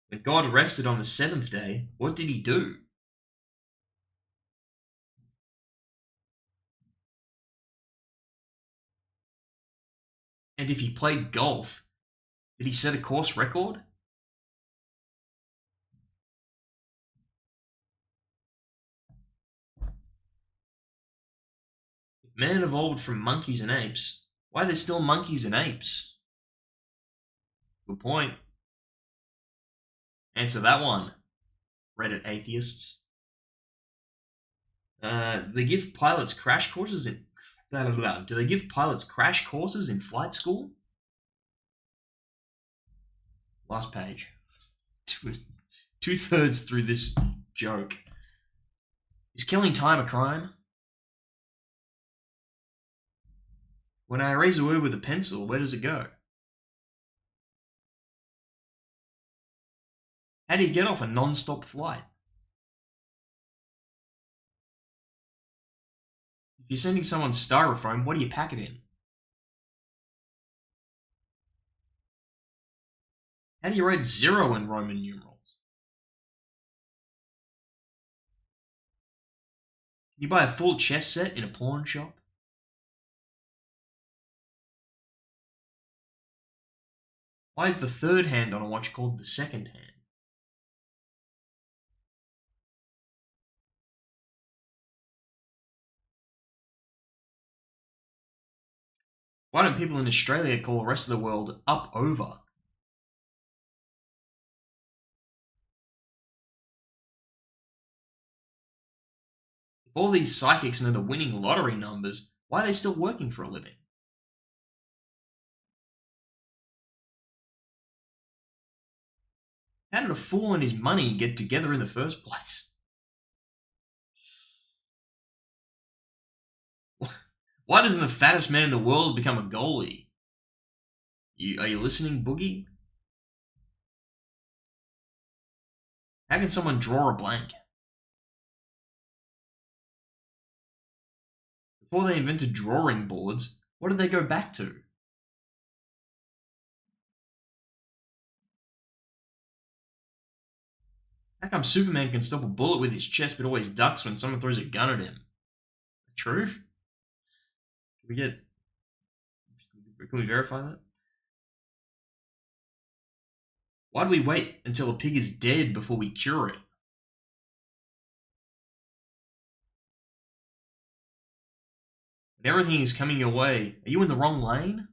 When God rested on the seventh day, what did he do? And if he played golf, did he set a course record? If man evolved from monkeys and apes, why are there still monkeys and apes? Good point. Answer that one, Reddit atheists. They give pilots crash courses in. Blah, blah, blah. Do they give pilots crash courses in flight school? Last page. 2/3 through this joke. Is killing time a crime? When I erase a word with a pencil, where does it go? How do you get off a non-stop flight? If you're sending someone styrofoam, what do you pack it in? How do you write 0 in Roman numerals? Can you buy a full chess set in a pawn shop? Why is the third hand on a watch called the second hand? Why don't people in Australia call the rest of the world up over? If all these psychics know the winning lottery numbers, why are they still working for a living? How did a fool and his money get together in the first place? Why doesn't the fattest man in the world become a goalie? Are you listening, Boogie? How can someone draw a blank? Before they invented drawing boards, what did they go back to? How come Superman can stop a bullet with his chest but always ducks when someone throws a gun at him? True? Can we verify that? Why do we wait until a pig is dead before we cure it? When everything is coming your way, are you in the wrong lane?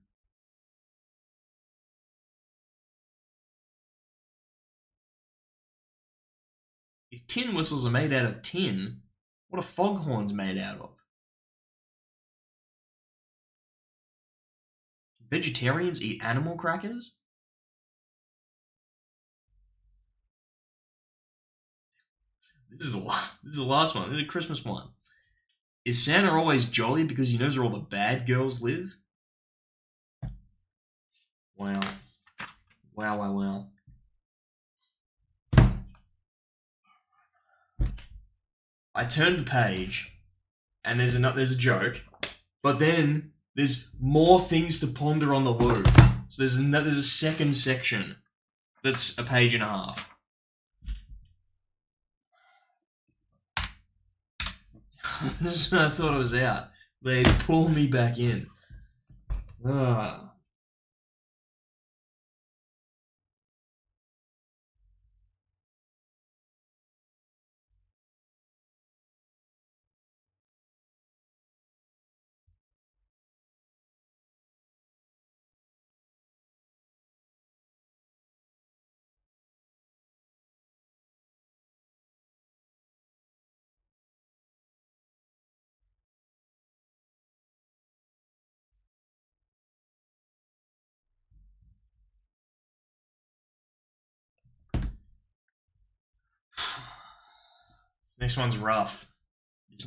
If tin whistles are made out of tin, what are foghorns made out of? Vegetarians eat animal crackers? This is the last one. This is a Christmas one. Is Santa always jolly because he knows where all the bad girls live? Wow. Wow. I turned the page, and there's a joke, but then there's more things to ponder on the word. So there's a second section that's a page and a half. This is when I thought I was out. They pull me back in. Ah. This next one's rough. This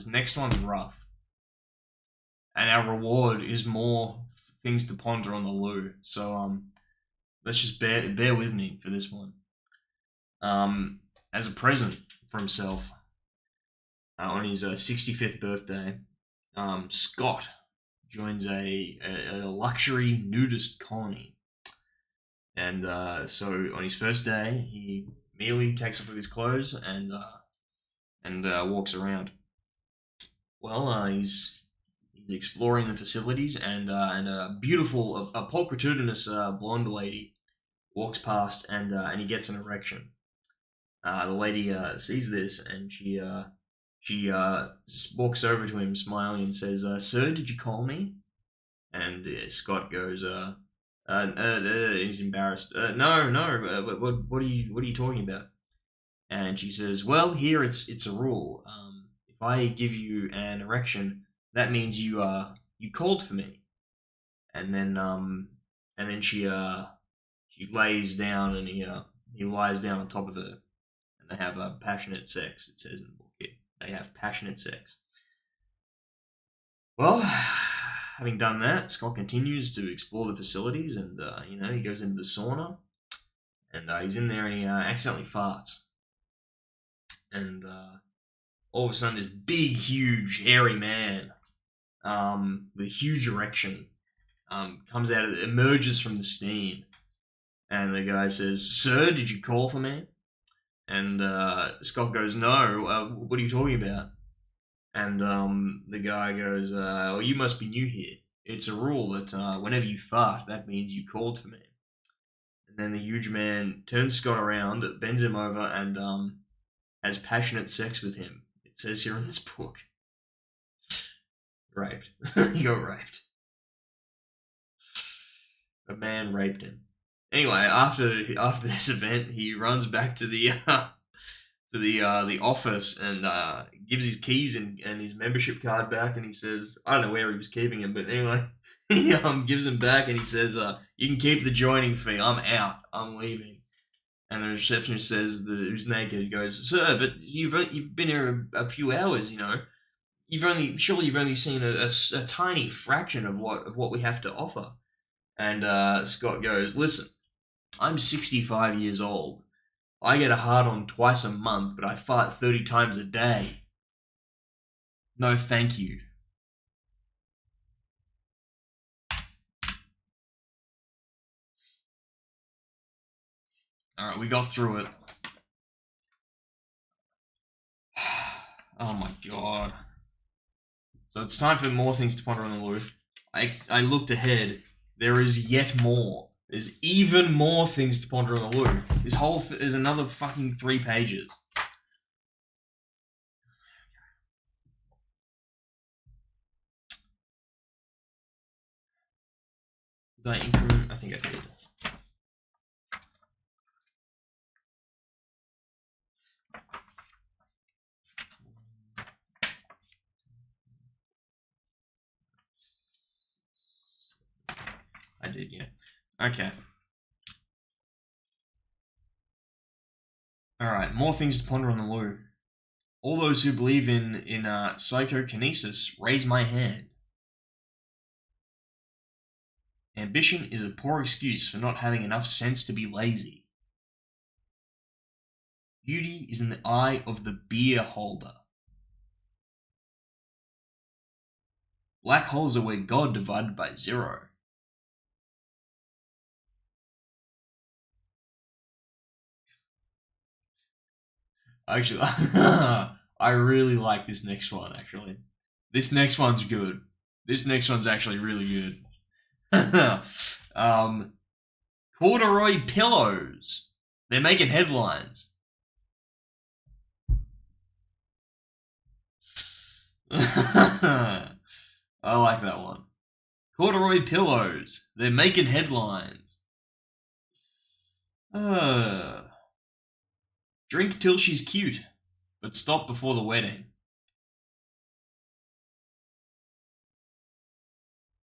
next one's rough. And our reward is more things to ponder on the loo. So let's just bear with me for this one. As a present for himself, on his 65th birthday, Scott joins a luxury nudist colony. And so on his first day, he immediately takes off with his clothes and walks around. Well, he's exploring the facilities, and a beautiful, a pulchritudinous blonde lady walks past, and he gets an erection. The lady sees this, and she walks over to him, smiling, and says, "Sir, did you call me?" And Scott goes, He's embarrassed. No. What are you talking about? And she says, "Well, here it's a rule. If I give you an erection, that means you called for me." And then she lays down and he lies down on top of her, and they have passionate sex. It says in the book here they have passionate sex. Well, having done that, Scott continues to explore the facilities, and he goes into the sauna, and he's in there and he accidentally farts, and all of a sudden, this big, huge, hairy man with a huge erection comes out, emerges from the steam, and the guy says, "Sir, did you call for me?" And Scott goes, "No, what are you talking about?" And the guy goes, "Well, you must be new here. It's a rule that whenever you fart, that means you called for me." And then the huge man turns Scott around, bends him over, and has passionate sex with him. It says here in this book. Raped. He got raped. A man raped him. Anyway, after this event, he runs back to the the office and gives his keys and his membership card back, and he says, I don't know where he was keeping him, but anyway, he gives him back and he says, "You can keep the joining fee. I'm out. I'm leaving." And the receptionist says, "Who's naked?" Goes, "Sir, but you've been here a few hours. You've only seen a tiny fraction of what we have to offer." And Scott goes, "Listen, I'm 65 years old. I get a hard-on twice a month, but I fart 30 times a day. No, thank you." All right, we got through it. Oh my god. So it's time for more things to ponder on the loo. I looked ahead. There is yet more. There's even more things to ponder on the loo. This whole there's another fucking 3 pages. Did I increment? I think I did. I did, yeah. Okay. Alright, more things to ponder on the loo. All those who believe in psychokinesis, raise my hand. Ambition is a poor excuse for not having enough sense to be lazy. Beauty is in the eye of the beer holder. Black holes are where God divided by 0. Actually, I really like this next one, actually. This next one's good. This next one's actually really good. Corduroy pillows. They're making headlines. I like that one. Corduroy pillows. They're making headlines. Drink till she's cute, but stop before the wedding.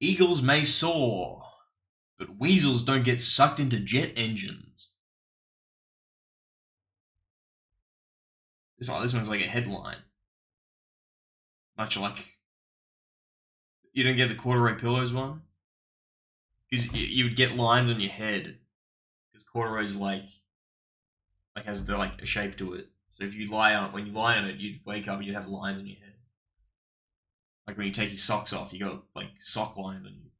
Eagles may soar, but weasels don't get sucked into jet engines. This one's like a headline. Much like... You don't get the corduroy pillows one? Because you would get lines on your head. Because corduroy's has like a shape to it. So if you when you lie on it, you'd wake up and you'd have lines on your head. Like when you take your socks off, you got like sock lines on your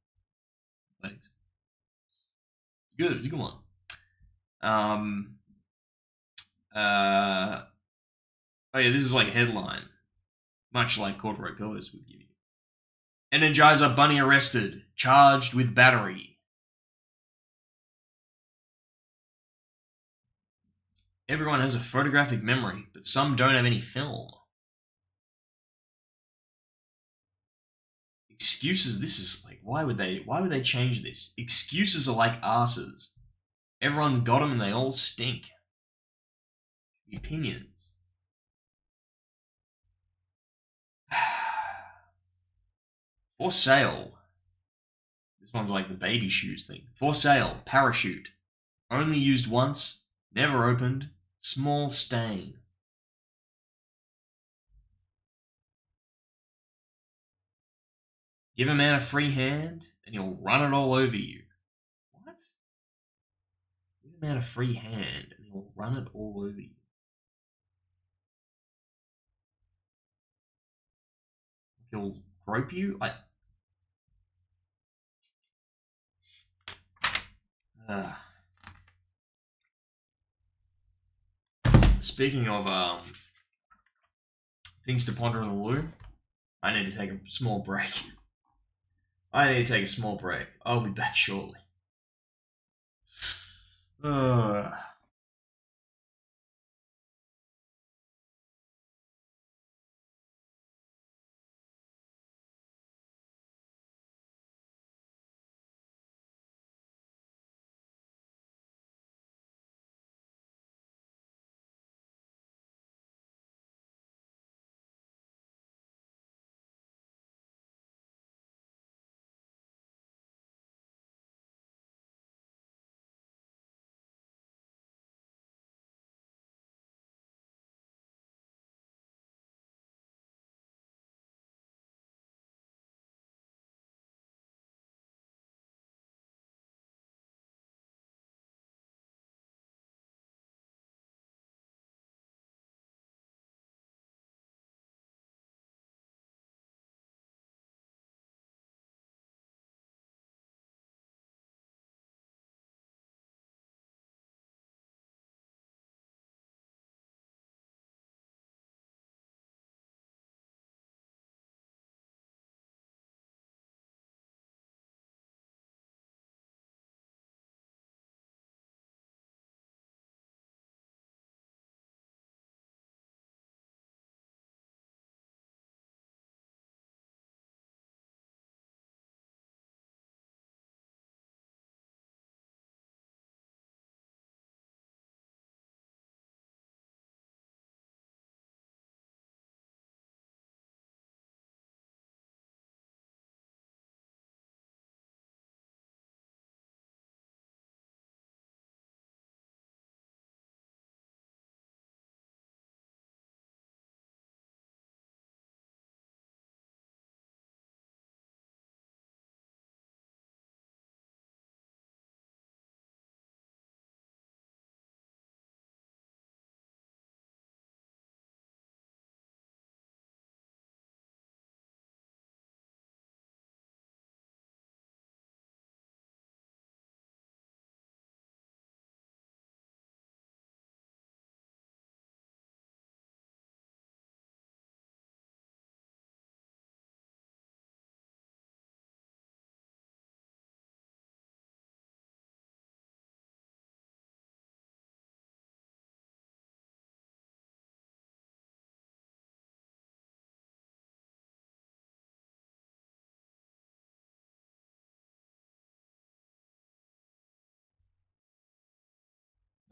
legs. It's good. It's a good one. Oh yeah, this is like a headline, much like corduroy pillows would give you. Energizer Bunny arrested, charged with battery. Everyone has a photographic memory, but some don't have any film. Excuses. This is like, why would they change this? Excuses are like asses. Everyone's got them and they all stink. Opinions. For sale. This one's like the baby shoes thing. For sale, parachute. Only used once, never opened, small stain. Give a man a free hand, and he'll run it all over you. What? Give a man a free hand, and he'll run it all over you. He'll grope you? Speaking of things to ponder in the loo, I need to take a small break. I'll be back shortly.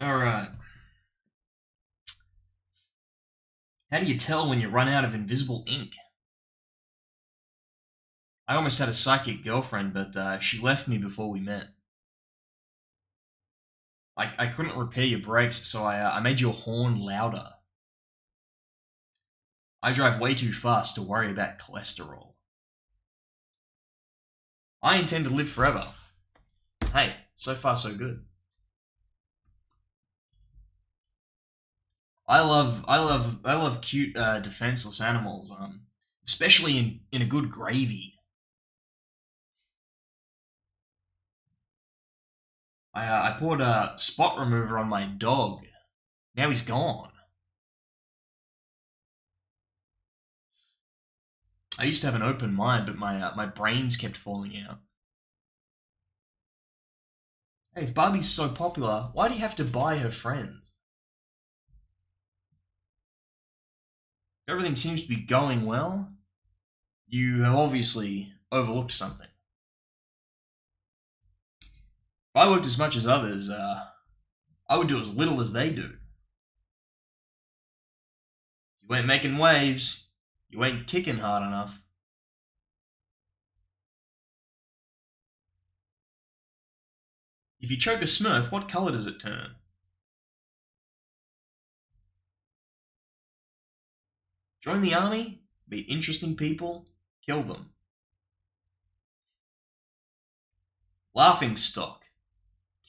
Alright. How do you tell when you run out of invisible ink? I almost had a psychic girlfriend, but she left me before we met. I couldn't repair your brakes, so I made your horn louder. I drive way too fast to worry about cholesterol. I intend to live forever. Hey, so far so good. I love cute defenseless animals, especially in a good gravy. I poured a spot remover on my dog. Now he's gone. I used to have an open mind, but my brains kept falling out. Hey, if Barbie's so popular, why do you have to buy her friends? Everything seems to be going well. You have obviously overlooked something. If I worked as much as others, I would do as little as they do. You ain't making waves. You ain't kicking hard enough. If you choke a Smurf, what color does it turn? Join the army, meet interesting people, kill them. Laughing stock.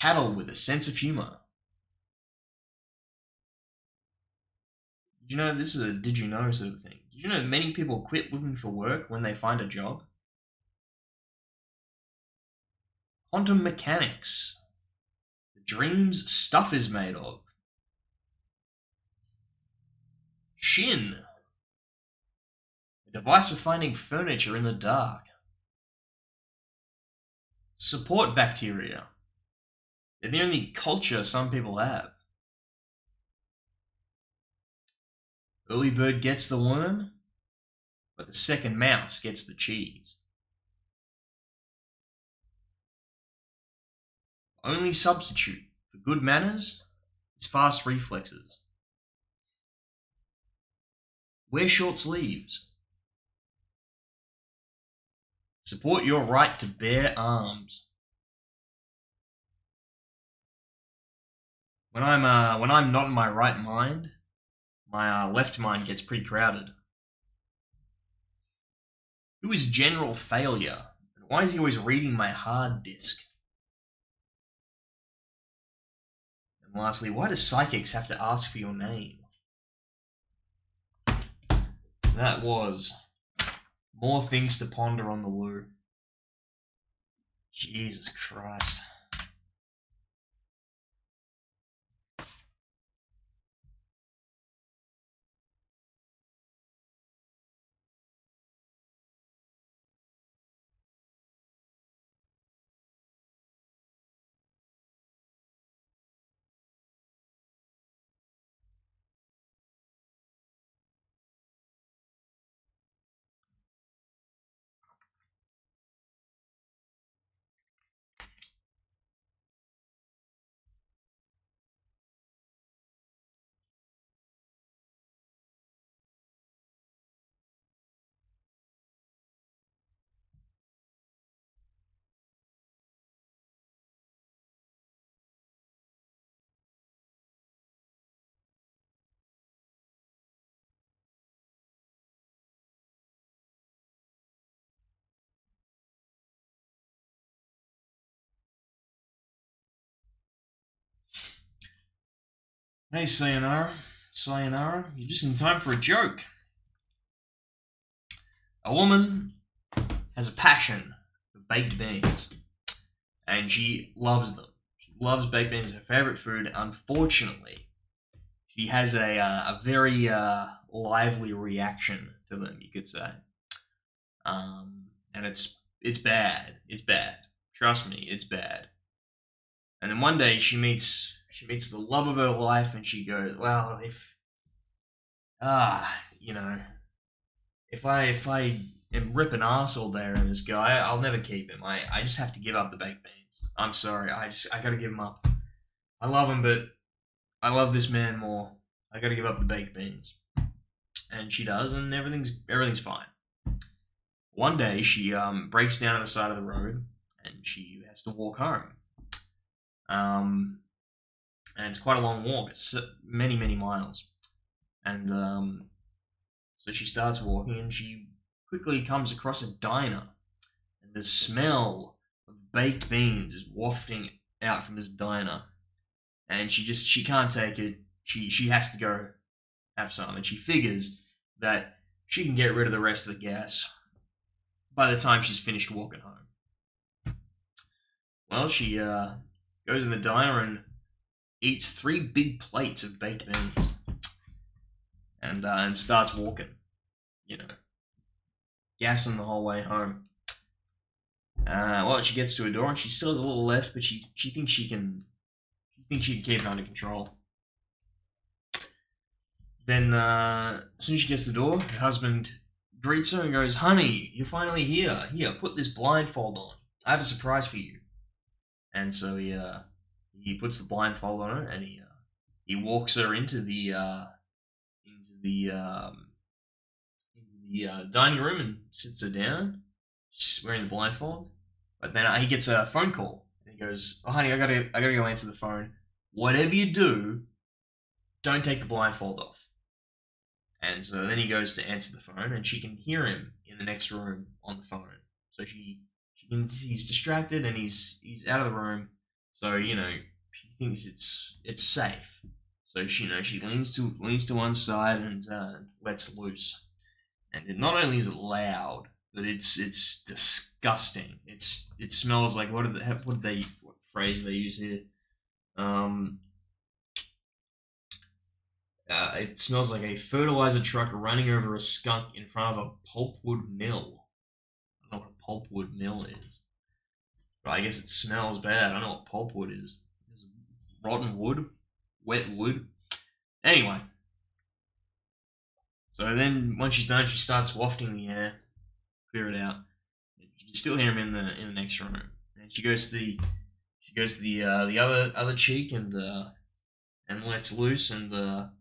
Cattle with a sense of humor. Did you know this is a did you know sort of thing? Did you know many people quit looking for work when they find a job? Quantum mechanics. The dreams stuff is made of. Shin. A device for finding furniture in the dark. Support bacteria. They're the only culture some people have. Early bird gets the worm, but the second mouse gets the cheese. Only substitute for good manners is fast reflexes. Wear short sleeves. Support your right to bear arms. When I'm not in my right mind, my left mind gets pretty crowded. Who is General Failure? And why is he always reading my hard disk? And lastly, why do psychics have to ask for your name? That was more things to ponder on the loo. Jesus Christ. Hey, Sayonara. Sayonara, you're just in time for a joke. A woman has a passion for baked beans, and she loves them. She loves baked beans, her favorite food. Unfortunately, she has a very lively reaction to them, you could say. And it's bad. It's bad. Trust me, it's bad. And then one day she meets the love of her life, and she goes, "Well, if you know, if I am ripping ass all day on this guy, I'll never keep him. I just have to give up the baked beans. I'm sorry. I gotta give him up. I love him, but I love this man more. I gotta give up the baked beans." And she does, and everything's fine. One day she breaks down on the side of the road, and she has to walk home. And it's quite a long walk. It's many miles. And so she starts walking, and she quickly comes across a diner, and the smell of baked beans is wafting out from this diner, and she can't take it. She has to go have some, and she figures that she can get rid of the rest of the gas by the time she's finished walking home. Well, she goes in the diner and eats 3 big plates of baked beans, and starts walking, gassing the whole way home. Well, she gets to a door, and she still has a little left, but she thinks she can keep it under control. Then, as soon as she gets to the door, her husband greets her and goes, "Honey, you're finally here. Here, put this blindfold on. I have a surprise for you." And so he puts the blindfold on her, and he walks her into the dining room and sits her down. She's wearing the blindfold, but then he gets a phone call, and he goes, "Oh, honey, I gotta go answer the phone. Whatever you do, don't take the blindfold off." And so then he goes to answer the phone, and she can hear him in the next room on the phone. So he's distracted, and he's out of the room. So she thinks it's safe. So she leans to one side and lets loose. And not only is it loud, but it's disgusting. It smells like what phrase they use here? It smells like a fertilizer truck running over a skunk in front of a pulpwood mill. I don't know what a pulpwood mill is, but I guess it smells bad. I don't know what pulpwood is. It's rotten wood, wet wood. Anyway, so then once she's done, she starts wafting the air, clear it out. You can still hear him in the next room, and she goes to the other cheek and lets loose, and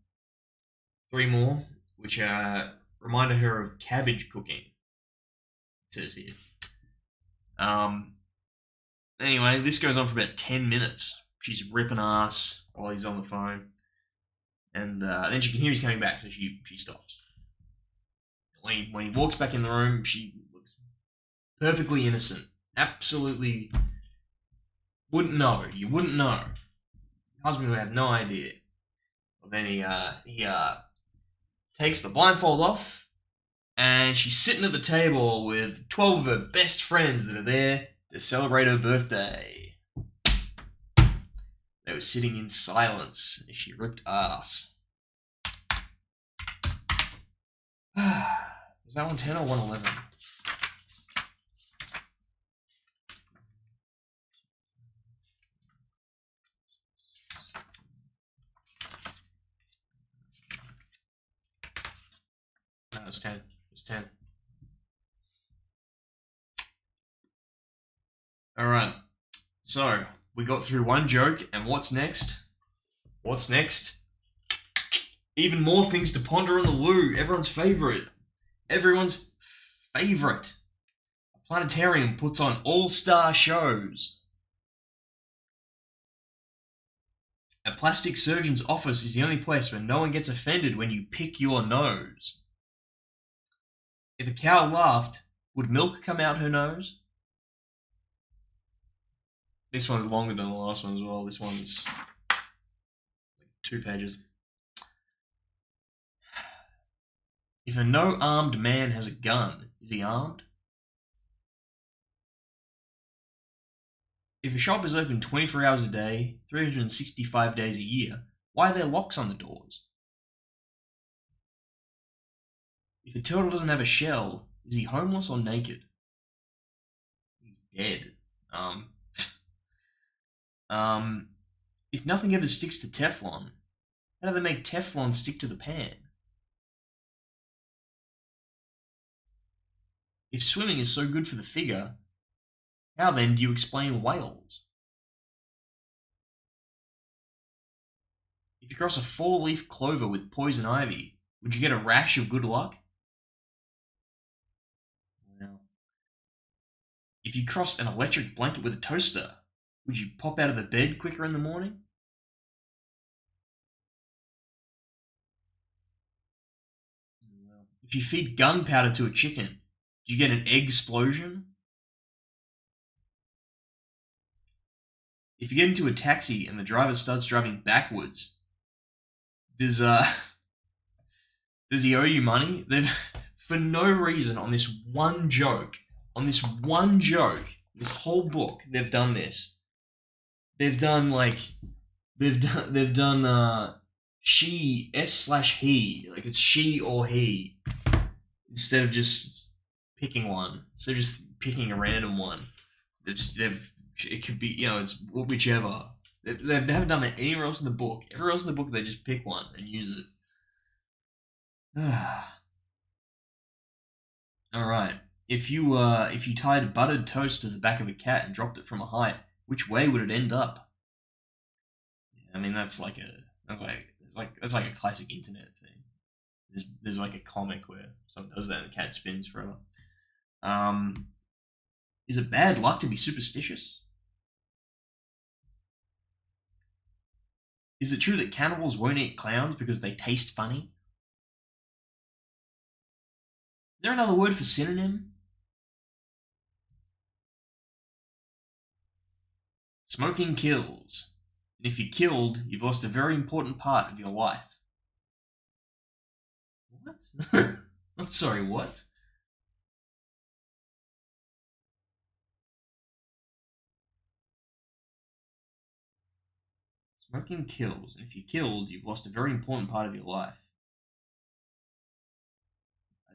three more, which reminded her of cabbage cooking. It says here. Anyway, this goes on for about 10 minutes. She's ripping ass while he's on the phone. And then she can hear he's coming back, so she stops. When he walks back in the room, she looks perfectly innocent. Absolutely wouldn't know. You wouldn't know. Your husband would have no idea. Well, then he takes the blindfold off, and she's sitting at the table with 12 of her best friends that are there to celebrate her birthday. They were sitting in silence as she ripped ass. Was that 110 or 111? No, it was 10. It was 10. Alright. So, we got through one joke, and what's next? What's next? Even more things to ponder in the loo. Everyone's favourite. Everyone's favourite. A planetarium puts on all-star shows. A plastic surgeon's office is the only place where no one gets offended when you pick your nose. If a cow laughed, would milk come out her nose? This one's longer than the last one as well. This one's like 2 pages. If a no-armed man has a gun, is he armed? If a shop is open 24 hours a day, 365 days a year, why are there locks on the doors? If a turtle doesn't have a shell, is he homeless or naked? He's dead. If nothing ever sticks to Teflon, how do they make Teflon stick to the pan? If swimming is so good for the figure, how then do you explain whales? If you cross a 4-leaf clover with poison ivy, would you get a rash of good luck? Well, if you crossed an electric blanket with a toaster, would you pop out of the bed quicker in the morning? Well, if you feed gunpowder to a chicken, do you get an egg explosion? If you get into a taxi and the driver starts driving backwards, does he owe you money? They've, for no reason, on this whole book, they've done this. They've done she, S/he, like it's she or he, instead of just picking one. Instead of just picking a random one. It could be, it's whichever. They haven't done that anywhere else in the book. Everywhere else in the book, they just pick one and use it. All right. If you tied buttered toast to the back of a cat and dropped it from a height, which way would it end up? I mean, that's like a classic internet thing. There's like a comic where someone does that and the cat spins forever. Um, is it bad luck to be superstitious? Is it true that cannibals won't eat clowns because they taste funny? Is there another word for synonym? Smoking kills. And if you're killed, you've lost a very important part of your life. What? I'm sorry, what? Smoking kills, and if you're killed, you've lost a very important part of your life.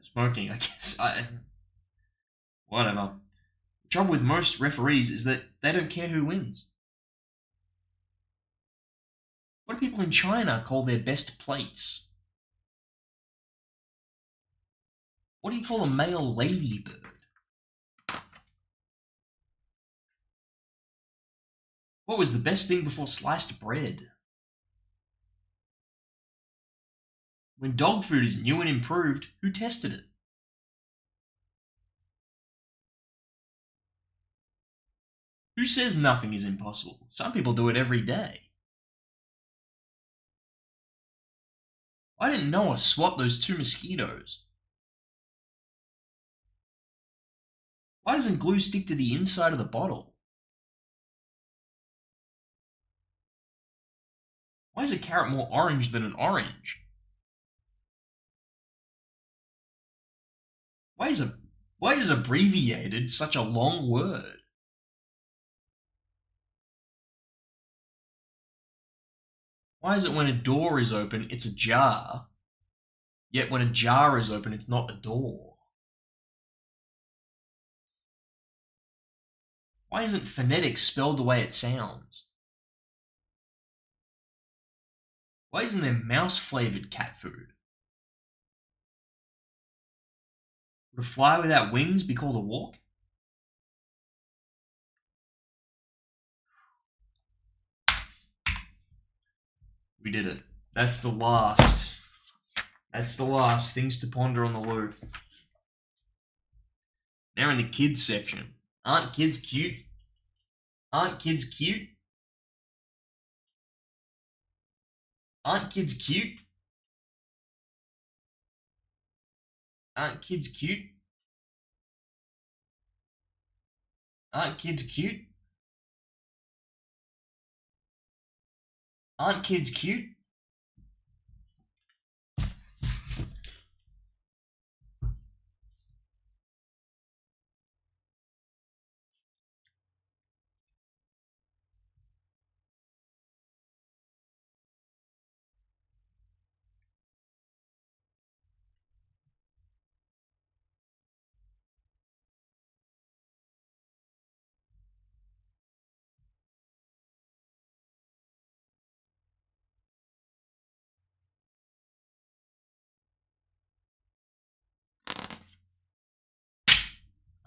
Smoking, I guess. Whatever. The trouble with most referees is that they don't care who wins. What do people in China call their best plates? What do you call a male ladybird? What was the best thing before sliced bread? When dog food is new and improved, who tested it? Who says nothing is impossible? Some people do it every day. Why didn't Noah swat those two mosquitoes? Why doesn't glue stick to the inside of the bottle? Why is a carrot more orange than an orange? Why is abbreviated such a long word? Why is it when a door is open, it's ajar, yet when a jar is open, it's not a door? Why isn't phonetics spelled the way it sounds? Why isn't there mouse-flavored cat food? Would a fly without wings be called a walk? We did it. That's the last. That's the last. Things to ponder on the loop. Now in the kids section. Aren't kids cute? Aren't kids cute? Aren't kids cute? Aren't kids cute? Aren't kids cute? Aren't kids cute?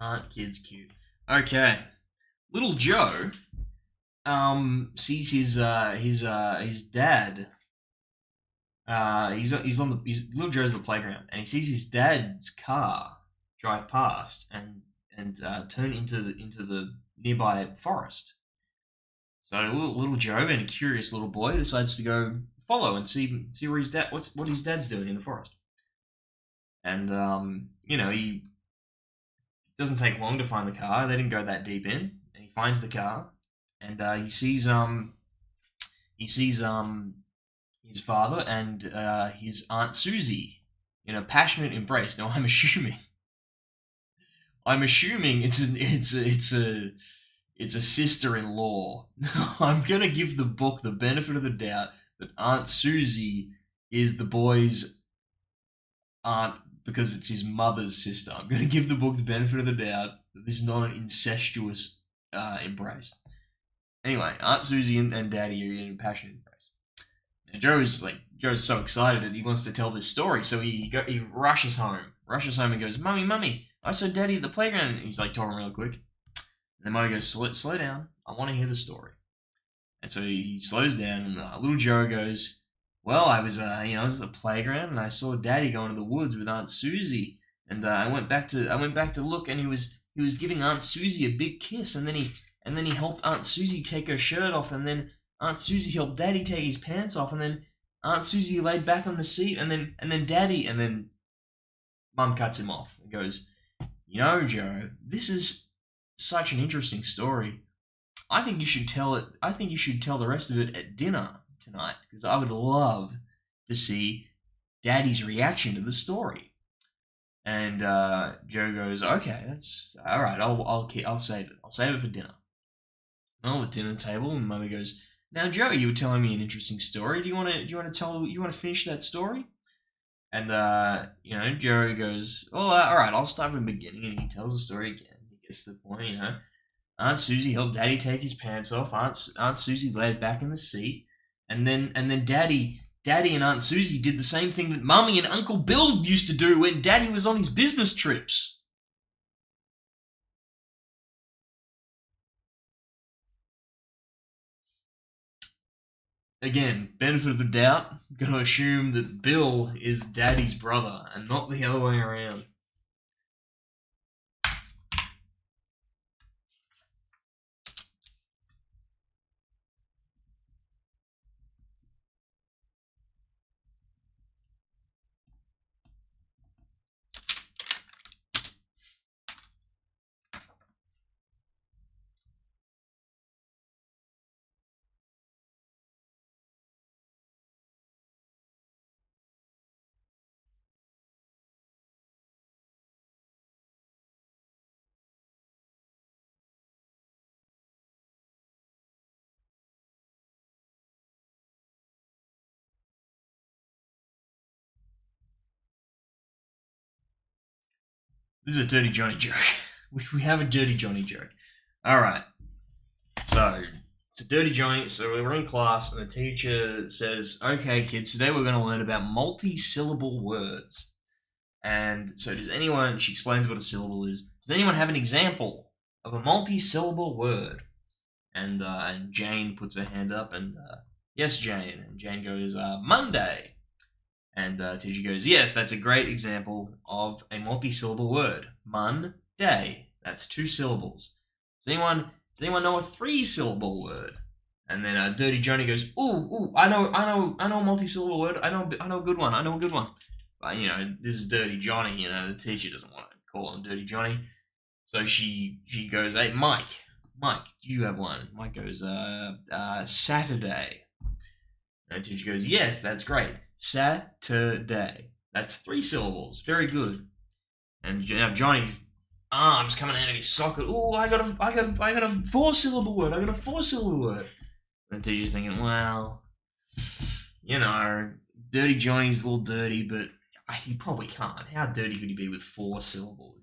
Aren't kids cute? Okay. Little Joe sees his dad. Little Joe's at the playground and he sees his dad's car drive past and turn into the nearby forest. So little Joe, being a curious little boy, decides to go follow and see where what his dad's doing in the forest. And he doesn't take long to find the car. They didn't go that deep in. And he finds the car, and he sees his father and his aunt Susie in a passionate embrace. Now I'm assuming it's a sister-in-law. I'm gonna give the book the benefit of the doubt that Aunt Susie is the boy's aunt because it's his mother's sister. I'm gonna give the book the benefit of the doubt that this is not an incestuous embrace. Anyway, Aunt Susie and Daddy are in a passionate embrace. And Joe's so excited and he wants to tell this story, so he rushes home and goes, "Mummy, mummy, I saw Daddy at the playground. He's like talking real quick. And then Mummy goes, slow down. I want to hear the story. And so he slows down, and little Joe goes, well, I was I was at the playground, and I saw Daddy go into the woods with Aunt Susie, and I went back to look, and he was giving Aunt Susie a big kiss, and then he helped Aunt Susie take her shirt off, and then Aunt Susie helped Daddy take his pants off, and then Aunt Susie laid back on the seat, and then Daddy, and then Mum cuts him off and goes, Joe, this is such an interesting story. I think you should tell it. I think you should tell the rest of it at dinner tonight, because I would love to see Daddy's reaction to the story. And Joe goes, "Okay, that's all right. I'll save it. I'll save it for dinner." Well, at the dinner table, and Mummy goes, "Now, Joe, you were telling me an interesting story. Do you want to finish that story?" And Joe goes, "Well, all right. I'll start from the beginning." And he tells the story again. He gets to the point, Aunt Susie helped Daddy take his pants off. Aunt Susie laid back in the seat, and then Daddy and Aunt Susie did the same thing that Mummy and Uncle Bill used to do when Daddy was on his business trips. Again, benefit of the doubt, I'm gonna assume that Bill is Daddy's brother and not the other way around. This is a Dirty Johnny joke. We have a Dirty Johnny joke. Alright, so it's a Dirty Johnny. So we're in class, and the teacher says, "Okay, kids, today we're going to learn about multi-syllable words." And so she explains what a syllable is. Does anyone have an example of a multi-syllable word? And Jane puts her hand up, and yes, Jane. And Jane goes, Monday. And teacher goes, yes, that's a great example of a multi-syllable word. Monday. That's 2 syllables. Does anyone know a 3-syllable word? And then Dirty Johnny goes, ooh, I know a multi-syllable word. I know a good one. But this is Dirty Johnny. The teacher doesn't want to call him Dirty Johnny, so she goes, hey, Mike, do you have one? Mike goes, Saturday. And the teacher goes, yes, that's great. Saturday. That's 3 syllables. Very good. And now Johnny's arms coming out of his socket. Oh, I got a 4-syllable word. And the teacher's thinking, well, Dirty Johnny's a little dirty, but he probably can't. How dirty could he be with 4 syllables?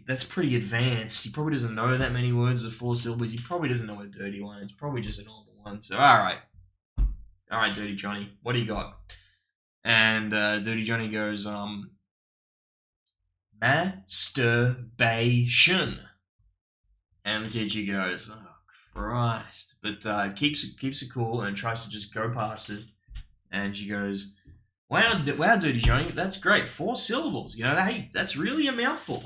That's pretty advanced. He probably doesn't know that many words with 4 syllables. He probably doesn't know a dirty one. It's probably just a normal one. So, all right, Dirty Johnny, what do you got? And Dirty Johnny goes, masturbation. And the teacher goes, oh Christ, but keeps it cool and tries to just go past it. And she goes, wow, Dirty Johnny, that's great. 4 syllables. That's really a mouthful.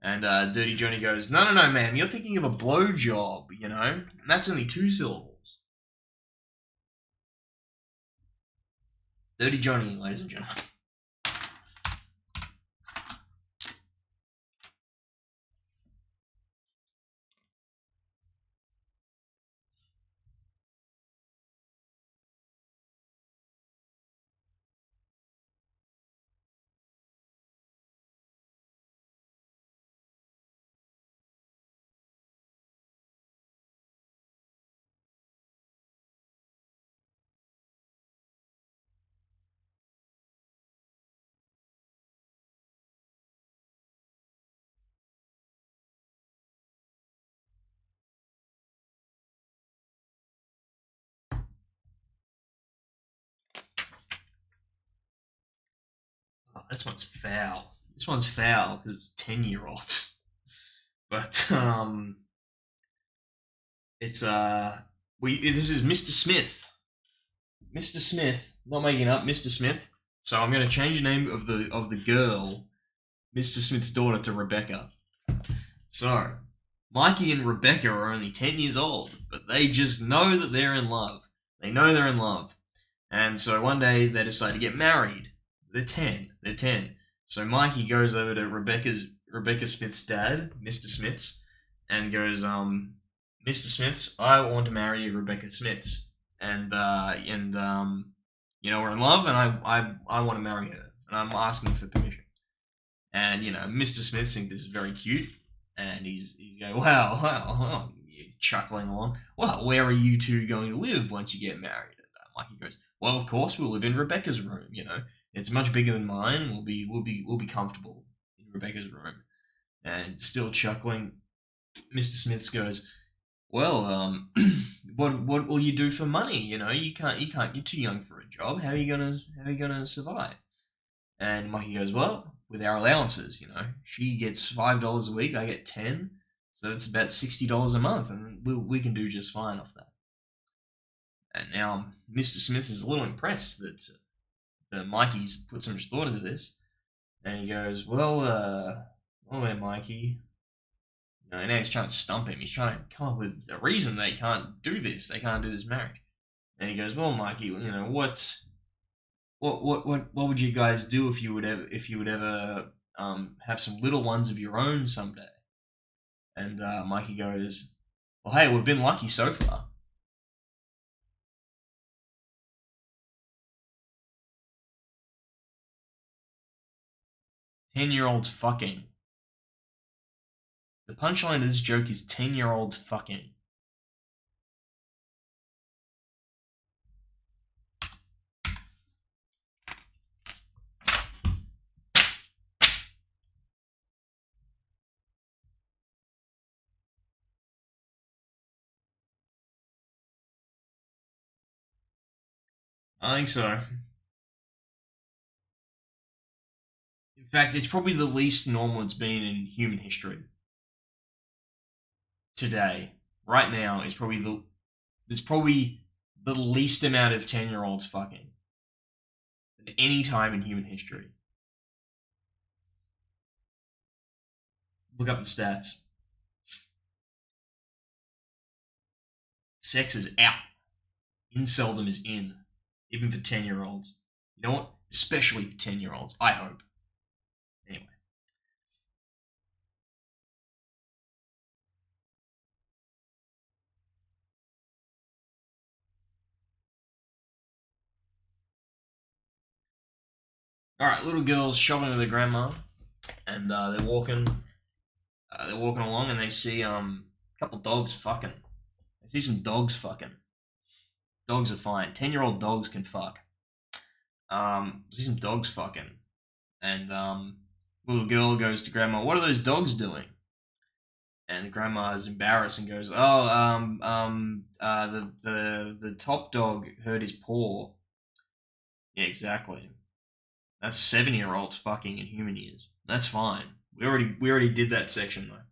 And Dirty Johnny goes, no, ma'am, you're thinking of a blowjob, and that's only 2 syllables. Dirty Johnny, ladies and gentlemen. Oh, this one's foul. This one's foul because it's 10-year-olds. But it's this is Mr. Smith. Mr. Smith, not making up, Mr. Smith. So I'm going to change the name of the girl, Mr. Smith's daughter, to Rebecca. So Mikey and Rebecca are only 10 years old, but they just know that they're in love. They know they're in love. And so one day they decide to get married. They're 10. They're 10. So Mikey goes over to Rebecca Smith's dad, Mr. Smith's, and goes, Mr. Smith's, I want to marry Rebecca Smith's. And we're in love, and I want to marry her, and I'm asking for permission. And Mr. Smith thinks this is very cute, and he's going, wow, he's chuckling along. Well, where are you two going to live once you get married? And Mikey goes, well, of course we'll live in Rebecca's room. It's much bigger than mine. We'll be comfortable in Rebecca's room. And still chuckling, Mr. Smith goes, well, what will you do for money? You can't. You're too young for a job. How are you gonna survive? And Mikey goes, well, with our allowances, she gets $5 a week, I get 10, so that's about $60 a month, and we can do just fine off that. And now Mr. Smith is a little impressed that Mikey's put so much thought into this, and he goes, well there, Mikey. And now he's trying to stump him. He's trying to come up with a reason they can't do this. They can't do this marriage. And he goes, well, Mikey, what would you guys do if you would ever have some little ones of your own someday? And Mikey goes, well, hey, we've been lucky so far. "10-year-olds fucking." The punchline of this joke is 10-year-olds fucking. I think so. In fact, it's probably the least normal it's been in human history. Today, right now, there's probably the least amount of 10-year-olds fucking at any time in human history. Look up the stats. Sex is out. Inceldom is in, even for 10-year-olds. You know what? Especially for 10-year-olds. I hope. Anyway. All right, little girl's shopping with her grandma, and they're walking along, and they see a couple dogs fucking. They see some dogs fucking. Dogs are fine. 10-year-old dogs can fuck. See some dogs fucking, and little girl goes to grandma. What are those dogs doing? And the grandma is embarrassed and goes, "Oh, the top dog hurt his paw." Yeah, exactly. That's 7-year-olds fucking in human years. That's fine. We already did that section though.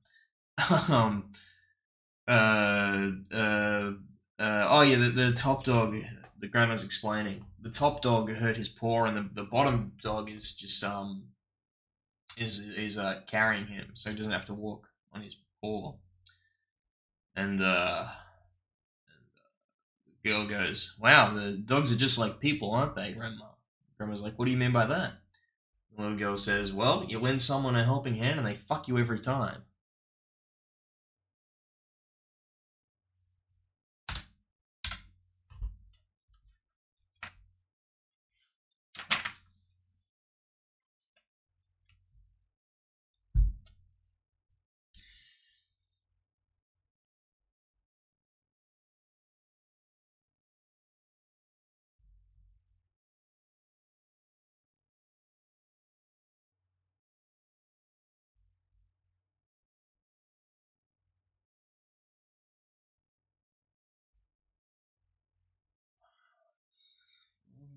Oh yeah, the top dog. The grandma's explaining. The top dog hurt his paw, and the bottom dog is just is carrying him, so he doesn't have to walk on his paw. And the girl goes, "Wow, the dogs are just like people, aren't they, Grandma?" Grandma's like, "What do you mean by that?" The little girl says, "Well, you lend someone a helping hand, and they fuck you every time."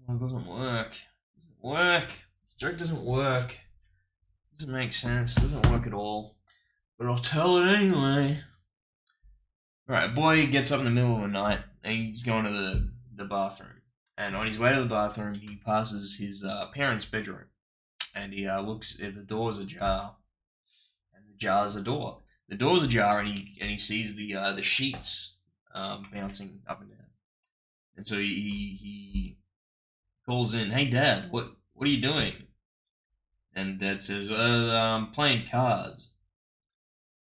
It doesn't work. It doesn't work. This joke doesn't work. Doesn't make sense. Doesn't work at all. But I'll tell it anyway. Right, a boy gets up in the middle of the night and he's going to the bathroom. And on his way to the bathroom, he passes his parents' bedroom. And he looks at the door's ajar. And the jar's a door. The door's ajar, and he sees the sheets bouncing up and down. And so he calls in, "Hey, Dad, what are you doing?" And Dad says, "I'm playing cards."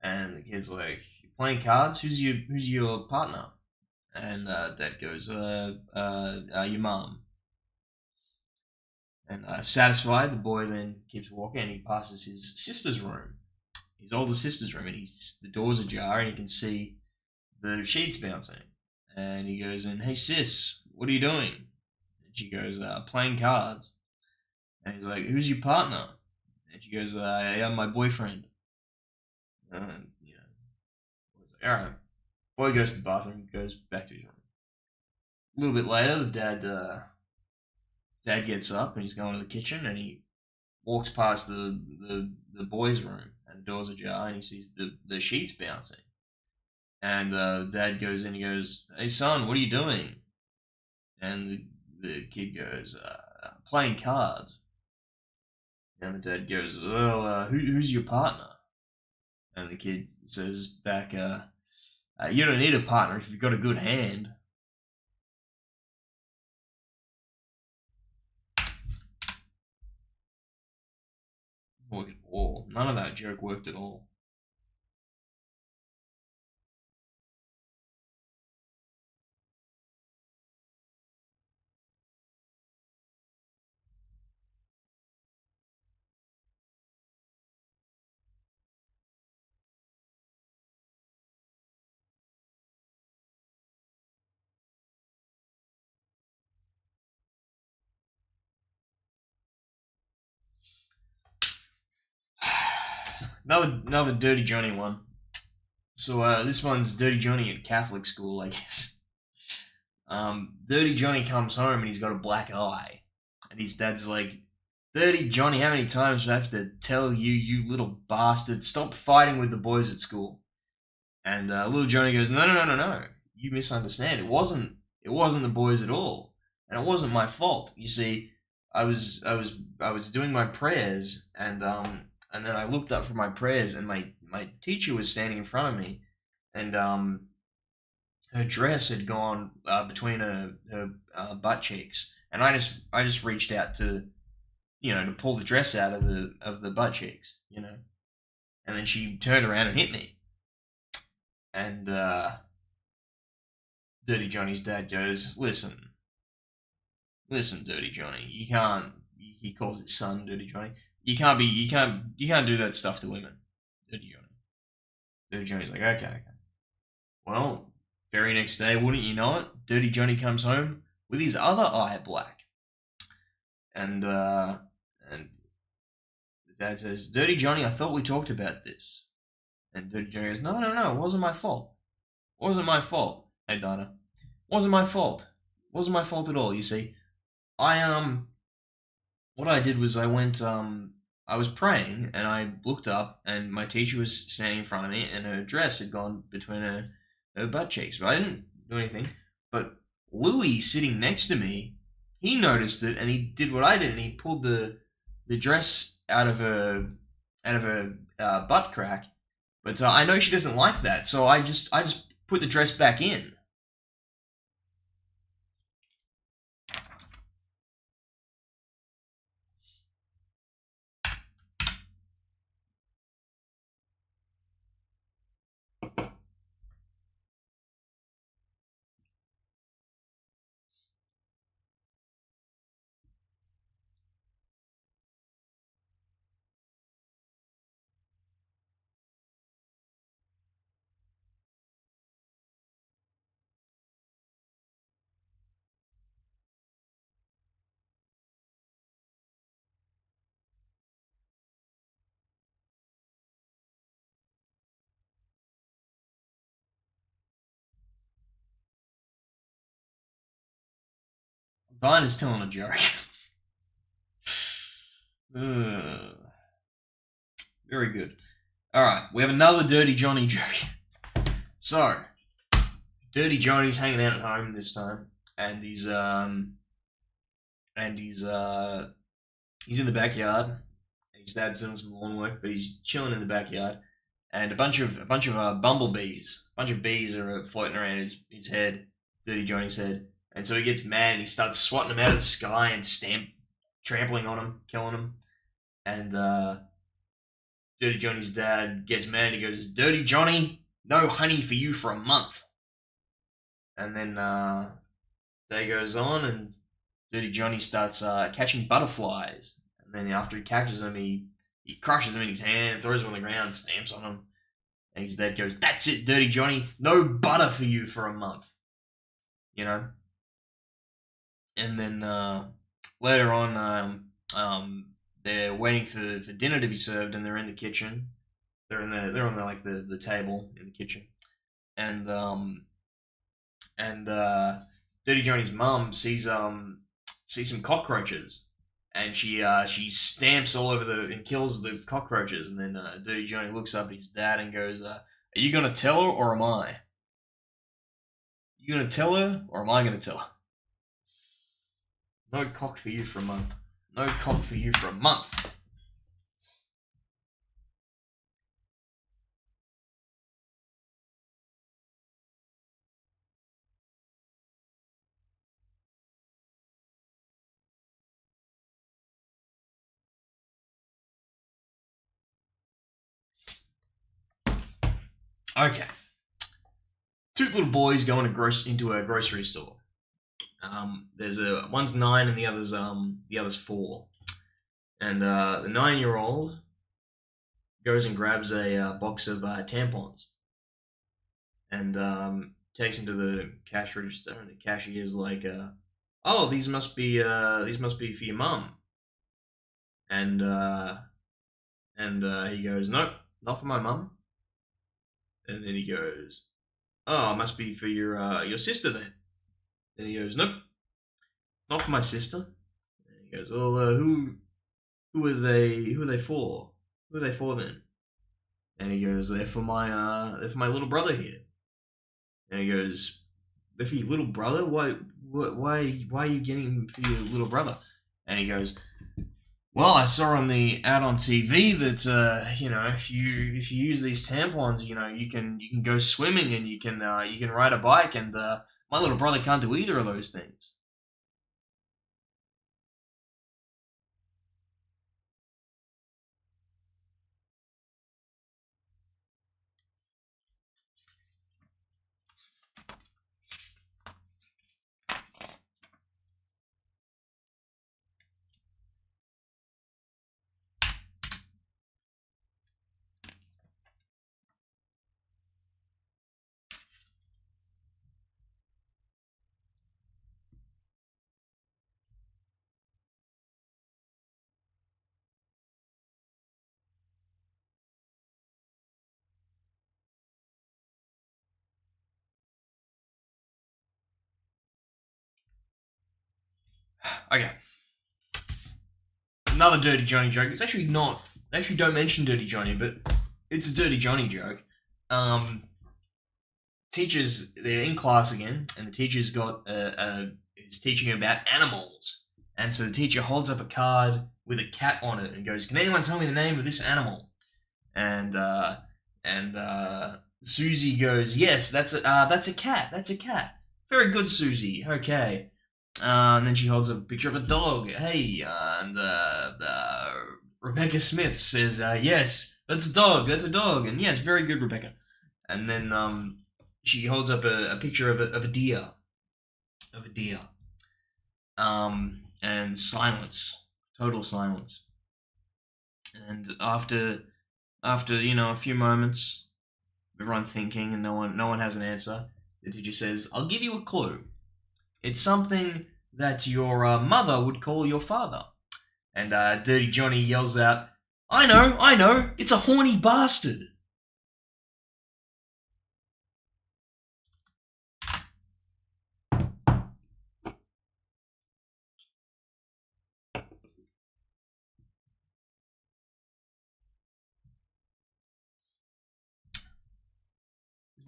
And the kid's like, "You playing cards? Who's your partner?" And Dad goes, your mom." And satisfied, the boy then keeps walking, and he passes his sister's room, his older sister's room, and the door's ajar, and he can see the sheets bouncing. And he goes in, "Hey, sis, what are you doing?" And she goes, "Playing cards." And he's like, "Who's your partner?" And she goes, "Yeah, my boyfriend." And, like, all right. Boy goes to the bathroom, goes back to his room. A little bit later, the dad gets up and he's going to the kitchen, and he walks past the boy's room, and the door's ajar, and he sees the sheets bouncing. And the dad goes in, he goes, "Hey, son, what are you doing?" And the kid goes, "Playing cards." And the dad goes, "Well, who's your partner?" And the kid says back, "You don't need a partner if you've got a good hand." Worked at all. None of that joke worked at all. Another Dirty Johnny one. So this one's Dirty Johnny at Catholic school, I guess. Dirty Johnny comes home and he's got a black eye, and his dad's like, "Dirty Johnny, how many times do I have to tell you, you little bastard, stop fighting with the boys at school?" And little Johnny goes, "No, no, no, no, no. You misunderstand. It wasn't the boys at all, and it wasn't my fault. You see, I was doing my prayers, and then I looked up for my prayers, and my teacher was standing in front of me, and her dress had gone between her butt cheeks, and I just reached out to pull the dress out of the butt cheeks, and then she turned around and hit me, and Dirty Johnny's dad goes, listen, Dirty Johnny, you can't." He calls his son Dirty Johnny. You can't do that stuff to women, Dirty Johnny. Dirty Johnny's like, "Okay, okay." Well, very next day, wouldn't you know it, Dirty Johnny comes home with his other eye black, and the dad says, "Dirty Johnny, I thought we talked about this." And Dirty Johnny goes, "No, no, no, it wasn't my fault. It wasn't my fault. Hey, Dinah, it wasn't my fault. It wasn't my fault at all. You see, I what I did was I was praying, and I looked up, and my teacher was standing in front of me, and her dress had gone between her butt cheeks, but I didn't do anything. But Louis sitting next to me, he noticed it, and he did what I did, and he pulled the dress out of her butt crack. But I know she doesn't like that, so I just put the dress back in." Dinah's telling a joke. Ugh. Very good. All right, we have another Dirty Johnny joke. So, Dirty Johnny's hanging out at home this time, and he's in the backyard. His dad's doing some lawn work, but he's chilling in the backyard, and a bunch of bumblebees, a bunch of bees are floating around his head, Dirty Johnny's head, and so he gets mad and he starts swatting them out of the sky and trampling on them, killing them, and Dirty Johnny's dad gets mad and he goes, "Dirty Johnny, no honey for you for a month." And then day goes on and Dirty Johnny starts catching butterflies. And then after he catches them, he crushes them in his hand, throws them on the ground, stamps on them. And his dad goes, "That's it, Dirty Johnny. No butter for you for a month." You know? And then later on, they're waiting for dinner to be served, and they're in the kitchen. They're on the table in the kitchen, and Dirty Johnny's mum sees some cockroaches, and she stamps all over and kills the cockroaches, and then Dirty Johnny looks up at his dad and goes, "Are you gonna tell her or am I? You gonna tell her or am I gonna tell her? No cock for you for a month. No cock for you for a month." Okay. Two little boys go into a grocery store. One's 9 and the other's 4. And the 9-year-old goes and grabs a box of tampons and takes them to the cash register. And the cashier's like, "Oh, these must be for your mum." And he goes, "Nope, not for my mum." And then he goes, "Oh, it must be for your sister then." And he goes, "Nope, not for my sister." And he goes, "Well, who are they for? Who are they for then?" And he goes, they're for my little brother here." And he goes, "They're for your little brother? Why are you getting them for your little brother?" And he goes, "Well, I saw on the ad on TV that if you use these tampons, you can go swimming and you can ride a bike, and my little brother can't do either of those things." Okay. Another Dirty Johnny joke. It's actually not. They actually don't mention Dirty Johnny, but it's a Dirty Johnny joke. Teachers, they're in class again, and the teacher's is teaching about animals. And so the teacher holds up a card with a cat on it and goes, "Can anyone tell me the name of this animal?" And Susie goes, "Yes, that's a cat. That's a cat. Very good, Susie. Okay." And then she holds up a picture of a dog. Hey, and Rebecca Smith says, "Yes, that's a dog. That's a dog." And yes, very good, Rebecca. And then she holds up a picture of a deer. And silence, total silence. And after a few moments, everyone thinking and no one has an answer, the teacher says, "I'll give you a clue. It's something that your mother would call your father." And Dirty Johnny yells out, I know, it's a horny bastard."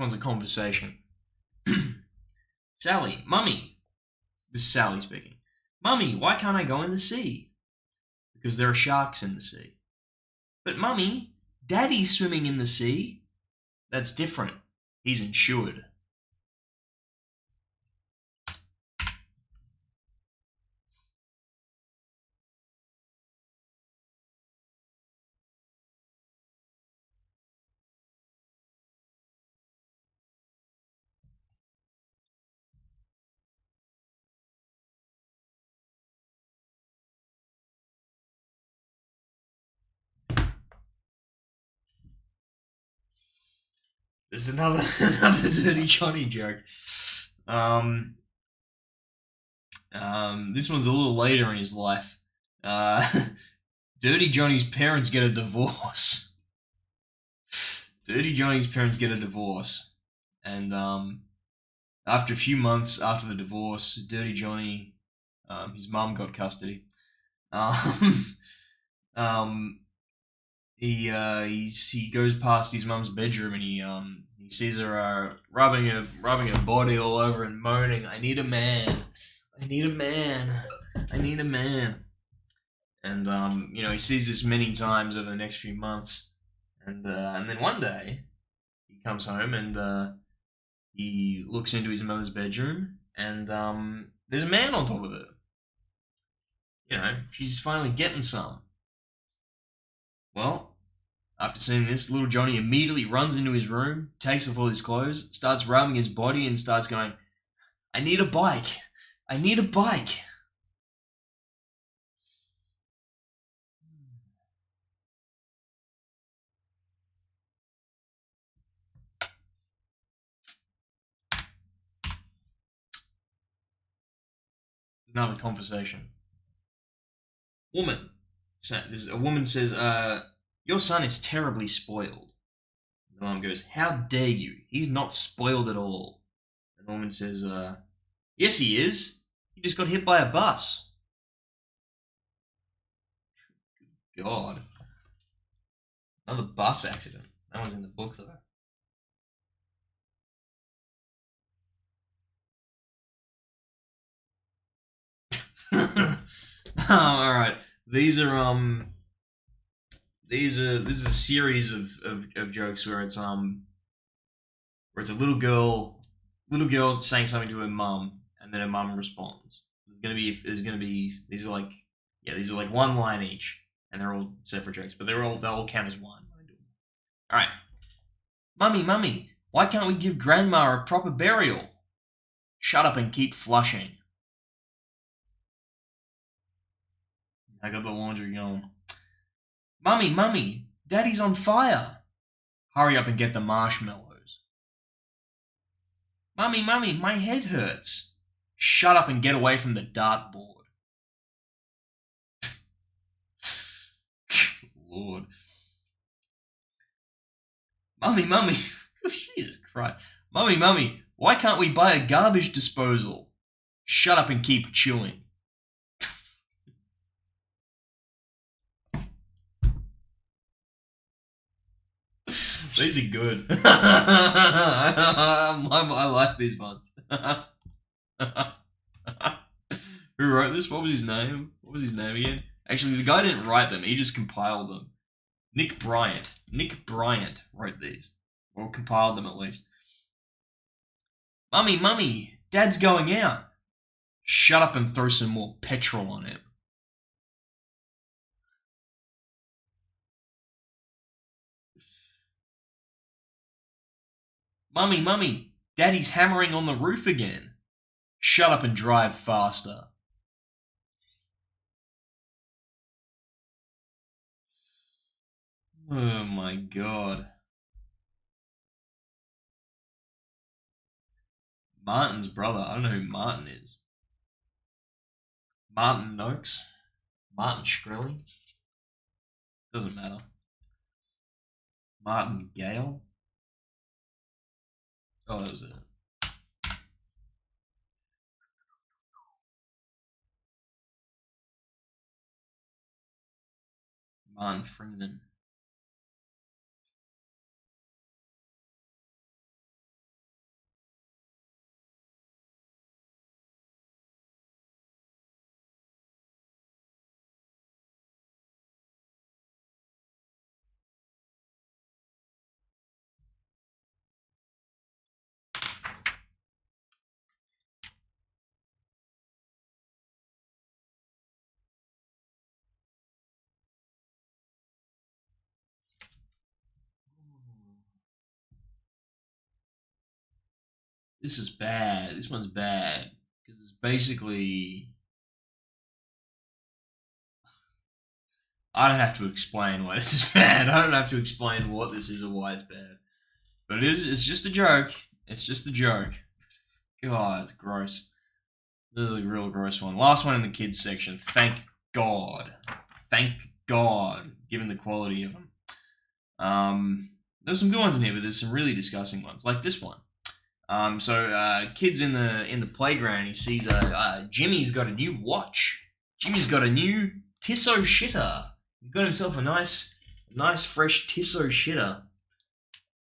one's a conversation. Sally, Mummy. This is Sally speaking. Mummy, why can't I go in the sea? Because there are sharks in the sea. But Mummy, Daddy's swimming in the sea. That's different. He's insured. There's another Dirty Johnny joke. This one's a little later in his life. Dirty Johnny's parents get a divorce. Dirty Johnny's parents get a divorce, and after a few months after the divorce, Dirty Johnny, his mum got custody. Um, um, he goes past his mum's bedroom and he sees her rubbing her body all over and moaning, "I need a man, I need a man, I need a man." And he sees this many times over the next few months, and then one day he comes home and he looks into his mother's bedroom, and there's a man on top of it. She's finally getting some. Well, after seeing this, little Johnny immediately runs into his room, takes off all his clothes, starts rubbing his body, and starts going, "I need a bike. I need a bike." Another conversation. Woman. A woman says, "Your son is terribly spoiled." The mom goes, "How dare you? He's not spoiled at all." And the woman says, "Yes, he is. He just got hit by a bus." God. Another bus accident. That one's in the book, though. All right. These are this is a series of jokes where it's a little girl saying something to her mum, and then her mum responds. These are like one line each, and they're all separate jokes, but they'll all count as one when I do them. All right. Mummy, why can't we give Grandma a proper burial? Shut up and keep flushing. I got the laundry going. Mummy, Daddy's on fire. Hurry up and get the marshmallows. Mummy, my head hurts. Shut up and get away from the dartboard. Lord. Mummy, Jesus Christ. Mummy, why can't we buy a garbage disposal? Shut up and keep chewing. These are good. I like these ones. Who wrote this? What was his name? What was his name again? Actually, the guy didn't write them. He just compiled them. Nick Bryant. Nick Bryant wrote these. Or compiled them, at least. Mummy, Dad's going out. Shut up and throw some more petrol on him. Mummy, Daddy's hammering on the roof again. Shut up and drive faster. Oh my god. Martin's brother. I don't know who Martin is. Martin Noakes? Martin Shkreli? Doesn't matter. Martin Gale? Oh, that was it. Martin Freeman. This is bad. This one's bad because it's basically. I don't have to explain why this is bad. I don't have to explain what this is or why it's bad. But it is. It's just a joke. It's just a joke. God, it's gross. This is a real gross one. Last one in the kids section. Thank God. Thank God. Given the quality of them. There's some good ones in here, but there's some really disgusting ones, like this one. Kids in the playground, he sees Jimmy's got a new watch. Jimmy's got a new Tissot shitter. He's got himself a nice fresh Tissot shitter,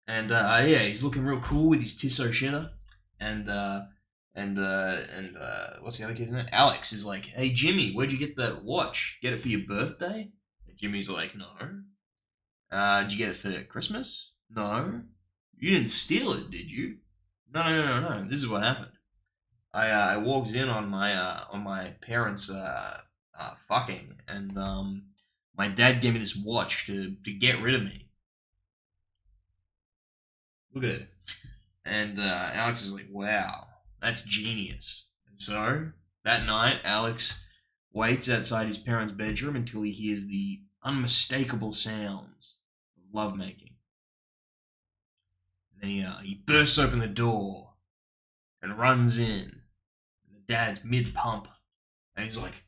and he's looking real cool with his Tissot shitter. And what's the other kid's name? Alex is like, "Hey Jimmy, where'd you get that watch? Get it for your birthday?" And Jimmy's like, "No." Did you get it for Christmas? No. You didn't steal it, did you? No. This is what happened. I walked in on my parents fucking, and my dad gave me this watch to get rid of me. Look at it. And Alex is like, "Wow, that's genius." And so that night, Alex waits outside his parents' bedroom until he hears the unmistakable sounds of lovemaking. And then he bursts open the door and runs in. And the dad's mid pump, and he's like,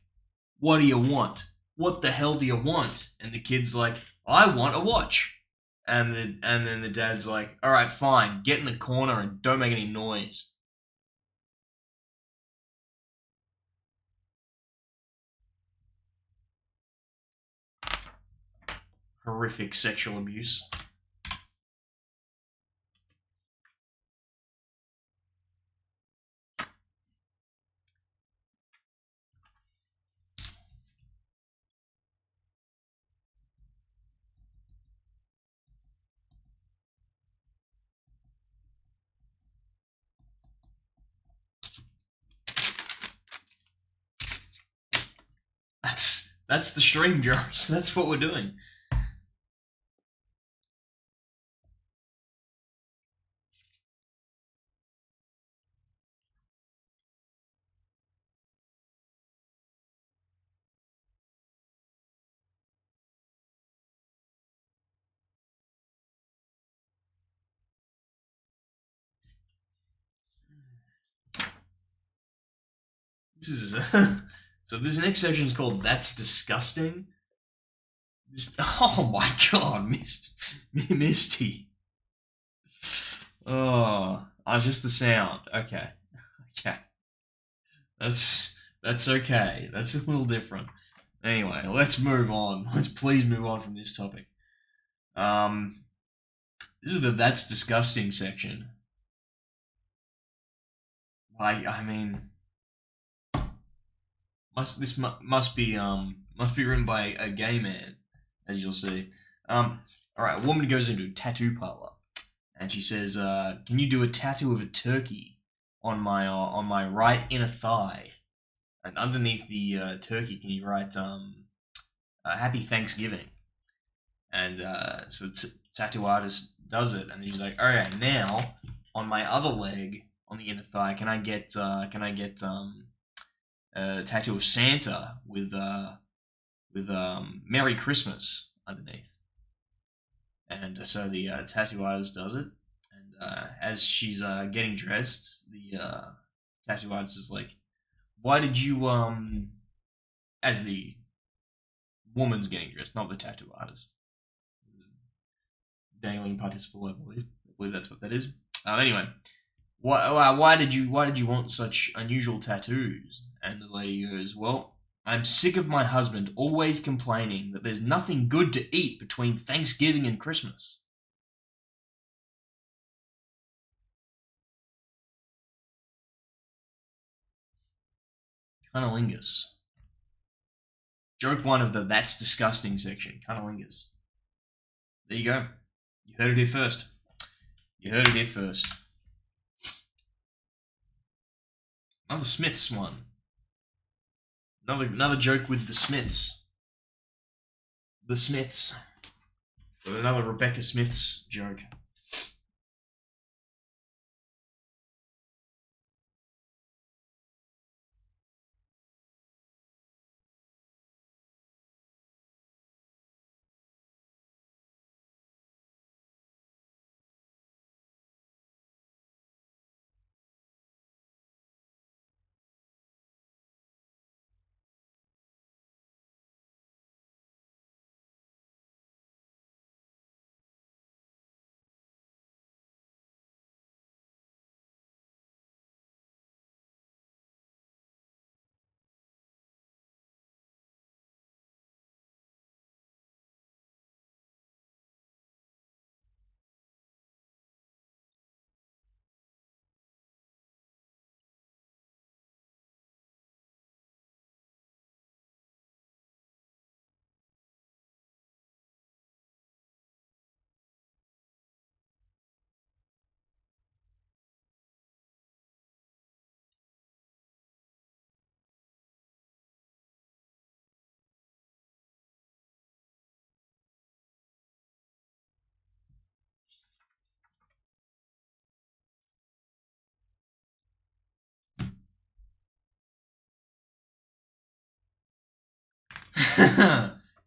"What do you want? What the hell do you want?" And the kid's like, "I want a watch." And then the dad's like, "All right, fine, get in the corner and don't make any noise." Horrific sexual abuse. That's the stream, Josh. That's what we're doing. This is so. This next section is called "That's Disgusting." Oh my God, Misty. Oh, just the sound. Okay, okay. That's okay. That's a little different. Anyway, let's move on. Let's please move on from this topic. Um, this is the "That's Disgusting" section. I mean, must be written by a gay man, as you'll see. All right, a woman goes into a tattoo parlor, and she says, "Can you do a tattoo of a turkey on my right inner thigh?" And underneath the turkey, can you write "Happy Thanksgiving"? And so the tattoo artist does it, and he's like, "All right, now on my other leg, on the inner thigh, can I get a tattoo of Santa with Merry Christmas underneath?" And so the tattoo artist does it, and as she's getting dressed, the tattoo artist is like, "Why did you as the woman's getting dressed, not the tattoo artist, dangling participle, I believe. I believe that's what that is. Anyway, why did you want such unusual tattoos?" And the lady goes, "Well, I'm sick of my husband always complaining that there's nothing good to eat between Thanksgiving and Christmas." Cunnilingus. Joke one of the "That's Disgusting" section. Cunnilingus. There you go. You heard it here first. You heard it here first. Another Smiths one. Another joke with the Smiths. The Smiths. So another Rebecca Smiths joke.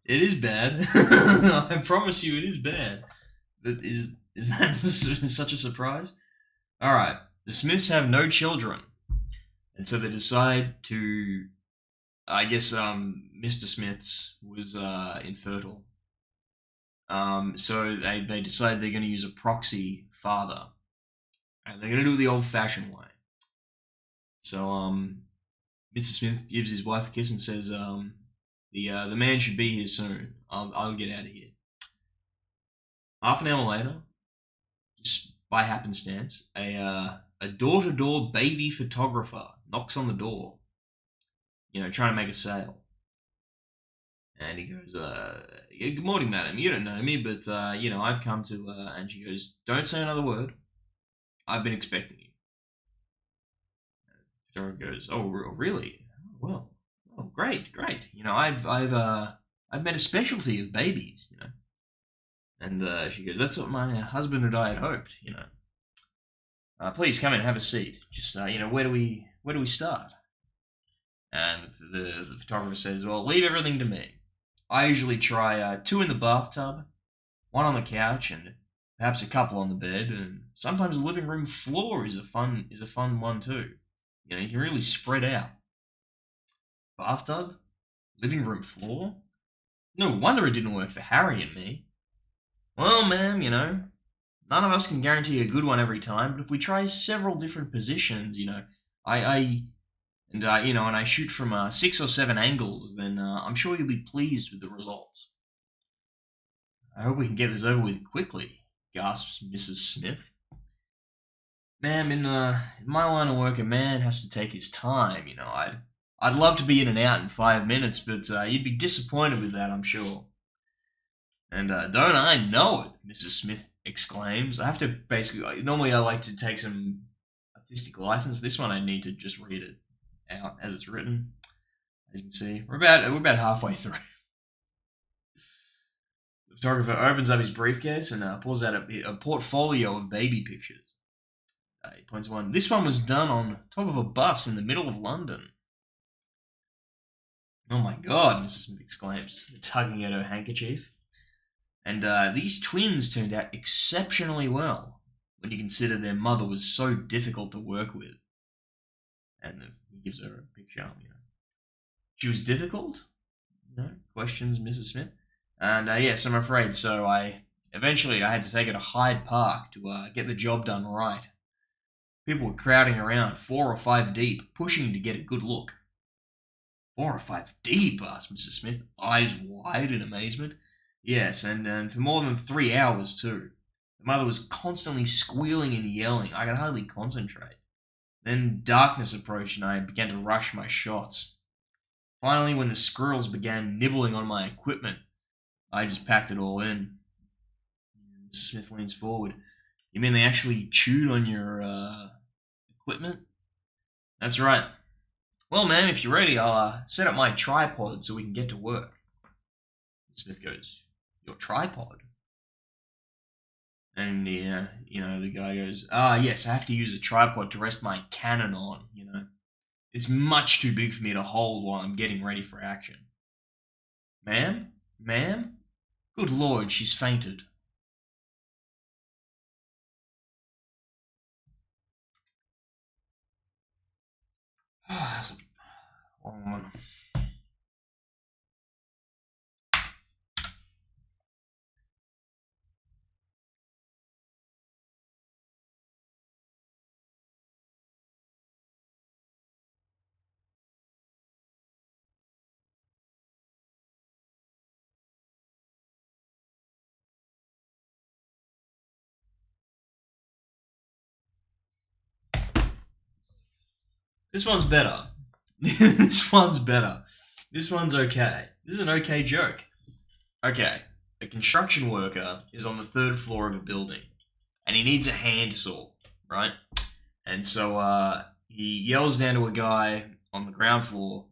It is bad. I promise you, it is bad. But is that such a surprise? All right. The Smiths have no children, and so they decide to. I guess Mr. Smith's was infertile. So they decide they're going to use a proxy father, and they're going to do it the old-fashioned way. So Mr. Smith gives his wife a kiss and says, the man should be here soon. I'll get out of here. Half an hour later, just by happenstance, a door-to-door baby photographer knocks on the door, trying to make a sale. And he goes, yeah, good morning, madam. You don't know me, but, I've come to, and she goes, don't say another word. I've been expecting you. And Photographer goes, oh, really? Well, great. I've made a specialty of babies, And she goes, that's what my husband and I had hoped, Please come in, have a seat. Just, where do we start? And the photographer says, well, leave everything to me. I usually try 2 in the bathtub, 1 on the couch, and perhaps a couple on the bed. And sometimes the living room floor is a fun one too. You can really spread out. Bathtub, living room floor. No wonder it didn't work for Harry and me. Well, ma'am, none of us can guarantee a good one every time. But if we try several different positions, I shoot from 6 or 7 angles, then I'm sure you'll be pleased with the results. I hope we can get this over with quickly, gasps Mrs. Smith. Ma'am, in my line of work, a man has to take his time. I'd love to be in and out in 5 minutes, but you'd be disappointed with that, I'm sure. And don't I know it, Mrs. Smith exclaims. I have to normally I like to take some artistic license. This one I need to just read it out as it's written. As you can see, we're about halfway through. The photographer opens up his briefcase and pulls out a portfolio of baby pictures. He points one. This one was done on top of a bus in the middle of London. Oh my God, Mrs. Smith exclaims, tugging at her handkerchief. And these twins turned out exceptionally well when you consider their mother was so difficult to work with. And he gives her a picture, She was difficult? Questions Mrs. Smith. And yes, I'm afraid so. Eventually I had to take her to Hyde Park to get the job done right. People were crowding around, 4 or 5 deep, pushing to get a good look. 4 or 5 deep? Asked Mrs. Smith, eyes wide in amazement. Yes, and for more than 3 hours too. The mother was constantly squealing and yelling. I could hardly concentrate. Then darkness approached and I began to rush my shots. Finally, when the squirrels began nibbling on my equipment, I just packed it all in. Mrs. Smith leans forward. You mean they actually chewed on your equipment? That's right. Well, ma'am, if you're ready, I'll set up my tripod so we can get to work. Smith goes, your tripod? And the guy goes, yes, I have to use a tripod to rest my cannon on, It's much too big for me to hold while I'm getting ready for action. Ma'am? Ma'am? Good Lord, she's fainted. That's a long one. This one's better. This one's better. This one's okay. This is an okay joke. Okay, a construction worker is on the 3rd floor of a building, and he needs a handsaw, right? And so he yells down to a guy on the ground floor,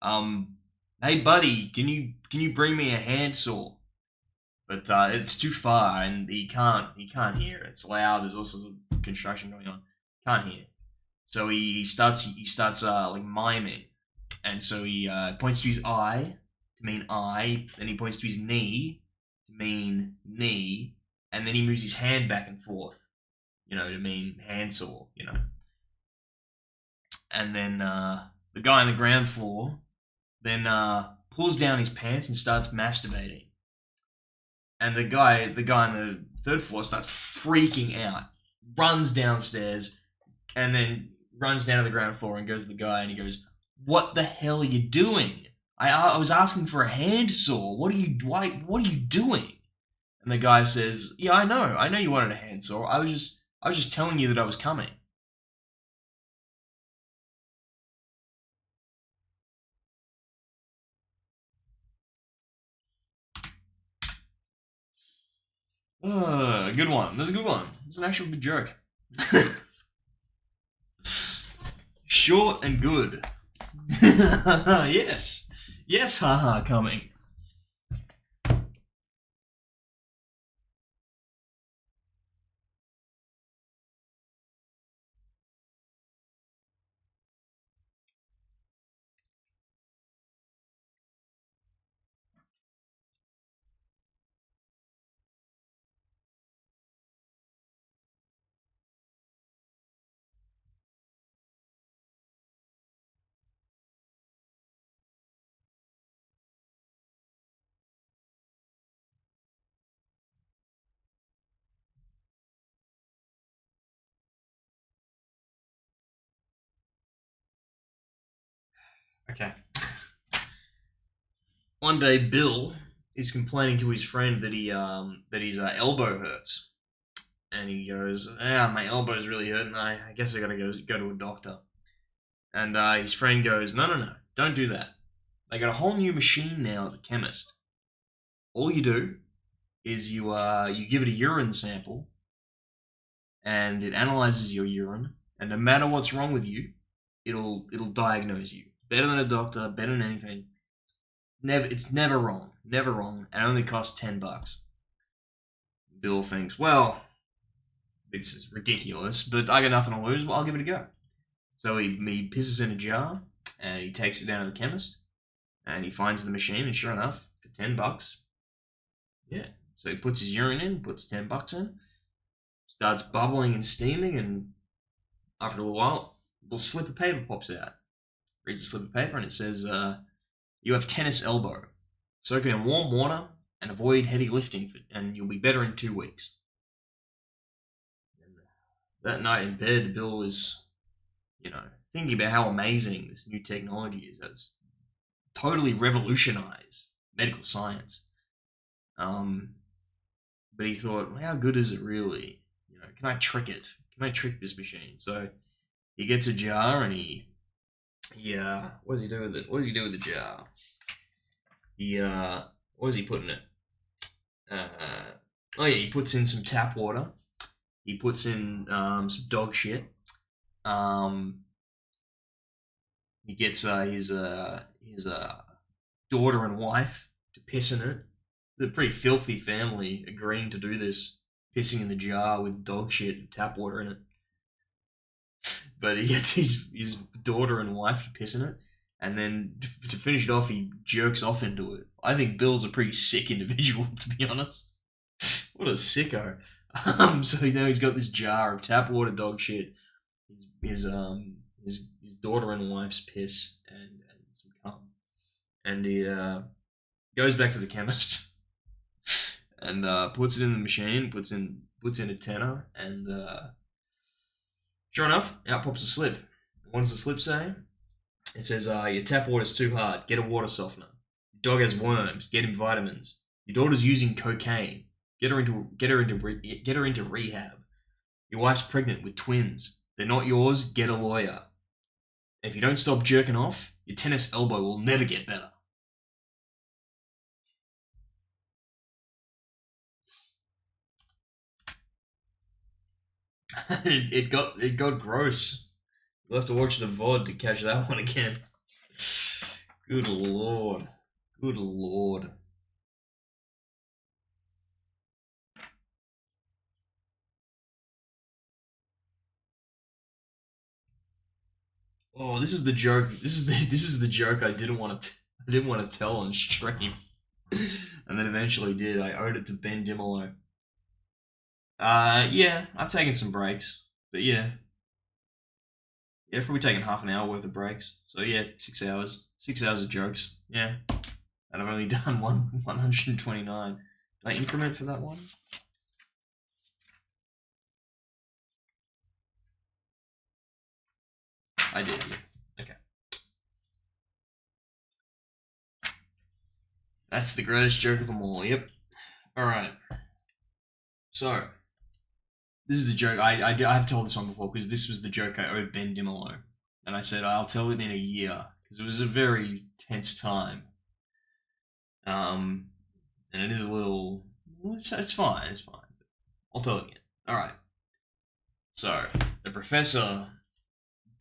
hey buddy, can you bring me a handsaw? But it's too far, and he can't hear. It's loud. There's also some construction going on. Can't hear. So he starts like miming, and so he points to his eye to to mean I, then he points to his knee to mean knee, and then he moves his hand back and forth, to mean handsaw, And then the guy on the ground floor then pulls down his pants and starts masturbating. And the guy on the third floor starts freaking out, runs downstairs, and then runs down to the ground floor and goes to the guy and he goes, "What the hell are you doing? I was asking for a handsaw. What are you doing?" And the guy says, "Yeah, I know you wanted a handsaw. I was just telling you that I was coming." Good one. That's a good one. It's an actual good joke. Short and good. Yes. Yes, haha, coming. Okay. One day, Bill is complaining to his friend that his elbow hurts, and he goes, "Yeah, my elbow's really hurting. I guess I gotta go to a doctor." And his friend goes, "No, don't do that. They got a whole new machine now at the chemist. All you do is you give it a urine sample, and it analyzes your urine, and no matter what's wrong with you, it'll diagnose you. Better than a doctor, better than anything. It's never wrong, and it only costs $10." Bill thinks, well, this is ridiculous, but I got nothing to lose. Well, I'll give it a go. So he pisses in a jar, and he takes it down to the chemist, and he finds the machine, and sure enough, for $10, yeah. So he puts his urine in, puts $10 in, starts bubbling and steaming, and after a little while, a little slip of paper pops out. Reads the slip of paper, and it says, "You have tennis elbow. Soak it in warm water and avoid heavy lifting, and you'll be better in 2 weeks." And that night in bed, Bill was, thinking about how amazing this new technology is. That's totally revolutionized medical science. But he thought, well, how good is it really? Can I trick it? Can I trick this machine? So he gets a jar and he what does he do with it? What does he do with the jar? What does he put in it? Oh yeah, he puts in some tap water. He puts in some dog shit. He gets his daughter and wife to piss in it. The pretty filthy family agreeing to do this, pissing in the jar with dog shit and tap water in it. But he gets his daughter and wife to piss in it, and then to finish it off, he jerks off into it. I think Bill's a pretty sick individual, to be honest. What a sicko. So now he's got this jar of tap water, dog shit, his daughter and wife's piss, and some cum, and he goes back to the chemist and puts it in the machine, puts in a tenner, and sure enough, out pops a slip. What does the slip say? It says, "Your tap water's too hard. Get a water softener. Your dog has worms. Get him vitamins. Your daughter's using cocaine. Get her into rehab. Your wife's pregnant with twins. They're not yours. Get a lawyer. And if you don't stop jerking off, your tennis elbow will never get better." it got gross. You'll have to watch the VOD to catch that one again. Good lord. Good lord. Oh, this is the joke. This is the joke I didn't want to. I didn't want to tell on stream. And then eventually did. I owed it to Ben Dimolo. Yeah, I've taken some breaks. But yeah. Yeah, probably taken half an hour worth of breaks. So yeah, 6 hours. 6 hours of jokes. Yeah. And I've only done 129. Did I increment for that one? I did, yeah. Okay. That's the greatest joke of them all, yep. Alright. So, this is a joke. I have told this one before because this was the joke I owed Ben Dimolo. And I said, I'll tell it in a year because it was a very tense time. And it is a little. It's fine. It's fine. I'll tell it again. All right. So the professor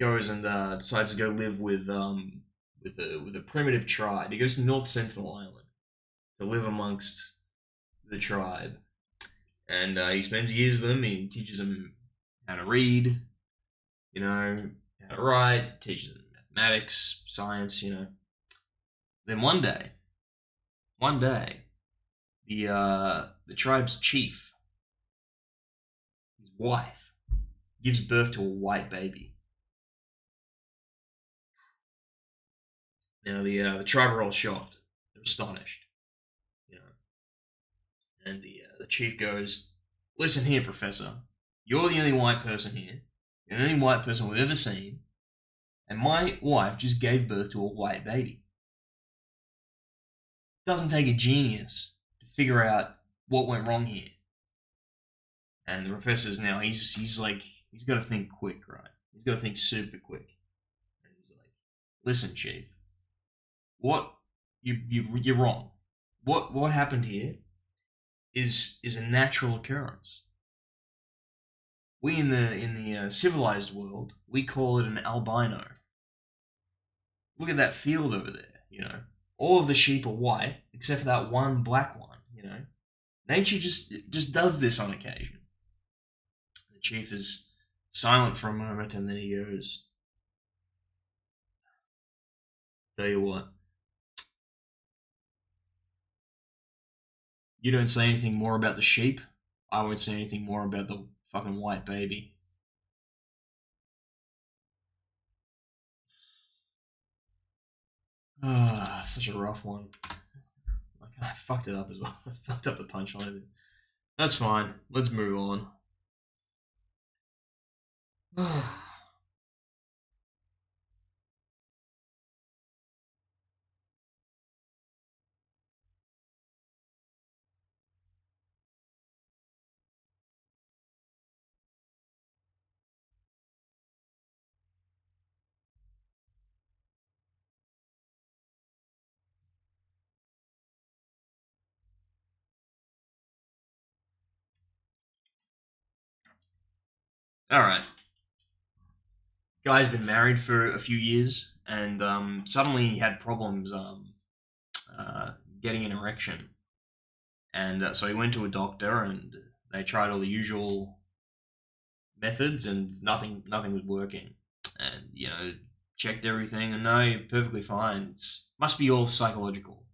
goes and decides to go live with a primitive tribe. He goes to North Sentinel Island to live amongst the tribe, and he spends years with them. He teaches them how to read, you know, how to write, teaches them mathematics, science, you know. Then one day, the tribe's chief, his wife, gives birth to a white baby. Now the tribe are all shocked, they're astonished, you know, and the chief goes, "Listen here, Professor. You're the only white person here. You're the only white person we've ever seen, and my wife just gave birth to a white baby. It doesn't take a genius to figure out what went wrong here." And the professor's now he's like he's got to think quick, right? He's got to think super quick. And he's like, "Listen, chief, what you're wrong. What happened here is a natural occurrence. We in the civilized world we call it an albino. Look at that field over there. You know, all of the sheep are white except for that one black one. You know, nature just does this on occasion." The chief is silent for a moment and then he goes, "Tell you what, you don't say anything more about the sheep, I won't say anything more about the fucking white baby." Ah, such a rough one. Like, I fucked it up as well. I fucked up the punchline. That's fine. Let's move on. Alright. Guy's been married for a few years and suddenly he had problems getting an erection. And so he went to a doctor and they tried all the usual methods and nothing was working. And, you know, checked everything and no, you're perfectly fine. It's must be all psychological.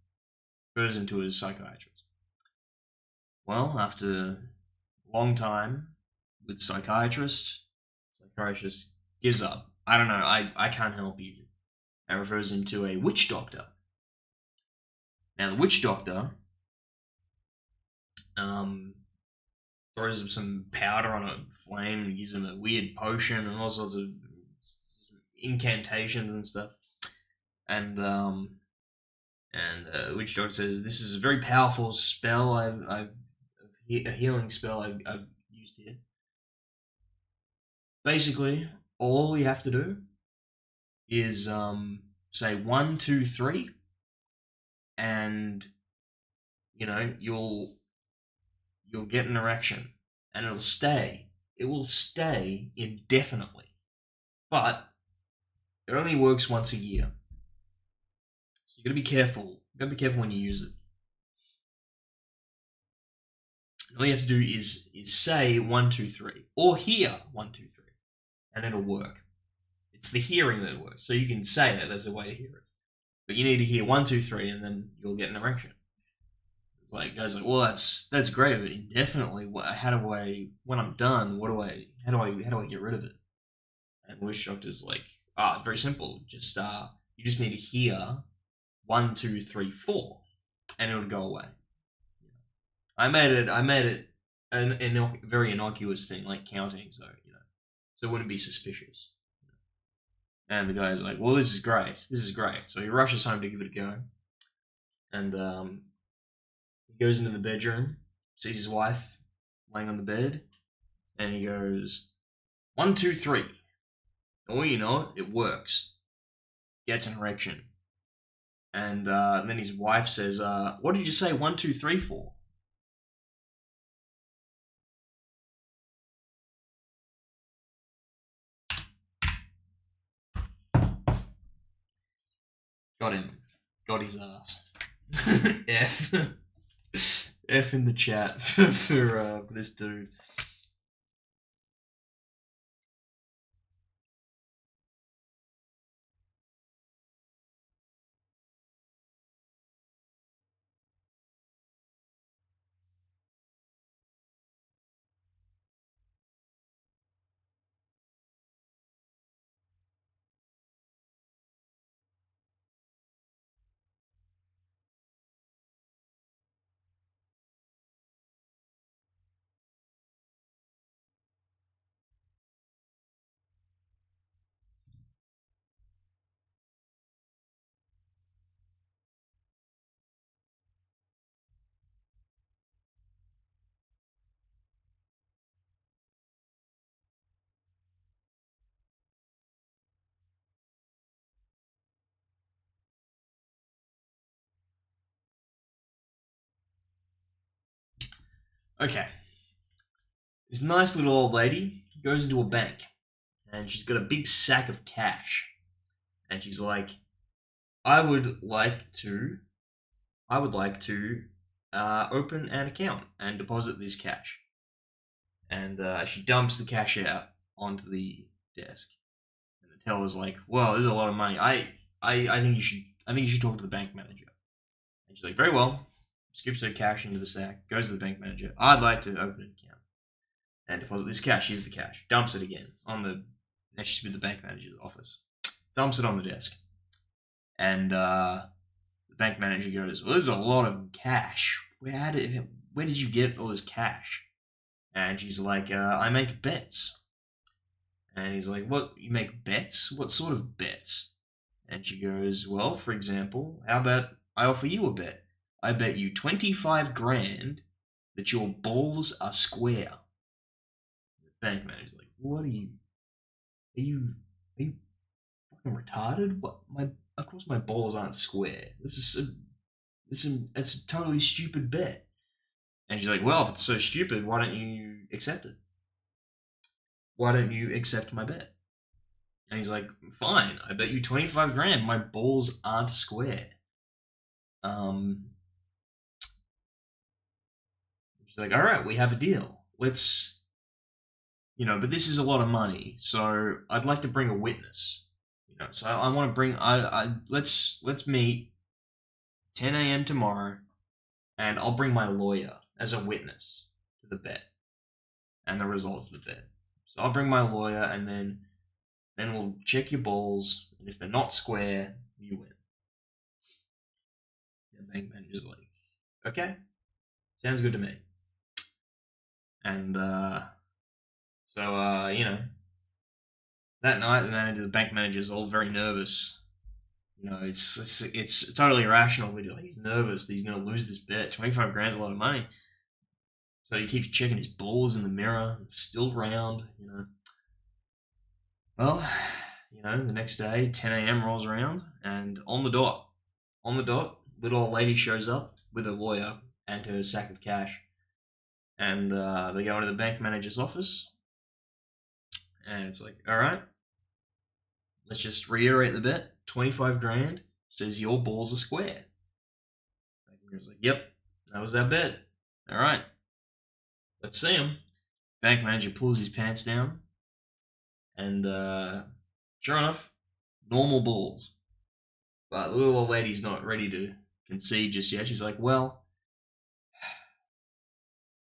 Goes into his psychiatrist. Well, after a long time with psychiatrist gives up. I don't know, I can't help you. And refers him to a witch doctor. Now the witch doctor throws some powder on a flame and gives him a weird potion and all sorts of incantations and stuff. And witch doctor says this is a very powerful spell. I've a healing spell I've used here. Basically, all you have to do is say 1, 2, 3, and you know you'll get an erection, and it'll stay. It will stay indefinitely, but it only works once a year. So you gotta be careful. You gotta be careful when you use it. All you have to do is say 1, 2, 3, or hear 1, 2, 3, and it'll work. It's the hearing that works. So you can say it. That's a way to hear it. but you need to hear 1, 2, 3, and then you'll get an erection. It's like, guys, like, well, that's great, but indefinitely, how do I, when I'm done, how do I get rid of it? And witch doctor's like, it's very simple. Just you just need to hear 1, 2, 3, 4, and it'll go away. I made it a very innocuous thing like counting, so so it wouldn't be suspicious. And the guy's like, well, this is great. This is great. So he rushes home to give it a go. And he goes into the bedroom, sees his wife laying on the bed, and he goes, 1, 2, 3. And well, you know, it works. Gets an erection. And then his wife says, what did you say 1, 2, 3 for? Got him. Got his ass. F. F in the chat for this dude. Okay. This nice little old lady goes into a bank and she's got a big sack of cash. And she's like, I would like to open an account and deposit this cash. And she dumps the cash out onto the desk. And the teller's like, well, this is a lot of money. I think you should talk to the bank manager. And she's like, very well. Skips her cash into the sack, goes to the bank manager. I'd like to open an account and deposit this cash. Here's the cash. Dumps it again on the. And she's with the bank manager's office. Dumps it on the desk. And the bank manager goes, well, this is a lot of cash. Where did you get all this cash? And she's like, I make bets. And he's like, what, you make bets? What sort of bets? And she goes, well, for example, how about I offer you a bet? I bet you 25 grand that your balls are square. The bank manager's like, what are you fucking retarded? What, of course my balls aren't square. It's a totally stupid bet. And she's like, well, if it's so stupid, why don't you accept it? Why don't you accept my bet? And he's like, fine, I bet you 25 grand my balls aren't square. She's like, all right, we have a deal. Let's, but this is a lot of money, so I'd like to bring a witness. So I want to bring, let's meet 10 a.m. tomorrow, and I'll bring my lawyer as a witness to the bet and the results of the bet. So I'll bring my lawyer, and then we'll check your balls, and if they're not square, you win. The bank manager's like, okay, sounds good to me. And that night the bank manager's all very nervous. It's totally irrational, but he's nervous that he's going to lose this bet. 25 grand's a lot of money. So he keeps checking his balls in the mirror, still round. Well, the next day, 10 a.m. rolls around, and on the dot, little old lady shows up with her lawyer and her sack of cash. And they go into the bank manager's office, and it's like, all right, let's just reiterate the bet. 25 grand says your balls are square. Bank manager's like, yep, that was that bet. All right, let's see him. Bank manager pulls his pants down, and sure enough, normal balls. But the little old lady's not ready to concede just yet. She's like, "Well,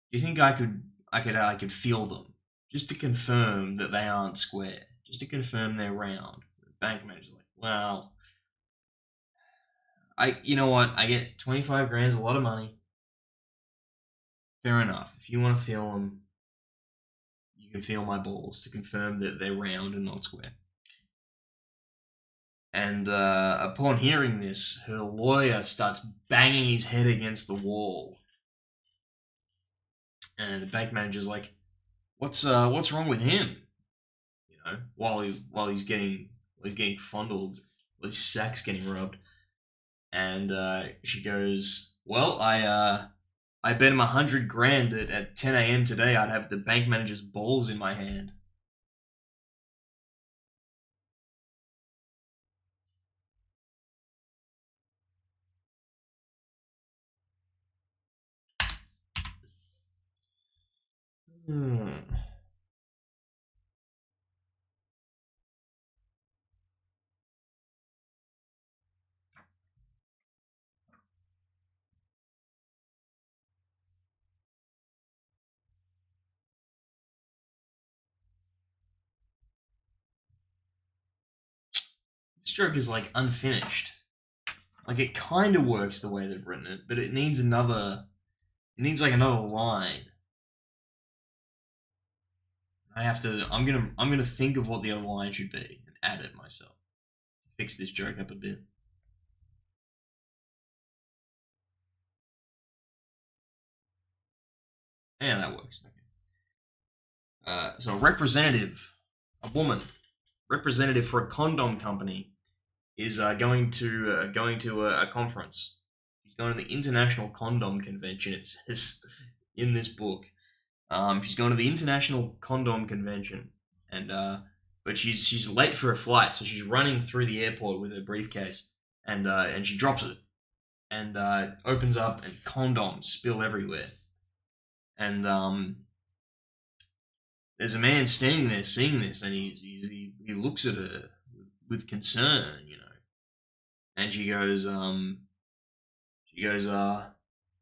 do you think I could feel them just to confirm that they aren't square, just to confirm they're round?" The bank manager's like, "Well, you know what? I get 25 grand's a lot of money. Fair enough. If you want to feel them, you can feel my balls to confirm that they're round and not square." And upon hearing this, her lawyer starts banging his head against the wall. And the bank manager's like, "What's wrong with him?" You know, while he's getting fondled, while his sack's getting rubbed. And she goes, "Well, I bet him 100 grand that at 10 a.m. today I'd have the bank manager's balls in my hand." Hmm. This joke is like unfinished. Like it kind of works the way they've written it, but it needs another. It needs like another line. I'm gonna think of what the other line should be and add it myself. Fix this joke up a bit. Yeah, that works. Okay. So a woman, representative for a condom company, is going to a conference. She's going to the International Condom Convention. It says in this book. She's going to the International Condom Convention, and but she's late for a flight, so she's running through the airport with her briefcase, and she drops it, and opens up, and condoms spill everywhere, and there's a man standing there seeing this, and he looks at her with concern, and she goes, "Oh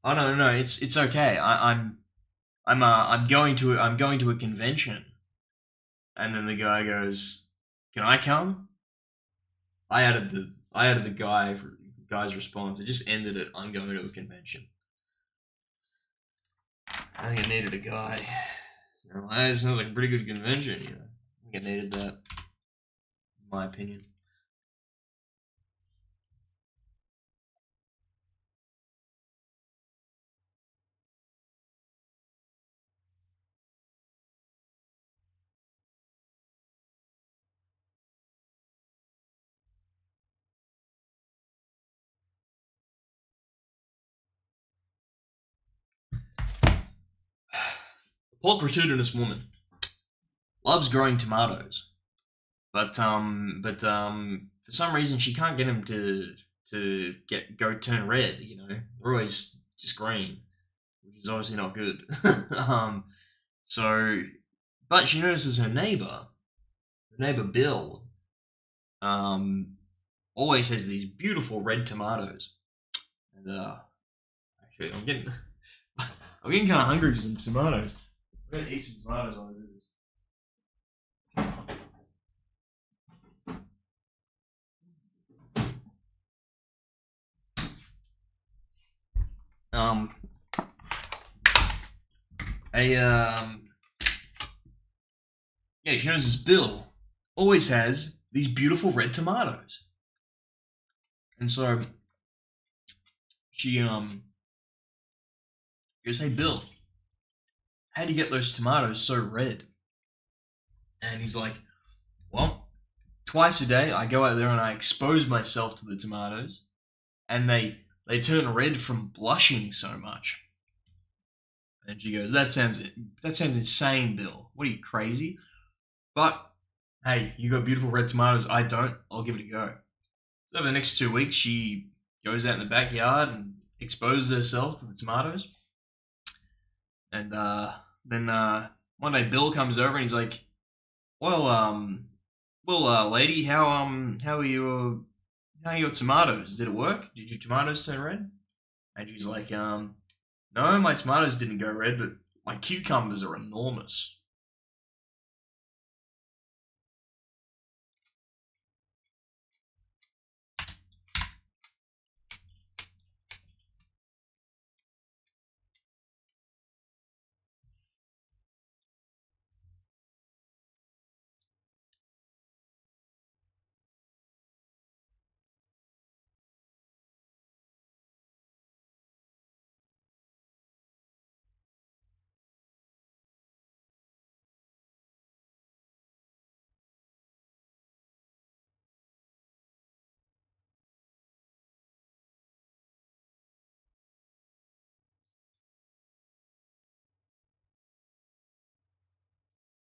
no, it's okay. I'm going to a convention." And then the guy goes, "Can I come?" I added the guy's response. It just ended at, "I'm going to a convention." I think it needed a guy. So, it sounds like a pretty good convention, I think it needed that, in my opinion. Pork gratuitous woman loves growing tomatoes, but for some reason she can't get them to turn red. They're always just green, which is obviously not good. So, but she notices her neighbor Bill, um, always has these beautiful red tomatoes. And actually, I'm getting kind of hungry for some tomatoes. I'm gonna eat some tomatoes while I do this. Um, a Yeah, she notices Bill always has these beautiful red tomatoes, and so she goes, "Hey Bill, how do you get those tomatoes so red?" And he's like, "Well, twice a day I go out there and I expose myself to the tomatoes, and they turn red from blushing so much." And she goes, "That sounds insane, Bill. What are you, crazy? But hey, you got beautiful red tomatoes. I don't. I'll give it a go." So over the next 2 weeks, she goes out in the backyard and exposes herself to the tomatoes. And then one day Bill comes over and he's like, "Well, lady, how are you? How you got tomatoes? Did it work? Did your tomatoes turn red? And she's like, no, my tomatoes didn't go red, but my cucumbers are enormous.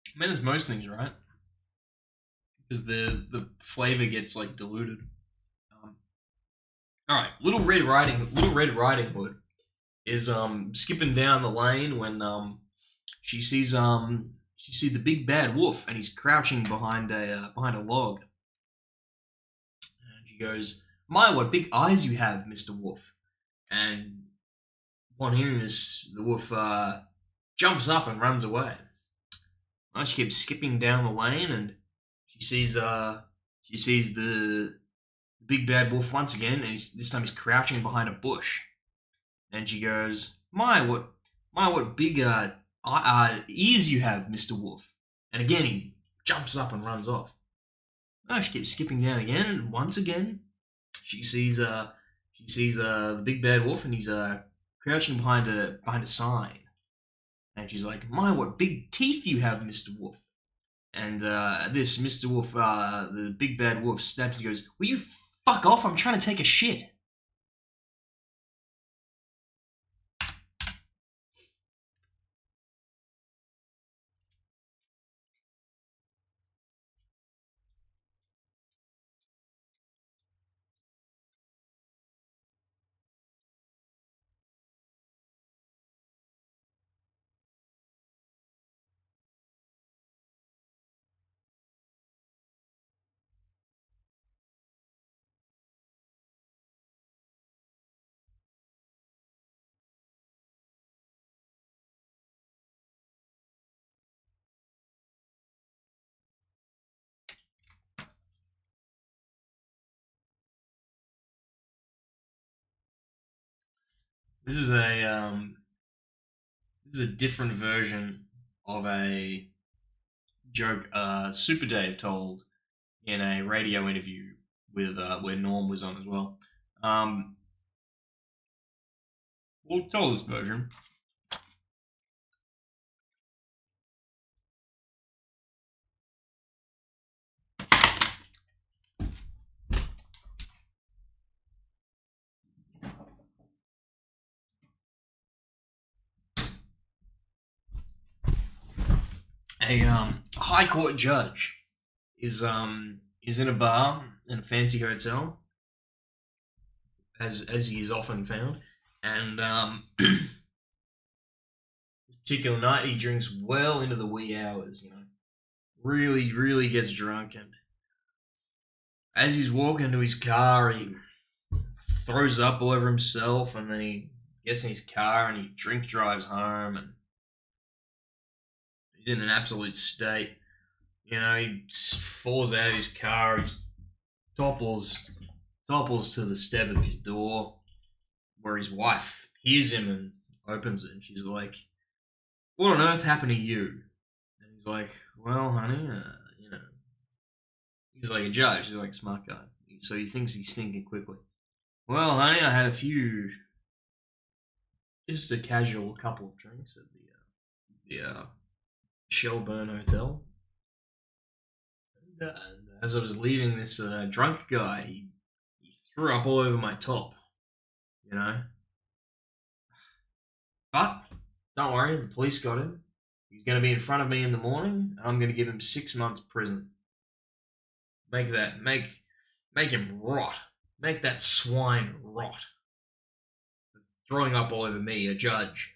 I mean, there's most things, right? Because the flavor gets like diluted. Um, all right, Little Red Riding Hood is skipping down the lane when she sees the big bad wolf and he's crouching behind a log. And she goes, "My, what big eyes you have, Mister Wolf!" And upon hearing this, the wolf jumps up and runs away. Well, she keeps skipping down the lane and she sees the big bad wolf once again, and this time he's crouching behind a bush. And she goes, my what big ears you have, Mister Wolf!" And again he jumps up and runs off. Oh, she keeps skipping down again, and once again she sees the big bad wolf, and he's crouching behind a sign. And she's like, "My, what big teeth you have, Mister Wolf!" And this Mr. Wolf, the big bad wolf, snaps and goes, "Will you fuck off? I'm trying to take a shit." This is a different version of a joke Super Dave told in a radio interview with where Norm was on as well. Um, we'll tell this version. A high court judge is in a bar in a fancy hotel, as he is often found, and this particular night he drinks well into the wee hours. You know, really gets drunk, and as he's walking to his car, he throws up all over himself, and then he gets in his car and he drink drives home, and he's in an absolute state. You know, he falls out of his car, he topples topples to the step of his door, where his wife hears him and opens it, and she's like, "What on earth happened to you?" And he's like, "Well, honey, you know," he's like a judge, he's like a smart guy, so he thinks he's thinking quickly. "Well, honey, I had a few, just a casual couple of drinks at the Shelburne Hotel. And as I was leaving, this drunk guy, he threw up all over my top, you know. But don't worry, the police got him. He's going to be in front of me in the morning, and I'm going to give him 6 months prison. Make him rot. Make that swine rot. Throwing up all over me, a judge."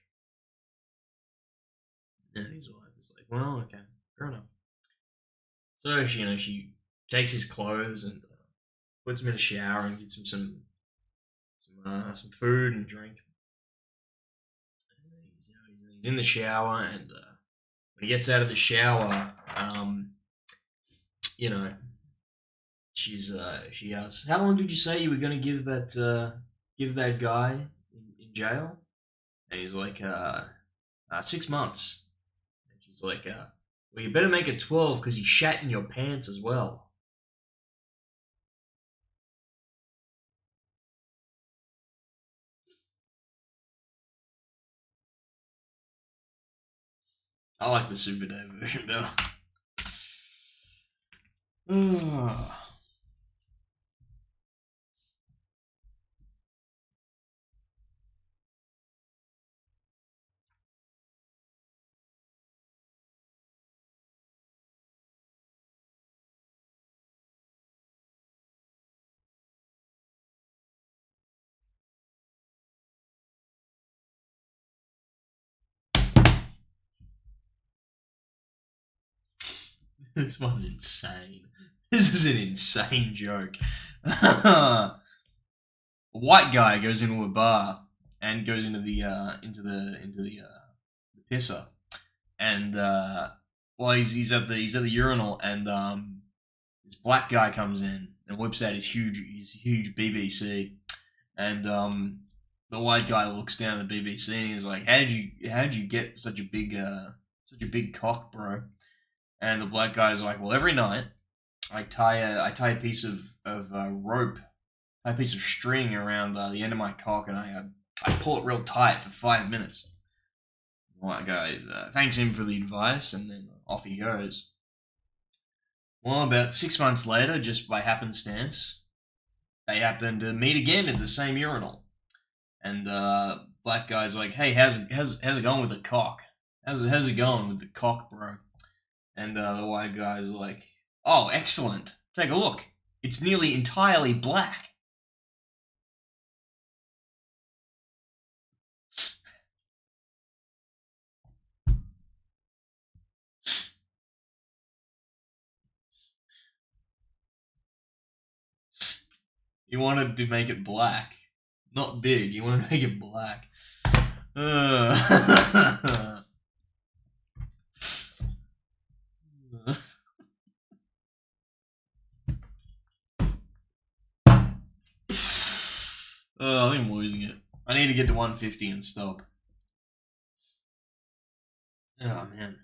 And his wife is like, "Well, okay, fair enough." So she takes his clothes and puts him in a shower and gives him some food and drink. He's in the shower, and when he gets out of the shower, you know, she asks, "How long did you say you were going to give that guy in jail?" And he's like, 6 months. And she's like, "Well, you better make it 12 because he shat in your pants as well." I like the Super Day version better. This one's insane. This is an insane joke. A white guy goes into a bar and goes into the pisser, and well, he's at the urinal, and this black guy comes in and whips out his huge BBC, and the white guy looks down at the BBC and he's like, how'd you get such a big cock, bro?" And the black guy's like, "Well, every night I tie a piece of rope, a piece of string around the end of my cock, and I pull it real tight for 5 minutes." The white guy thanks him for the advice, and then off he goes. Well, about 6 months later, just by happenstance, they happen to meet again at the same urinal, and black guy's like, "Hey, how's it going with the cock? How's it going with the cock, bro?" And the white guy's like, "Oh, excellent. Take a look. It's nearly entirely black." He wanted to make it black. Not big. He wanted to make it black. Uh. Oh, I think I'm losing it. I need to get to 150 and stop. Oh, man.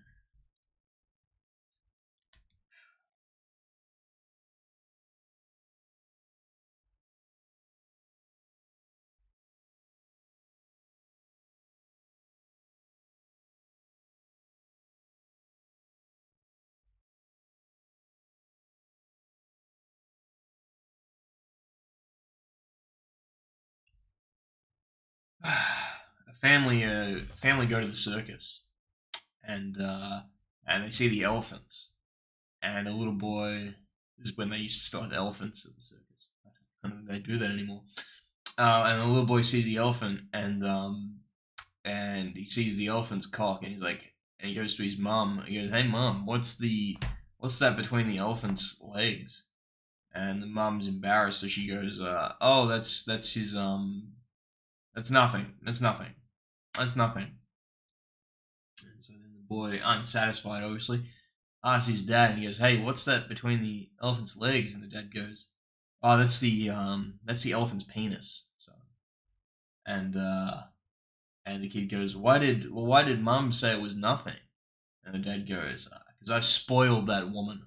A family go to the circus, and they see the elephants, and a little boy. This is when they used to still have elephants at the circus. I don't think they do that anymore. And the little boy sees the elephant, and he sees the elephant's cock, and and he goes to his mum. He goes, "Hey, mum, what's that between the elephant's legs?" And the mum's embarrassed, so she goes, "Oh, that's his that's nothing. That's nothing. That's nothing." And so then the boy, unsatisfied, obviously, asks his dad, and he goes, "Hey, what's that between the elephant's legs?" And the dad goes, "Oh, that's the elephant's penis." So, and the kid goes, why did mum say it was nothing?" And the dad goes, "Because I've spoiled that woman."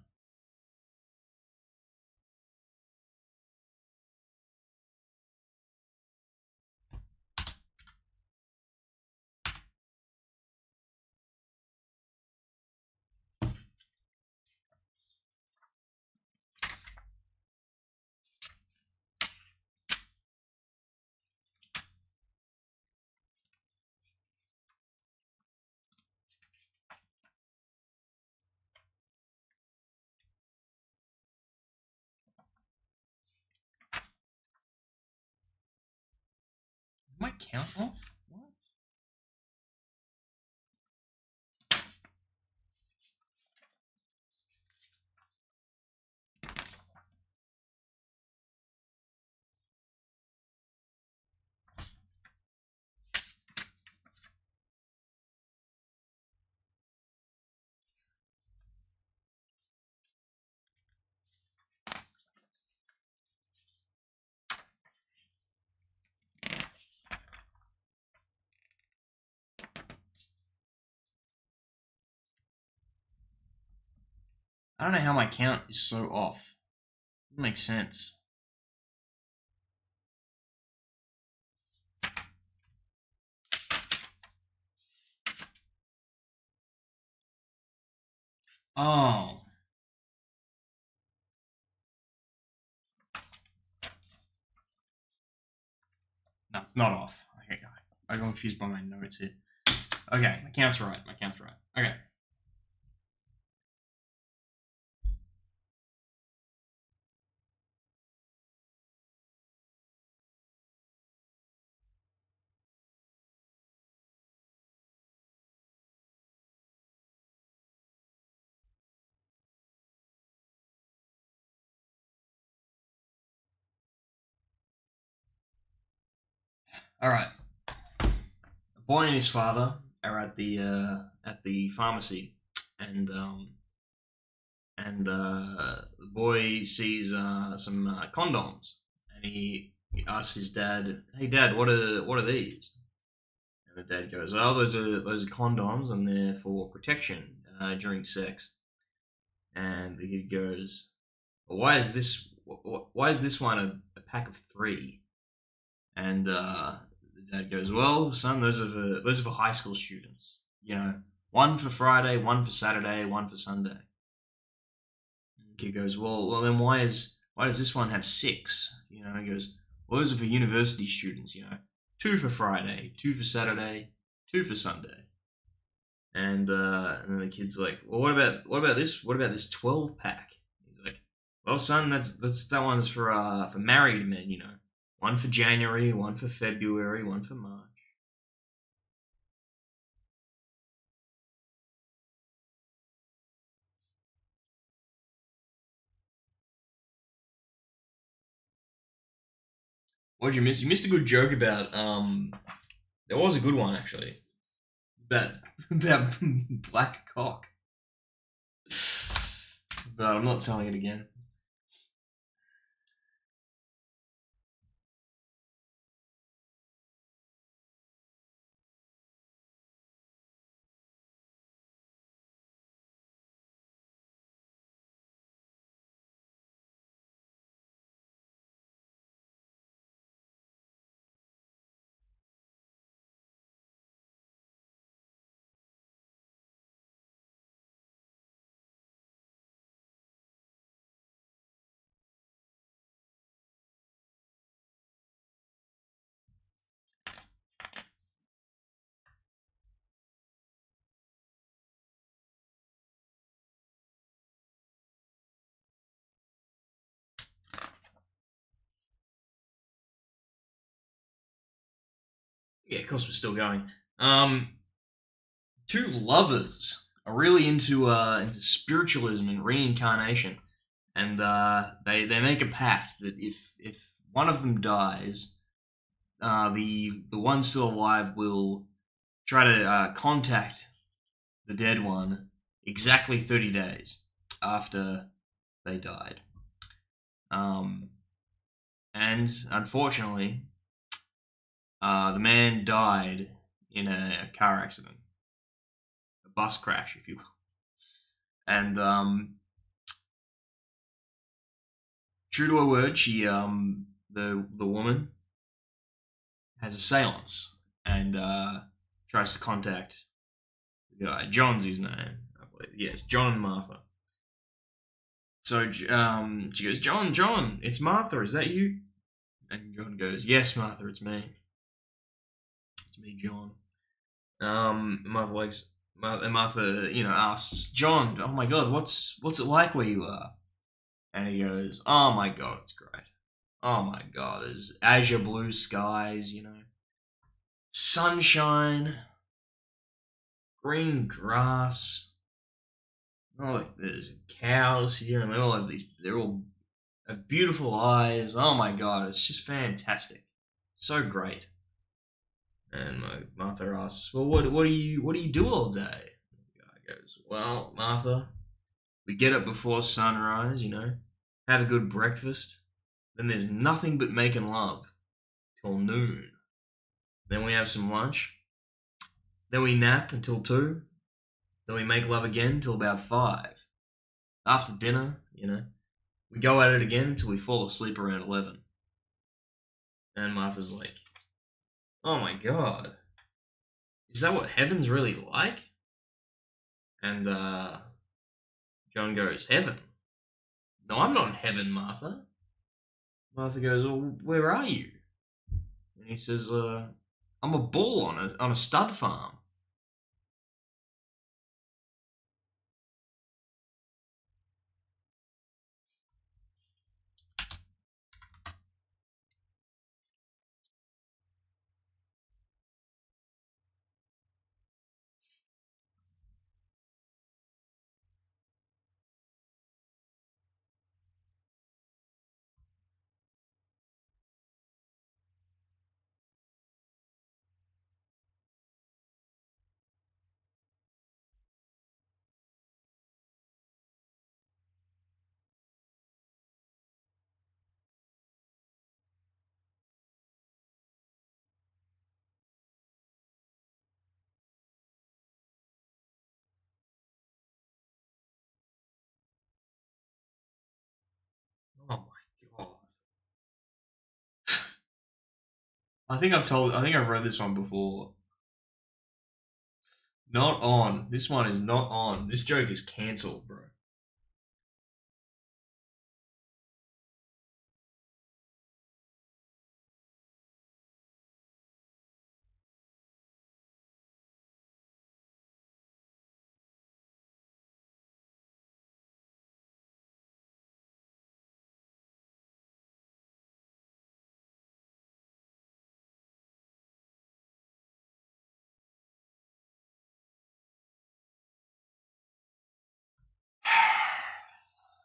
My count off? What? I don't know how my count is so off. Doesn't make sense. Oh. No, it's not off. Okay, I got confused by my notes here. Okay, my count's right. My count's right. Okay. All right. A boy and his father are at the pharmacy, and the boy sees some condoms, and he asks his dad, "Hey, Dad, what are these?" And the dad goes, "Oh, those are condoms, and they're for protection during sex." And the kid goes, well, why is this one a pack of three?" And the dad goes, "Well, son, those are for high school students. You know, one for Friday, one for Saturday, one for Sunday." And the kid goes, "Well, then why does this one have six?" You know, he goes, "Well, those are for university students. You know, two for Friday, two for Saturday, two for Sunday." And then the kid's like, "Well, what about this? What about this 12 pack?" He's like, "Well, son, that one's for married men. You know, one for January, one for February, one for March." What did you miss? You missed a good joke about There was a good one actually about about black cock, but I'm not telling it again. Yeah, of course we're still going. Um, Two lovers are really into spiritualism and reincarnation, and they make a pact that if one of them dies, the one still alive will try to contact the dead one exactly 30 days after they died. Um, and unfortunately, the man died in a car accident, a bus crash, if you will. And true to her word, she the woman has a séance and tries to contact the guy. John's his name, I believe. Yes, John and Martha. So she goes, John, it's Martha. Is that you?" And John goes, "Yes, Martha, it's me. It's me, John." Martha, asks John, "Oh my God, what's it like where you are?" And he goes, "Oh my God, it's great. Oh my God, there's azure blue skies, sunshine, green grass. Oh, like there's cows here, and they all have beautiful eyes. Oh my God, it's just fantastic, so great." And Martha asks, "Well, what do you do all day?" The guy goes, "Well, Martha, we get up before sunrise, have a good breakfast. Then there's nothing but making love till noon. Then we have some lunch. Then we nap until 2. Then we make love again till about 5. after dinner, we go at it again till we fall asleep around 11. And Martha's like, "Oh my god, is that what heaven's really like?" And John goes, "Heaven? No, I'm not in heaven, Martha." Martha goes, "Well, where are you?" And he says, "I'm a bull on a stud farm." Oh my god. I think I've read this one before. Not on. This one is not on. This joke is cancelled, bro.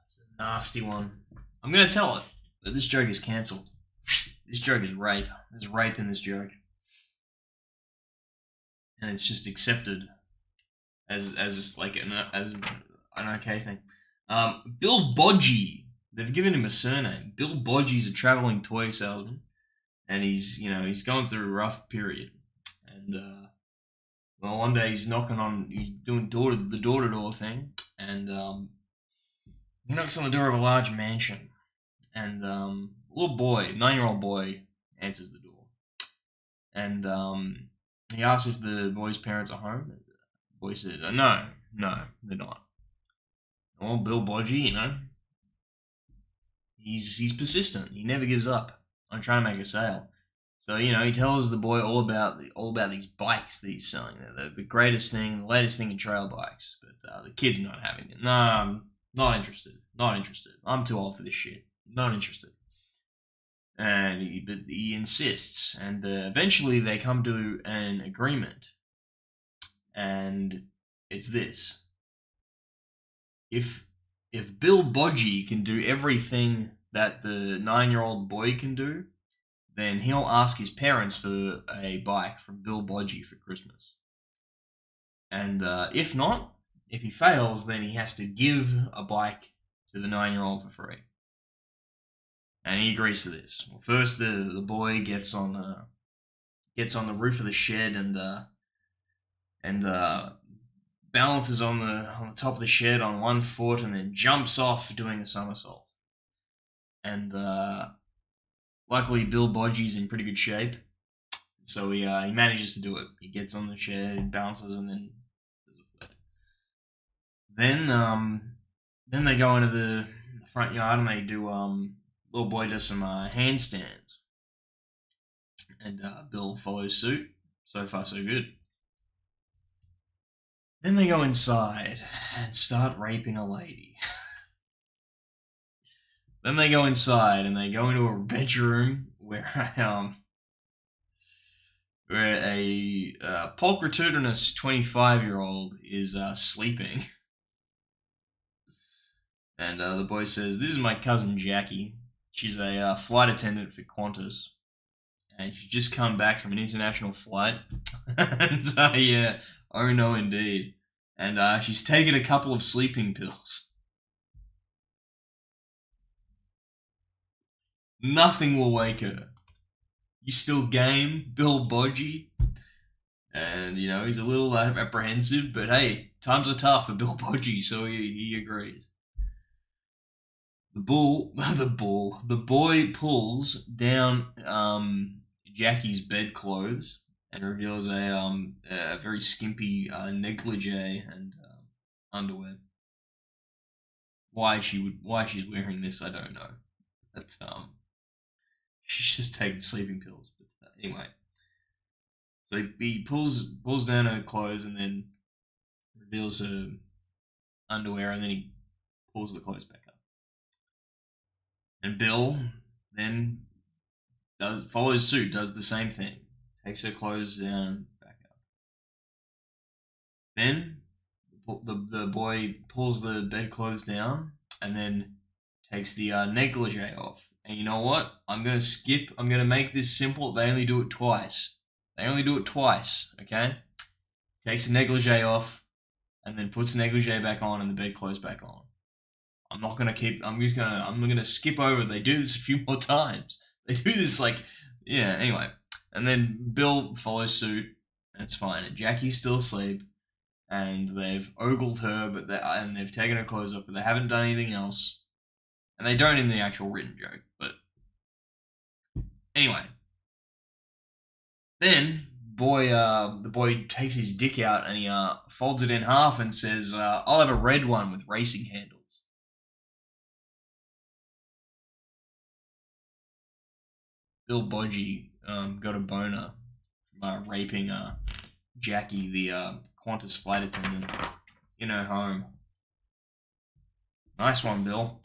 It's a nasty one. I'm gonna tell it that this joke is cancelled. This joke is rape. There's rape in this joke, and it's just accepted as like as an okay thing. Bill Bodgy. They've given him a surname. Bill Bodgy's a traveling toy salesman, and he's going through a rough period. And well, one day he's doing the door-to-door thing, and he knocks on the door of a large mansion, and a little boy, 9-year-old boy, answers the door, and he asks if the boy's parents are home. And the boy says, "No, they're not." Well, Bill Bodgy, he's persistent. He never gives up on trying to make a sale. So he tells the boy all about these bikes that he's selling. The greatest thing, the latest thing in trail bikes. But the kid's not having it. No, I'm not interested. Not interested. I'm too old for this shit. Not interested. And he insists, and eventually they come to an agreement. And it's this: if Bill Bodgy can do everything that the 9-year-old boy can do, then he'll ask his parents for a bike from Bill Bodgy for Christmas. And if not, if he fails, then he has to give a bike to the 9-year-old for free. And he agrees to this. Well, first, the boy gets on the roof of the shed and balances on the top of the shed on one foot, and then jumps off doing a somersault. And luckily, Bill Bodgy's in pretty good shape, so he manages to do it. He gets on the shed, bounces, and then does a flip. Then they go into the front yard and they do little boy does some handstands, and Bill follows suit. So far, so good. Then they go inside and start raping a lady. Then they go inside and they go into a bedroom where a pulchritudinous 25-year-old is sleeping. And the boy says, "This is my cousin Jackie. She's a flight attendant for Qantas. And she's just come back from an international flight." And yeah, oh no indeed. And she's taken a couple of sleeping pills. Nothing will wake her. You still game, Bill Bodgy? And, he's a little apprehensive, but hey, times are tough for Bill Bodgy, so he agrees. the boy pulls down Jackie's bedclothes and reveals a very skimpy negligee and underwear. Why she's wearing this, I don't know. But she's just taking sleeping pills. But anyway, so he pulls down her clothes and then reveals her underwear, and then he pulls the clothes back up. And Bill then follows suit, does the same thing, takes her clothes down, back up. Then the boy pulls the bedclothes down and then takes the negligee off. And you know what? I'm gonna make this simple. They only do it twice. Okay? Takes the negligee off and then puts the negligee back on and the bedclothes back on. I'm gonna skip over. They do this a few more times. They do this anyway. And then Bill follows suit. That's fine. And Jackie's still asleep. And they've ogled her, and they've taken her clothes off, but they haven't done anything else. And they don't in the actual written joke, but anyway. Then the boy takes his dick out and he folds it in half and says, "I'll have a red one with racing handles." Bill Bodgie got a boner from raping Jackie, the Qantas flight attendant, in her home. Nice one, Bill.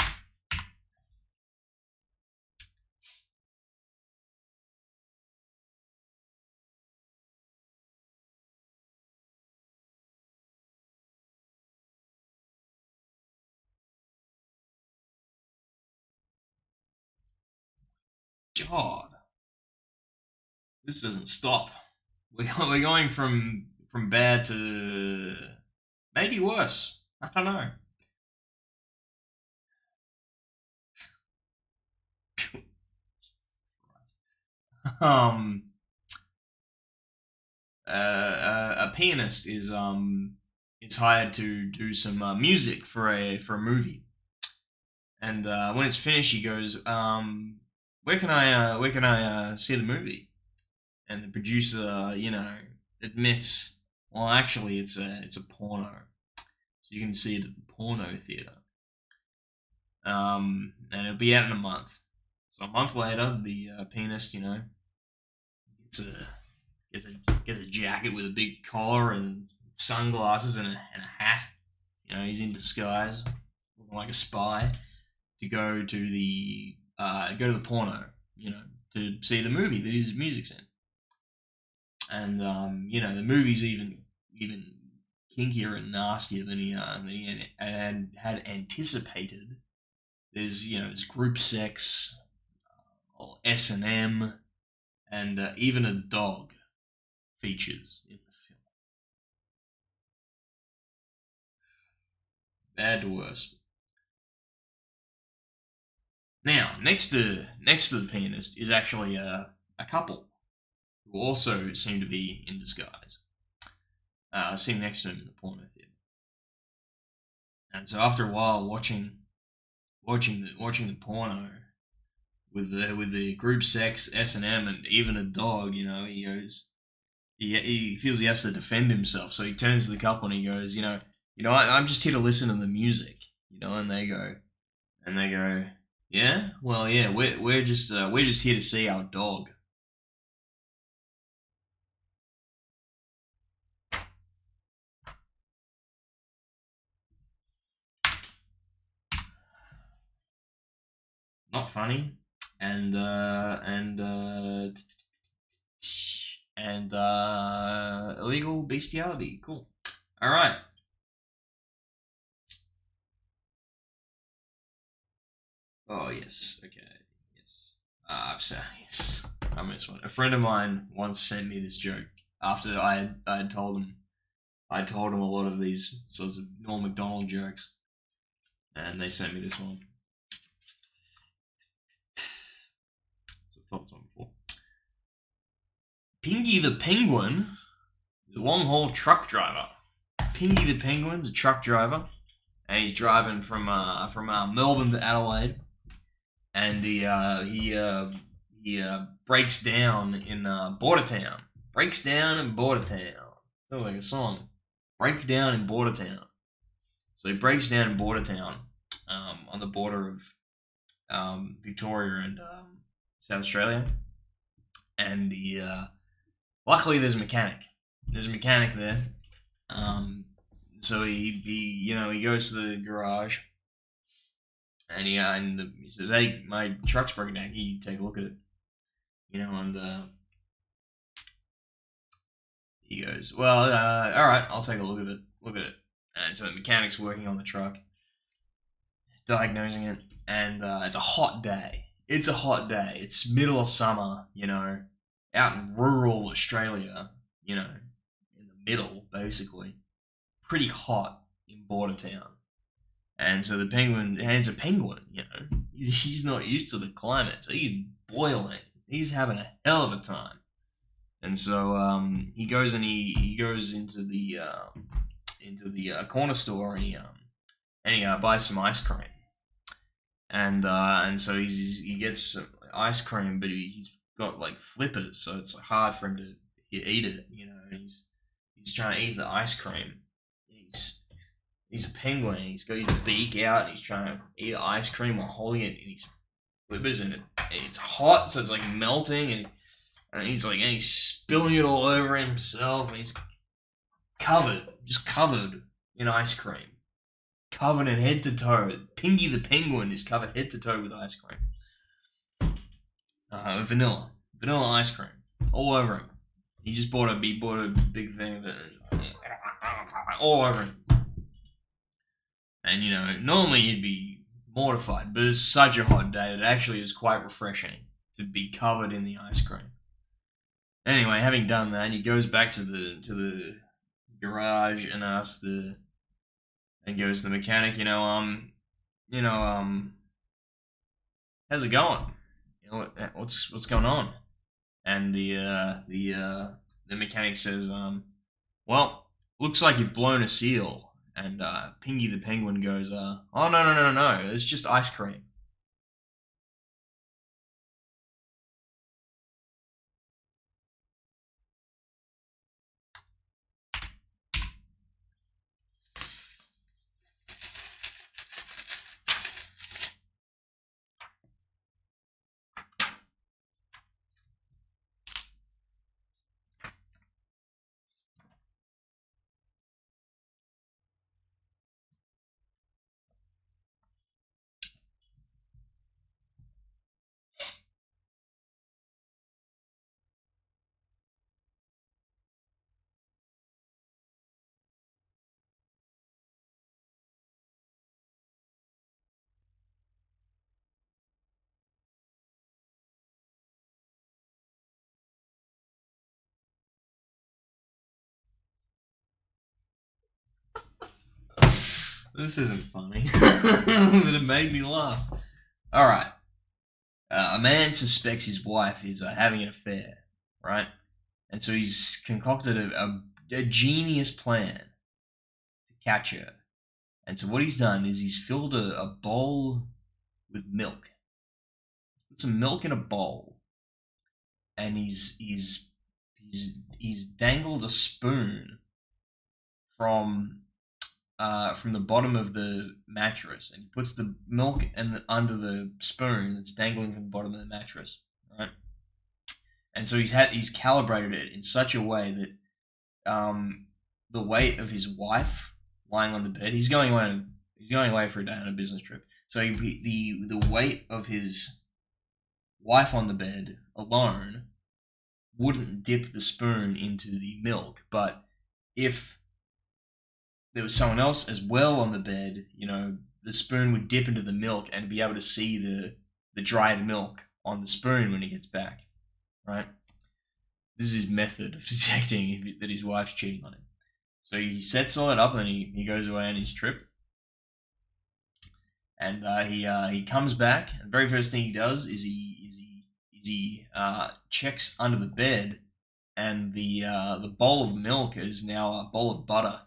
God, this doesn't stop. We're going from bad to maybe worse. I don't know. A pianist is hired to do some music for a movie, and when it's finished, he goes, where can I see the movie? And the producer, admits, well, actually, it's a porno, so you can see it at the porno theater. And it'll be out in a month. So a month later, the pianist, gets a jacket with a big collar and sunglasses and a hat. He's in disguise, looking like a spy, to go to the porno, to see the movie that his music's in. And the movie's even kinkier and nastier than he had anticipated. There's group sex, S&M, and even a dog features in the film. Bad to worse. Now, next to the pianist is actually a couple who also seem to be in disguise, sitting next to him in the porno theater. And so after a while, watching the porno with the group sex, S&M, and even a dog, he goes, he feels he has to defend himself, so he turns to the couple and he goes, I'm just here to listen to the music, and they go, yeah, well, yeah, we're just here to see our dog. Not funny, and illegal bestiality. Cool. All right. Oh yes. Okay. Yes. I've said yes. I missed one. A friend of mine once sent me this joke after I had told him. I told him a lot of these sorts of Norm Macdonald jokes, and they sent me this one. So I've told this one before. Pingy the Penguin is a long haul truck driver. Pingy the Penguin's a truck driver, and he's driving from Melbourne to Adelaide, and he breaks down in Bordertown. Breaks down in Bordertown. Sounds like a song. Break down in Bordertown. So he breaks down in Bordertown, on the border of Victoria and South Australia, and luckily there's a mechanic. There's a mechanic there. So he goes to the garage, and he says, "Hey, my truck's broken down. Can you take a look at it?" And he goes, "Well, all right, I'll take a look at it. Look at it." And so the mechanic's working on the truck, diagnosing it, and it's a hot day. It's a hot day. It's middle of summer, out in rural Australia, in the middle, basically. Pretty hot in Bordertown. And so the penguin, and it's a penguin, he's not used to the climate, so he's boiling. He's having a hell of a time. And so he goes and he goes into the corner store, and he buys some ice cream. And so he gets some ice cream, but he's got like flippers, so it's hard for him to eat it. He's trying to eat the ice cream. He's a penguin. He's got his beak out, and he's trying to eat ice cream while holding it in his flippers, and it's hot, so it's like melting, and he's spilling it all over himself, and he's just covered in ice cream. Covered in head to toe. Pingy the penguin is covered head to toe with ice cream. Vanilla ice cream all over him. He bought a big thing of it, all over him. And normally he'd be mortified, but it's such a hot day that actually is quite refreshing to be covered in the ice cream. Anyway, having done that, he goes back to the garage and goes to the mechanic. How's it going? What's going on? And the mechanic says, well, looks like you've blown a seal. And Pingy the penguin goes, oh, no, it's just ice cream. This isn't funny, but it made me laugh. All right. A man suspects his wife is having an affair, right? And so he's concocted a genius plan to catch her. And so what he's done is he's filled a bowl with milk. Put some milk in a bowl, and he's dangled a spoon from the bottom of the mattress, and he puts the milk under the spoon that's dangling from the bottom of the mattress, right? And so he's calibrated it in such a way that the weight of his wife lying on the bed, he's going away for a day on a business trip. So the weight of his wife on the bed alone wouldn't dip the spoon into the milk, but if there was someone else as well on the bed, the spoon would dip into the milk and be able to see the dried milk on the spoon when he gets back, right? This is his method of detecting that his wife's cheating on him. So he sets all that up, and he goes away on his trip, and he comes back, and the very first thing he does is he checks under the bed, and the bowl of milk is now a bowl of butter.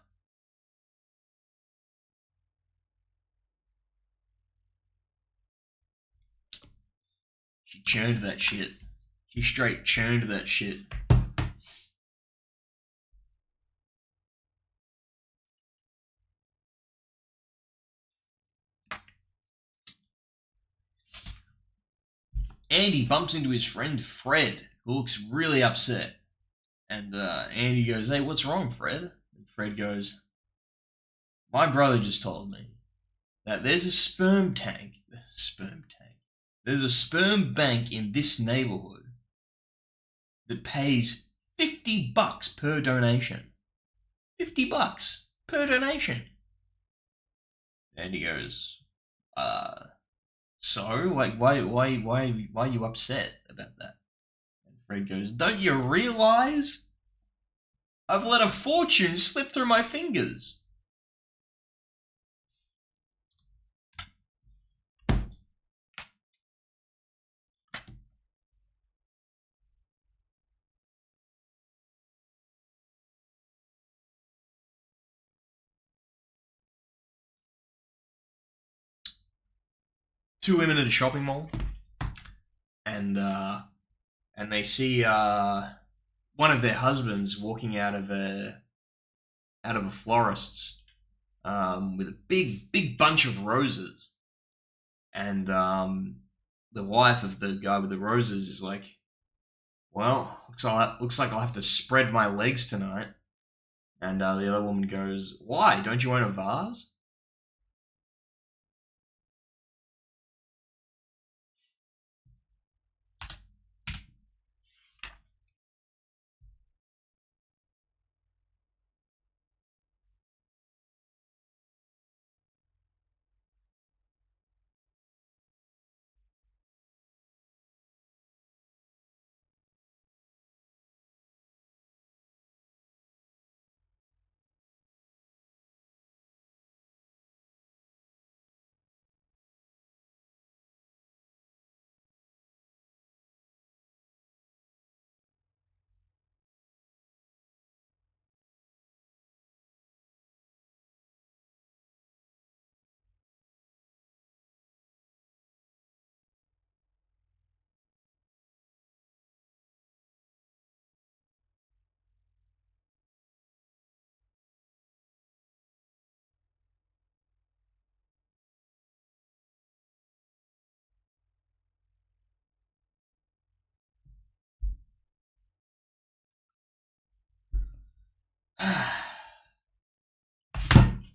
She churned that shit. She straight churned that shit. Andy bumps into his friend Fred, who looks really upset. And Andy goes, "Hey, what's wrong, Fred?" And Fred goes, "My brother just told me that there's a sperm tank. There's a sperm bank in this neighborhood that pays $50 per donation. $50 per donation." And he goes, so? Like, why are you upset about that? And Fred goes, "Don't you realize I've let a fortune slip through my fingers?" 2 women at a shopping mall, and they see one of their husbands walking out of a florist's with a big bunch of roses, and the wife of the guy with the roses is like, "Well, looks like I'll have to spread my legs tonight." And the other woman goes, "Why? Don't you own a vase?"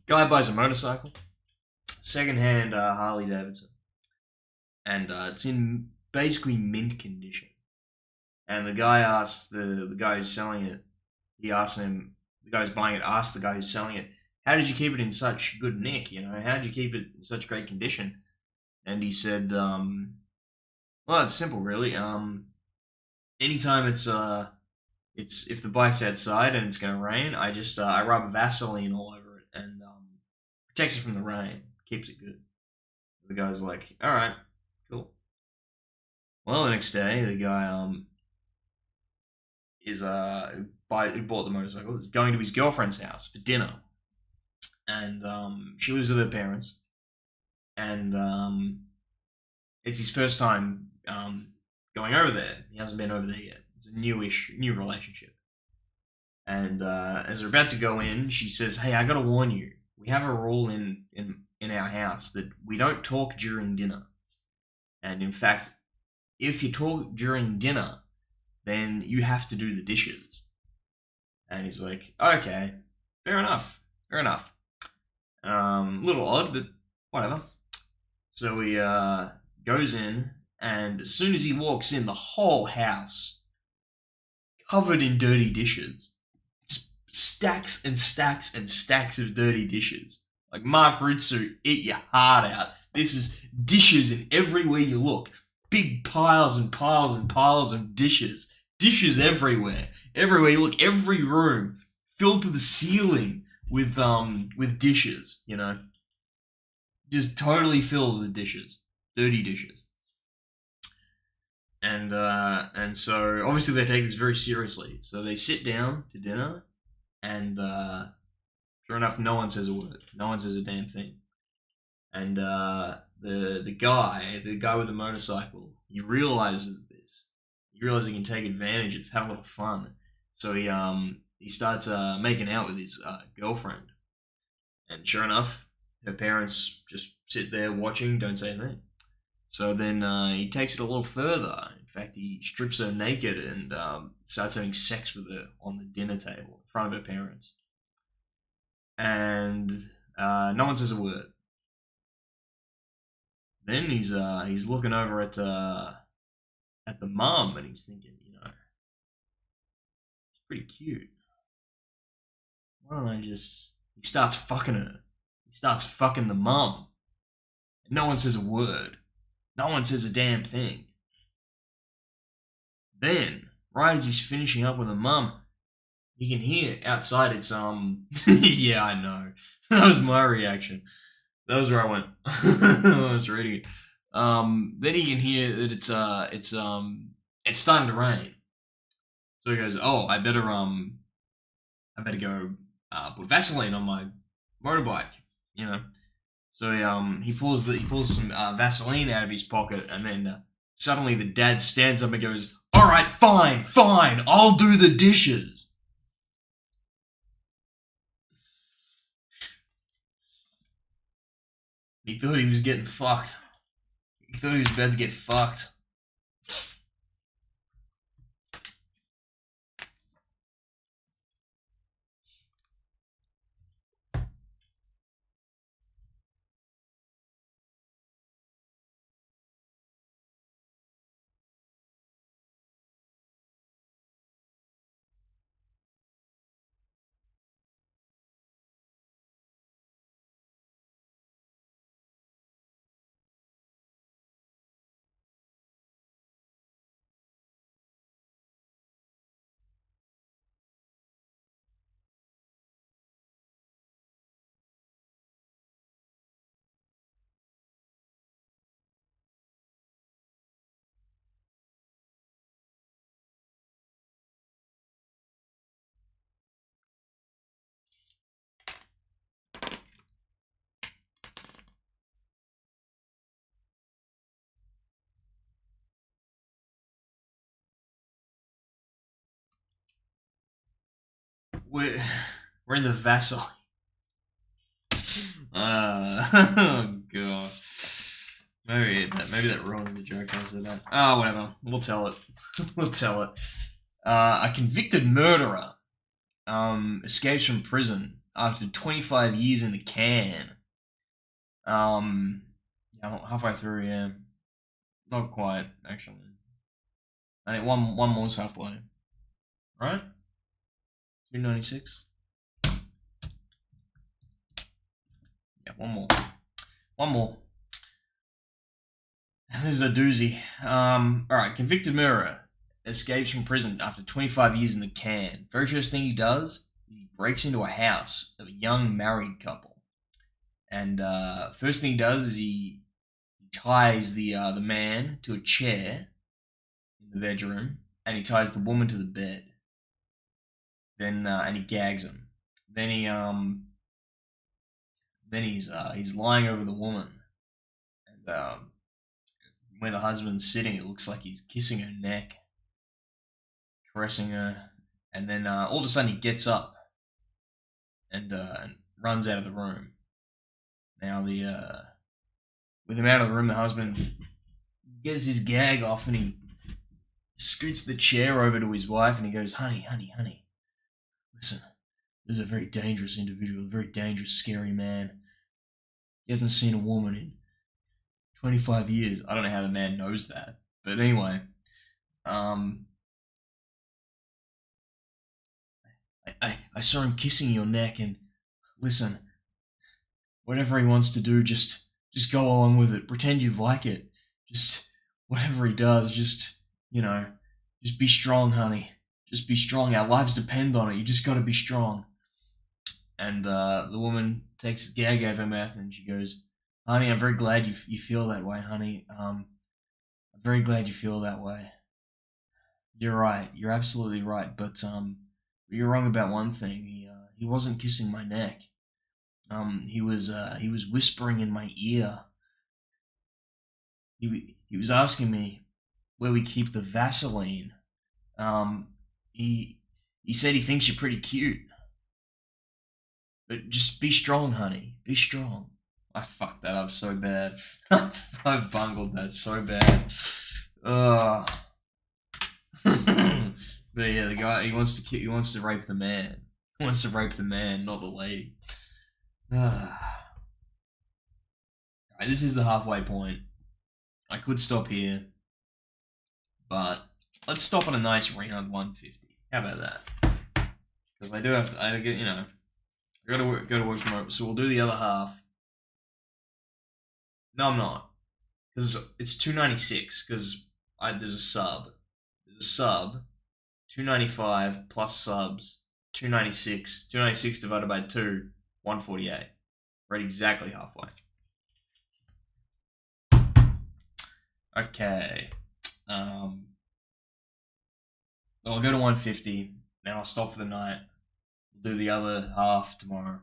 Guy buys a motorcycle, secondhand Harley Davidson, and it's in basically mint condition. And the guy asks the guy who's selling it. He asks him. The guy who's buying it asks the guy who's selling it, "How did you keep it in such good nick? You know, how did you keep it in such great condition?" And he said, "Well, it's simple, really. Anytime it's if the bike's outside and it's gonna rain, I rub Vaseline all over it and protects it from the rain, keeps it good." The guy's like, "All right, cool." Well, the next day, the guy is who bought the motorcycle is going to his girlfriend's house for dinner, and she lives with her parents, and it's his first time going over there. He hasn't been over there yet. It's a new relationship. And as they're about to go in, she says, "Hey, I gotta warn you. We have a rule in our house that we don't talk during dinner. And in fact, if you talk during dinner, then you have to do the dishes." And he's like, "Okay, fair enough, fair enough. Little odd, but whatever." So he goes in, and as soon as he walks in, the whole house covered in dirty dishes. Just stacks and stacks and stacks of dirty dishes. Like Mark Ritsu, eat your heart out. This is dishes in everywhere you look. Big piles and piles and piles of dishes. Dishes everywhere. Everywhere you look, every room filled to the ceiling with dishes, you know. Just totally filled with dishes. Dirty dishes. And so obviously they take this very seriously. So they sit down to dinner, and sure enough, no one says a word. No one says a damn thing. And the guy with the motorcycle, he realizes this. He realizes he can take advantage. It's have a little fun. So he starts making out with his girlfriend, and sure enough, her parents just sit there watching, don't say anything. So then he takes it a little further. In fact, he strips her naked and starts having sex with her on the dinner table in front of her parents. And no one says a word. Then he's looking over at the mum and he's thinking, it's pretty cute. Why don't I just? He starts fucking her. He starts fucking the mum. And no one says a word. No one says a damn thing. Then, right as he's finishing up with the mum, you can hear outside it's yeah, I know. That was my reaction. That was where I went. I was reading it. Then he can hear that it's starting to rain. So he goes, "Oh, I better go put Vaseline on my motorbike." So he pulls some Vaseline out of his pocket, and then suddenly the dad stands up and goes, "All right, fine, I'll do the dishes." He thought he was getting fucked. He thought he was about to get fucked. We're in the Vaseline. Oh god. Maybe that ruins the joke after that. Oh, whatever. We'll tell it. We'll tell it. A convicted murderer escapes from prison after 25 years in the can. Yeah, halfway through, yeah. Not quite, actually. I think one more's halfway. Right? 296? Yeah, one more. One more. This is a doozy. Alright, convicted murderer escapes from prison after 25 years in the can. Very first thing he does is he breaks into a house of a young married couple. And first thing he does is he ties the man to a chair in the bedroom, and he ties the woman to the bed. Then and he gags him. Then he's lying over the woman, and where the husband's sitting, it looks like he's kissing her neck, caressing her, and then all of a sudden he gets up and runs out of the room. Now with him out of the room, the husband gets his gag off and he scoots the chair over to his wife and he goes, "Honey, listen, this is a very dangerous individual, a very dangerous, scary man. He hasn't seen a woman in 25 years. I don't know how the man knows that. But anyway, I saw him kissing your neck, and listen, whatever he wants to do, just go along with it. Pretend you like it. Just whatever he does, just be strong, honey. Just be strong. Our lives depend on it. You just got to be strong." And the woman takes a gag out of her mouth and she goes, "Honey, I'm very glad you feel that way, honey. I'm very glad you feel that way. You're right. You're absolutely right. But you're wrong about one thing. He wasn't kissing my neck. He was whispering in my ear. he was asking me where we keep the Vaseline. Um, he he said he thinks you're pretty cute, but just be strong, honey. Be strong. I fucked that up so bad. I bungled that so bad. Ugh. But yeah, the guy he wants to rape the man. He wants to rape the man, not the lady. Alright, this is the halfway point. I could stop here, but let's stop at a nice round 150. How about that? Because I do have to. I get I gotta go to work tomorrow, so we'll do the other half. No, I'm not, because it's 296. Because there's a sub. There's a sub. 295 plus subs. 296. 296 divided by 2. 148. We're at exactly halfway. Okay. I'll go to 150. Then I'll stop for the night. We'll do the other half tomorrow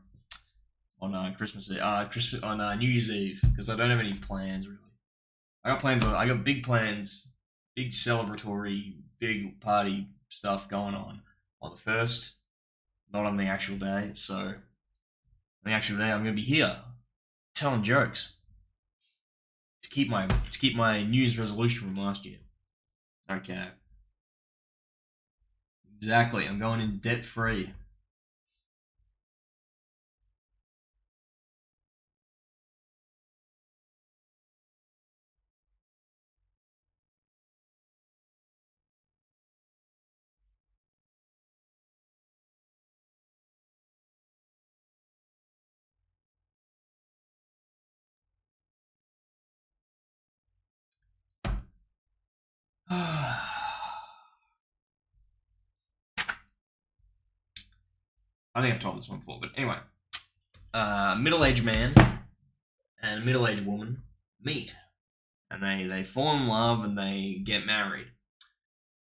on Christmas Eve. On New Year's Eve, because I don't have any plans really. I got plans. I got big plans, big celebratory, big party stuff going on the first, not on the actual day. So on the actual day, I'm gonna be here telling jokes to keep my New Year's resolution from last year. Okay. Exactly. I'm going in debt free. I think I've told this one before, but anyway, middle-aged man and a middle-aged woman meet, and they fall in love and they get married.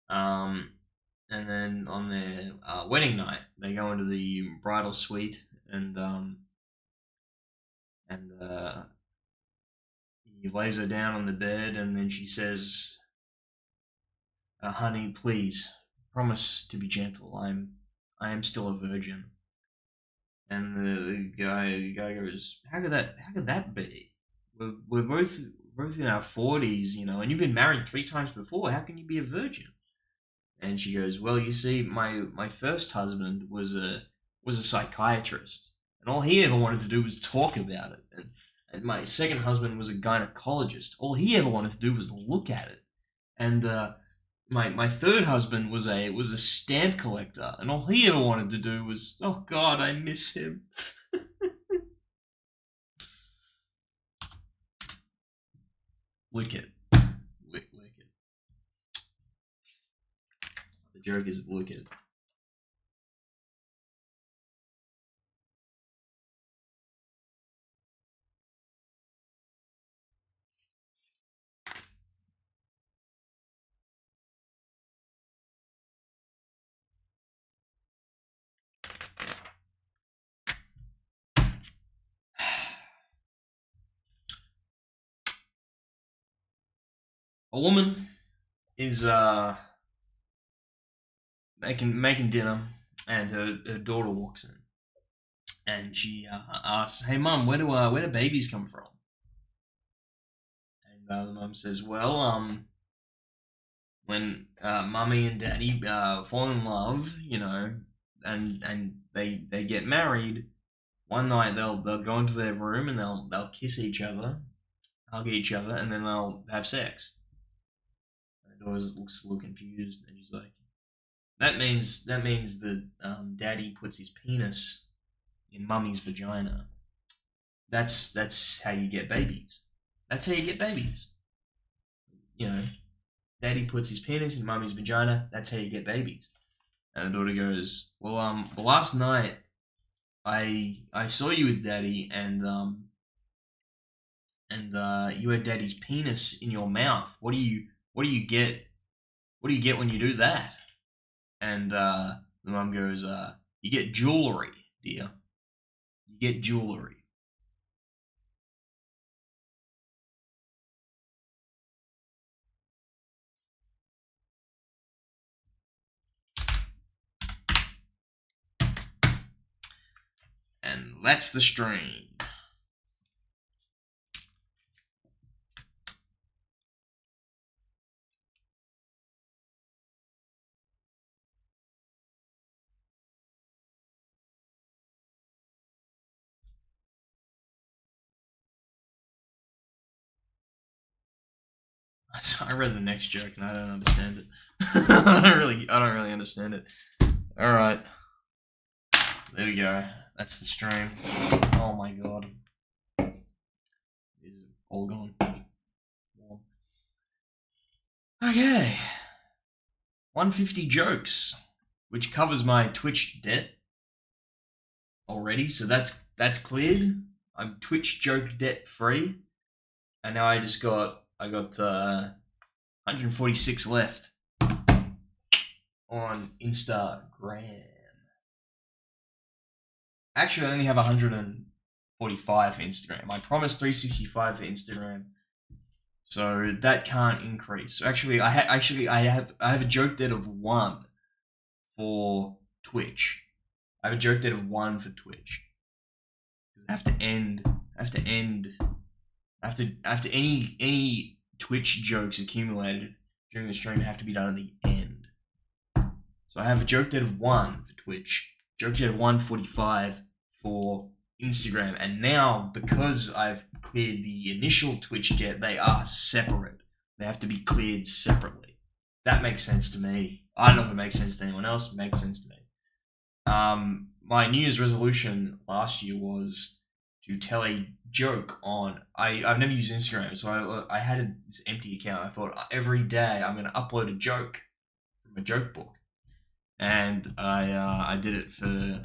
Um, and then on their wedding night, they go into the bridal suite, and he lays her down on the bed, and then she says, "Honey, please promise to be gentle. I am still a virgin." And the guy goes, how could that be? We're both in our 40s, and you've been married 3 times before. How can you be a virgin? And she goes, well, you see, my first husband was a psychiatrist, and all he ever wanted to do was talk about it. And my second husband was a gynecologist. All he ever wanted to do was look at it. And my third husband was a stamp collector, and all he ever wanted to do was, oh God, I miss him. Lick it. Lick it. The joke is lick it. A woman is making dinner, and her daughter walks in, and she asks, "Hey, mum, where do babies come from?" And the mum says, "Well, when mummy and daddy fall in love, and they get married, one night they'll go into their room and they'll kiss each other, hug each other, and then they'll have sex." And the daughter looks a little confused, and she's like, "That means that daddy puts his penis in mummy's vagina. That's how you get babies. That's how you get babies. You know, daddy puts his penis in mummy's vagina. That's how you get babies." And the daughter goes, "Well, the last night I saw you with daddy, and you had daddy's penis in your mouth. What do you get? What do you get when you do that?" And the mum goes, "You get jewelry, dear. You get jewelry." And that's the stream. So I read the next joke and I don't understand it. I don't really understand it. All right, there we go. That's the stream. Oh my god, these are all gone. Okay, 150 jokes, which covers my Twitch debt already. So that's cleared. I'm Twitch joke debt free, and now I got 146 left on Instagram. Actually, I only have 145 for Instagram. I promised 365 for Instagram, so that can't increase. So actually, I have a joke debt of 1 for Twitch. I have a joke debt of 1 for Twitch. I have to end. After any Twitch jokes accumulated during the stream have to be done at the end. So I have a joke debt of 1 for Twitch, joke debt of 145 for Instagram, and now because I've cleared the initial Twitch debt, they are separate. They have to be cleared separately. That makes sense to me. I don't know if it makes sense to anyone else. It makes sense to me. My New Year's resolution last year was to tell a joke on. I've never used Instagram, so I had this empty account. I thought every day I'm going to upload a joke from a joke book, and I did it for a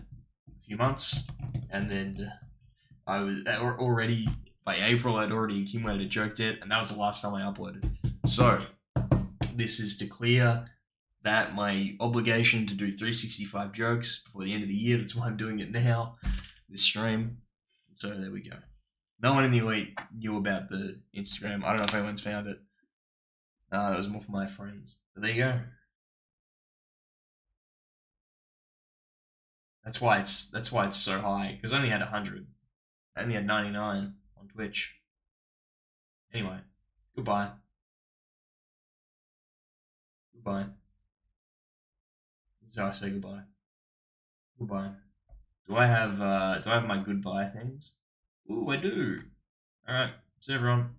few months, and then I was already by April I'd already accumulated a joke debt, and that was the last time I uploaded. So this is to clear that my obligation to do 365 jokes before the end of the year. That's why I'm doing it now, this stream. So there we go. No one in the elite knew about the Instagram. I don't know if anyone's found it. It was more for my friends. But there you go. That's why it's so high, because I only had 100. I only had 99 on Twitch. Anyway, goodbye. Goodbye. This is how I say goodbye. Goodbye. Do I have my goodbye things? Ooh, I do. Alright, see everyone.